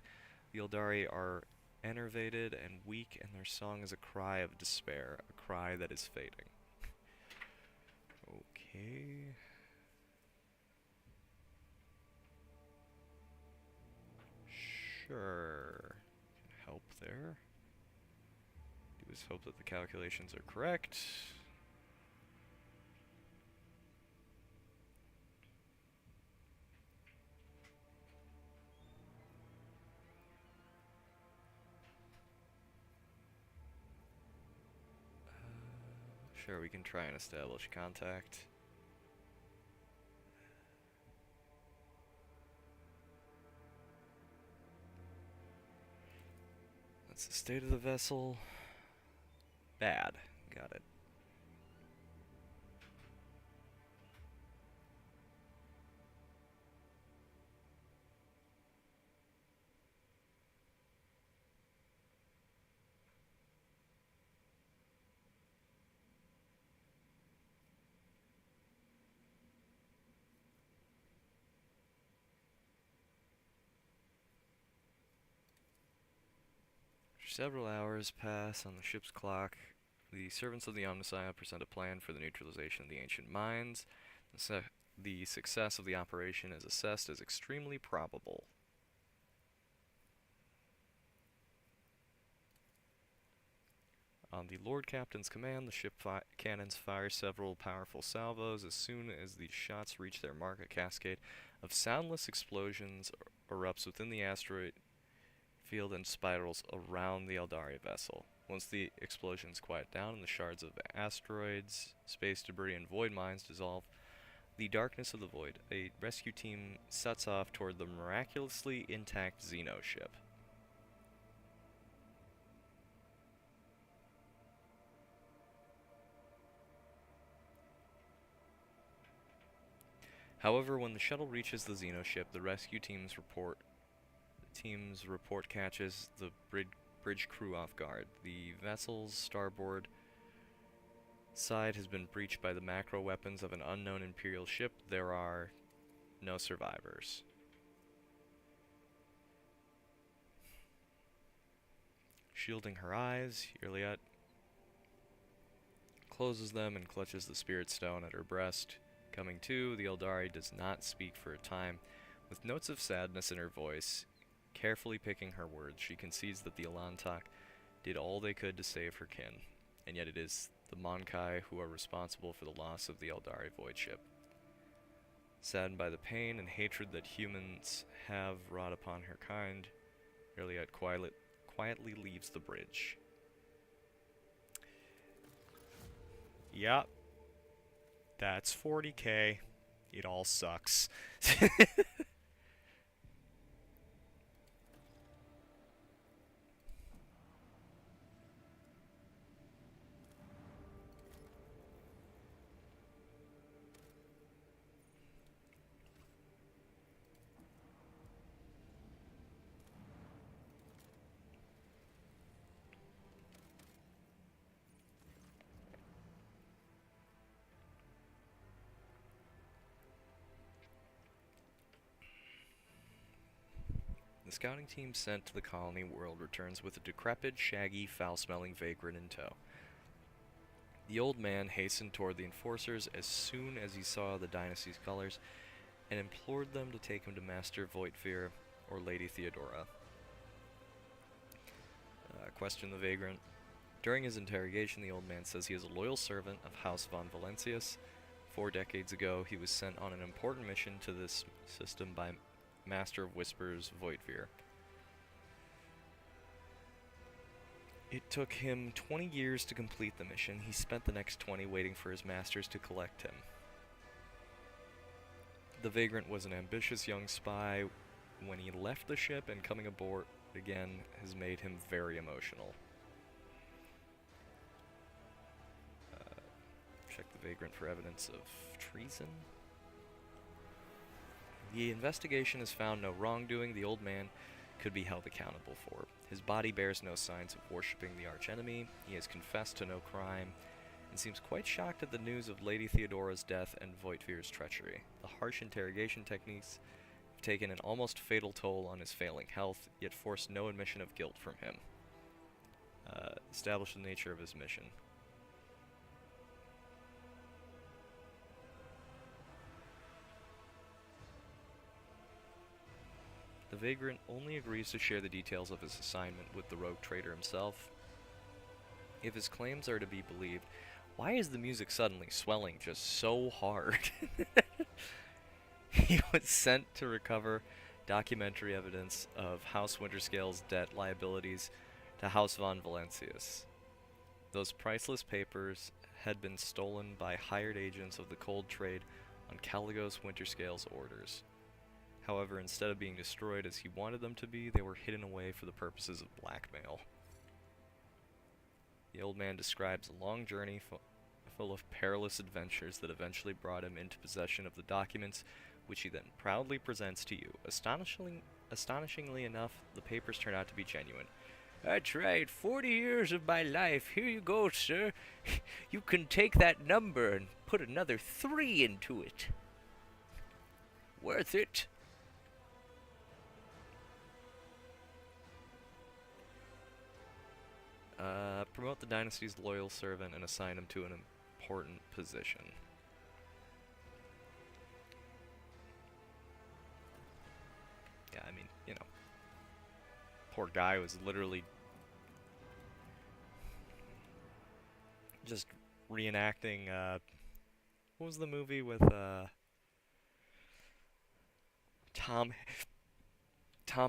The Eldari are enervated and weak, and their song is a cry of despair, a cry that is fading. Okay. Sure. Can help there. Do is hope that the calculations are correct. Sure, we can try and establish contact. That's the state of the vessel. Bad. Got it. Several hours pass on the ship's clock. The servants of the Omnissiah present a plan for the neutralization of the ancient mines. The success of the operation is assessed as extremely probable. On the Lord Captain's command, the ship cannons fire several powerful salvos. As soon as the shots reach their mark, a cascade of soundless explosions erupts within the asteroid field and spirals around the Eldari vessel. Once the explosions quiet down and the shards of asteroids, space debris, and void mines dissolve the darkness of the void, a rescue team sets off toward the miraculously intact Xeno ship. However, when the shuttle reaches the Xeno ship, the rescue team's report catches the bridge crew off guard. The vessel's starboard side has been breached by the macro weapons of an unknown Imperial ship. There are no survivors. Shielding her eyes, Iliad closes them and clutches the spirit stone at her breast. Coming to, the Eldari does not speak for a time. With notes of sadness in her voice, carefully picking her words, she concedes that the Alantak did all they could to save her kin, and yet it is the Monkai who are responsible for the loss of the Eldari void ship. Saddened by the pain and hatred that humans have wrought upon her kind, Iliad quietly leaves the bridge. Yep. That's 40K. It all sucks. The scouting team sent to the colony world returns with a decrepit, shaggy, foul-smelling vagrant in tow. The old man hastened toward the enforcers as soon as he saw the dynasty's colors and implored them to take him to Master Voitfir or Lady Theodora. Questioned the vagrant. During his interrogation, the old man says he is a loyal servant of House von Valencius. 4 decades ago, he was sent on an important mission to this system by Master of Whispers, Voitfir. It took him 20 years to complete the mission. He spent the next 20 waiting for his masters to collect him. The vagrant was an ambitious young spy when he left the ship, and coming aboard again has made him very emotional. Check the vagrant for evidence of treason. The investigation has found no wrongdoing the old man could be held accountable for. His body bears no signs of worshipping the archenemy. He has confessed to no crime and seems quite shocked at the news of Lady Theodora's death and Voitfir's treachery. The harsh interrogation techniques have taken an almost fatal toll on his failing health, yet forced no admission of guilt from him. Establish the nature of his mission. The vagrant only agrees to share the details of his assignment with the rogue trader himself. If his claims are to be believed, why is the music suddenly swelling just so hard? He was sent to recover documentary evidence of House Winterscale's debt liabilities to House von Valencius. Those priceless papers had been stolen by hired agents of the cold trade on Caligos Winterscale's orders. However, instead of being destroyed as he wanted them to be, they were hidden away for the purposes of blackmail. The old man describes a long journey full of perilous adventures that eventually brought him into possession of the documents, which he then proudly presents to you. Astonishingly enough, the papers turn out to be genuine. That's right, 40 years of my life. Here you go, sir. You can take that number and put another 3 into it. Worth it. Promote the dynasty's loyal servant and assign him to an important position. Yeah, I mean, you know, poor guy was literally just reenacting, what was the movie with, Tom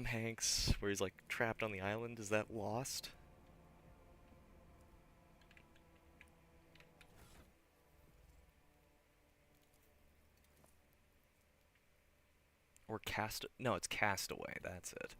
Hanks, where he's like trapped on the island? Is that Lost? Or Cast... No, it's Castaway, that's it.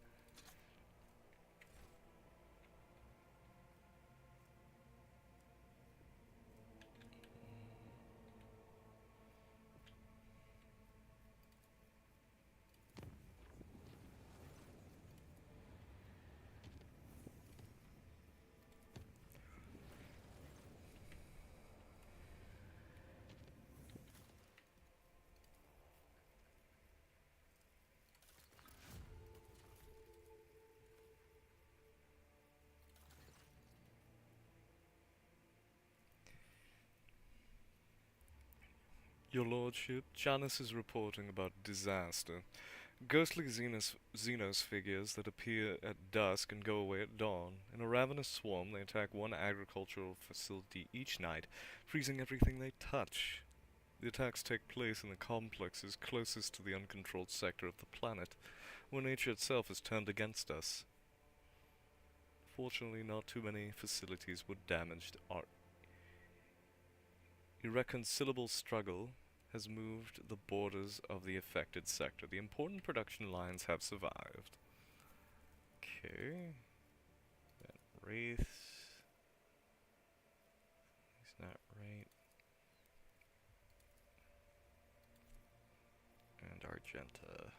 Your lordship, Janus is reporting about disaster. Ghostly Xenos figures that appear at dusk and go away at dawn. In a ravenous swarm, they attack one agricultural facility each night, freezing everything they touch. The attacks take place in the complexes closest to the uncontrolled sector of the planet, where nature itself is turned against us. Fortunately, not too many facilities were damaged. Our irreconcilable struggle has moved the borders of the affected sector. The important production lines have survived. Okay. That Wraith. He's not right. And Argenta.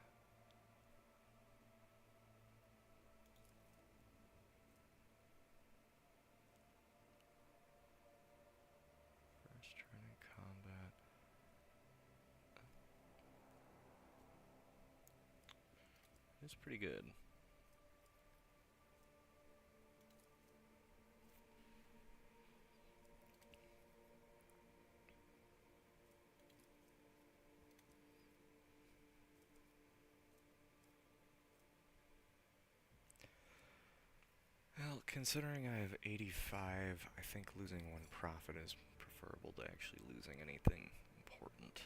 First turn in combat. It's pretty good. Well, considering I have 85, I think losing one profit is preferable to actually losing anything important.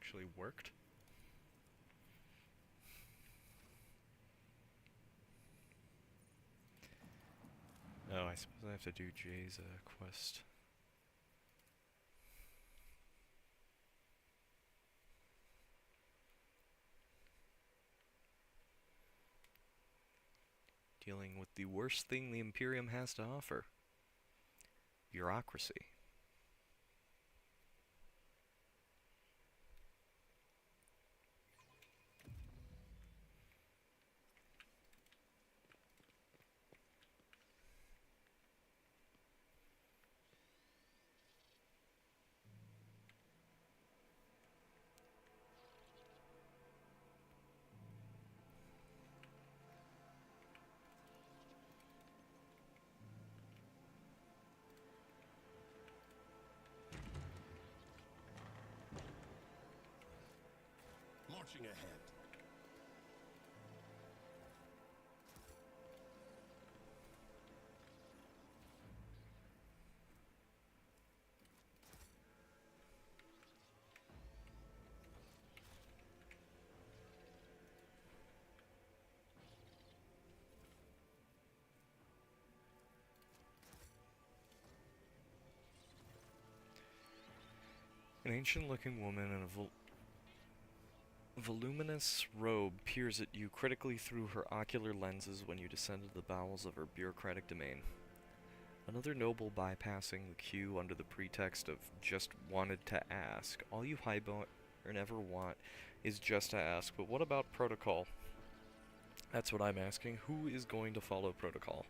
actually worked. Oh, I suppose I have to do Jay's quest. Dealing with the worst thing the Imperium has to offer. Bureaucracy. Marching ahead. An ancient-looking woman in a voluminous robe peers at you critically through her ocular lenses when you descend to the bowels of her bureaucratic domain. Another noble bypassing the queue under the pretext of just wanted to ask. All you highborn ever want is just to ask, but what about protocol? That's what I'm asking. Who is going to follow protocol?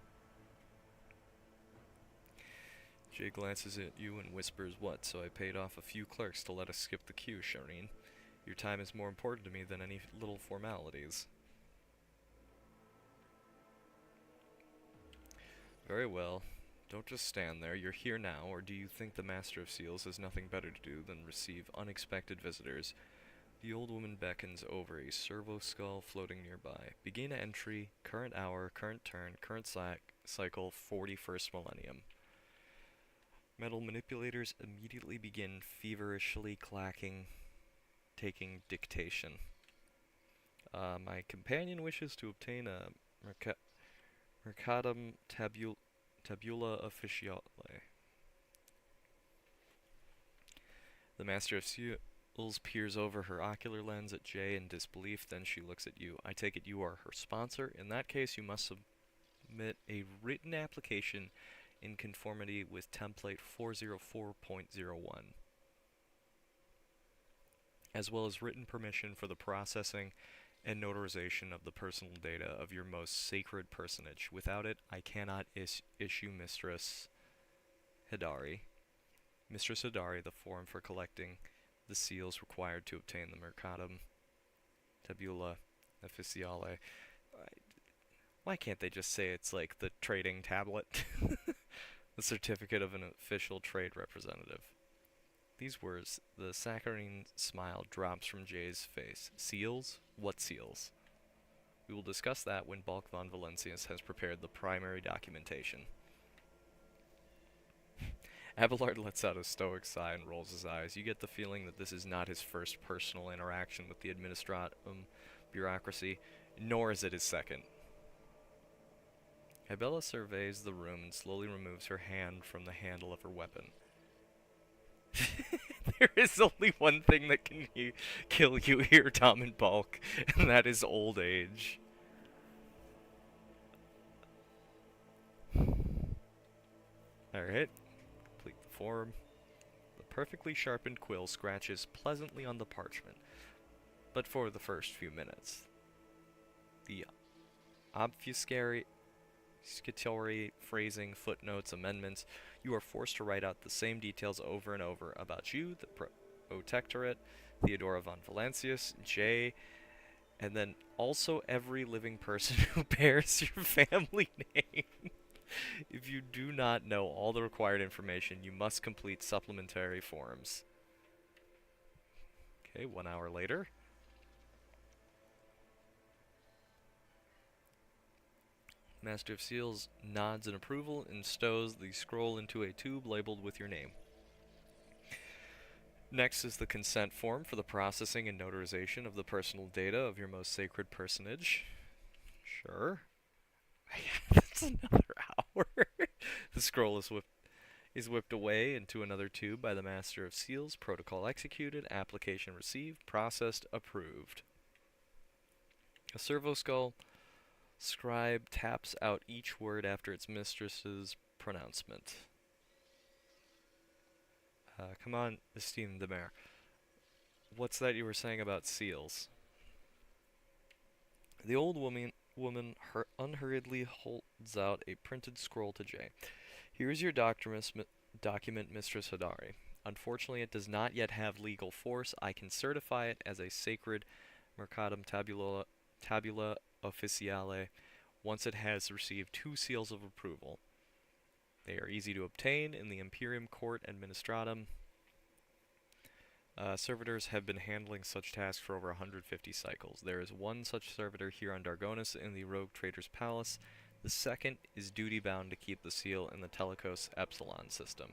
Jay glances at you and whispers, "What, so I paid off a few clerks to let us skip the queue, Shireen? Your time is more important to me than any little formalities." Very well. Don't just stand there. You're here now, or do you think the Master of Seals has nothing better to do than receive unexpected visitors? The old woman beckons over, a servo skull floating nearby. Begin entry, current hour, current turn, current cycle, 41st millennium. Metal manipulators immediately begin feverishly clacking, taking dictation. My companion wishes to obtain a Mercatum Tabula Officiale. The Master of Seals peers over her ocular lens at Jay in disbelief, then she looks at you. I take it you are her sponsor. In that case, you must submit a written application in conformity with template 404.01, as well as written permission for the processing and notarization of the personal data of your most sacred personage. Without it, I cannot issue Mistress Hidari, the form for collecting the seals required to obtain the Mercatum Tabula Officiale. Why can't they just say it's like the trading tablet? The certificate of an official trade representative. These words, the saccharine smile drops from Jay's face. Seals? What seals? We will discuss that when Balk von Valencius has prepared the primary documentation. Abelard lets out a stoic sigh and rolls his eyes. You get the feeling that this is not his first personal interaction with the administratum bureaucracy, nor is it his second. Abella surveys the room and slowly removes her hand from the handle of her weapon. There is only one thing that can kill you here, Tom and Balk, and that is old age. Alright, complete the form. The perfectly sharpened quill scratches pleasantly on the parchment, but for the first few minutes. The obfuscatory phrasing, footnotes, amendments, you are forced to write out the same details over and over about you, the Protectorate, Theodora von Valencius, Jay, and then also every living person who bears your family name. If you do not know all the required information, you must complete supplementary forms. Okay, 1 hour later. Master of Seals nods in approval and stows the scroll into a tube labeled with your name. Next is the consent form for the processing and notarization of the personal data of your most sacred personage. Sure. That's another hour. The scroll is whipped away into another tube by the Master of Seals. Protocol executed. Application received. Processed. Approved. A servo skull. Scribe taps out each word after its mistress's pronouncement. Come on, Esteem the Mayor. What's that you were saying about seals? The old woman unhurriedly holds out a printed scroll to Jay. Here is your document, Mistress Hadari. Unfortunately, it does not yet have legal force. I can certify it as a sacred Mercatum Tabula Officiale once it has received 2 seals of approval. They are easy to obtain in the Imperium Court Administratum. Servitors have been handling such tasks for over 150 cycles. There is one such servitor here on Dargonis in the Rogue Trader's Palace. The second is duty-bound to keep the seal in the Telecos Epsilon system.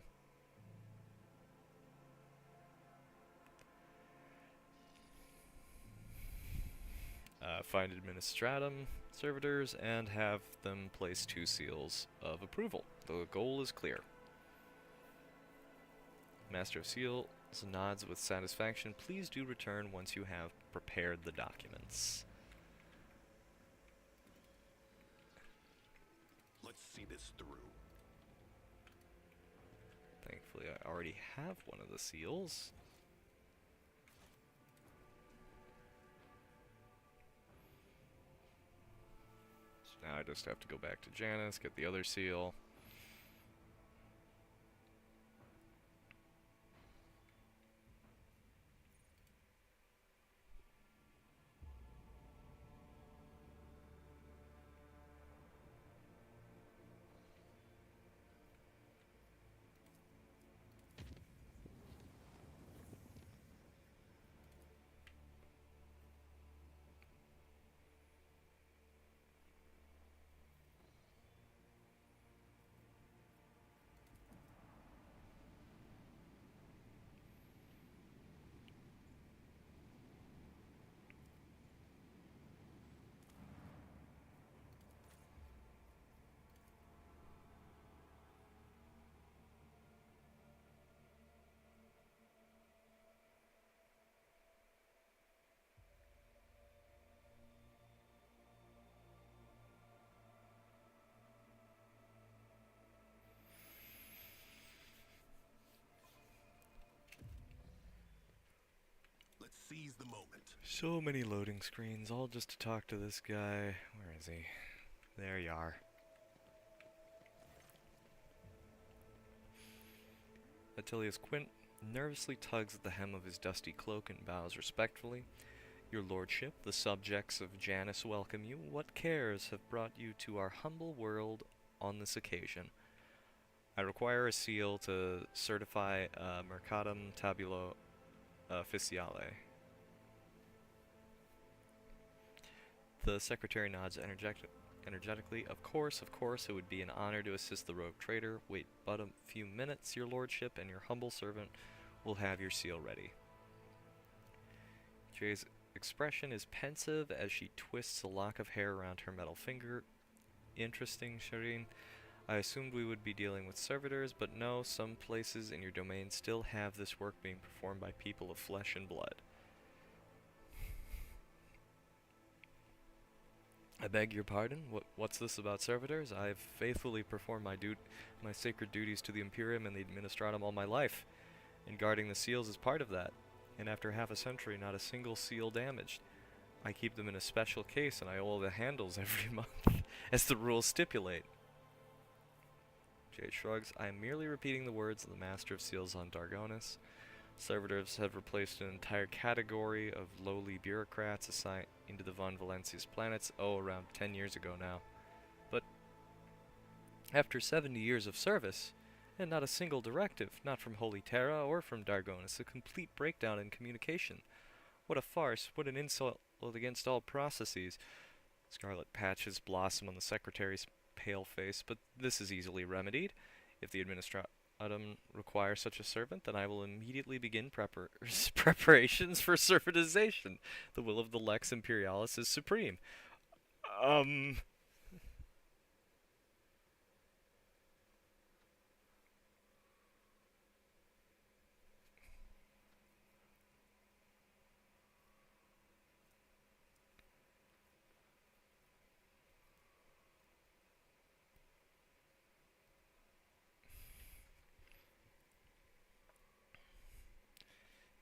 Find Administratum servitors and have them place 2 seals of approval. The goal is clear. Master of Seals nods with satisfaction. Please do return once you have prepared the documents. Let's see this through. Thankfully, I already have one of the seals. Now I just have to go back to Janice, get the other seal. Let's seize the moment. So many loading screens, all just to talk to this guy. Where is he? There you are. Attilius Quint nervously tugs at the hem of his dusty cloak and bows respectfully. Your lordship, the subjects of Janus welcome you. What cares have brought you to our humble world on this occasion? I require a seal to certify Mercatum Tabula Officiale. The secretary nods energetically. Of course, it would be an honor to assist the rogue trader. Wait but a few minutes, your lordship, and your humble servant will have your seal ready. Jay's expression is pensive as she twists a lock of hair around her metal finger. Interesting, Shireen. I assumed we would be dealing with servitors, but no, some places in your domain still have this work being performed by people of flesh and blood. I beg your pardon? What's this about servitors? I have faithfully performed my sacred duties to the Imperium and the Administratum all my life, and guarding the seals is part of that. And after half a century, not a single seal damaged. I keep them in a special case, and I oil the handles every month, as the rules stipulate. Jade shrugs. I am merely repeating the words of the Master of Seals on Dargonis. Servitors have replaced an entire category of lowly bureaucrats assigned into the Von Valencius planets, around 10 years ago now. But after 70 years of service, and not a single directive, not from Holy Terra or from Dargonis, a complete breakdown in communication. What a farce, what an insult against all processes. Scarlet patches blossom on the secretary's pale face, but this is easily remedied. If the Infinitum require such a servant, then I will immediately begin preparations for servantization. The will of the Lex Imperialis is supreme.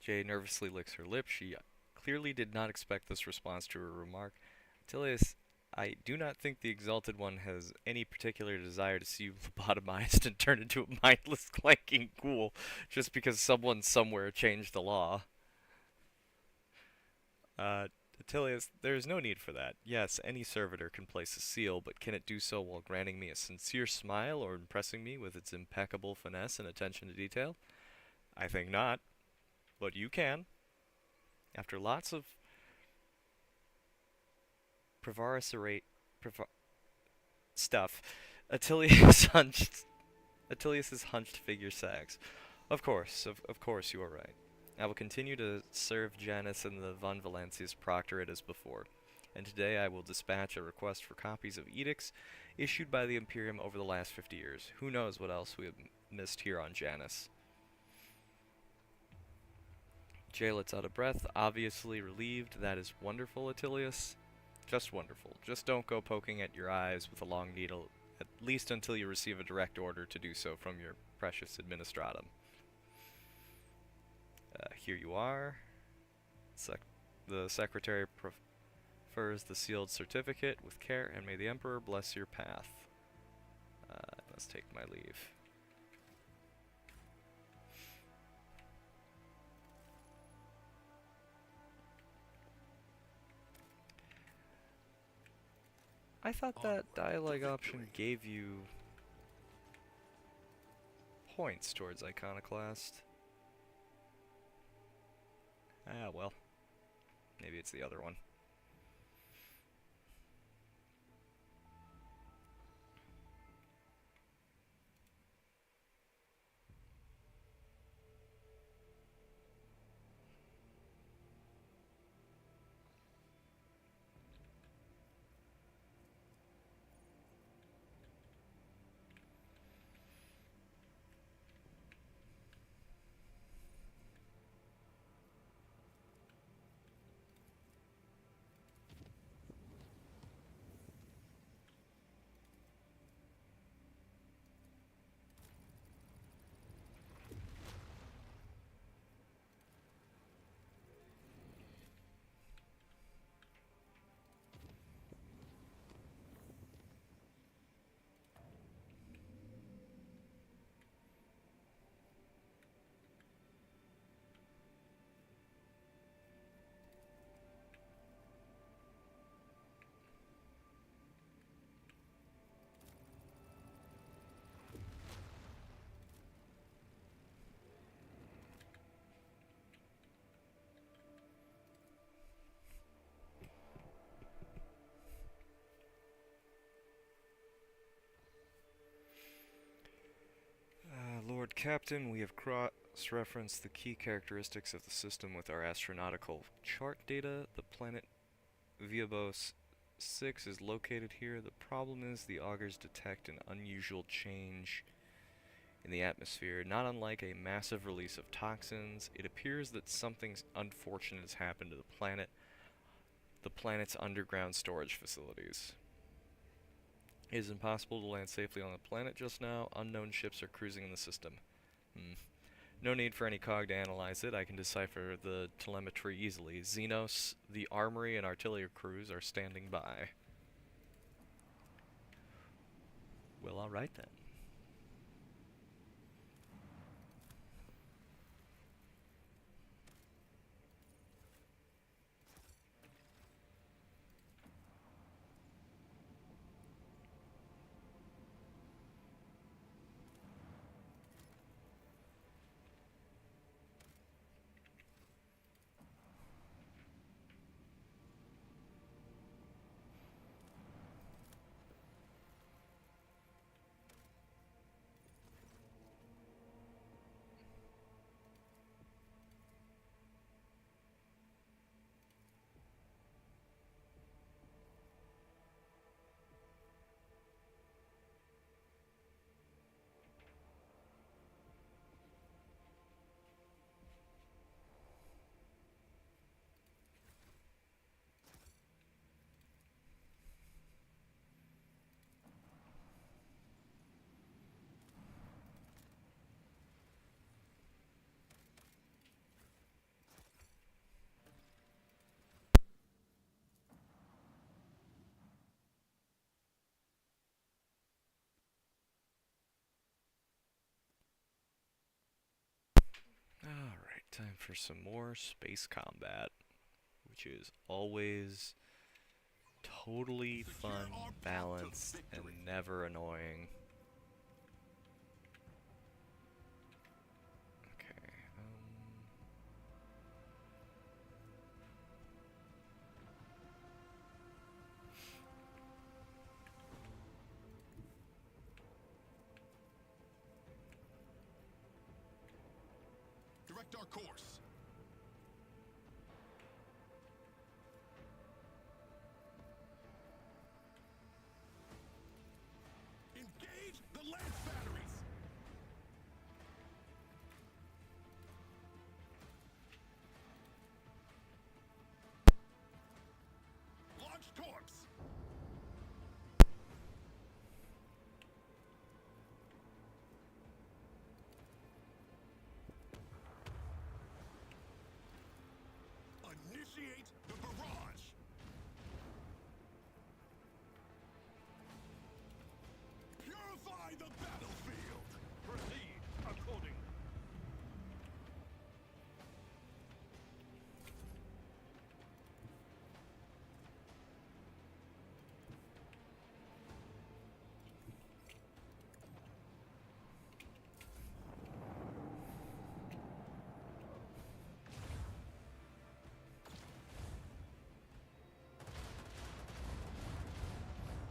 Jay nervously licks her lips. She clearly did not expect this response to her remark. Attilius, I do not think the Exalted One has any particular desire to see you lobotomized and turned into a mindless, clanking ghoul just because someone somewhere changed the law. Attilius, there is no need for that. Yes, any servitor can place a seal, but can it do so while granting me a sincere smile or impressing me with its impeccable finesse and attention to detail? I think not. But you can. After lots of stuff, Attilius's hunched figure sags. Of course you are right. I will continue to serve Janus and the Von Valancius Proctorate as before, and today I will dispatch a request for copies of edicts issued by the Imperium over the last 50 years. Who knows what else we have missed here on Janus. Jay lets out a breath, obviously relieved. That is wonderful, Attilius. Just wonderful. Just don't go poking at your eyes with a long needle, at least until you receive a direct order to do so from your precious administratum. Here you are. The secretary prefers the sealed certificate with care, and may the Emperor bless your path. Let's take my leave. I thought that dialogue option gave you points towards Iconoclast. Ah, well. Maybe it's the other one. Lord Captain, we have cross-referenced the key characteristics of the system with our astronautical chart data. The planet Viabos 6 is located here. The problem is the augurs detect an unusual change in the atmosphere. Not unlike a massive release of toxins, it appears that something unfortunate has happened to the planet's underground storage facilities. It is impossible to land safely on the planet just now. Unknown ships are cruising in the system. No need for any cog to analyze it. I can decipher the telemetry easily. Xenos, the armory, and artillery crews are standing by. Well, alright then. Alright, time for some more space combat, which is always totally fun, balanced, and never annoying. Okay, Direct our course. Engage the lance batteries. Launch torps. Initiate the barrage. Purify the battlefield. Proceed accordingly.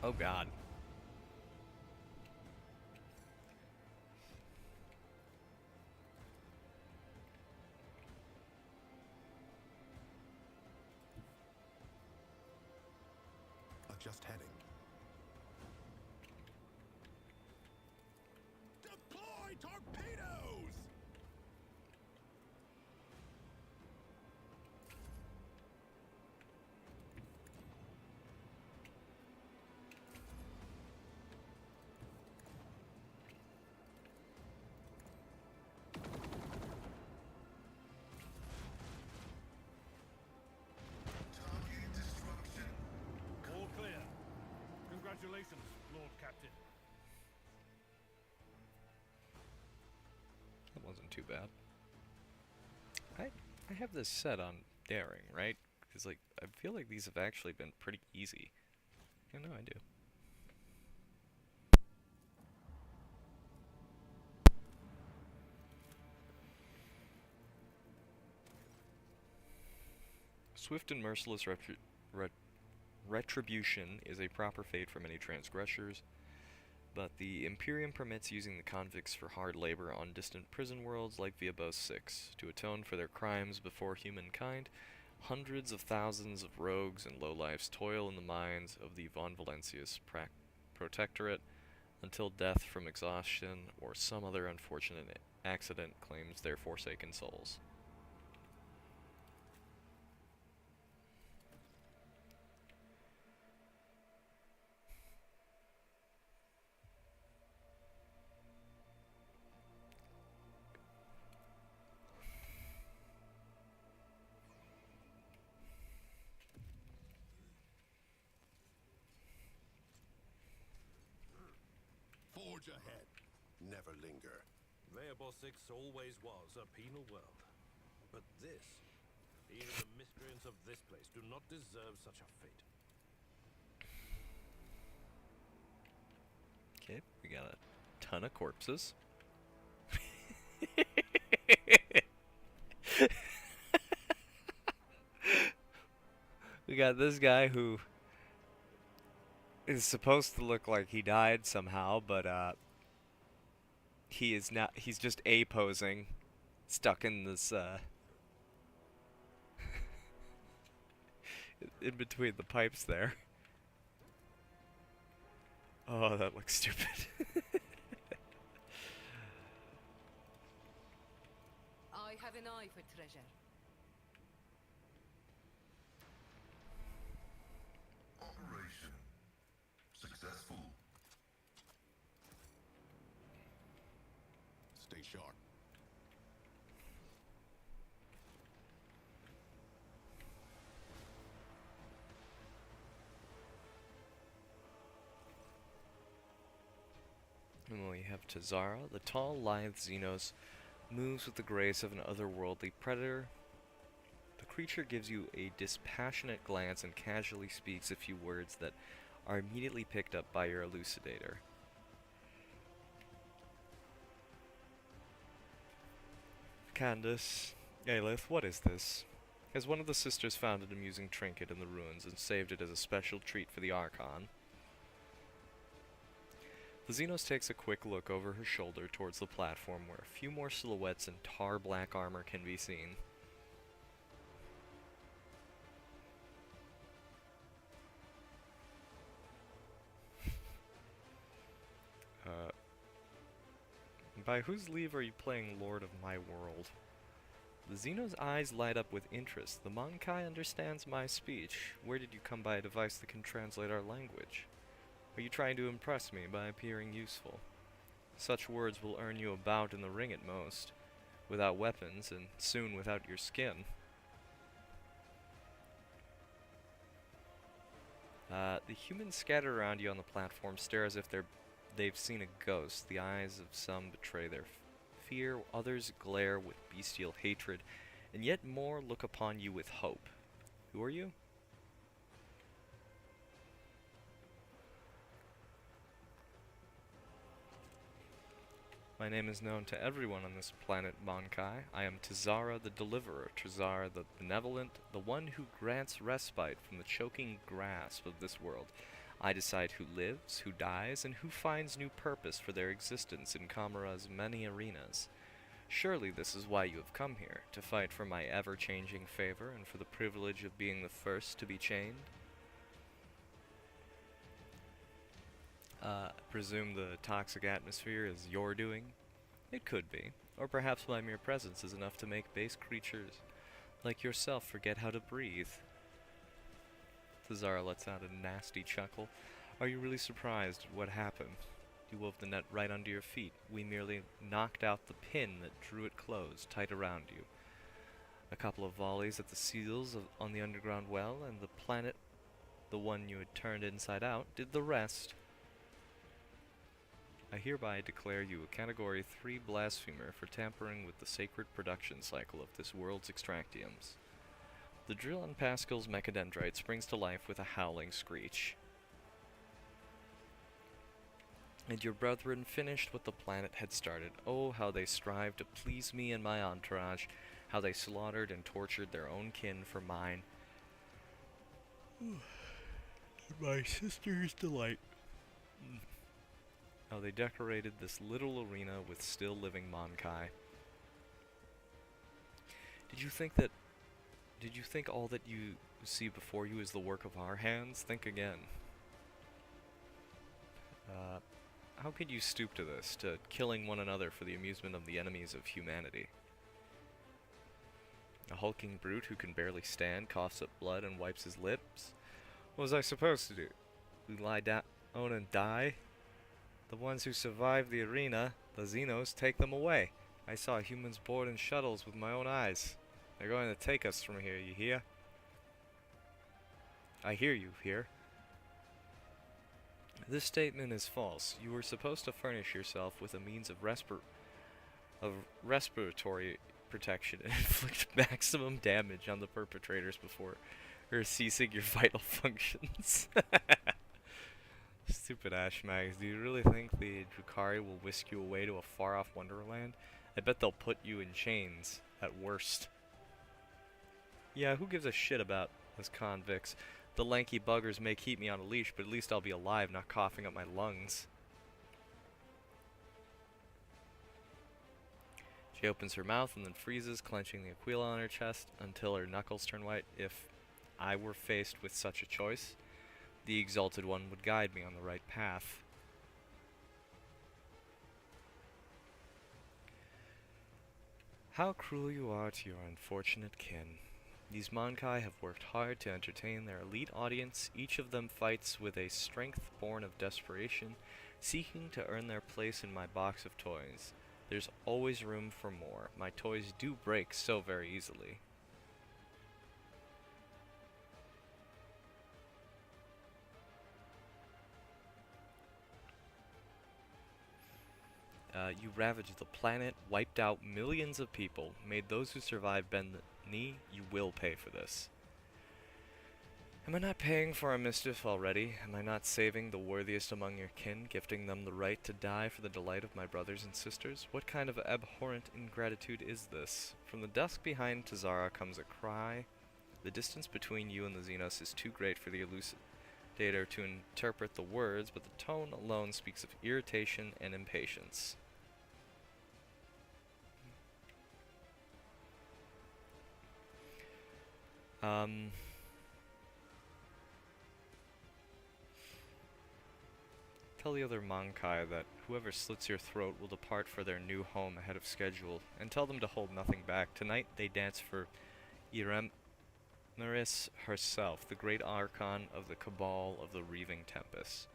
oh god. Adjust heading. Deploy torpedoes! Target destruction. All clear. Congratulations, Lord Captain. That wasn't too bad. I have this set on daring, right? Because like I feel like these have actually been pretty easy. Yeah, no, I do. Swift and merciless retribution is a proper fate for many transgressors, but the Imperium permits using the convicts for hard labor on distant prison worlds like Viabos 6 to atone for their crimes before humankind. Hundreds of thousands of rogues and lowlifes toil in the mines of the Von Valentius Protectorate until death from exhaustion or some other unfortunate accident claims their forsaken souls. Forge ahead. Never linger. Viabos 6 always was a penal world. But this, even the miscreants of this place do not deserve such a fate. Okay, we got a ton of corpses. We got this guy who is supposed to look like he died somehow, but he is not. He's just A-posing, stuck in this in between the pipes there. Oh, that looks stupid. I have an eye for treasure. Operation successful. Stay sharp. And we have Tazara, the tall, lithe Xenos moves with the grace of an otherworldly predator. The creature gives you a dispassionate glance and casually speaks a few words that are immediately picked up by your elucidator. Candace, Aelith, what is this? Has one of the sisters found an amusing trinket in the ruins and saved it as a special treat for the Archon? The Xenos takes a quick look over her shoulder towards the platform where a few more silhouettes in tar black armor can be seen. By whose leave are you playing Lord of my world? The Xeno's eyes light up with interest. The Monkai understands my speech. Where did you come by a device that can translate our language? Are you trying to impress me by appearing useful? Such words will earn you a bout in the ring at most, without weapons, and soon without your skin. The humans scattered around you on the platform stare as if they've seen a ghost. The eyes of some betray their fear, others glare with bestial hatred, and yet more look upon you with hope. Who are you? My name is known to everyone on this planet, Monkai. I am Tizara the Deliverer, Tizara the Benevolent, the one who grants respite from the choking grasp of this world. I decide who lives, who dies, and who finds new purpose for their existence in Kamara's many arenas. Surely this is why you have come here, to fight for my ever-changing favor and for the privilege of being the first to be chained? Presume the toxic atmosphere is your doing? It could be. Or perhaps my mere presence is enough to make base creatures like yourself forget how to breathe. Tizara lets out a nasty chuckle. Are you really surprised at what happened? You wove the net right under your feet. We merely knocked out the pin that drew it closed, tight around you. A couple of volleys at the seals on the underground well, and the planet, the one you had turned inside out, did the rest. I hereby declare you a Category 3 blasphemer for tampering with the sacred production cycle of this world's extractiums. The drill on Pascal's mechadendrite springs to life with a howling screech. And your brethren finished what the planet had started. Oh, how they strived to please me and my entourage, how they slaughtered and tortured their own kin for mine. My sister's delight. How they decorated this little arena with still living Monkai. Did you think all that you see before you is the work of our hands? Think again. How could you stoop to this, to killing one another for the amusement of the enemies of humanity? A hulking brute who can barely stand, coughs up blood, and wipes his lips? What was I supposed to do? We lie down and die? The ones who survive the arena, the Xenos, take them away. I saw humans board in shuttles with my own eyes. They're going to take us from here, you hear? I hear you, hear? This statement is false. You were supposed to furnish yourself with a means of respiratory protection and inflict maximum damage on the perpetrators before ceasing your vital functions. Stupid Ashmags, do you really think the Drukhari will whisk you away to a far-off wonderland? I bet they'll put you in chains, at worst. Yeah, who gives a shit about us convicts? The lanky buggers may keep me on a leash, but at least I'll be alive, not coughing up my lungs. She opens her mouth and then freezes, clenching the Aquila on her chest until her knuckles turn white. If I were faced with such a choice, the Exalted One would guide me on the right path. How cruel you are to your unfortunate kin. These Monkai have worked hard to entertain their elite audience. Each of them fights with a strength born of desperation, seeking to earn their place in my box of toys. There's always room for more. My toys do break so very easily. You ravaged the planet, wiped out millions of people, made those who survived bend the knee. You will pay for this. Am I not paying for our mischief already? Am I not saving the worthiest among your kin, gifting them the right to die for the delight of my brothers and sisters? What kind of abhorrent ingratitude is this? From the dusk behind Tazara comes a cry. The distance between you and the Xenos is too great for the elucidator to interpret the words, but the tone alone speaks of irritation and impatience. Tell the other Mankai that whoever slits your throat will depart for their new home ahead of schedule, and tell them to hold nothing back. Tonight they dance for Iremneris herself, the great archon of the Cabal of the Reaving Tempest.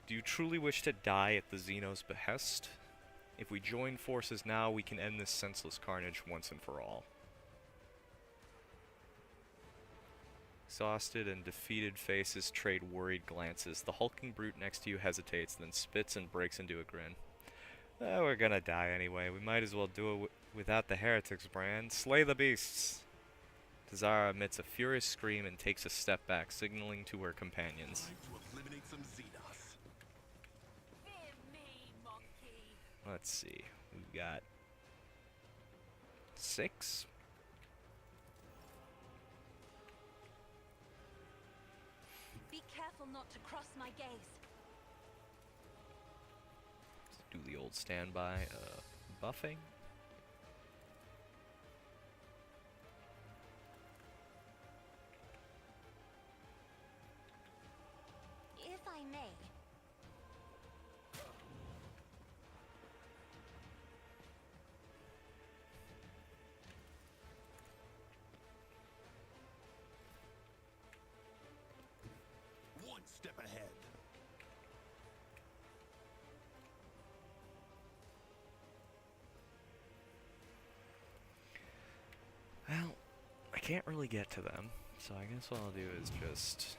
Do you truly wish to die at the Xenos' behest? If we join forces now, we can end this senseless carnage once and for all. Exhausted and defeated faces trade worried glances. The hulking brute next to you hesitates, then spits and breaks into a grin. We're gonna die anyway. We might as well do it without the heretics brand. Slay the beasts! Tazara emits a furious scream and takes a step back, signaling to her companions. Let's see. We've got 6. Be careful not to cross my gaze. Let's do the old standby buffing. If I may. One step ahead. Well, I can't really get to them, so I guess what I'll do is just...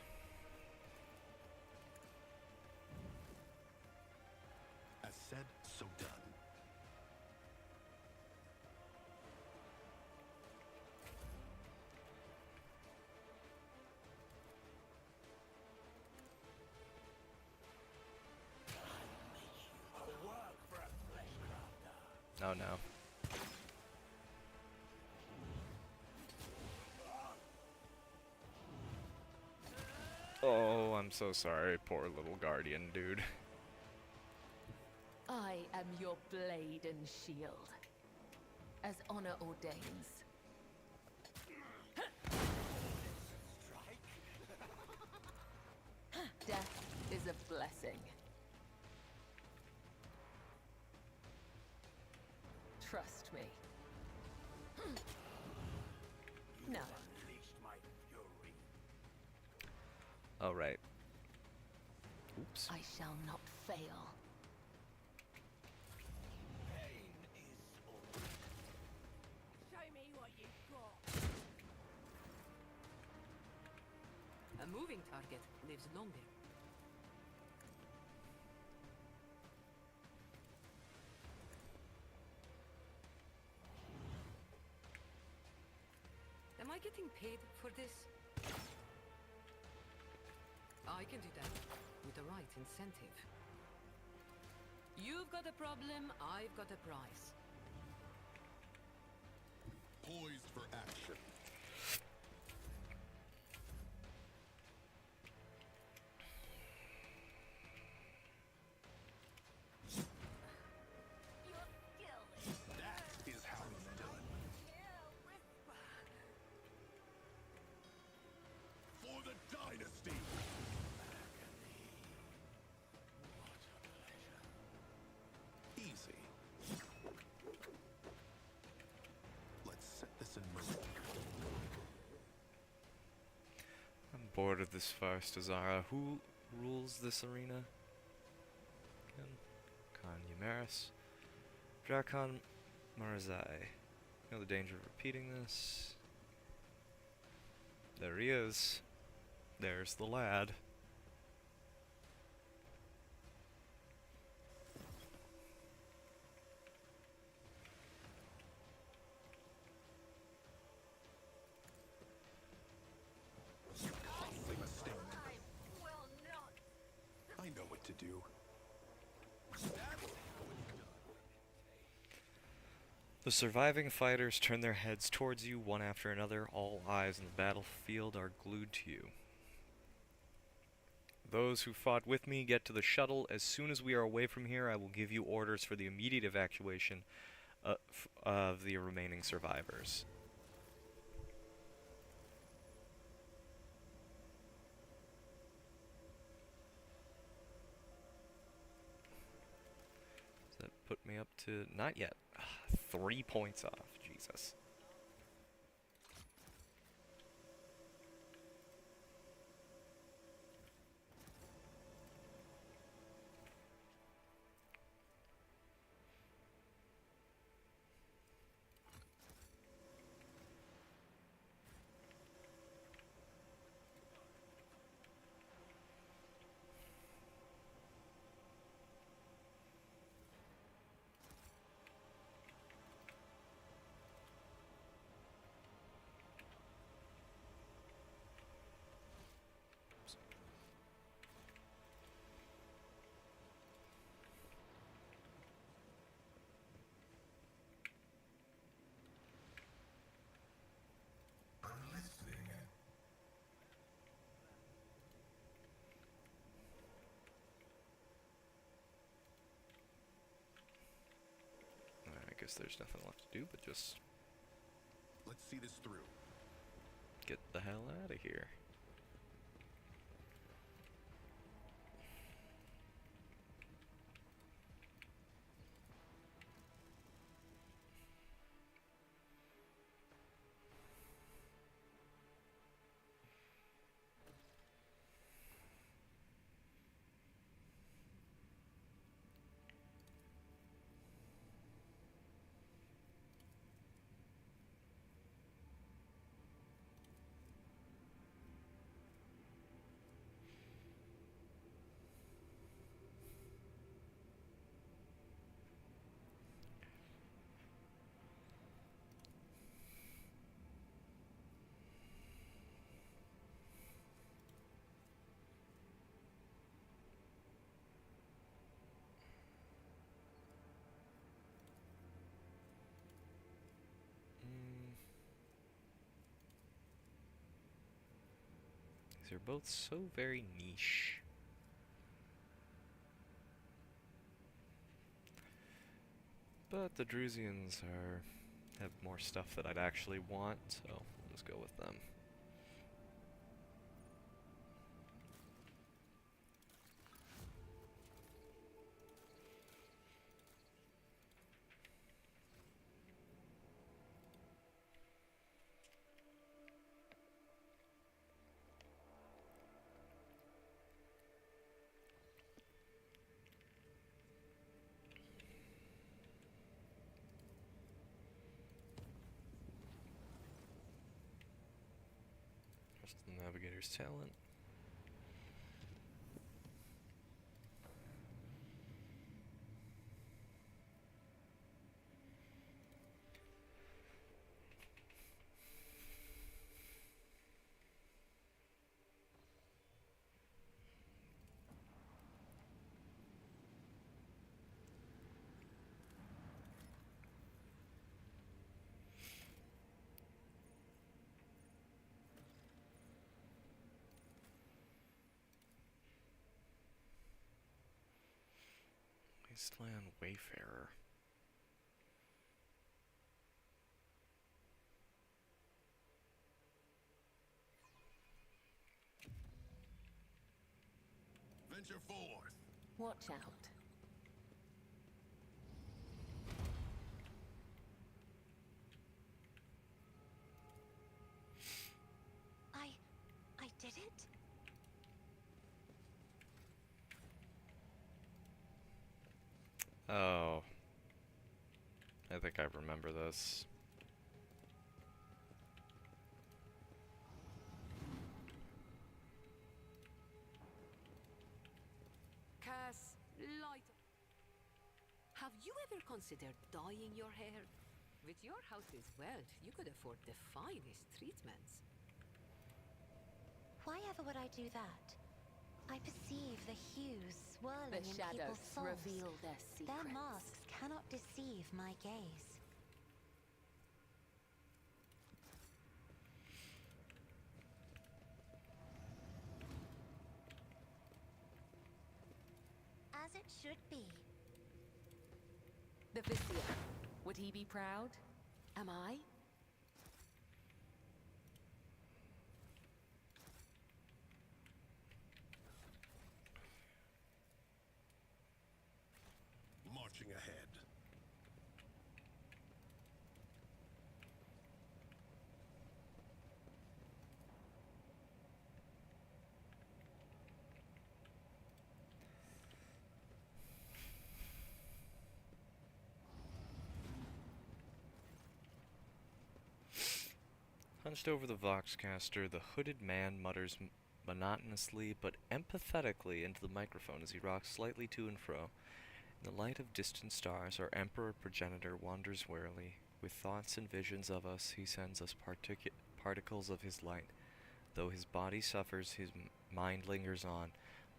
As said, so done. Oh no. Oh, I'm so sorry, poor little guardian dude. I am your blade and shield, as honor ordains. Death is a blessing. Trust me. No. Oh, right. Oops. I shall not fail. Show me what you've got. A moving target lives longer. Am I getting paid for this? I can do that with the right incentive. You've got a problem, I've got a prize. Poised for action. That is how it's done. For the dynasty. Easy. Let's set this in motion. I'm bored of this farce, Tazara. Who rules this arena? Khan Yumeris. Drakon Marazai. You know the danger of repeating this. There he is. There's the lad. The surviving fighters turn their heads towards you one after another. All eyes in the battlefield are glued to you. Those who fought with me get to the shuttle. As soon as we are away from here, I will give you orders for the immediate evacuation of the remaining survivors. Does that put me up to... Not yet. 3 points off. Jesus. I guess there's nothing left to do but just... Let's see this through. Get the hell out of here. They're both so very niche. But the Drusians have more stuff that I'd actually want, so we'll just go with them. The Navigator's talent. Wasteland Wayfarer. Venture forth. Watch out. I did it? Oh. I think I remember this. Cass, light. Have you ever considered dyeing your hair? With your house's wealth, you could afford the finest treatments. Why ever would I do that? I perceive the hues swirling The in shadows people's souls. reveal their secrets. Their masks cannot deceive my gaze. as it should be. The Vizier. Would he be proud? Am I? Marching ahead. Hunched over the Voxcaster, the hooded man mutters monotonously but empathetically into the microphone as he rocks slightly to and fro. In the light of distant stars, our Emperor Progenitor wanders warily. With thoughts and visions of us, he sends us particles of his light. Though his body suffers, his mind lingers on.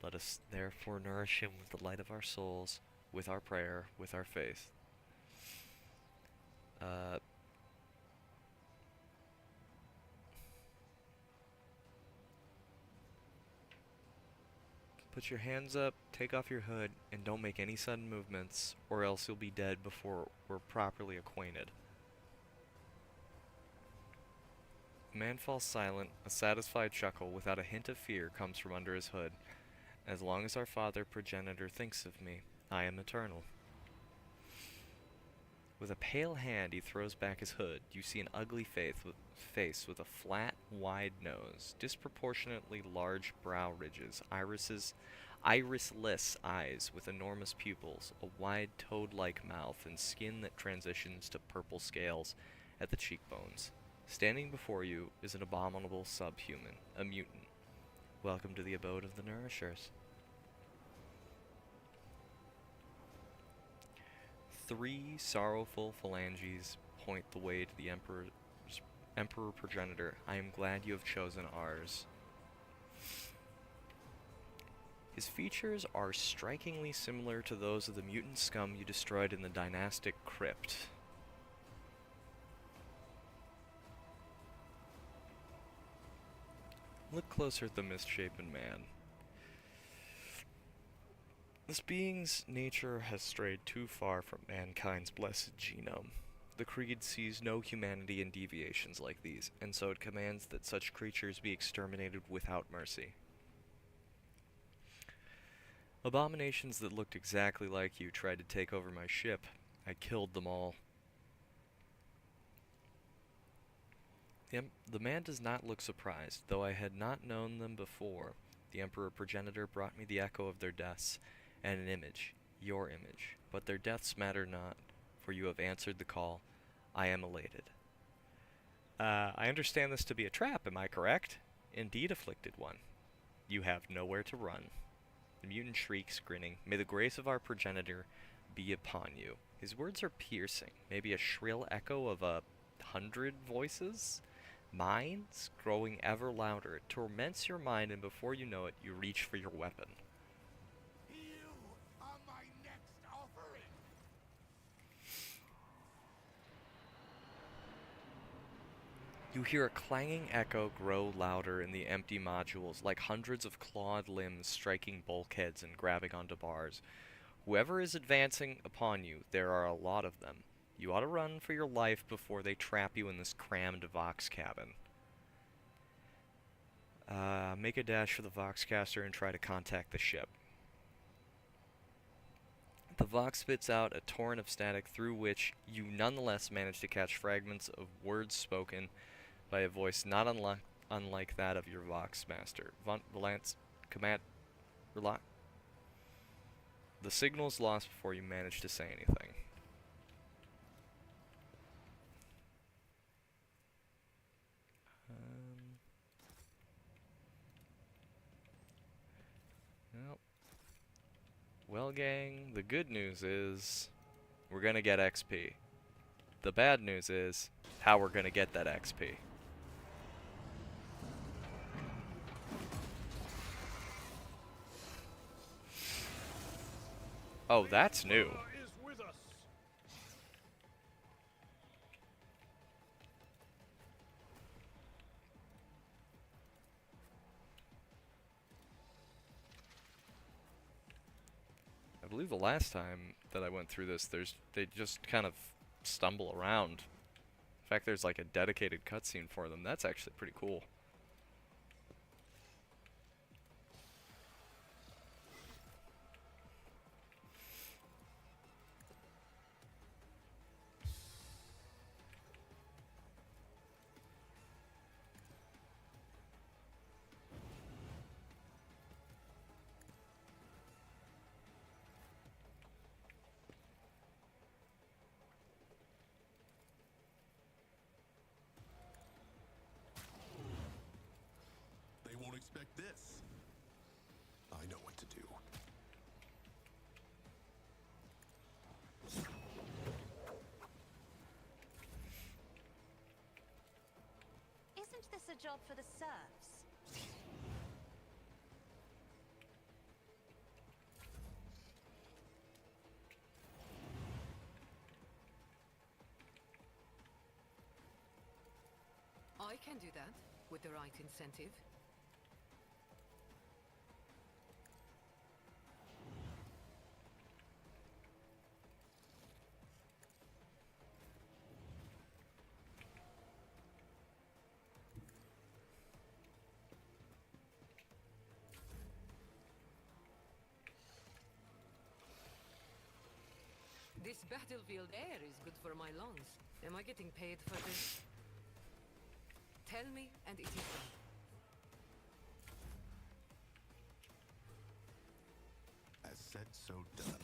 Let us therefore nourish him with the light of our souls, with our prayer, with our faith. Put your hands up, take off your hood, and don't make any sudden movements, or else you'll be dead before we're properly acquainted. The man falls silent. A satisfied chuckle without a hint of fear comes from under his hood. As long as our father Progenitor thinks of me, I am eternal. With a pale hand, he throws back his hood. You see an ugly face with a flat, wide nose, disproportionately large brow ridges, irisless eyes with enormous pupils, a wide toad-like mouth, and skin that transitions to purple scales at the cheekbones. Standing before you is an abominable subhuman, a mutant. Welcome to the abode of the Nourishers. 3 sorrowful phalanges point the way to the Emperor Progenitor. I am glad you have chosen ours. His features are strikingly similar to those of the mutant scum you destroyed in the dynastic crypt. Look closer at the misshapen man. This being's nature has strayed too far from mankind's blessed genome. The Creed sees no humanity in deviations like these, and so it commands that such creatures be exterminated without mercy. Abominations that looked exactly like you tried to take over my ship. I killed them all. The man does not look surprised, though I had not known them before. The Emperor Progenitor brought me the echo of their deaths, and an image, your image. But their deaths matter not, for you have answered the call. I am elated. I understand this to be a trap, am I correct? Indeed, afflicted one. You have nowhere to run. The mutant shrieks, grinning. May the grace of our Progenitor be upon you. His words are piercing, maybe a shrill echo of 100 voices? Mine's growing ever louder. It torments your mind, and before you know it, you reach for your weapon. You are my next offering. You hear a clanging echo grow louder in the empty modules, like hundreds of clawed limbs striking bulkheads and grabbing onto bars. Whoever is advancing upon you, there are a lot of them. You ought to run for your life before they trap you in this crammed Vox cabin. Make a dash for the Voxcaster and try to contact the ship. The Vox spits out a torrent of static through which you nonetheless manage to catch fragments of words spoken by a voice not unlike that of your Vox master. Valance, command, relax. The signal's lost before you manage to say anything. Well, gang, the good news is we're gonna get XP. The bad news is how we're gonna get that XP. Oh, that's new. believe the last time that I went through this, they just kind of stumble around. In fact, there's like a dedicated cutscene for them. That's actually pretty cool. They won't expect this. I know what to do. Isn't this a job for the serfs? I can do that with the right incentive. This battlefield air is good for my lungs. Am I getting paid for this? Tell me, and it is done. As said, so done.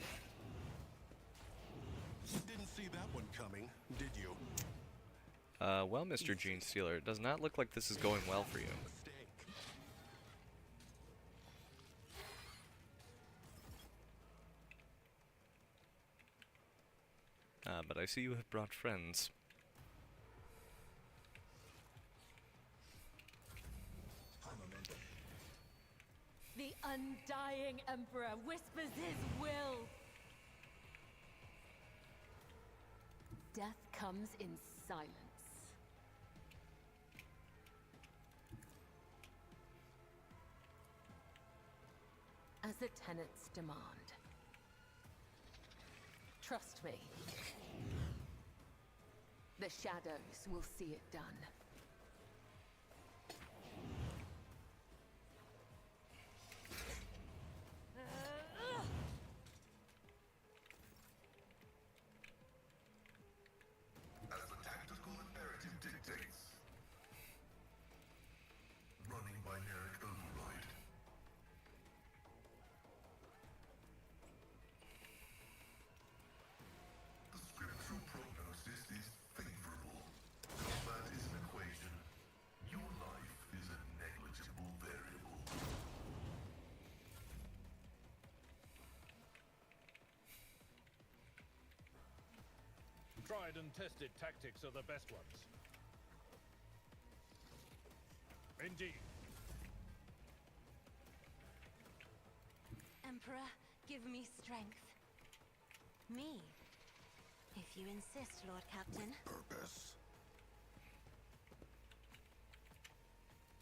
Didn't see that one coming, did you? Well, Mr. Gene Stealer, it does not look like this is going well for you. But I see you have brought friends. The undying Emperor whispers his will. Death comes in silence. As the tenets demand. Trust me. The shadows will see it done. As the tactical imperative dictates. Running binaric override. The scriptural prognosis is favorable. Combat is an equation. Your life is a negligible variable. Tried and tested tactics are the best ones. Indeed. Emperor, give me strength. Me? If you insist, Lord Captain. Purpose.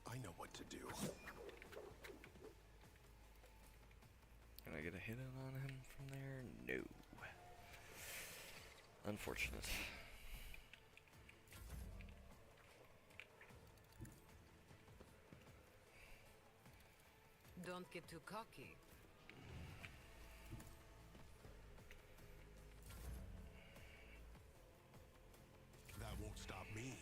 I know what to do. Can I get a hit on him from there? No. Unfortunate. Don't get too cocky. That won't stop me.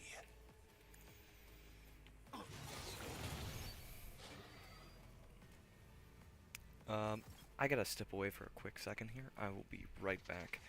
I gotta step away for a quick second here. I will be right back.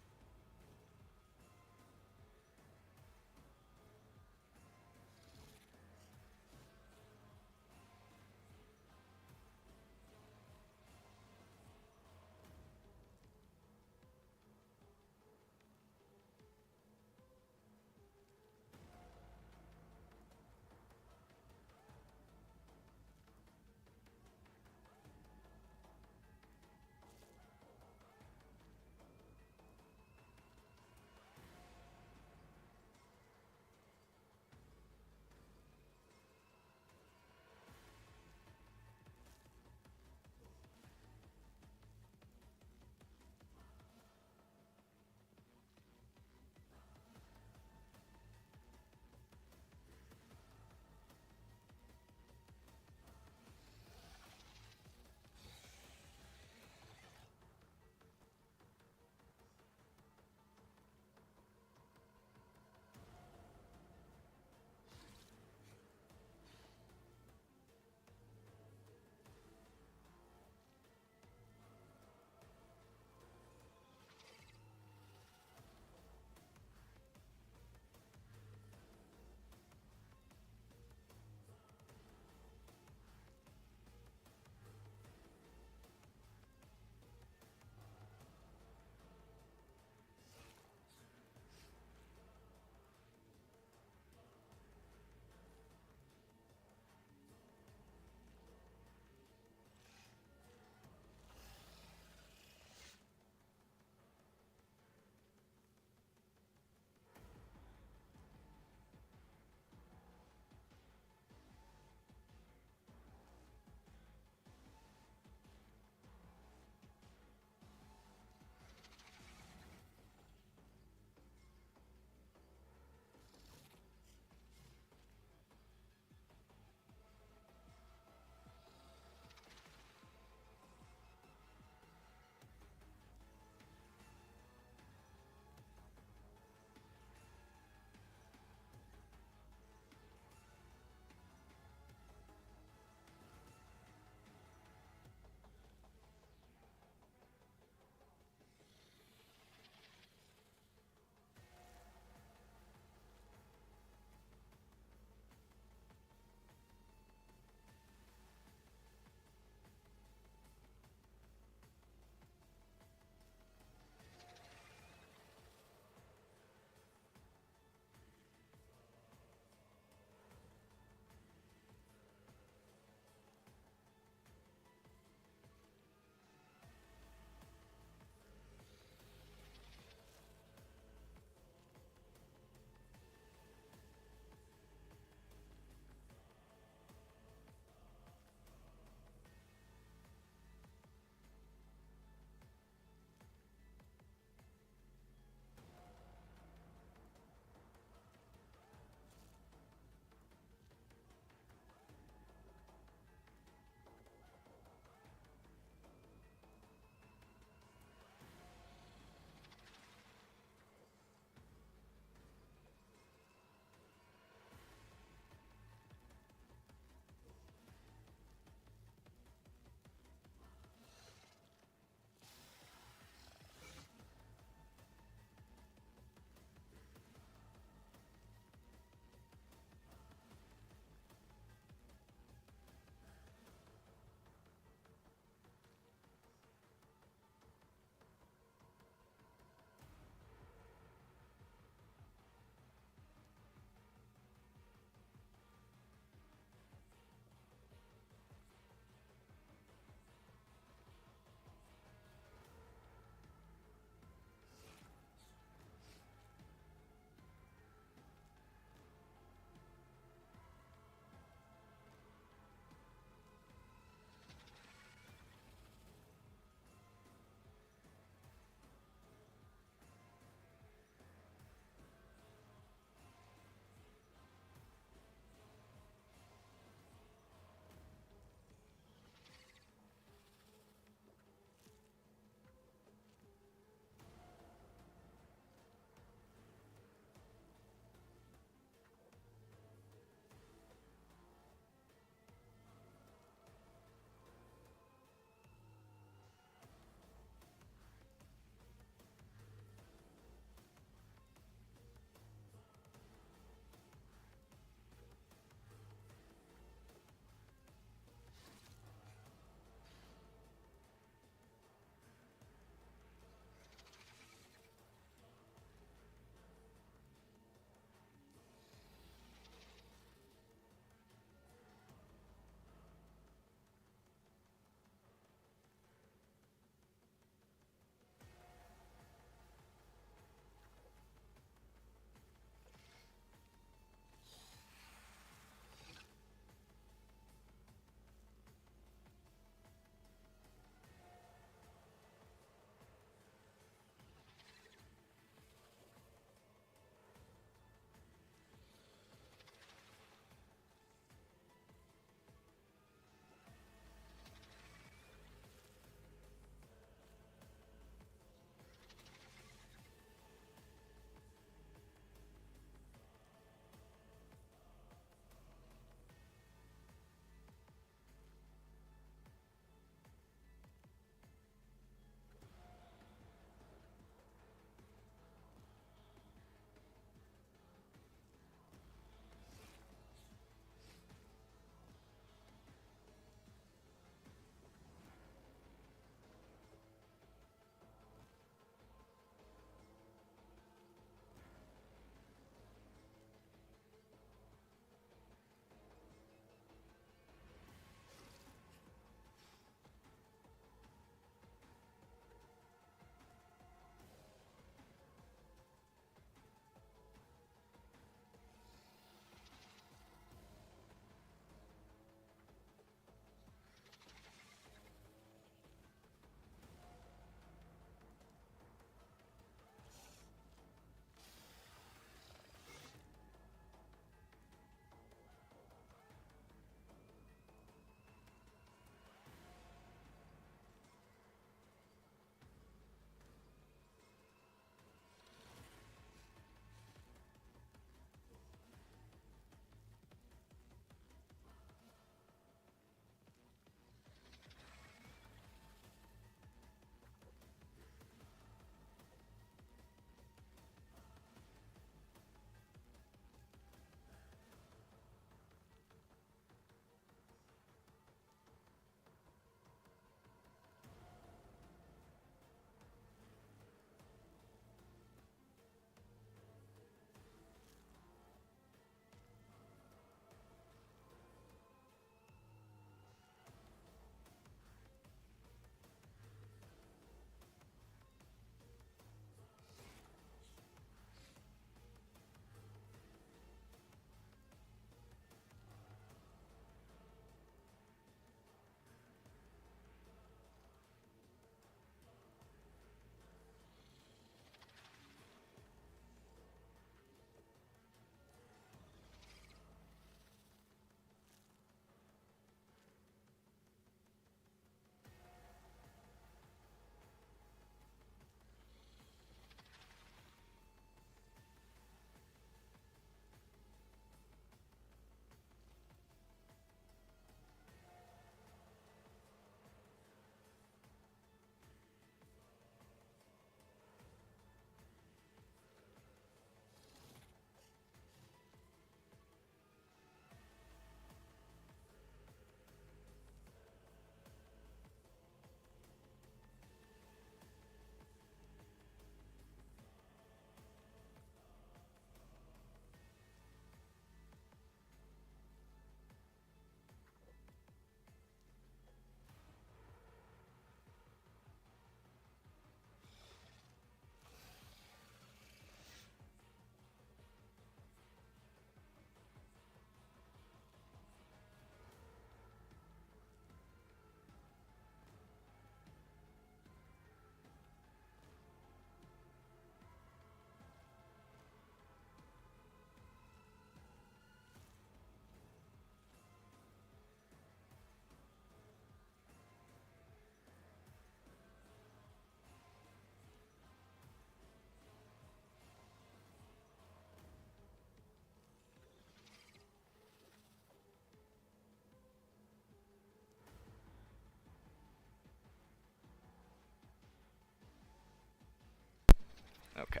Okay.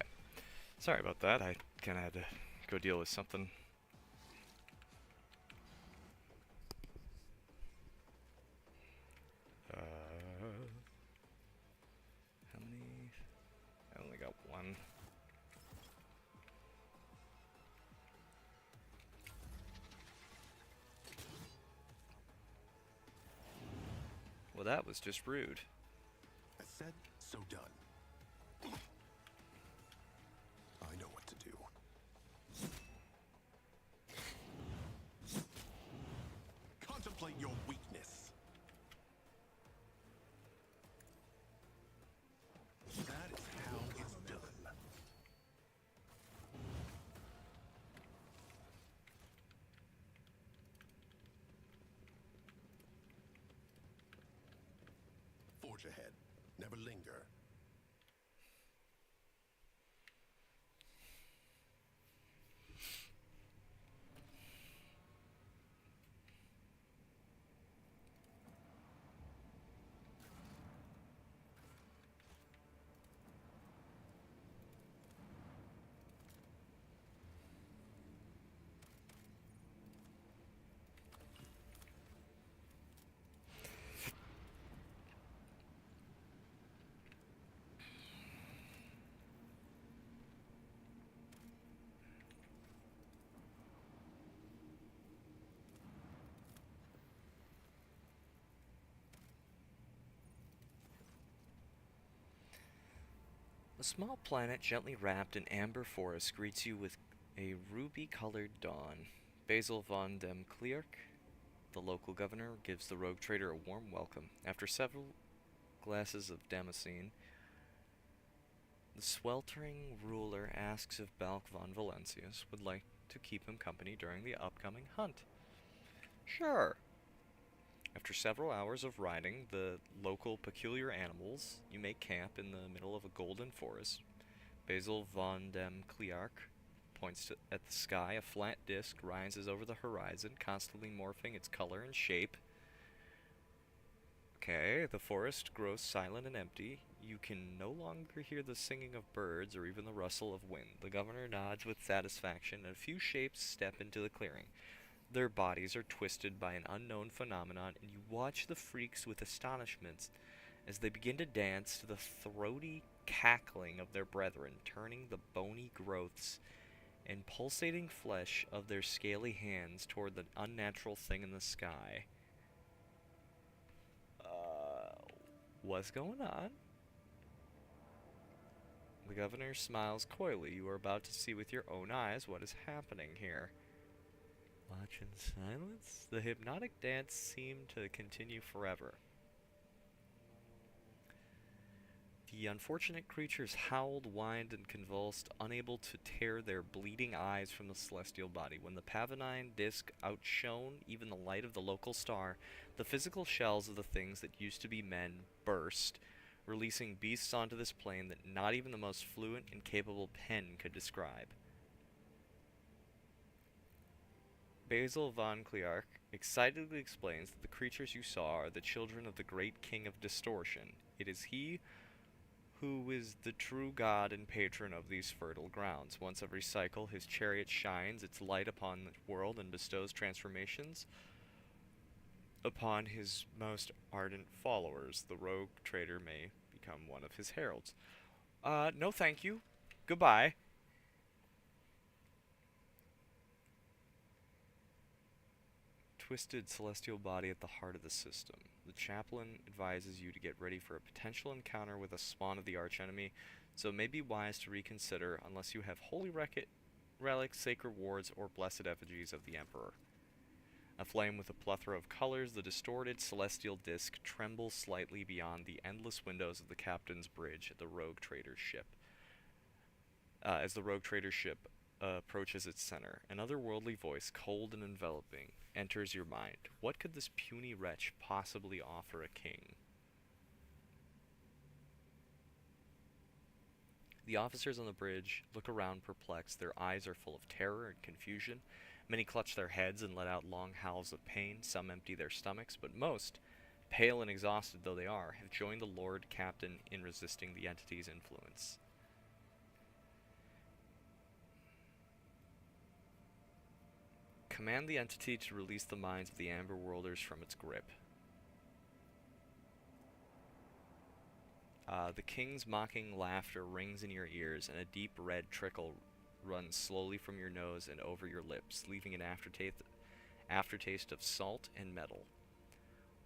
Sorry about that. I kind of had to go deal with something. How many? I only got one. Well, that was just rude. As said, so done. I know what to do. Contemplate your weakness. That is how it's done. Forge ahead. Never linger. A small planet gently wrapped in amber forest greets you with a ruby-colored dawn. Basil von dem Kleerk, the local governor, gives the rogue trader a warm welcome. After several glasses of Damascene, the sweltering ruler asks if Balk von Valentius would like to keep him company during the upcoming hunt. Sure. After several hours of riding the local peculiar animals, you make camp in the middle of a golden forest. Basil von dem Kleerk points at the sky. A flat disk rises over the horizon, constantly morphing its color and shape. Okay, the forest grows silent and empty. You can no longer hear the singing of birds or even the rustle of wind. The governor nods with satisfaction, and a few shapes step into the clearing. Their bodies are twisted by an unknown phenomenon, and you watch the freaks with astonishment as they begin to dance to the throaty cackling of their brethren, turning the bony growths and pulsating flesh of their scaly hands toward the unnatural thing in the sky. What's going on? The governor smiles coyly. You are about to see with your own eyes what is happening here. Watch in silence. The hypnotic dance seemed to continue forever. The unfortunate creatures howled, whined, and convulsed, unable to tear their bleeding eyes from the celestial body. When the Pavonine disk outshone even the light of the local star, the physical shells of the things that used to be men burst, releasing beasts onto this plane that not even the most fluent and capable pen could describe. Basil von Kleerk excitedly explains that the creatures you saw are the children of the great king of distortion. It is he who is the true god and patron of these fertile grounds. Once every cycle, his chariot shines its light upon the world and bestows transformations upon his most ardent followers. The rogue trader may become one of his heralds. No thank you. Goodbye. Twisted celestial body at the heart of the system. The chaplain advises you to get ready for a potential encounter with a spawn of the archenemy, so it may be wise to reconsider unless you have holy relics, sacred wards, or blessed effigies of the Emperor. Aflame with a plethora of colors, the distorted celestial disk trembles slightly beyond the endless windows of the captain's bridge at the rogue trader's ship. As the rogue trader's ship approaches its center, an otherworldly voice, cold and enveloping, enters your mind. What could this puny wretch possibly offer a king? The officers on the bridge look around perplexed. Their eyes are full of terror and confusion. Many clutch their heads and let out long howls of pain. Some empty their stomachs, but most, pale and exhausted though they are, have joined the Lord Captain in resisting the entity's influence. Command the entity to release the minds of the Amber Worlders from its grip. The king's mocking laughter rings in your ears, and a deep red trickle runs slowly from your nose and over your lips, leaving an aftertaste of salt and metal.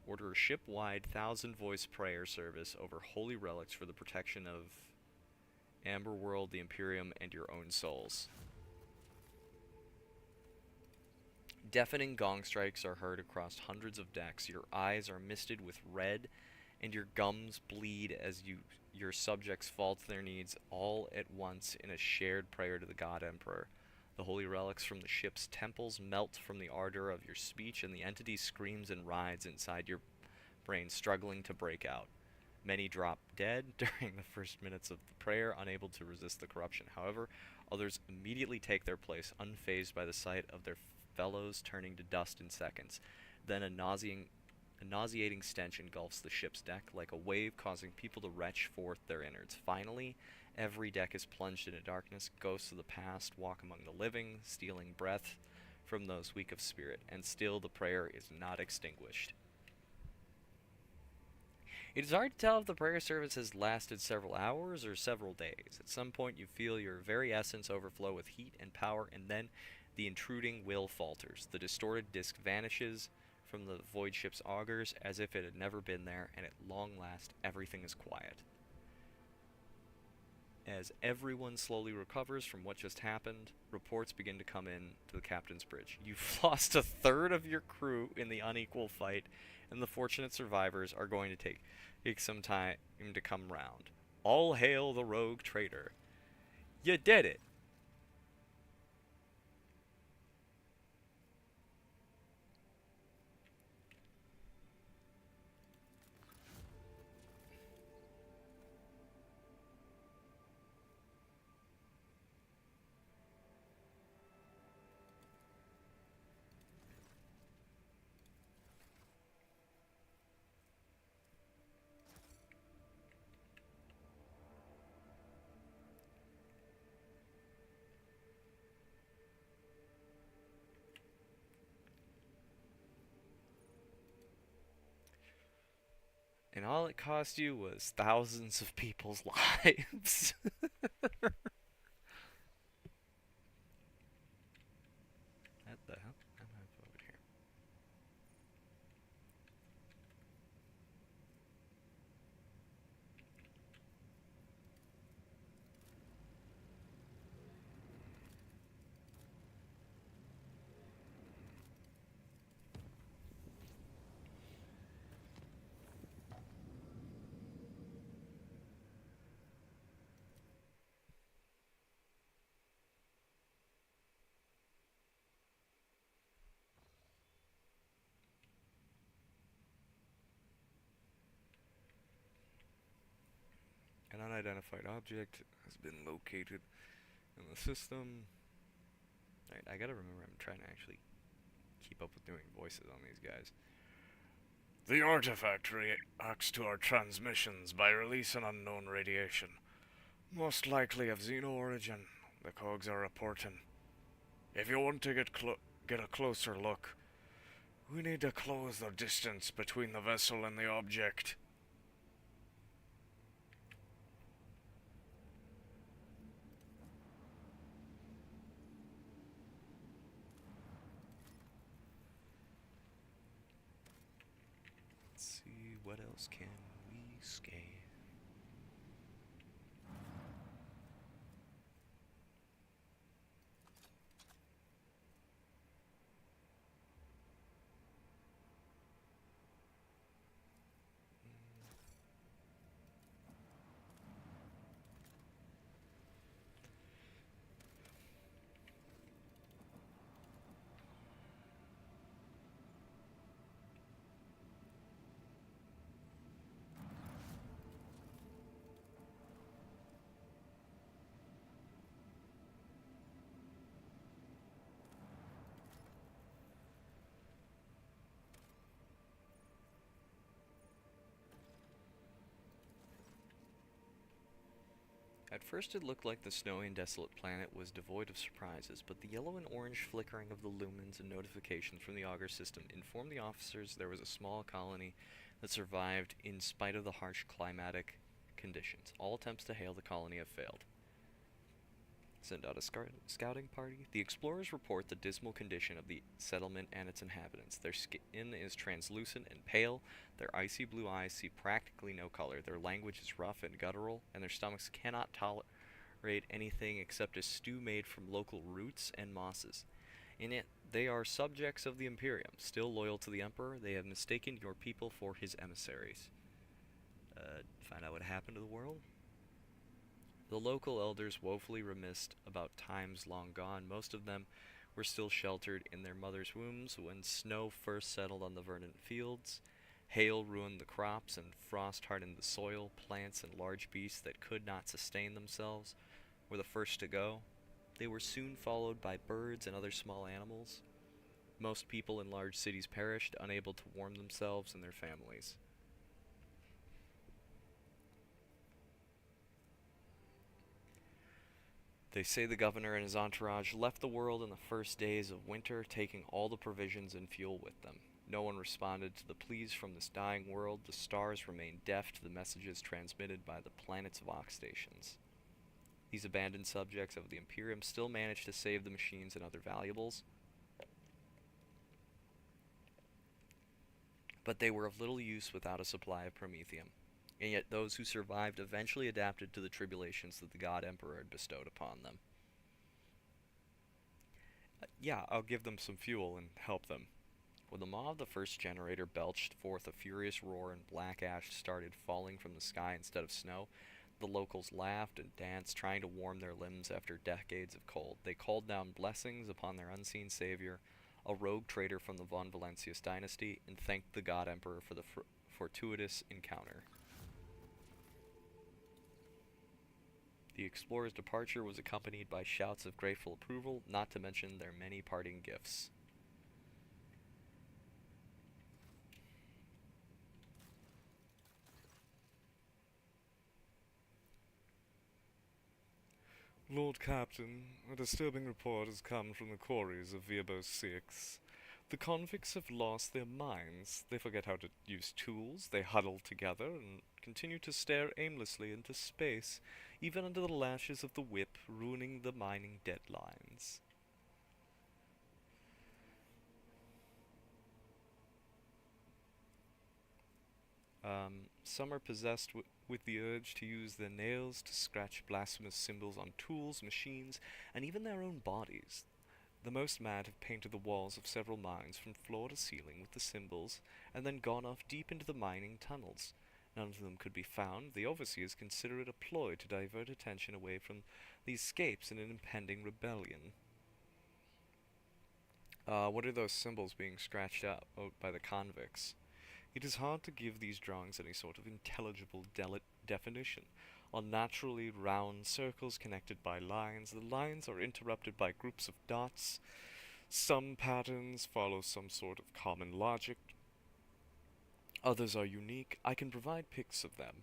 Order a ship-wide 1,000-voice prayer service over holy relics for the protection of Amber World, the Imperium, and your own souls. Deafening gong strikes are heard across hundreds of decks. Your eyes are misted with red, and your gums bleed as your subjects fall to their knees all at once in a shared prayer to the God Emperor. The holy relics from the ship's temples melt from the ardor of your speech, and the entity screams and writhes inside your brain, struggling to break out. Many drop dead during the first minutes of the prayer, unable to resist the corruption. However, others immediately take their place, unfazed by the sight of their fellows turning to dust in seconds. Then a nauseating stench engulfs the ship's deck like a wave, causing people to retch forth their innards. Finally, every deck is plunged into darkness. Ghosts of the past walk among the living, stealing breath from those weak of spirit, and still the prayer is not extinguished. It is hard to tell if the prayer service has lasted several hours or several days. At some point you feel your very essence overflow with heat and power, and then the intruding will falters. The distorted disc vanishes from the void ship's augers as if it had never been there, and at long last everything is quiet. As everyone slowly recovers from what just happened, reports begin to come in to the captain's bridge. You've lost a third of your crew in the unequal fight, and the fortunate survivors are going to take some time to come round. All hail the rogue traitor. You did it! And all it cost you was thousands of people's lives. What the hell? I'm over here. An unidentified object has been located in the system. Alright, I gotta remember I'm trying to actually keep up with doing voices on these guys. The artifact reacts to our transmissions by releasing unknown radiation. Most likely of Xeno origin, the cogs are reporting. If you want to get a closer look, we need to close the distance between the vessel and the object. Let's see, what else can we scan? At first it looked like the snowy and desolate planet was devoid of surprises, but the yellow and orange flickering of the lumens and notifications from the auger system informed the officers there was a small colony that survived in spite of the harsh climatic conditions. All attempts to hail the colony have failed. Send out a scouting party. The explorers report the dismal condition of the settlement and its inhabitants. Their skin is translucent and pale, their icy blue eyes see practically no color, their language is rough and guttural, and their stomachs cannot tolerate anything except a stew made from local roots and mosses. In it, they are subjects of the Imperium. Still loyal to the Emperor, they have mistaken your people for his emissaries. Find out what happened to the world? The local elders woefully reminisced about times long gone. Most of them were still sheltered in their mothers' wombs when snow first settled on the verdant fields. Hail ruined the crops and frost hardened the soil. Plants and large beasts that could not sustain themselves were the first to go. They were soon followed by birds and other small animals. Most people in large cities perished, unable to warm themselves and their families. They say the governor and his entourage left the world in the first days of winter, taking all the provisions and fuel with them. No one responded to the pleas from this dying world. The stars remained deaf to the messages transmitted by the planet's Vox stations. These abandoned subjects of the Imperium still managed to save the machines and other valuables, but they were of little use without a supply of promethium. And yet those who survived eventually adapted to the tribulations that the God Emperor had bestowed upon them. Yeah, I'll give them some fuel and help them. When the maw of the first generator belched forth a furious roar and black ash started falling from the sky instead of snow, the locals laughed and danced, trying to warm their limbs after decades of cold. They called down blessings upon their unseen savior, a rogue traitor from the Von Valentius dynasty, and thanked the God Emperor for the fortuitous encounter. The explorers' departure was accompanied by shouts of grateful approval, not to mention their many parting gifts. Lord Captain, a disturbing report has come from the quarries of Viabo 6. The convicts have lost their minds. They forget how to use tools, they huddle together and continue to stare aimlessly into space, even under the lashes of the whip, ruining the mining deadlines. Some are possessed with the urge to use their nails to scratch blasphemous symbols on tools, machines, and even their own bodies. The most mad have painted the walls of several mines from floor to ceiling with the symbols, and then gone off deep into the mining tunnels. None of them could be found. The overseers consider it a ploy to divert attention away from the escapes in an impending rebellion. What are those symbols being scratched out by the convicts? It is hard to give these drawings any sort of intelligible definition. Unnaturally round circles connected by lines, the lines are interrupted by groups of dots. Some patterns follow some sort of common logic. Others are unique. I can provide pics of them.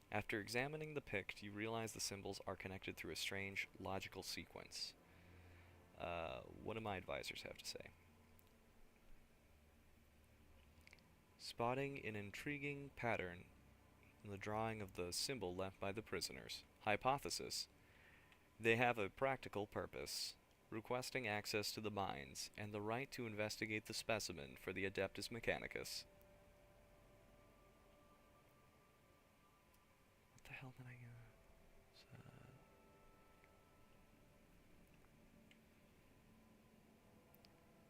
After examining the pict, you realize the symbols are connected through a strange logical sequence. What do my advisors have to say? Spotting an intriguing pattern in the drawing of the symbol left by the prisoners. Hypothesis: they have a practical purpose, requesting access to the mines and the right to investigate the specimen for the Adeptus Mechanicus. What the hell did I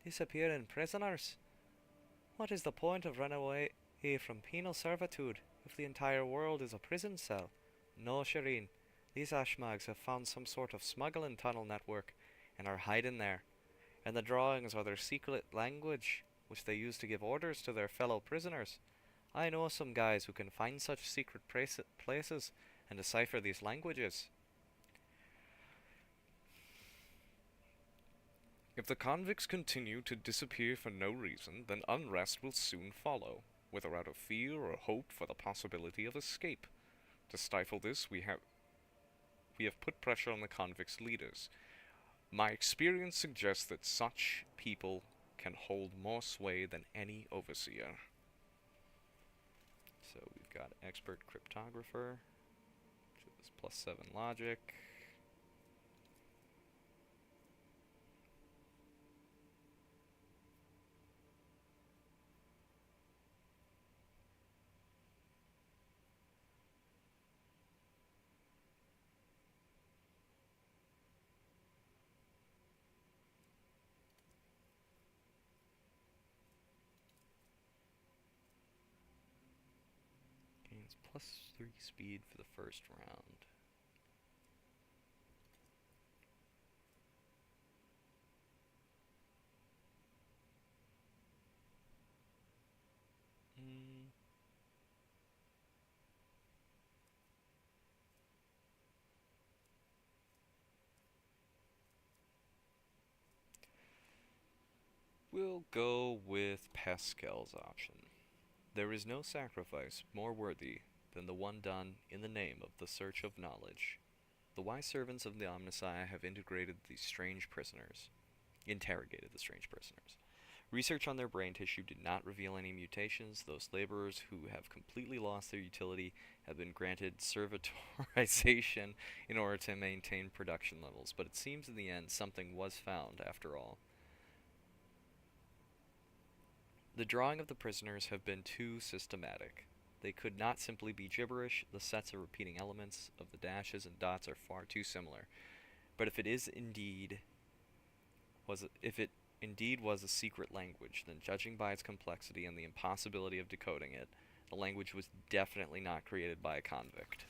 Disappearing prisoners? What is the point of running away from penal servitude if the entire world is a prison cell? No, Shireen. These Ashmags have found some sort of smuggling tunnel network and are hiding there. And the drawings are their secret language, which they use to give orders to their fellow prisoners. I know some guys who can find such secret places and decipher these languages. If the convicts continue to disappear for no reason, then unrest will soon follow, whether out of fear or hope for the possibility of escape. To stifle this, we have we have put pressure on the convicts' leaders. My experience suggests that such people can hold more sway than any overseer. So we've got expert cryptographer, which is +7 logic. Gains +3 speed for the first round. We'll go with Pascal's option. There is no sacrifice more worthy than the one done in the name of the search of knowledge. The wise servants of the Omnissiah have interrogated the strange prisoners. Research on their brain tissue did not reveal any mutations. Those laborers who have completely lost their utility have been granted servitorization in order to maintain production levels, but it seems in the end something was found after all. The drawing of the prisoners have been too systematic. They could not simply be gibberish. The sets of repeating elements of the dashes and dots are far too similar. But if it indeed was a secret language, then judging by its complexity and the impossibility of decoding it, the language was definitely not created by a convict.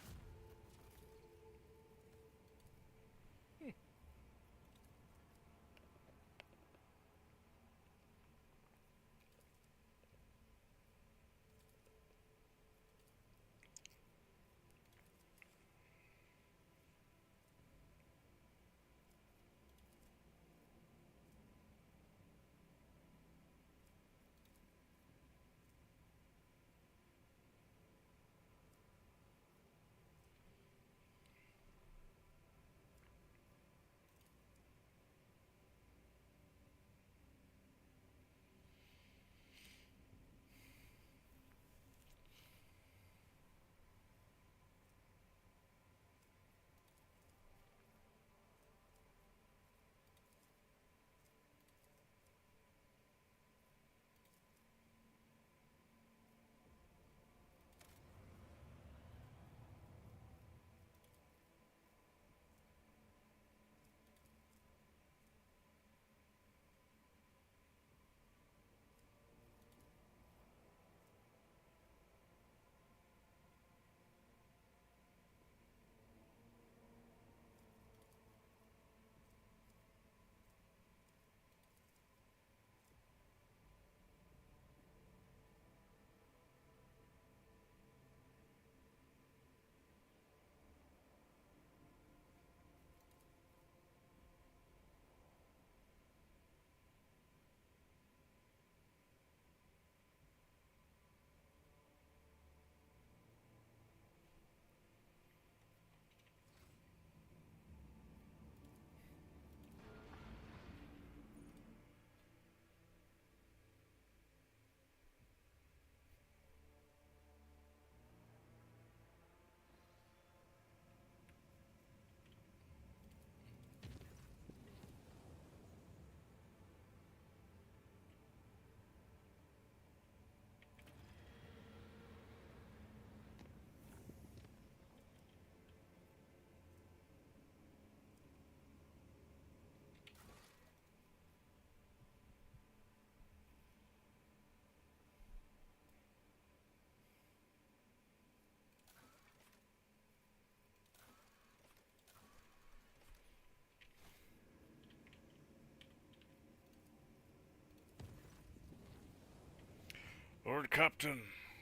Lord Captain,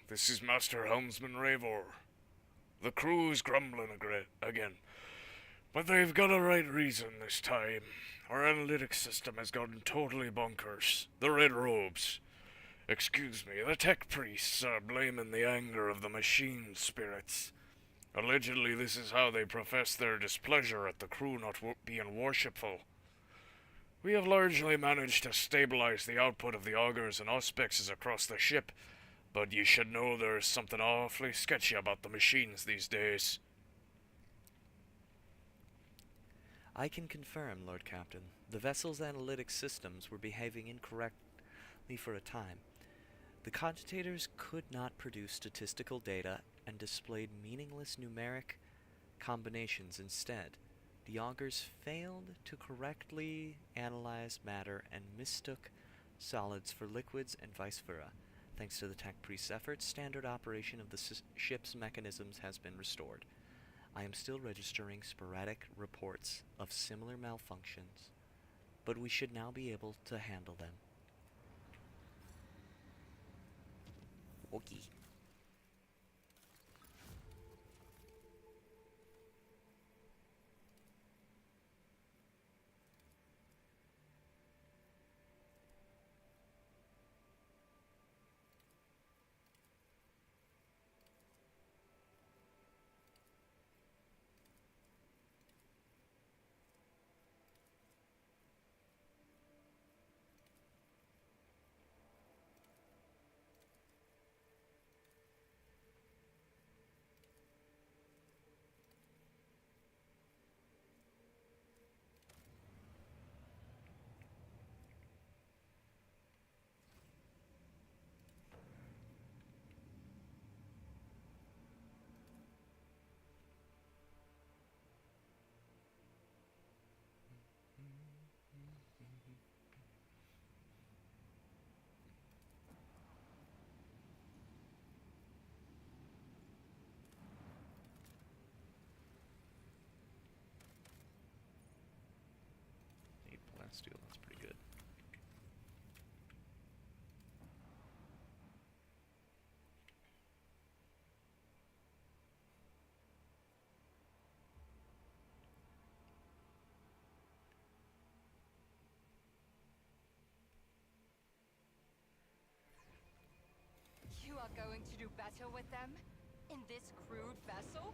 this is Master Helmsman Ravor. The crew is grumbling again, but they've got a right reason this time. Our analytics system has gotten totally bonkers. The Red Robes. Excuse me, the tech priests are blaming the anger of the machine spirits. Allegedly, this is how they profess their displeasure at the crew not being worshipful. We have largely managed to stabilize the output of the augurs and auspexes across the ship, but you should know there's something awfully sketchy about the machines these days. I can confirm, Lord Captain. The vessel's analytic systems were behaving incorrectly for a time. The cogitators could not produce statistical data and displayed meaningless numeric combinations instead. The augurs failed to correctly analyze matter and mistook solids for liquids and vice versa. Thanks to the tech priest's efforts, standard operation of the ship's mechanisms has been restored. I am still registering sporadic reports of similar malfunctions, but we should now be able to handle them. Okay. Steel, that's pretty good. You are going to do better with them? In this crude vessel?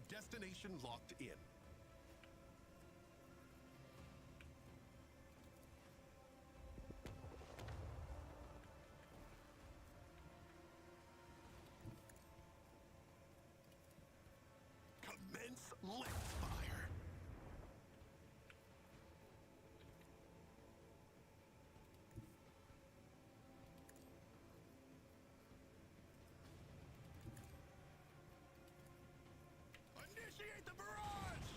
Destination locked in. Commence lift fire. Initiate the barrage!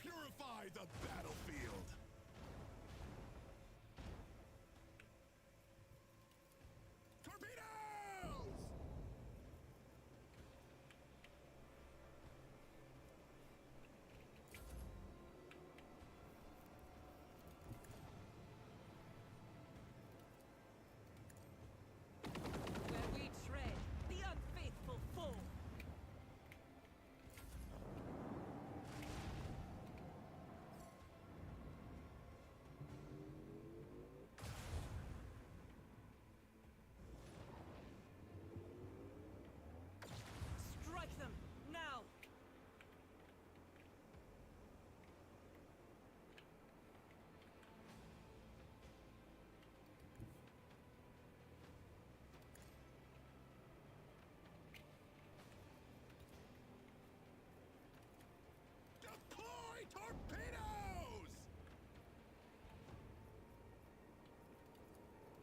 Purify the battlefield! Torpedoes! Where we tread, the unfaithful fall. Strike them, now! Deploy torpedoes!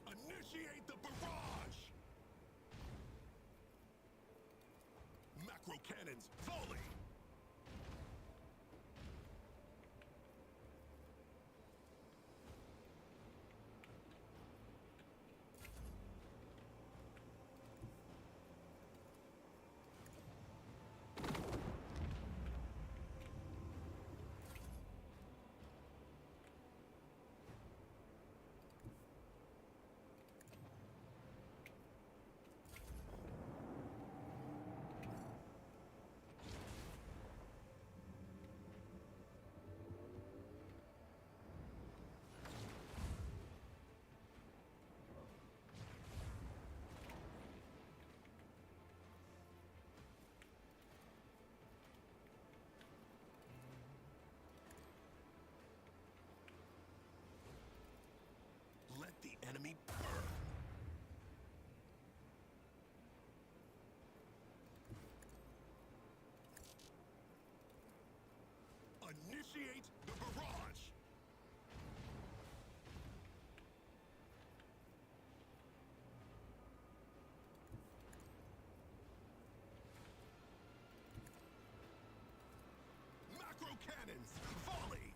Initiate the barrage! Macro cannons, volley! Initiate the barrage! Macro cannons! Volley!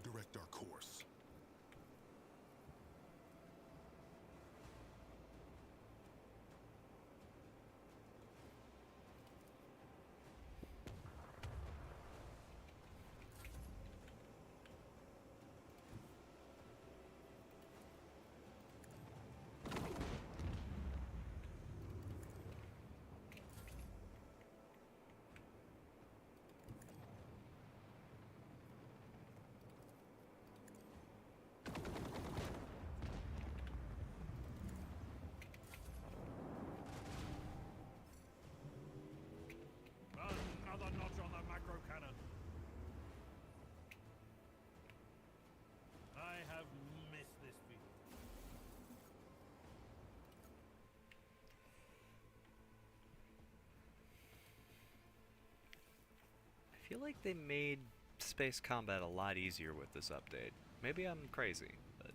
Direct our course. Another notch on the macro cannon. I have missed this field. I feel like they made space combat a lot easier with this update. Maybe I'm crazy, but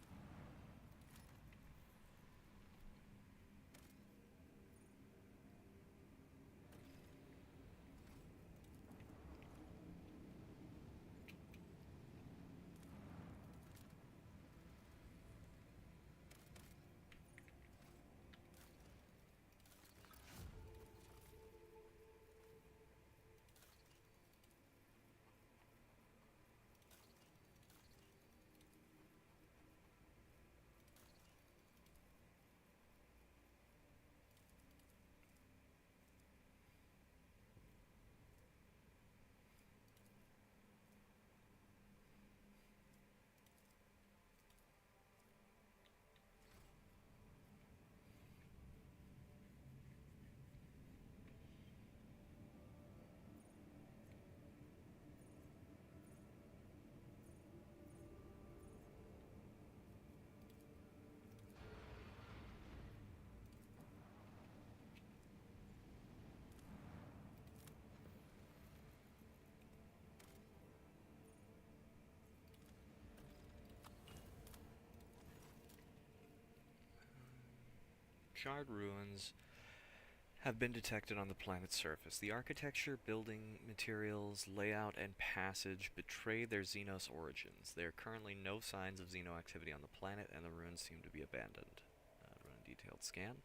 charred ruins have been detected on the planet's surface. The architecture, building materials, layout, and passage betray their Xenos origins. There are currently no signs of Xeno activity on the planet, and the ruins seem to be abandoned. Run a detailed scan.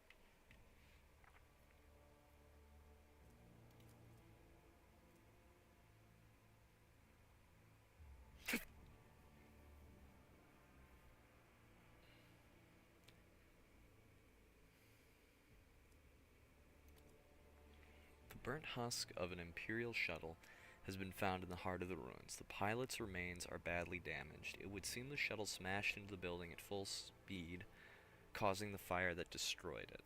Burnt husk of an Imperial shuttle has been found in the heart of the ruins. The pilot's remains are badly damaged. It would seem the shuttle smashed into the building at full speed, causing the fire that destroyed it.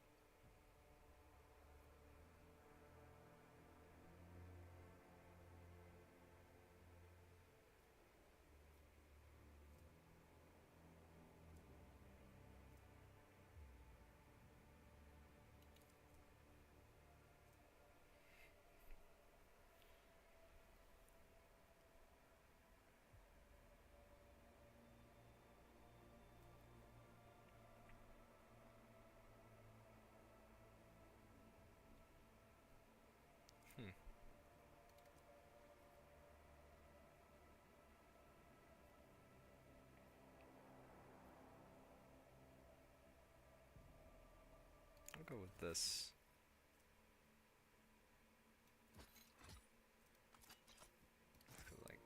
I'll go with this. I feel like,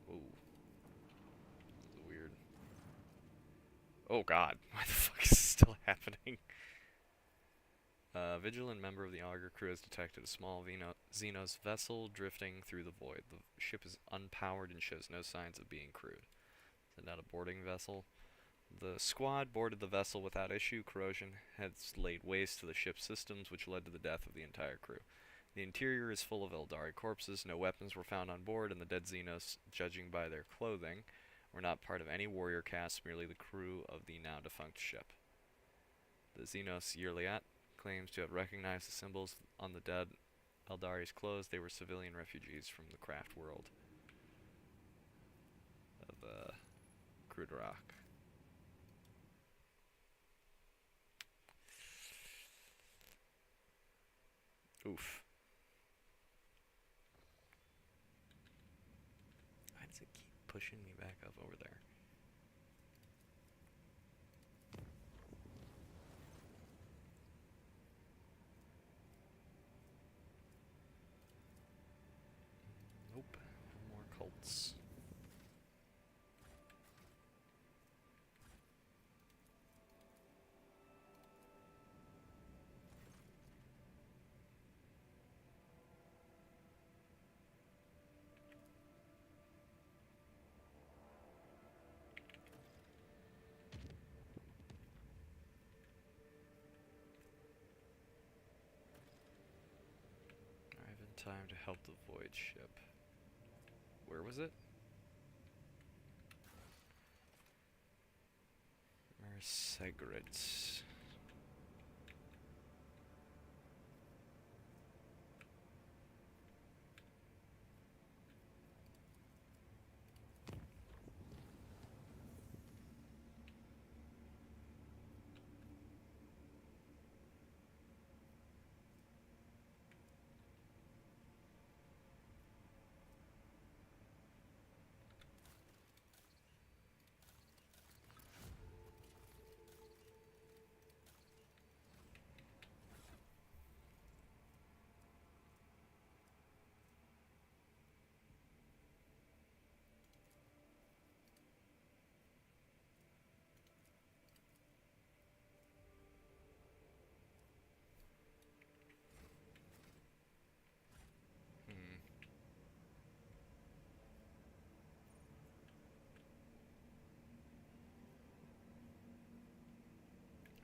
whoa, this is weird. Oh God, why the fuck is this still happening? A vigilant member of the Augur crew has detected a small Xenos vessel drifting through the void. The ship is unpowered and shows no signs of being crewed. Send out a boarding vessel. The squad boarded the vessel without issue. Corrosion has laid waste to the ship's systems, which led to the death of the entire crew. The interior is full of Eldari corpses. No weapons were found on board, and the dead Xenos, judging by their clothing, were not part of any warrior caste, merely the crew of the now defunct ship. The Xenos Yirliat claims to have recognized the symbols on the dead Eldari's clothes. They were civilian refugees from the craft world of Krudarach. Oof. Why does it keep pushing me back up over there? Nope. No more cults. Arrive in time to help the Void ship. Where was it? Mersegrit.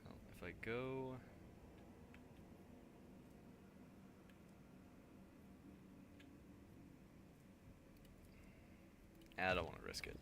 Well, if I go... I don't want to risk it.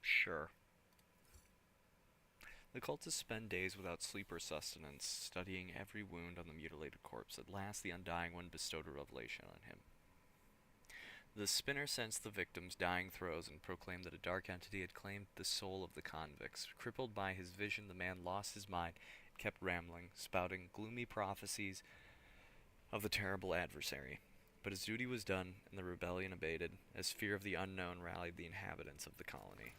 Sure. The cultists spend days without sleep or sustenance, studying every wound on the mutilated corpse. At last, the Undying One bestowed a revelation on him. The spinner sensed the victim's dying throes and proclaimed that a dark entity had claimed the soul of the convicts. Crippled by his vision, the man lost his mind and kept rambling, spouting gloomy prophecies of the terrible adversary. But his duty was done, and the rebellion abated, as fear of the unknown rallied the inhabitants of the colony.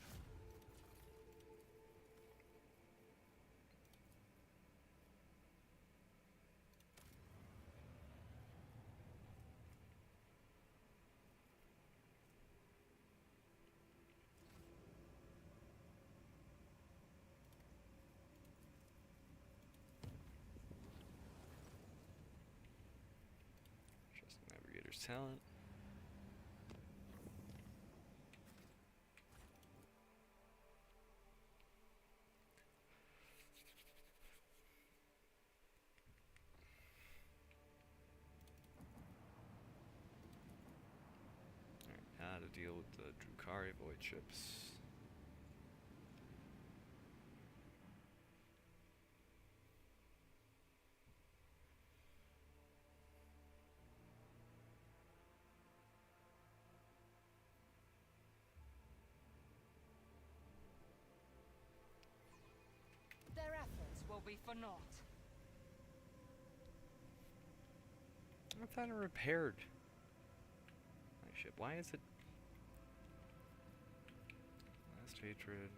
Just Navigator's talent. deal with the Drukhari void ships. Their efforts will be for naught. I thought I repaired my ship. Why is it? Last hatred.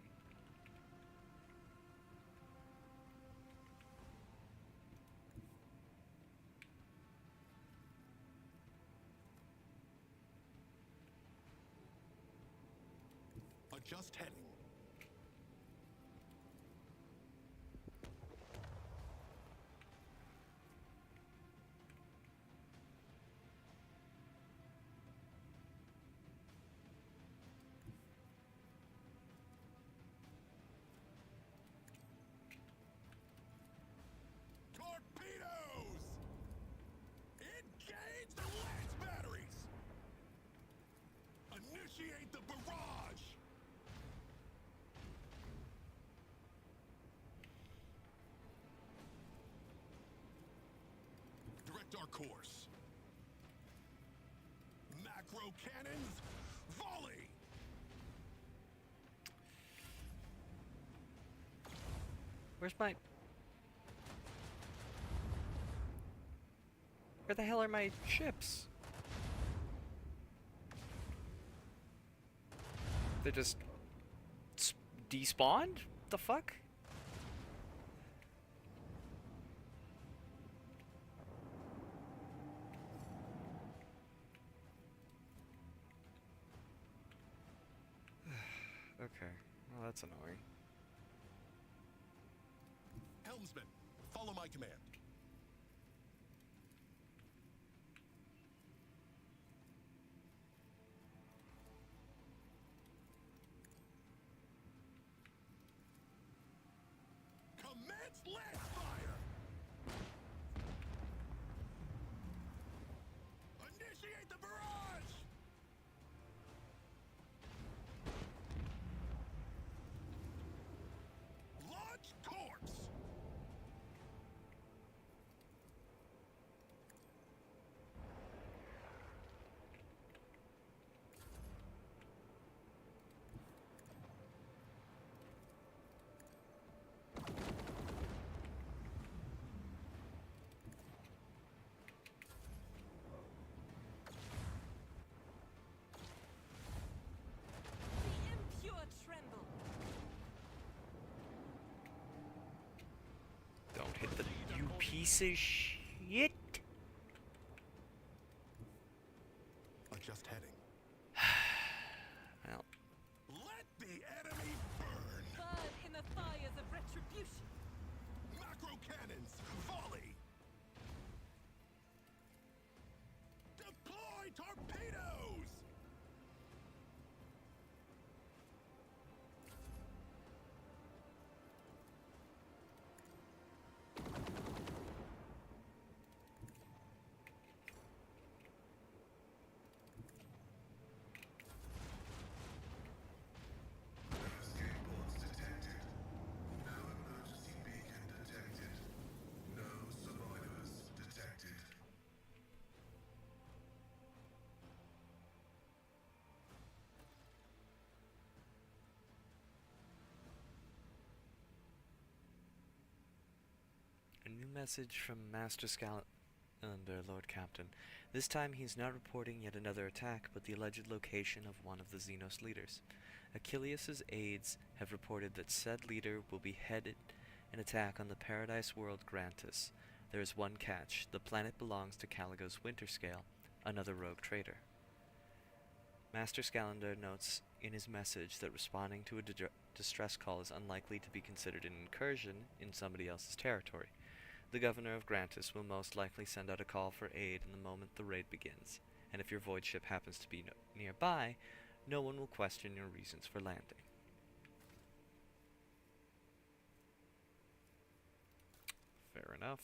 Adjust heading. Torpedoes! Engage the lance batteries! Initiate the barrage! Direct our course. Macro cannons, volley! Where's my... Where the hell are my ships? They just despawned? The fuck? Okay, well that's annoying. Helmsman, follow my command. Commence lance fire! Initiate the barrage! Launch course! The impure tremble. Don't hit the... You piece of shit! Adjust heading. Well, Let the enemy burn! Burn in the fires of retribution. Macro cannons, volley! Deploy torpedoes! Escape pods detected. No emergency beacon detected. No survivors detected. a new message from Master Scalander, Lord Captain. This time he's not reporting yet another attack, but the alleged location of one of the Xenos leaders. Achilles' aides have reported that said leader will be headed an attack on the Paradise world Grantis. There is one catch. The planet belongs to Caligo's Winterscale, another rogue trader. Master Scalander notes in his message that responding to a distress call is unlikely to be considered an incursion in somebody else's territory. The governor of Grantis will most likely send out a call for aid in the moment the raid begins, and if your void ship happens to be nearby, no one will question your reasons for landing. Fair enough.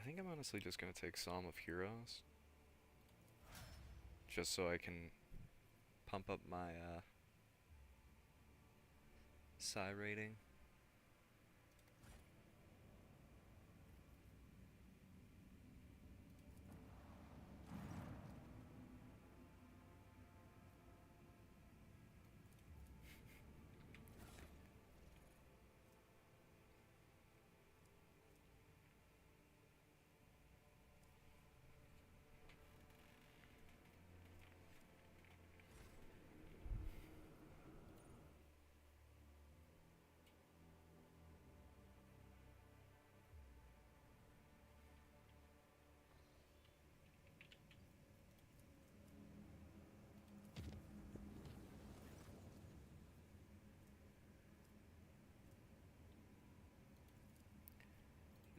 I think I'm honestly just gonna take Psalm of Heroes. Just so I can pump up my psi rating.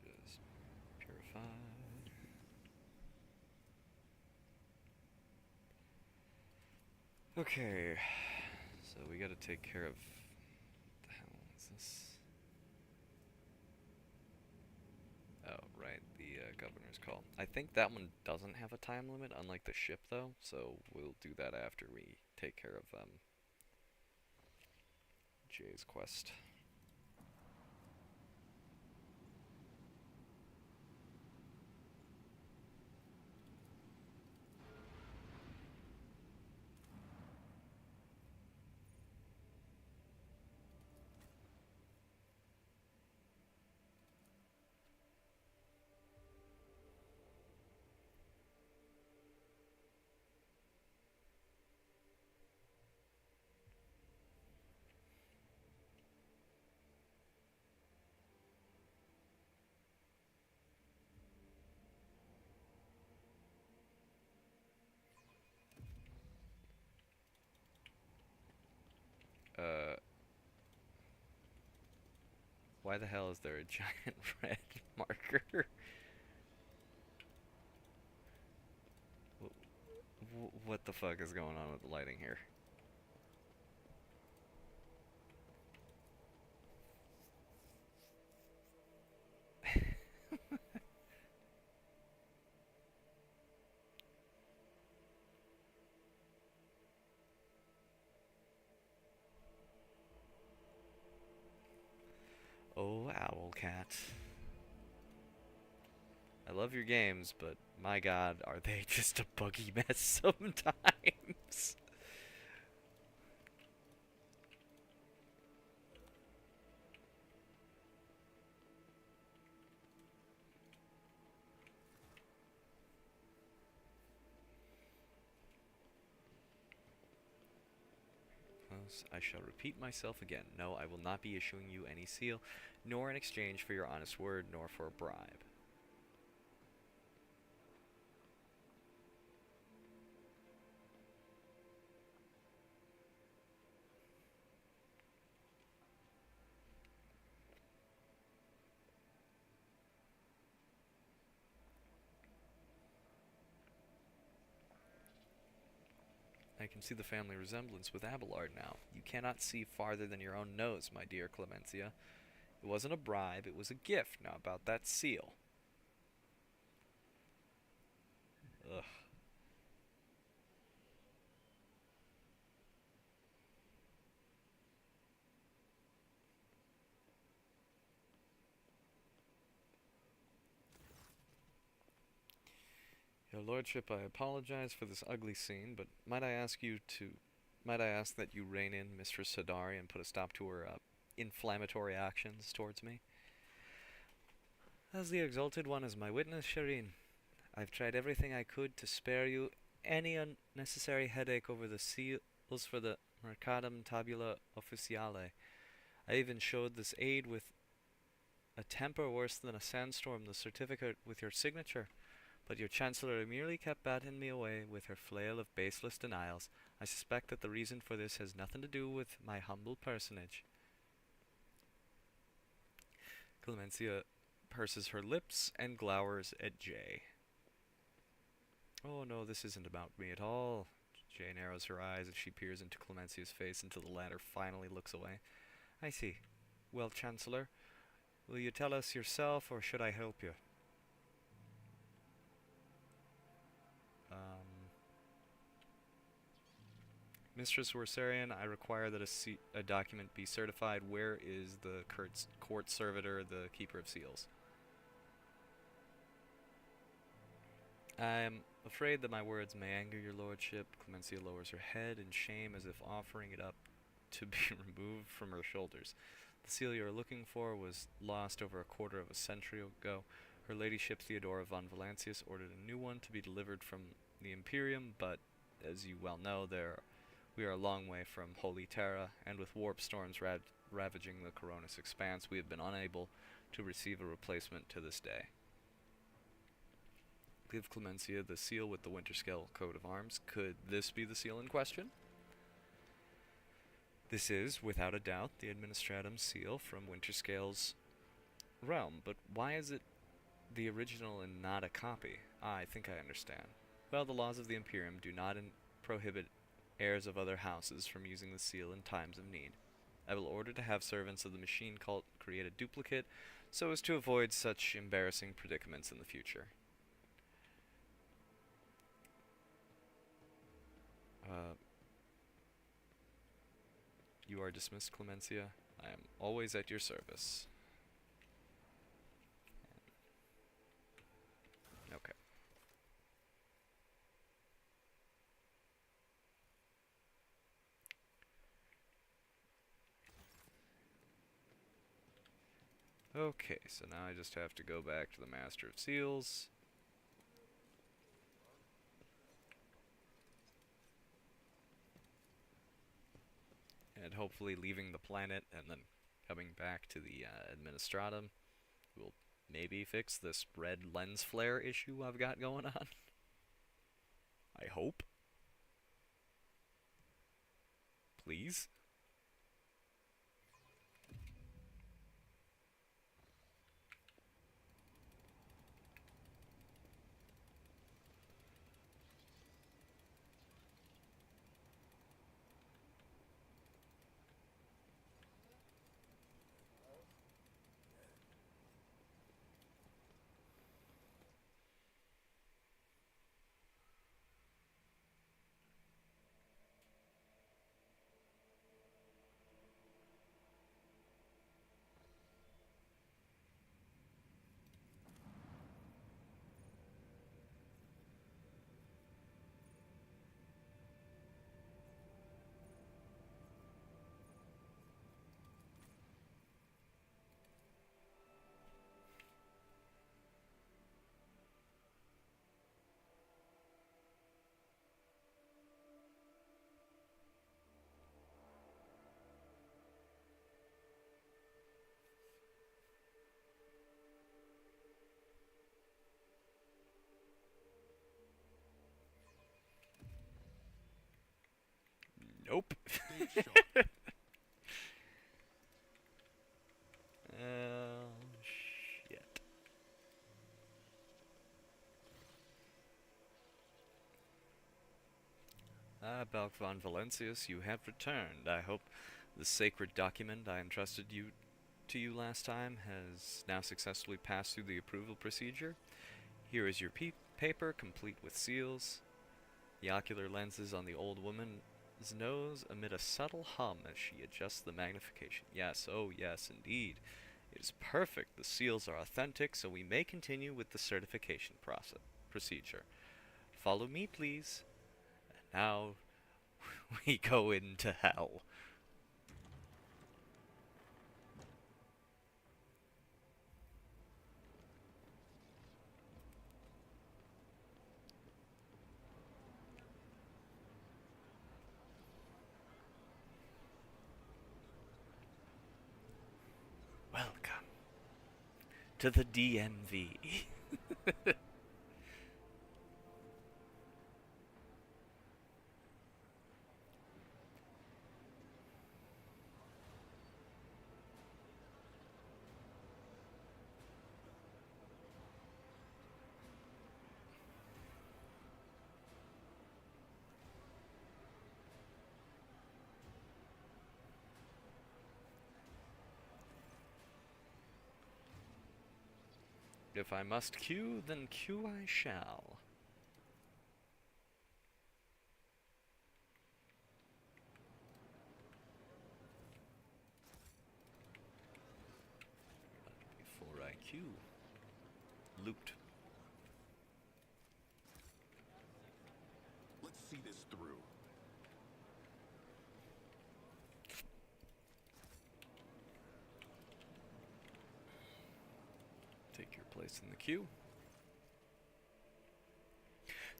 Just purify. Okay, so we gotta take care of. What the hell is this? Oh, right, the governor's call. I think that one doesn't have a time limit, unlike the ship, though, so we'll do that after we take care of Jay's quest. Why the hell is there a giant red marker? What the fuck is going on with the lighting here? Oh, Owlcat. I love your games, but my god, are they just a buggy mess sometimes? I shall repeat myself again. No, I will not be issuing you any seal, nor in exchange for your honest word, nor for a bribe. I can see the family resemblance with Abelard now. You cannot see farther than your own nose, my dear Clemencia. It wasn't a bribe, it was a gift. Now about that seal. Ugh. Your lordship, I apologize for this ugly scene, but might I ask that you rein in Mistress Sadari and put a stop to her inflammatory actions towards me? As the Exalted One is my witness, Shireen, I've tried everything I could to spare you any unnecessary headache over the seals for the Mercatum Tabula Officiale. I even showed this aide with a temper worse than a sandstorm the certificate with your signature. But your Chancellor merely kept batting me away with her flail of baseless denials. I suspect that the reason for this has nothing to do with my humble personage. Clemencia purses her lips and glowers at Jay. Oh no, this isn't about me at all. Jay narrows her eyes as she peers into Clemencia's face until the latter finally looks away. I see. Well, Chancellor, will you tell us yourself, or should I help you? Mistress Worsarian, I require that a document be certified. Where is the court servitor, the keeper of seals? I am afraid that my words may anger your lordship. Clemencia lowers her head in shame as if offering it up to be removed from her shoulders. The seal you are looking for was lost over a quarter of a century ago. Her ladyship Theodora von Valancius ordered a new one to be delivered from the Imperium, but as you well know, we are a long way from Holy Terra, and with warp storms ravaging the Coronis expanse, we have been unable to receive a replacement to this day. Give Clemencia the seal with the Winterscale coat of arms. Could this be the seal in question? This is, without a doubt, the Administratum seal from Winterscale's realm, but why is it the original and not a copy? I think I understand. Well, the laws of the Imperium do not prohibit heirs of other houses from using the seal in times of need. I will order to have servants of the machine cult create a duplicate so as to avoid such embarrassing predicaments in the future. You are dismissed, Clemencia. I am always at your service. Okay. Okay, so now I just have to go back to the Master of Seals. And hopefully leaving the planet and then coming back to the Administratum will maybe fix this red lens flare issue I've got going on. I hope. Please. Nope. Shit. Balk von Valancius, you have returned. I hope the sacred document I entrusted to you last time has now successfully passed through the approval procedure. Here is your paper, complete with seals. The ocular lenses on the old woman's nose emit a subtle hum as she adjusts the magnification. Yes, oh yes, indeed. It is perfect. The seals are authentic, so we may continue with the certification procedure. Follow me, please. And now we go into hell. Welcome to the DMV. If I must queue, then queue I shall. place in the queue.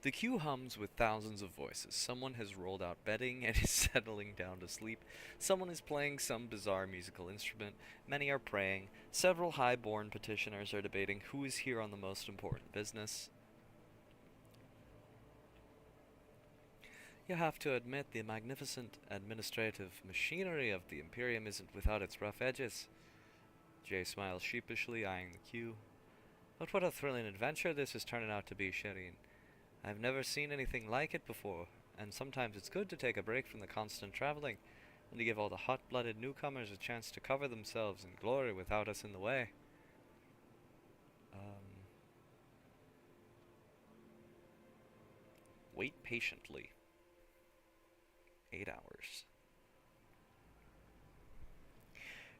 The queue hums with thousands of voices. Someone has rolled out bedding and is settling down to sleep. Someone is playing some bizarre musical instrument. Many are praying. Several high-born petitioners are debating who is here on the most important business. You have to admit the magnificent administrative machinery of the Imperium isn't without its rough edges. Jay smiles sheepishly, eyeing the queue. But what a thrilling adventure this is turning out to be, Shireen. I've never seen anything like it before, and sometimes it's good to take a break from the constant traveling, and to give all the hot-blooded newcomers a chance to cover themselves in glory without us in the way. Wait patiently. 8 hours.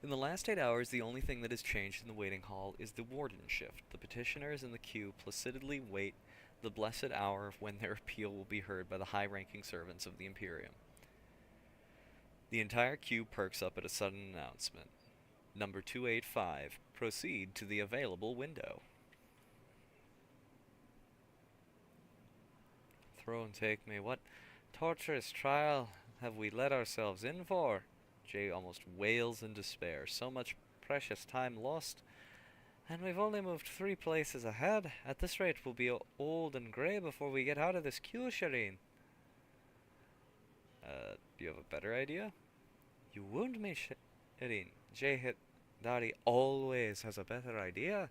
In the last 8 hours, the only thing that has changed in the waiting hall is the warden shift. The petitioners in the queue placidly wait the blessed hour of when their appeal will be heard by the high-ranking servants of the Imperium. The entire queue perks up at a sudden announcement. Number 285, proceed to the available window. Throw and take me, what torturous trial have we let ourselves in for? Jay almost wails in despair. So much precious time lost. And we've only moved 3 places ahead. At this rate, we'll be old and grey before we get out of this queue, Shireen. Do you have a better idea? You wound me, Shireen. Jay Dari always has a better idea.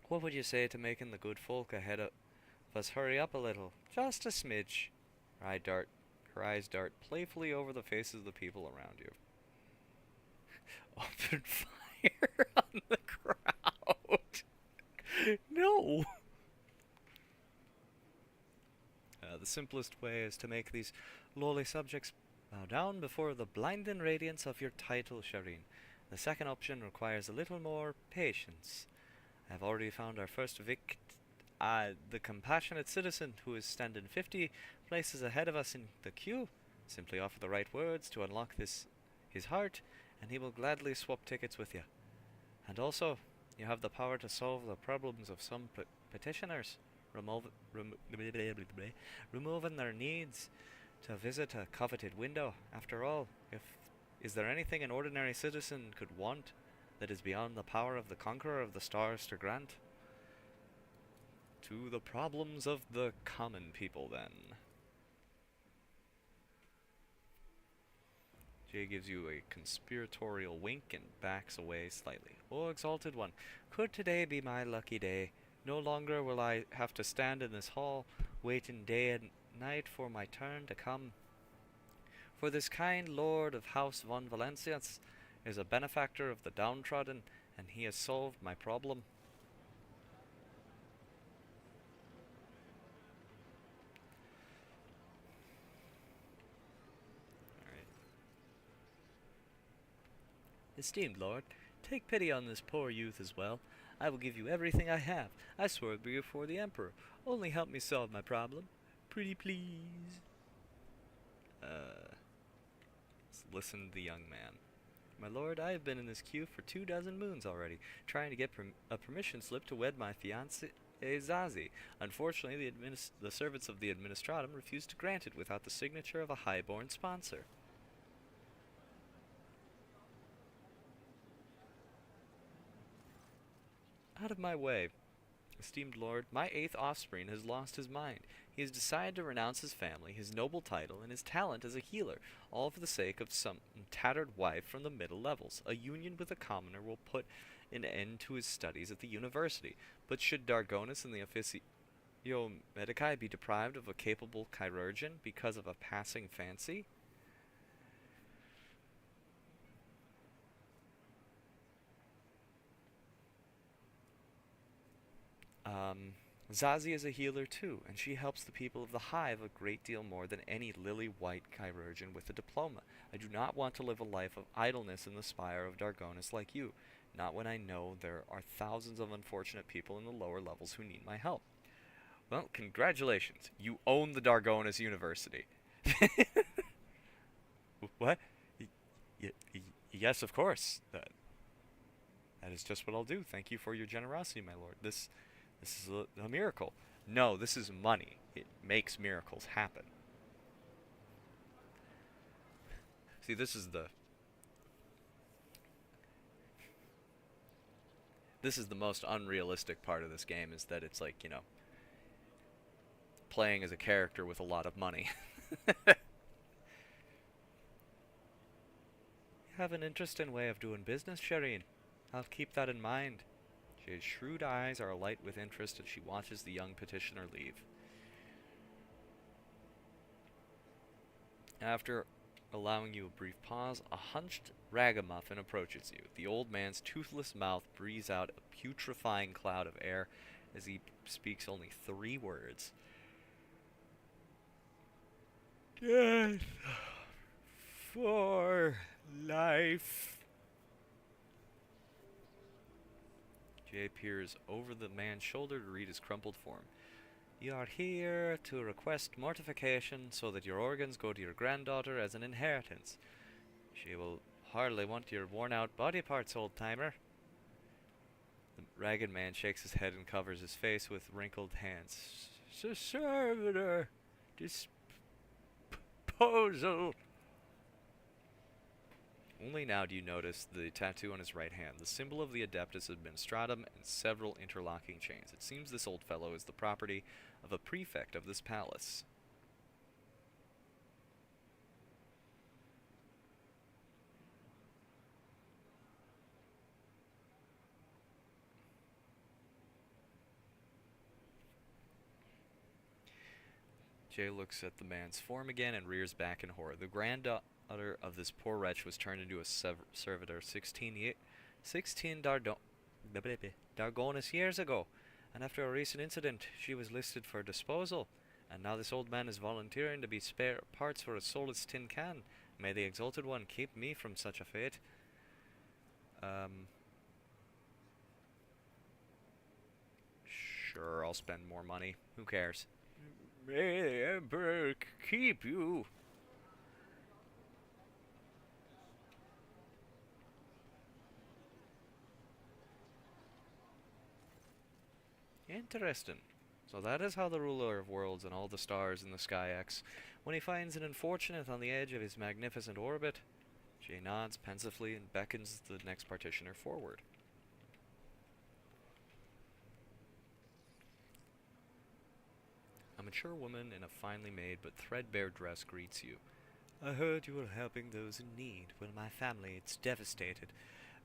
What would you say to making the good folk ahead of us hurry up a little? Just a smidge. Her eyes dart playfully over the faces of the people around you. Open fire on the crowd. No. The simplest way is to make these lowly subjects bow down before the blinding radiance of your title, Shireen. The second option requires a little more patience. I have already found our first the compassionate citizen who is standing 50 places ahead of us in the queue. Simply offer the right words to unlock his heart, and he will gladly swap tickets with you. And also, you have the power to solve the problems of some petitioners, removing their needs to visit a coveted window. After all, is there anything an ordinary citizen could want that is beyond the power of the Conqueror of the Stars to grant? To the problems of the common people, then. Jay gives you a conspiratorial wink and backs away slightly. Oh, exalted one, could today be my lucky day? No longer will I have to stand in this hall, waiting day and night for my turn to come. For this kind lord of House von Valencias is a benefactor of the downtrodden, and he has solved my problem. Esteemed lord, take pity on this poor youth as well. I will give you everything I have. I swear before the Emperor. Only help me solve my problem. Pretty please. Listen to the young man. My lord, I have been in this queue for 24 moons already, trying to get a permission slip to wed my fiancée Zazie. Unfortunately, the servants of the Administratum refused to grant it without the signature of a high-born sponsor. Out of my way. Esteemed lord, my 8th offspring has lost his mind. He has decided to renounce his family, his noble title, and his talent as a healer, all for the sake of some tattered wife from the middle levels. A union with a commoner will put an end to his studies at the university. But should Dargonus and the Officio Medicae be deprived of a capable chirurgeon because of a passing fancy? Zazie is a healer too, and she helps the people of the Hive a great deal more than any lily-white chirurgeon with a diploma. I do not want to live a life of idleness in the spire of Dargonus like you, not when I know there are thousands of unfortunate people in the lower levels who need my help. Well, congratulations. You own the Dargonus University. What? Yes, of course. That is just what I'll do. Thank you for your generosity, my lord. This is a miracle. No, this is money. It makes miracles happen. See, this is the most unrealistic part of this game, is that it's like, you know, playing as a character with a lot of money. You have an interesting way of doing business, Shireen. I'll keep that in mind. Jade's shrewd eyes are alight with interest as she watches the young petitioner leave. After allowing you a brief pause, a hunched ragamuffin approaches you. The old man's toothless mouth breathes out a putrefying cloud of air as he speaks only 3 words. Death for life. Jay peers over the man's shoulder to read his crumpled form. You are here to request mortification so that your organs go to your granddaughter as an inheritance. She will hardly want your worn-out body parts, old-timer. The ragged man shakes his head and covers his face with wrinkled hands. Servitor, disposal. Only now do you notice the tattoo on his right hand, the symbol of the Adeptus Administratum, and several interlocking chains. It seems this old fellow is the property of a prefect of this palace. Jay looks at the man's form again and rears back in horror. The granddaughter of this poor wretch was turned into a servitor 16 Dargonus years ago, and after a recent incident she was listed for disposal, and now this old man is volunteering to be spare parts for a soulless tin can. May the Exalted One keep me from such a fate. Sure, I'll spend more money. Who cares? May the Emperor keep you. Interesting. So that is how the ruler of worlds and all the stars in the sky acts when he finds an unfortunate on the edge of his magnificent orbit. Jay nods pensively and beckons the next partitioner forward. A mature woman in a finely made but threadbare dress greets you. I heard you were helping those in need. Well, my family, it's devastated.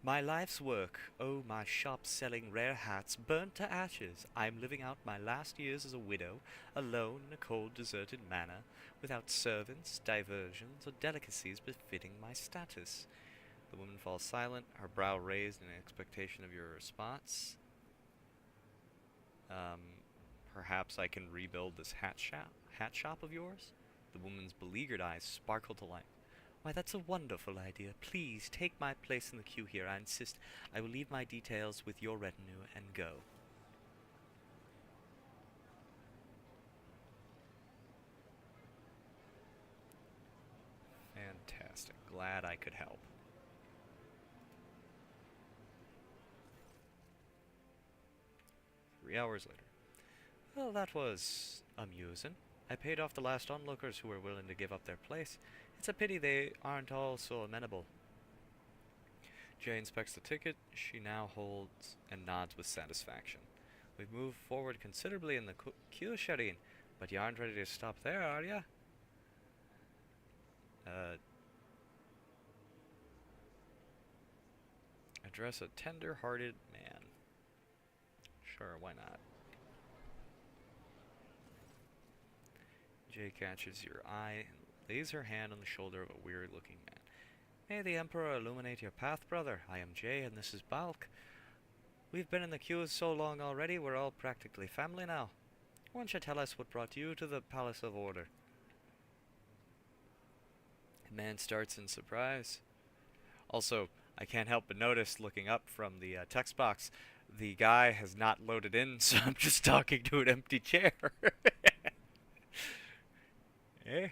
My life's work, oh, my shop selling rare hats, burnt to ashes. I'm living out my last years as a widow, alone in a cold, deserted manor, without servants, diversions, or delicacies befitting my status. The woman falls silent, her brow raised in expectation of your response. Perhaps I can rebuild this hat shop of yours? The woman's beleaguered eyes sparkle to light. Why, that's a wonderful idea. Please take my place in the queue here. I insist. I will leave my details with your retinue and go. Fantastic. Glad I could help. Three hours later. Well, that was amusing. I paid off the last onlookers who were willing to give up their place. It's a pity they aren't all so amenable. Jay inspects the ticket. She now holds and nods with satisfaction. We've moved forward considerably in the queue, Shireen, but you aren't ready to stop there, are ya? Address a tender-hearted man. Sure, why not? Jay catches your eye and lays her hand on the shoulder of a weary-looking man. May the Emperor illuminate your path, brother. I am Jay, and this is Balk. We've been in the queues so long already, we're all practically family now. Why don't you tell us what brought you to the Palace of Order? The man starts in surprise. Also, I can't help but notice, looking up from the text box, the guy has not loaded in, so I'm just talking to an empty chair. Eh?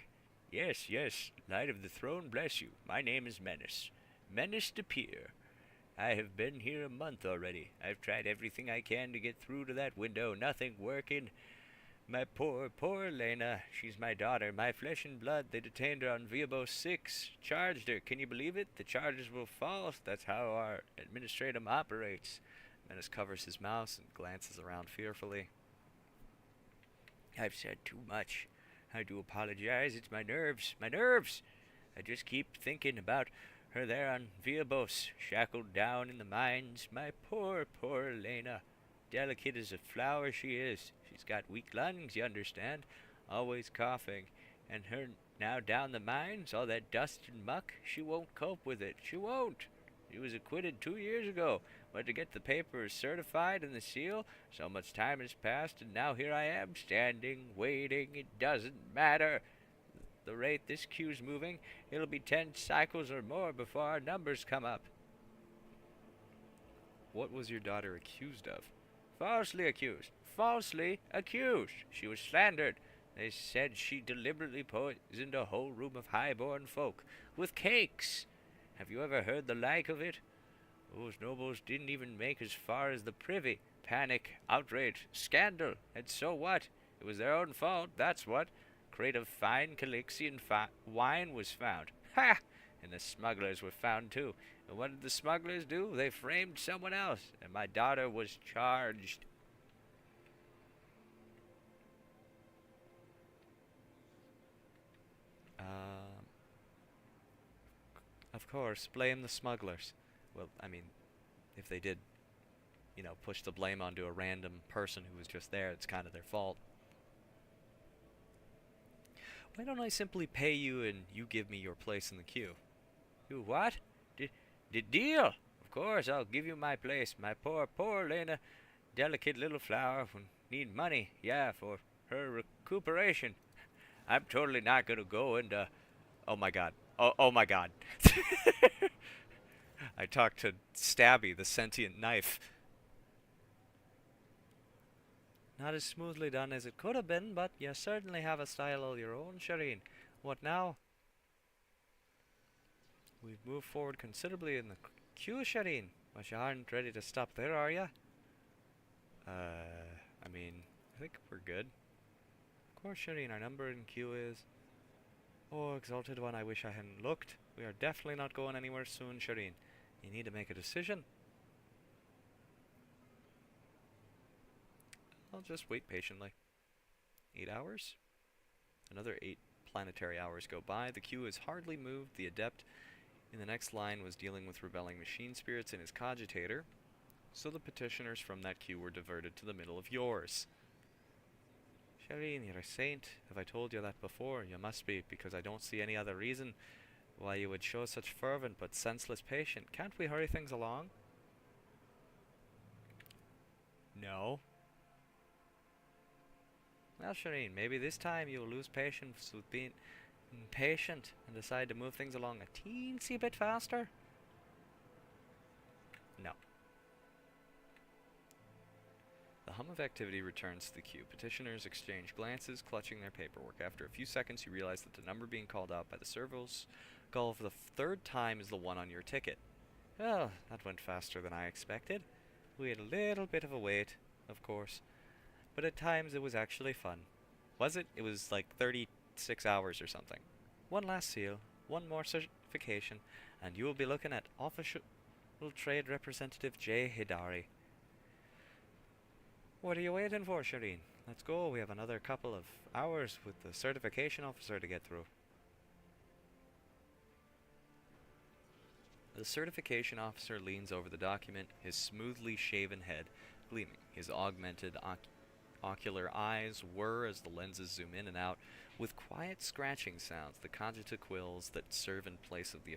Yes, yes. Light of the Throne bless you. My name is Menace. Menace de Pierre. I have been here a month already. I've tried everything I can to get through to that window. Nothing working. My poor, poor Lena. She's my daughter, my flesh and blood. They detained her on Viabo 6. Charged her. Can you believe it? The charges were false. That's how our administratum operates. Menace covers his mouth and glances around fearfully. I've said too much. I do apologize. It's my nerves. My nerves! I just keep thinking about her there on Viabos, shackled down in the mines. My poor, poor Lena. Delicate as a flower she is. She's got weak lungs, you understand. Always coughing. And her now down the mines, all that dust and muck, she won't cope with it. She won't. She was acquitted 2 years ago. But to get the papers certified and the seal, so much time has passed, and now here I am, standing, waiting. It doesn't matter. The rate this queue's moving, it'll be 10 cycles or more before our numbers come up. What was your daughter accused of? Falsely accused. Falsely accused. She was slandered. They said she deliberately poisoned a whole room of high-born folk with cakes. Have you ever heard the like of it? Those nobles didn't even make as far as the privy. Panic, outrage, scandal, and so what? It was their own fault, that's what. Crate of fine Calixian wine was found. Ha! And the smugglers were found too. And what did the smugglers do? They framed someone else, and my daughter was charged. Of course, blame the smugglers. Well, I mean, if they did, push the blame onto a random person who was just there, it's kind of their fault. Why don't I simply pay you and you give me your place in the queue? You what? Deal? Of course, I'll give you my place. My poor, poor Lena. Delicate little flower who need money, yeah, for her recuperation. I'm totally not gonna go and, Oh my god. Oh my god. I talked to Stabby, the sentient knife. Not as smoothly done as it could have been, but you certainly have a style of your own, Shireen. What now? We've moved forward considerably in the queue, Shireen, but you aren't ready to stop there, are you? I mean, I think we're good. Of course, Shireen, our number in queue is... Oh, exalted one, I wish I hadn't looked. We are definitely not going anywhere soon, Shireen. You need to make a decision. I'll just wait patiently. 8 hours? Another 8 planetary hours go by. The queue has hardly moved. The adept in the next line was dealing with rebelling machine spirits in his cogitator, so the petitioners from that queue were diverted to the middle of yours. Shireen, you're a saint. Have I told you that before? You must be, because I don't see any other reason why you would show such fervent but senseless patience. Can't we hurry things along? No. Well, Shireen, maybe this time you'll lose patience with being impatient and decide to move things along a teensy bit faster. No. The hum of activity returns to the queue. Petitioners exchange glances, clutching their paperwork. After a few seconds, you realize that the number being called out by the servos gull for the third time is the one on your ticket. Well, that went faster than I expected. We had a little bit of a wait, of course, but at times it was actually fun. Was it? It was like 36 hours or something. One last seal, one more certification, and you will be looking at Official Trade Representative J. Hidari. What are you waiting for, Shireen? Let's go. We have another couple of hours with the certification officer to get through. The certification officer leans over the document, his smoothly shaven head gleaming. His augmented ocular eyes whir as the lenses zoom in and out. With quiet scratching sounds, the cogita quills that serve in place of the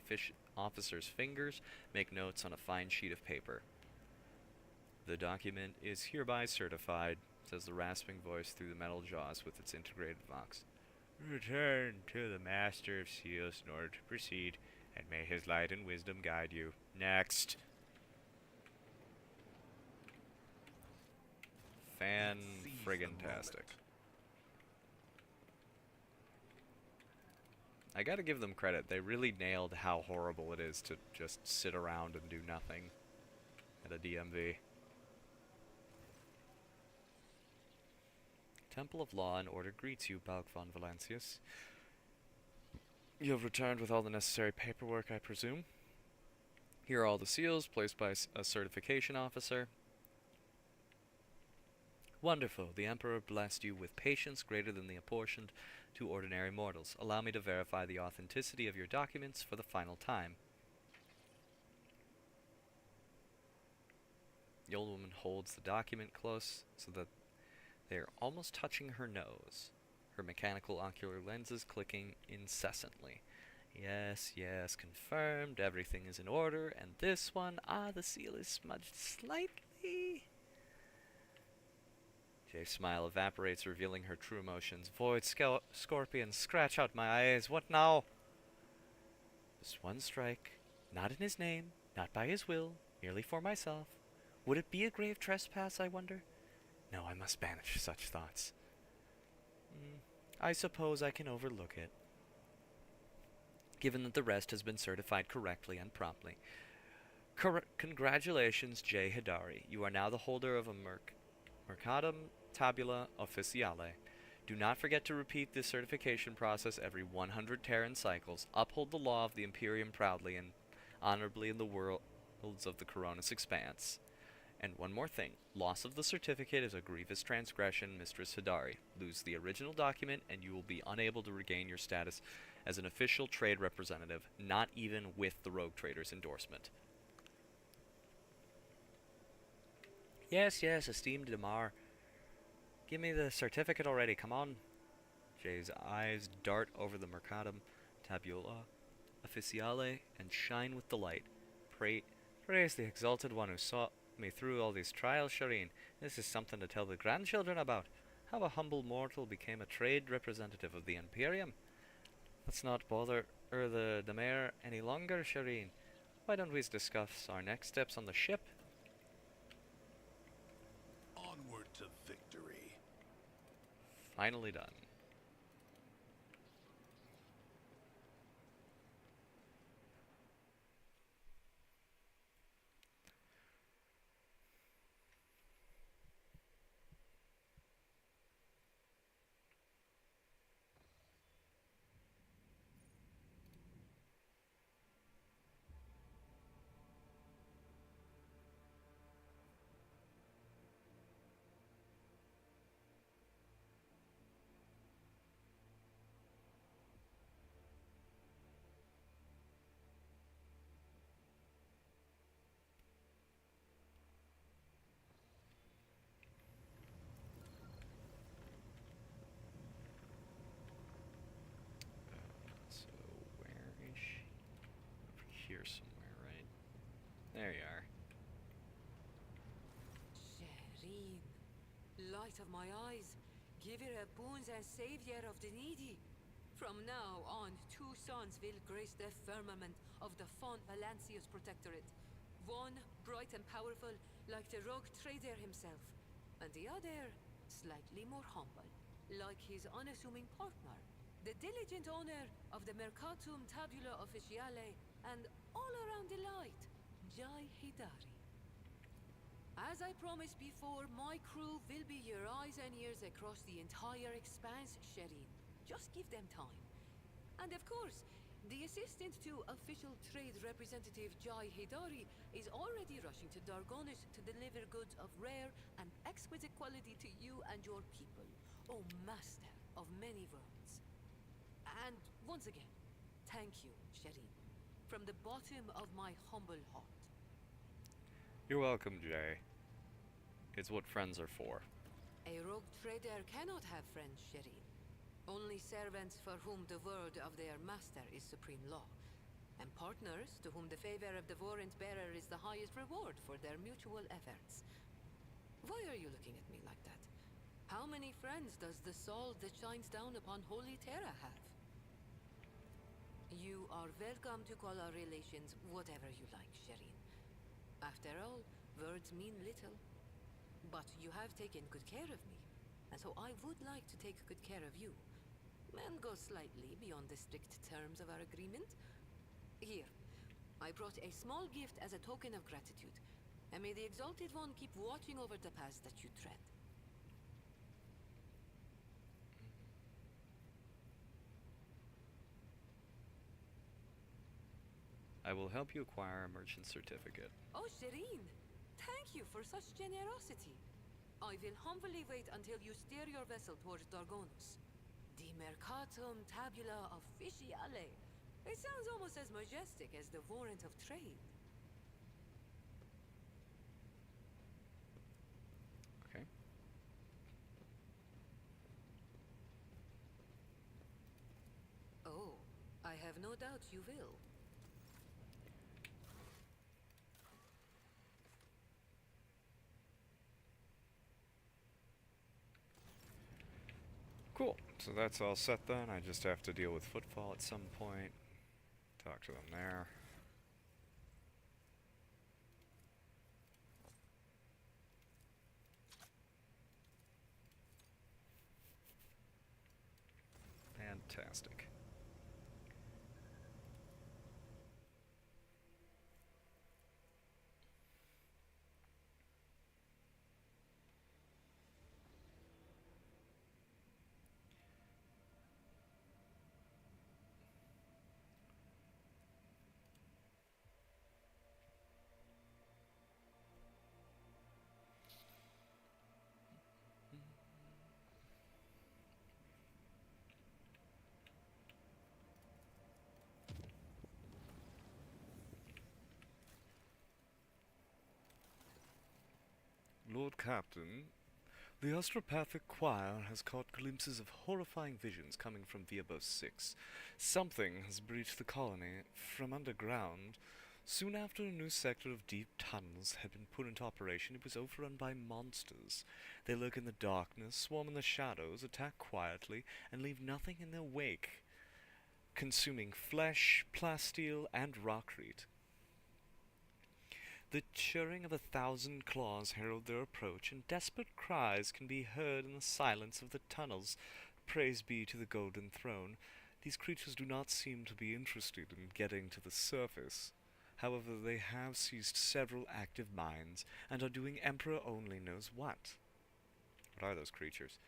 officer's fingers make notes on a fine sheet of paper. The document is hereby certified, says the rasping voice through the metal jaws with its integrated vox. Return to the Master of Seals in order to proceed, and may his light and wisdom guide you. Next. Fan-friggin-tastic. I gotta give them credit. They really nailed how horrible it is to just sit around and do nothing. at a DMV. Temple of Law and Order greets you, Balk von Valancius. You have returned with all the necessary paperwork, I presume? Here are all the seals placed by a certification officer. Wonderful. The Emperor blessed you with patience greater than the apportioned to ordinary mortals. Allow me to verify the authenticity of your documents for the final time. The old woman holds the document close so that they are almost touching her nose, her mechanical ocular lenses clicking incessantly. Yes, yes, confirmed, everything is in order, and this one, the seal is smudged slightly. Jay's smile evaporates, revealing her true emotions. Void Scorpion, scratch out my eyes, what now? Just one strike, not in his name, not by his will, merely for myself. Would it be a grave trespass, I wonder? No, I must banish such thoughts. I suppose I can overlook it, given that the rest has been certified correctly and promptly. Congratulations, Jay Hidari. You are now the holder of a Mercatum Tabula Officiale. Do not forget to repeat this certification process every 100 Terran cycles. Uphold the law of the Imperium proudly and honorably in the worlds of the Coronis Expanse. And one more thing. Loss of the certificate is a grievous transgression, Mistress Hidari. Lose the original document and you will be unable to regain your status as an official trade representative, not even with the Rogue Trader's endorsement. Yes, yes, esteemed Damar. Give me the certificate already, come on. Jay's eyes dart over the Mercatum Tabula Officiale and shine with delight. Praise the exalted one who saw me through all these trials, Shireen. This is something to tell the grandchildren about. How a humble mortal became a trade representative of the Imperium. Let's not bother the Damar any longer, Shireen. Why don't we discuss our next steps on the ship? Onward to victory. Finally done. Here somewhere, right? There you are. Shireen, light of my eyes, giver of boons and savior of the needy. From now on, two sons will grace the firmament of the Font Valancius Protectorate. One bright and powerful, like the Rogue Trader himself, and the other slightly more humble, like his unassuming partner, the diligent owner of the Mercatum Tabula Officiale, and all around the light, Jai Hidari. As I promised before, my crew will be your eyes and ears across the entire expanse, Shireen. Just give them time. And of course, the assistant to official trade representative Jai Hidari is already rushing to Dargonis to deliver goods of rare and exquisite quality to you and your people, O master of many worlds. And once again, thank you, Shireen. From the bottom of my humble heart. You're welcome, Jay. It's what friends are for. A rogue trader cannot have friends, Shireen. Only servants for whom the word of their master is supreme law. And partners to whom the favor of the warrant bearer is the highest reward for their mutual efforts. Why are you looking at me like that? How many friends does the soul that shines down upon Holy Terra have? You are welcome to call our relations whatever you like, Shireen. After all, words mean little. But you have taken good care of me, and so I would like to take good care of you. And go slightly beyond the strict terms of our agreement. Here, I brought a small gift as a token of gratitude. And may the Exalted One keep watching over the paths that you tread. I will help you acquire a merchant certificate. Oh, Shireen! Thank you for such generosity. I will humbly wait until you steer your vessel towards Dargonus. The Mercatum Tabula Officiale. It sounds almost as majestic as the warrant of trade. Okay. Oh, I have no doubt you will. Cool. So that's all set then. I just have to deal with Footfall at some point. Talk to them there. Fantastic. Lord Captain, the Astropathic Choir has caught glimpses of horrifying visions coming from Viabos 6. Something has breached the colony from underground. Soon after a new sector of deep tunnels had been put into operation, it was overrun by monsters. They lurk in the darkness, swarm in the shadows, attack quietly, and leave nothing in their wake, consuming flesh, plasteel, and rockreet. The chirring of 1,000 claws herald their approach, and desperate cries can be heard in the silence of the tunnels. Praise be to the Golden Throne. These creatures do not seem to be interested in getting to the surface. However, they have seized several active mines, and are doing Emperor only knows what. What are those creatures?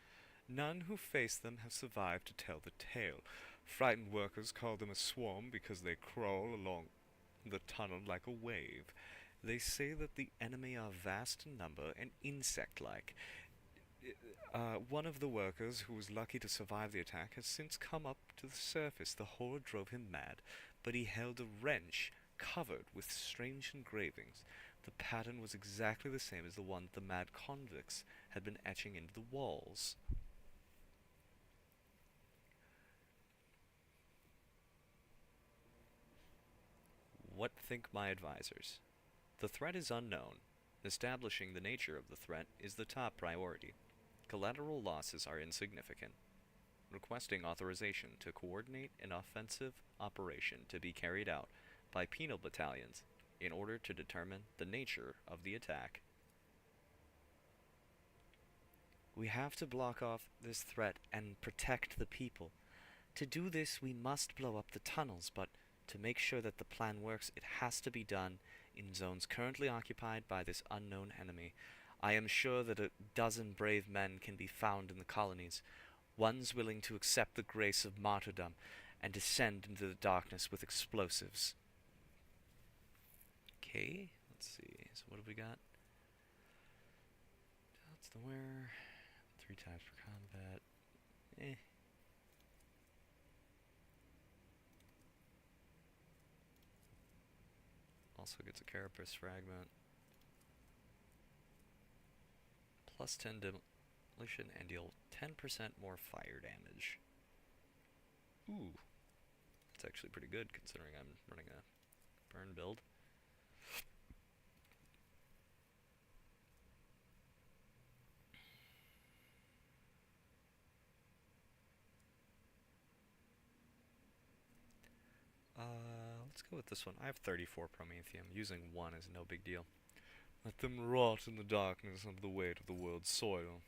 None who face them have survived to tell the tale. Frightened workers call them a swarm because they crawl along the tunnel like a wave. They say that the enemy are vast in number and insect-like. One of the workers, who was lucky to survive the attack, has since come up to the surface. The horror drove him mad, but he held a wrench covered with strange engravings. The pattern was exactly the same as the one the mad convicts had been etching into the walls. What think my advisors? The threat is unknown. Establishing the nature of the threat is the top priority. Collateral losses are insignificant. Requesting authorization to coordinate an offensive operation to be carried out by penal battalions in order to determine the nature of the attack. We have to block off this threat and protect the people. To do this, we must blow up the tunnels, but to make sure that the plan works, it has to be done in zones currently occupied by this unknown enemy. I am sure that 12 brave men can be found in the colonies, ones willing to accept the grace of martyrdom and descend into the darkness with explosives. Okay, let's see. So what have we got? That's the wear. 3 times for combat. Also gets a carapace fragment. Plus 10 demolition and deal 10% more fire damage. Ooh. That's actually pretty good considering I'm running a burn build. Let's go with this one. I have 34 Promethium. Using 1 is no big deal. Let them rot in the darkness under the weight of the world's soil.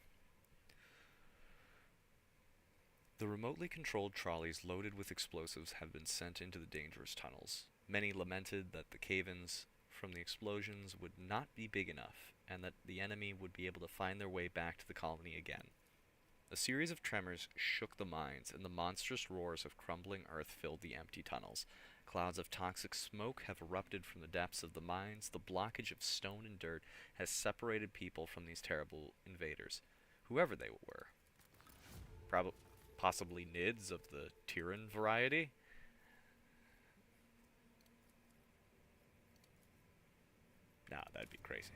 The remotely controlled trolleys loaded with explosives have been sent into the dangerous tunnels. Many lamented that the cave-ins from the explosions would not be big enough, and that the enemy would be able to find their way back to the colony again. A series of tremors shook the mines, and the monstrous roars of crumbling earth filled the empty tunnels. Clouds of toxic smoke have erupted from the depths of the mines. The blockage of stone and dirt has separated people from these terrible invaders, whoever they were. Possibly Nids of the Tyran variety? Nah, that'd be crazy.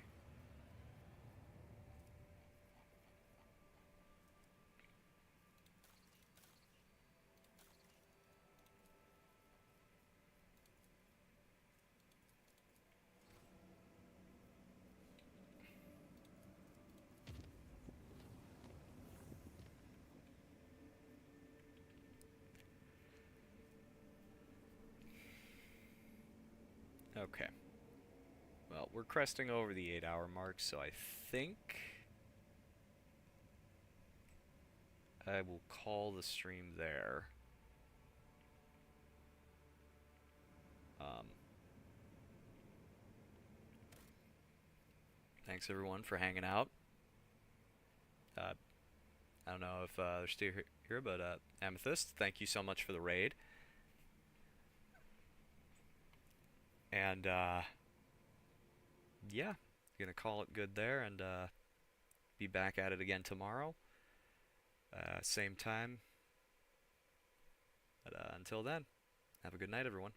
Okay. Well, we're cresting over the 8-hour mark, so I think I will call the stream there. Thanks everyone for hanging out. I don't know if they're still here, but Amethyst, thank you so much for the raid. And yeah, gonna call it good there, and be back at it again tomorrow, same time. But until then, have a good night, everyone.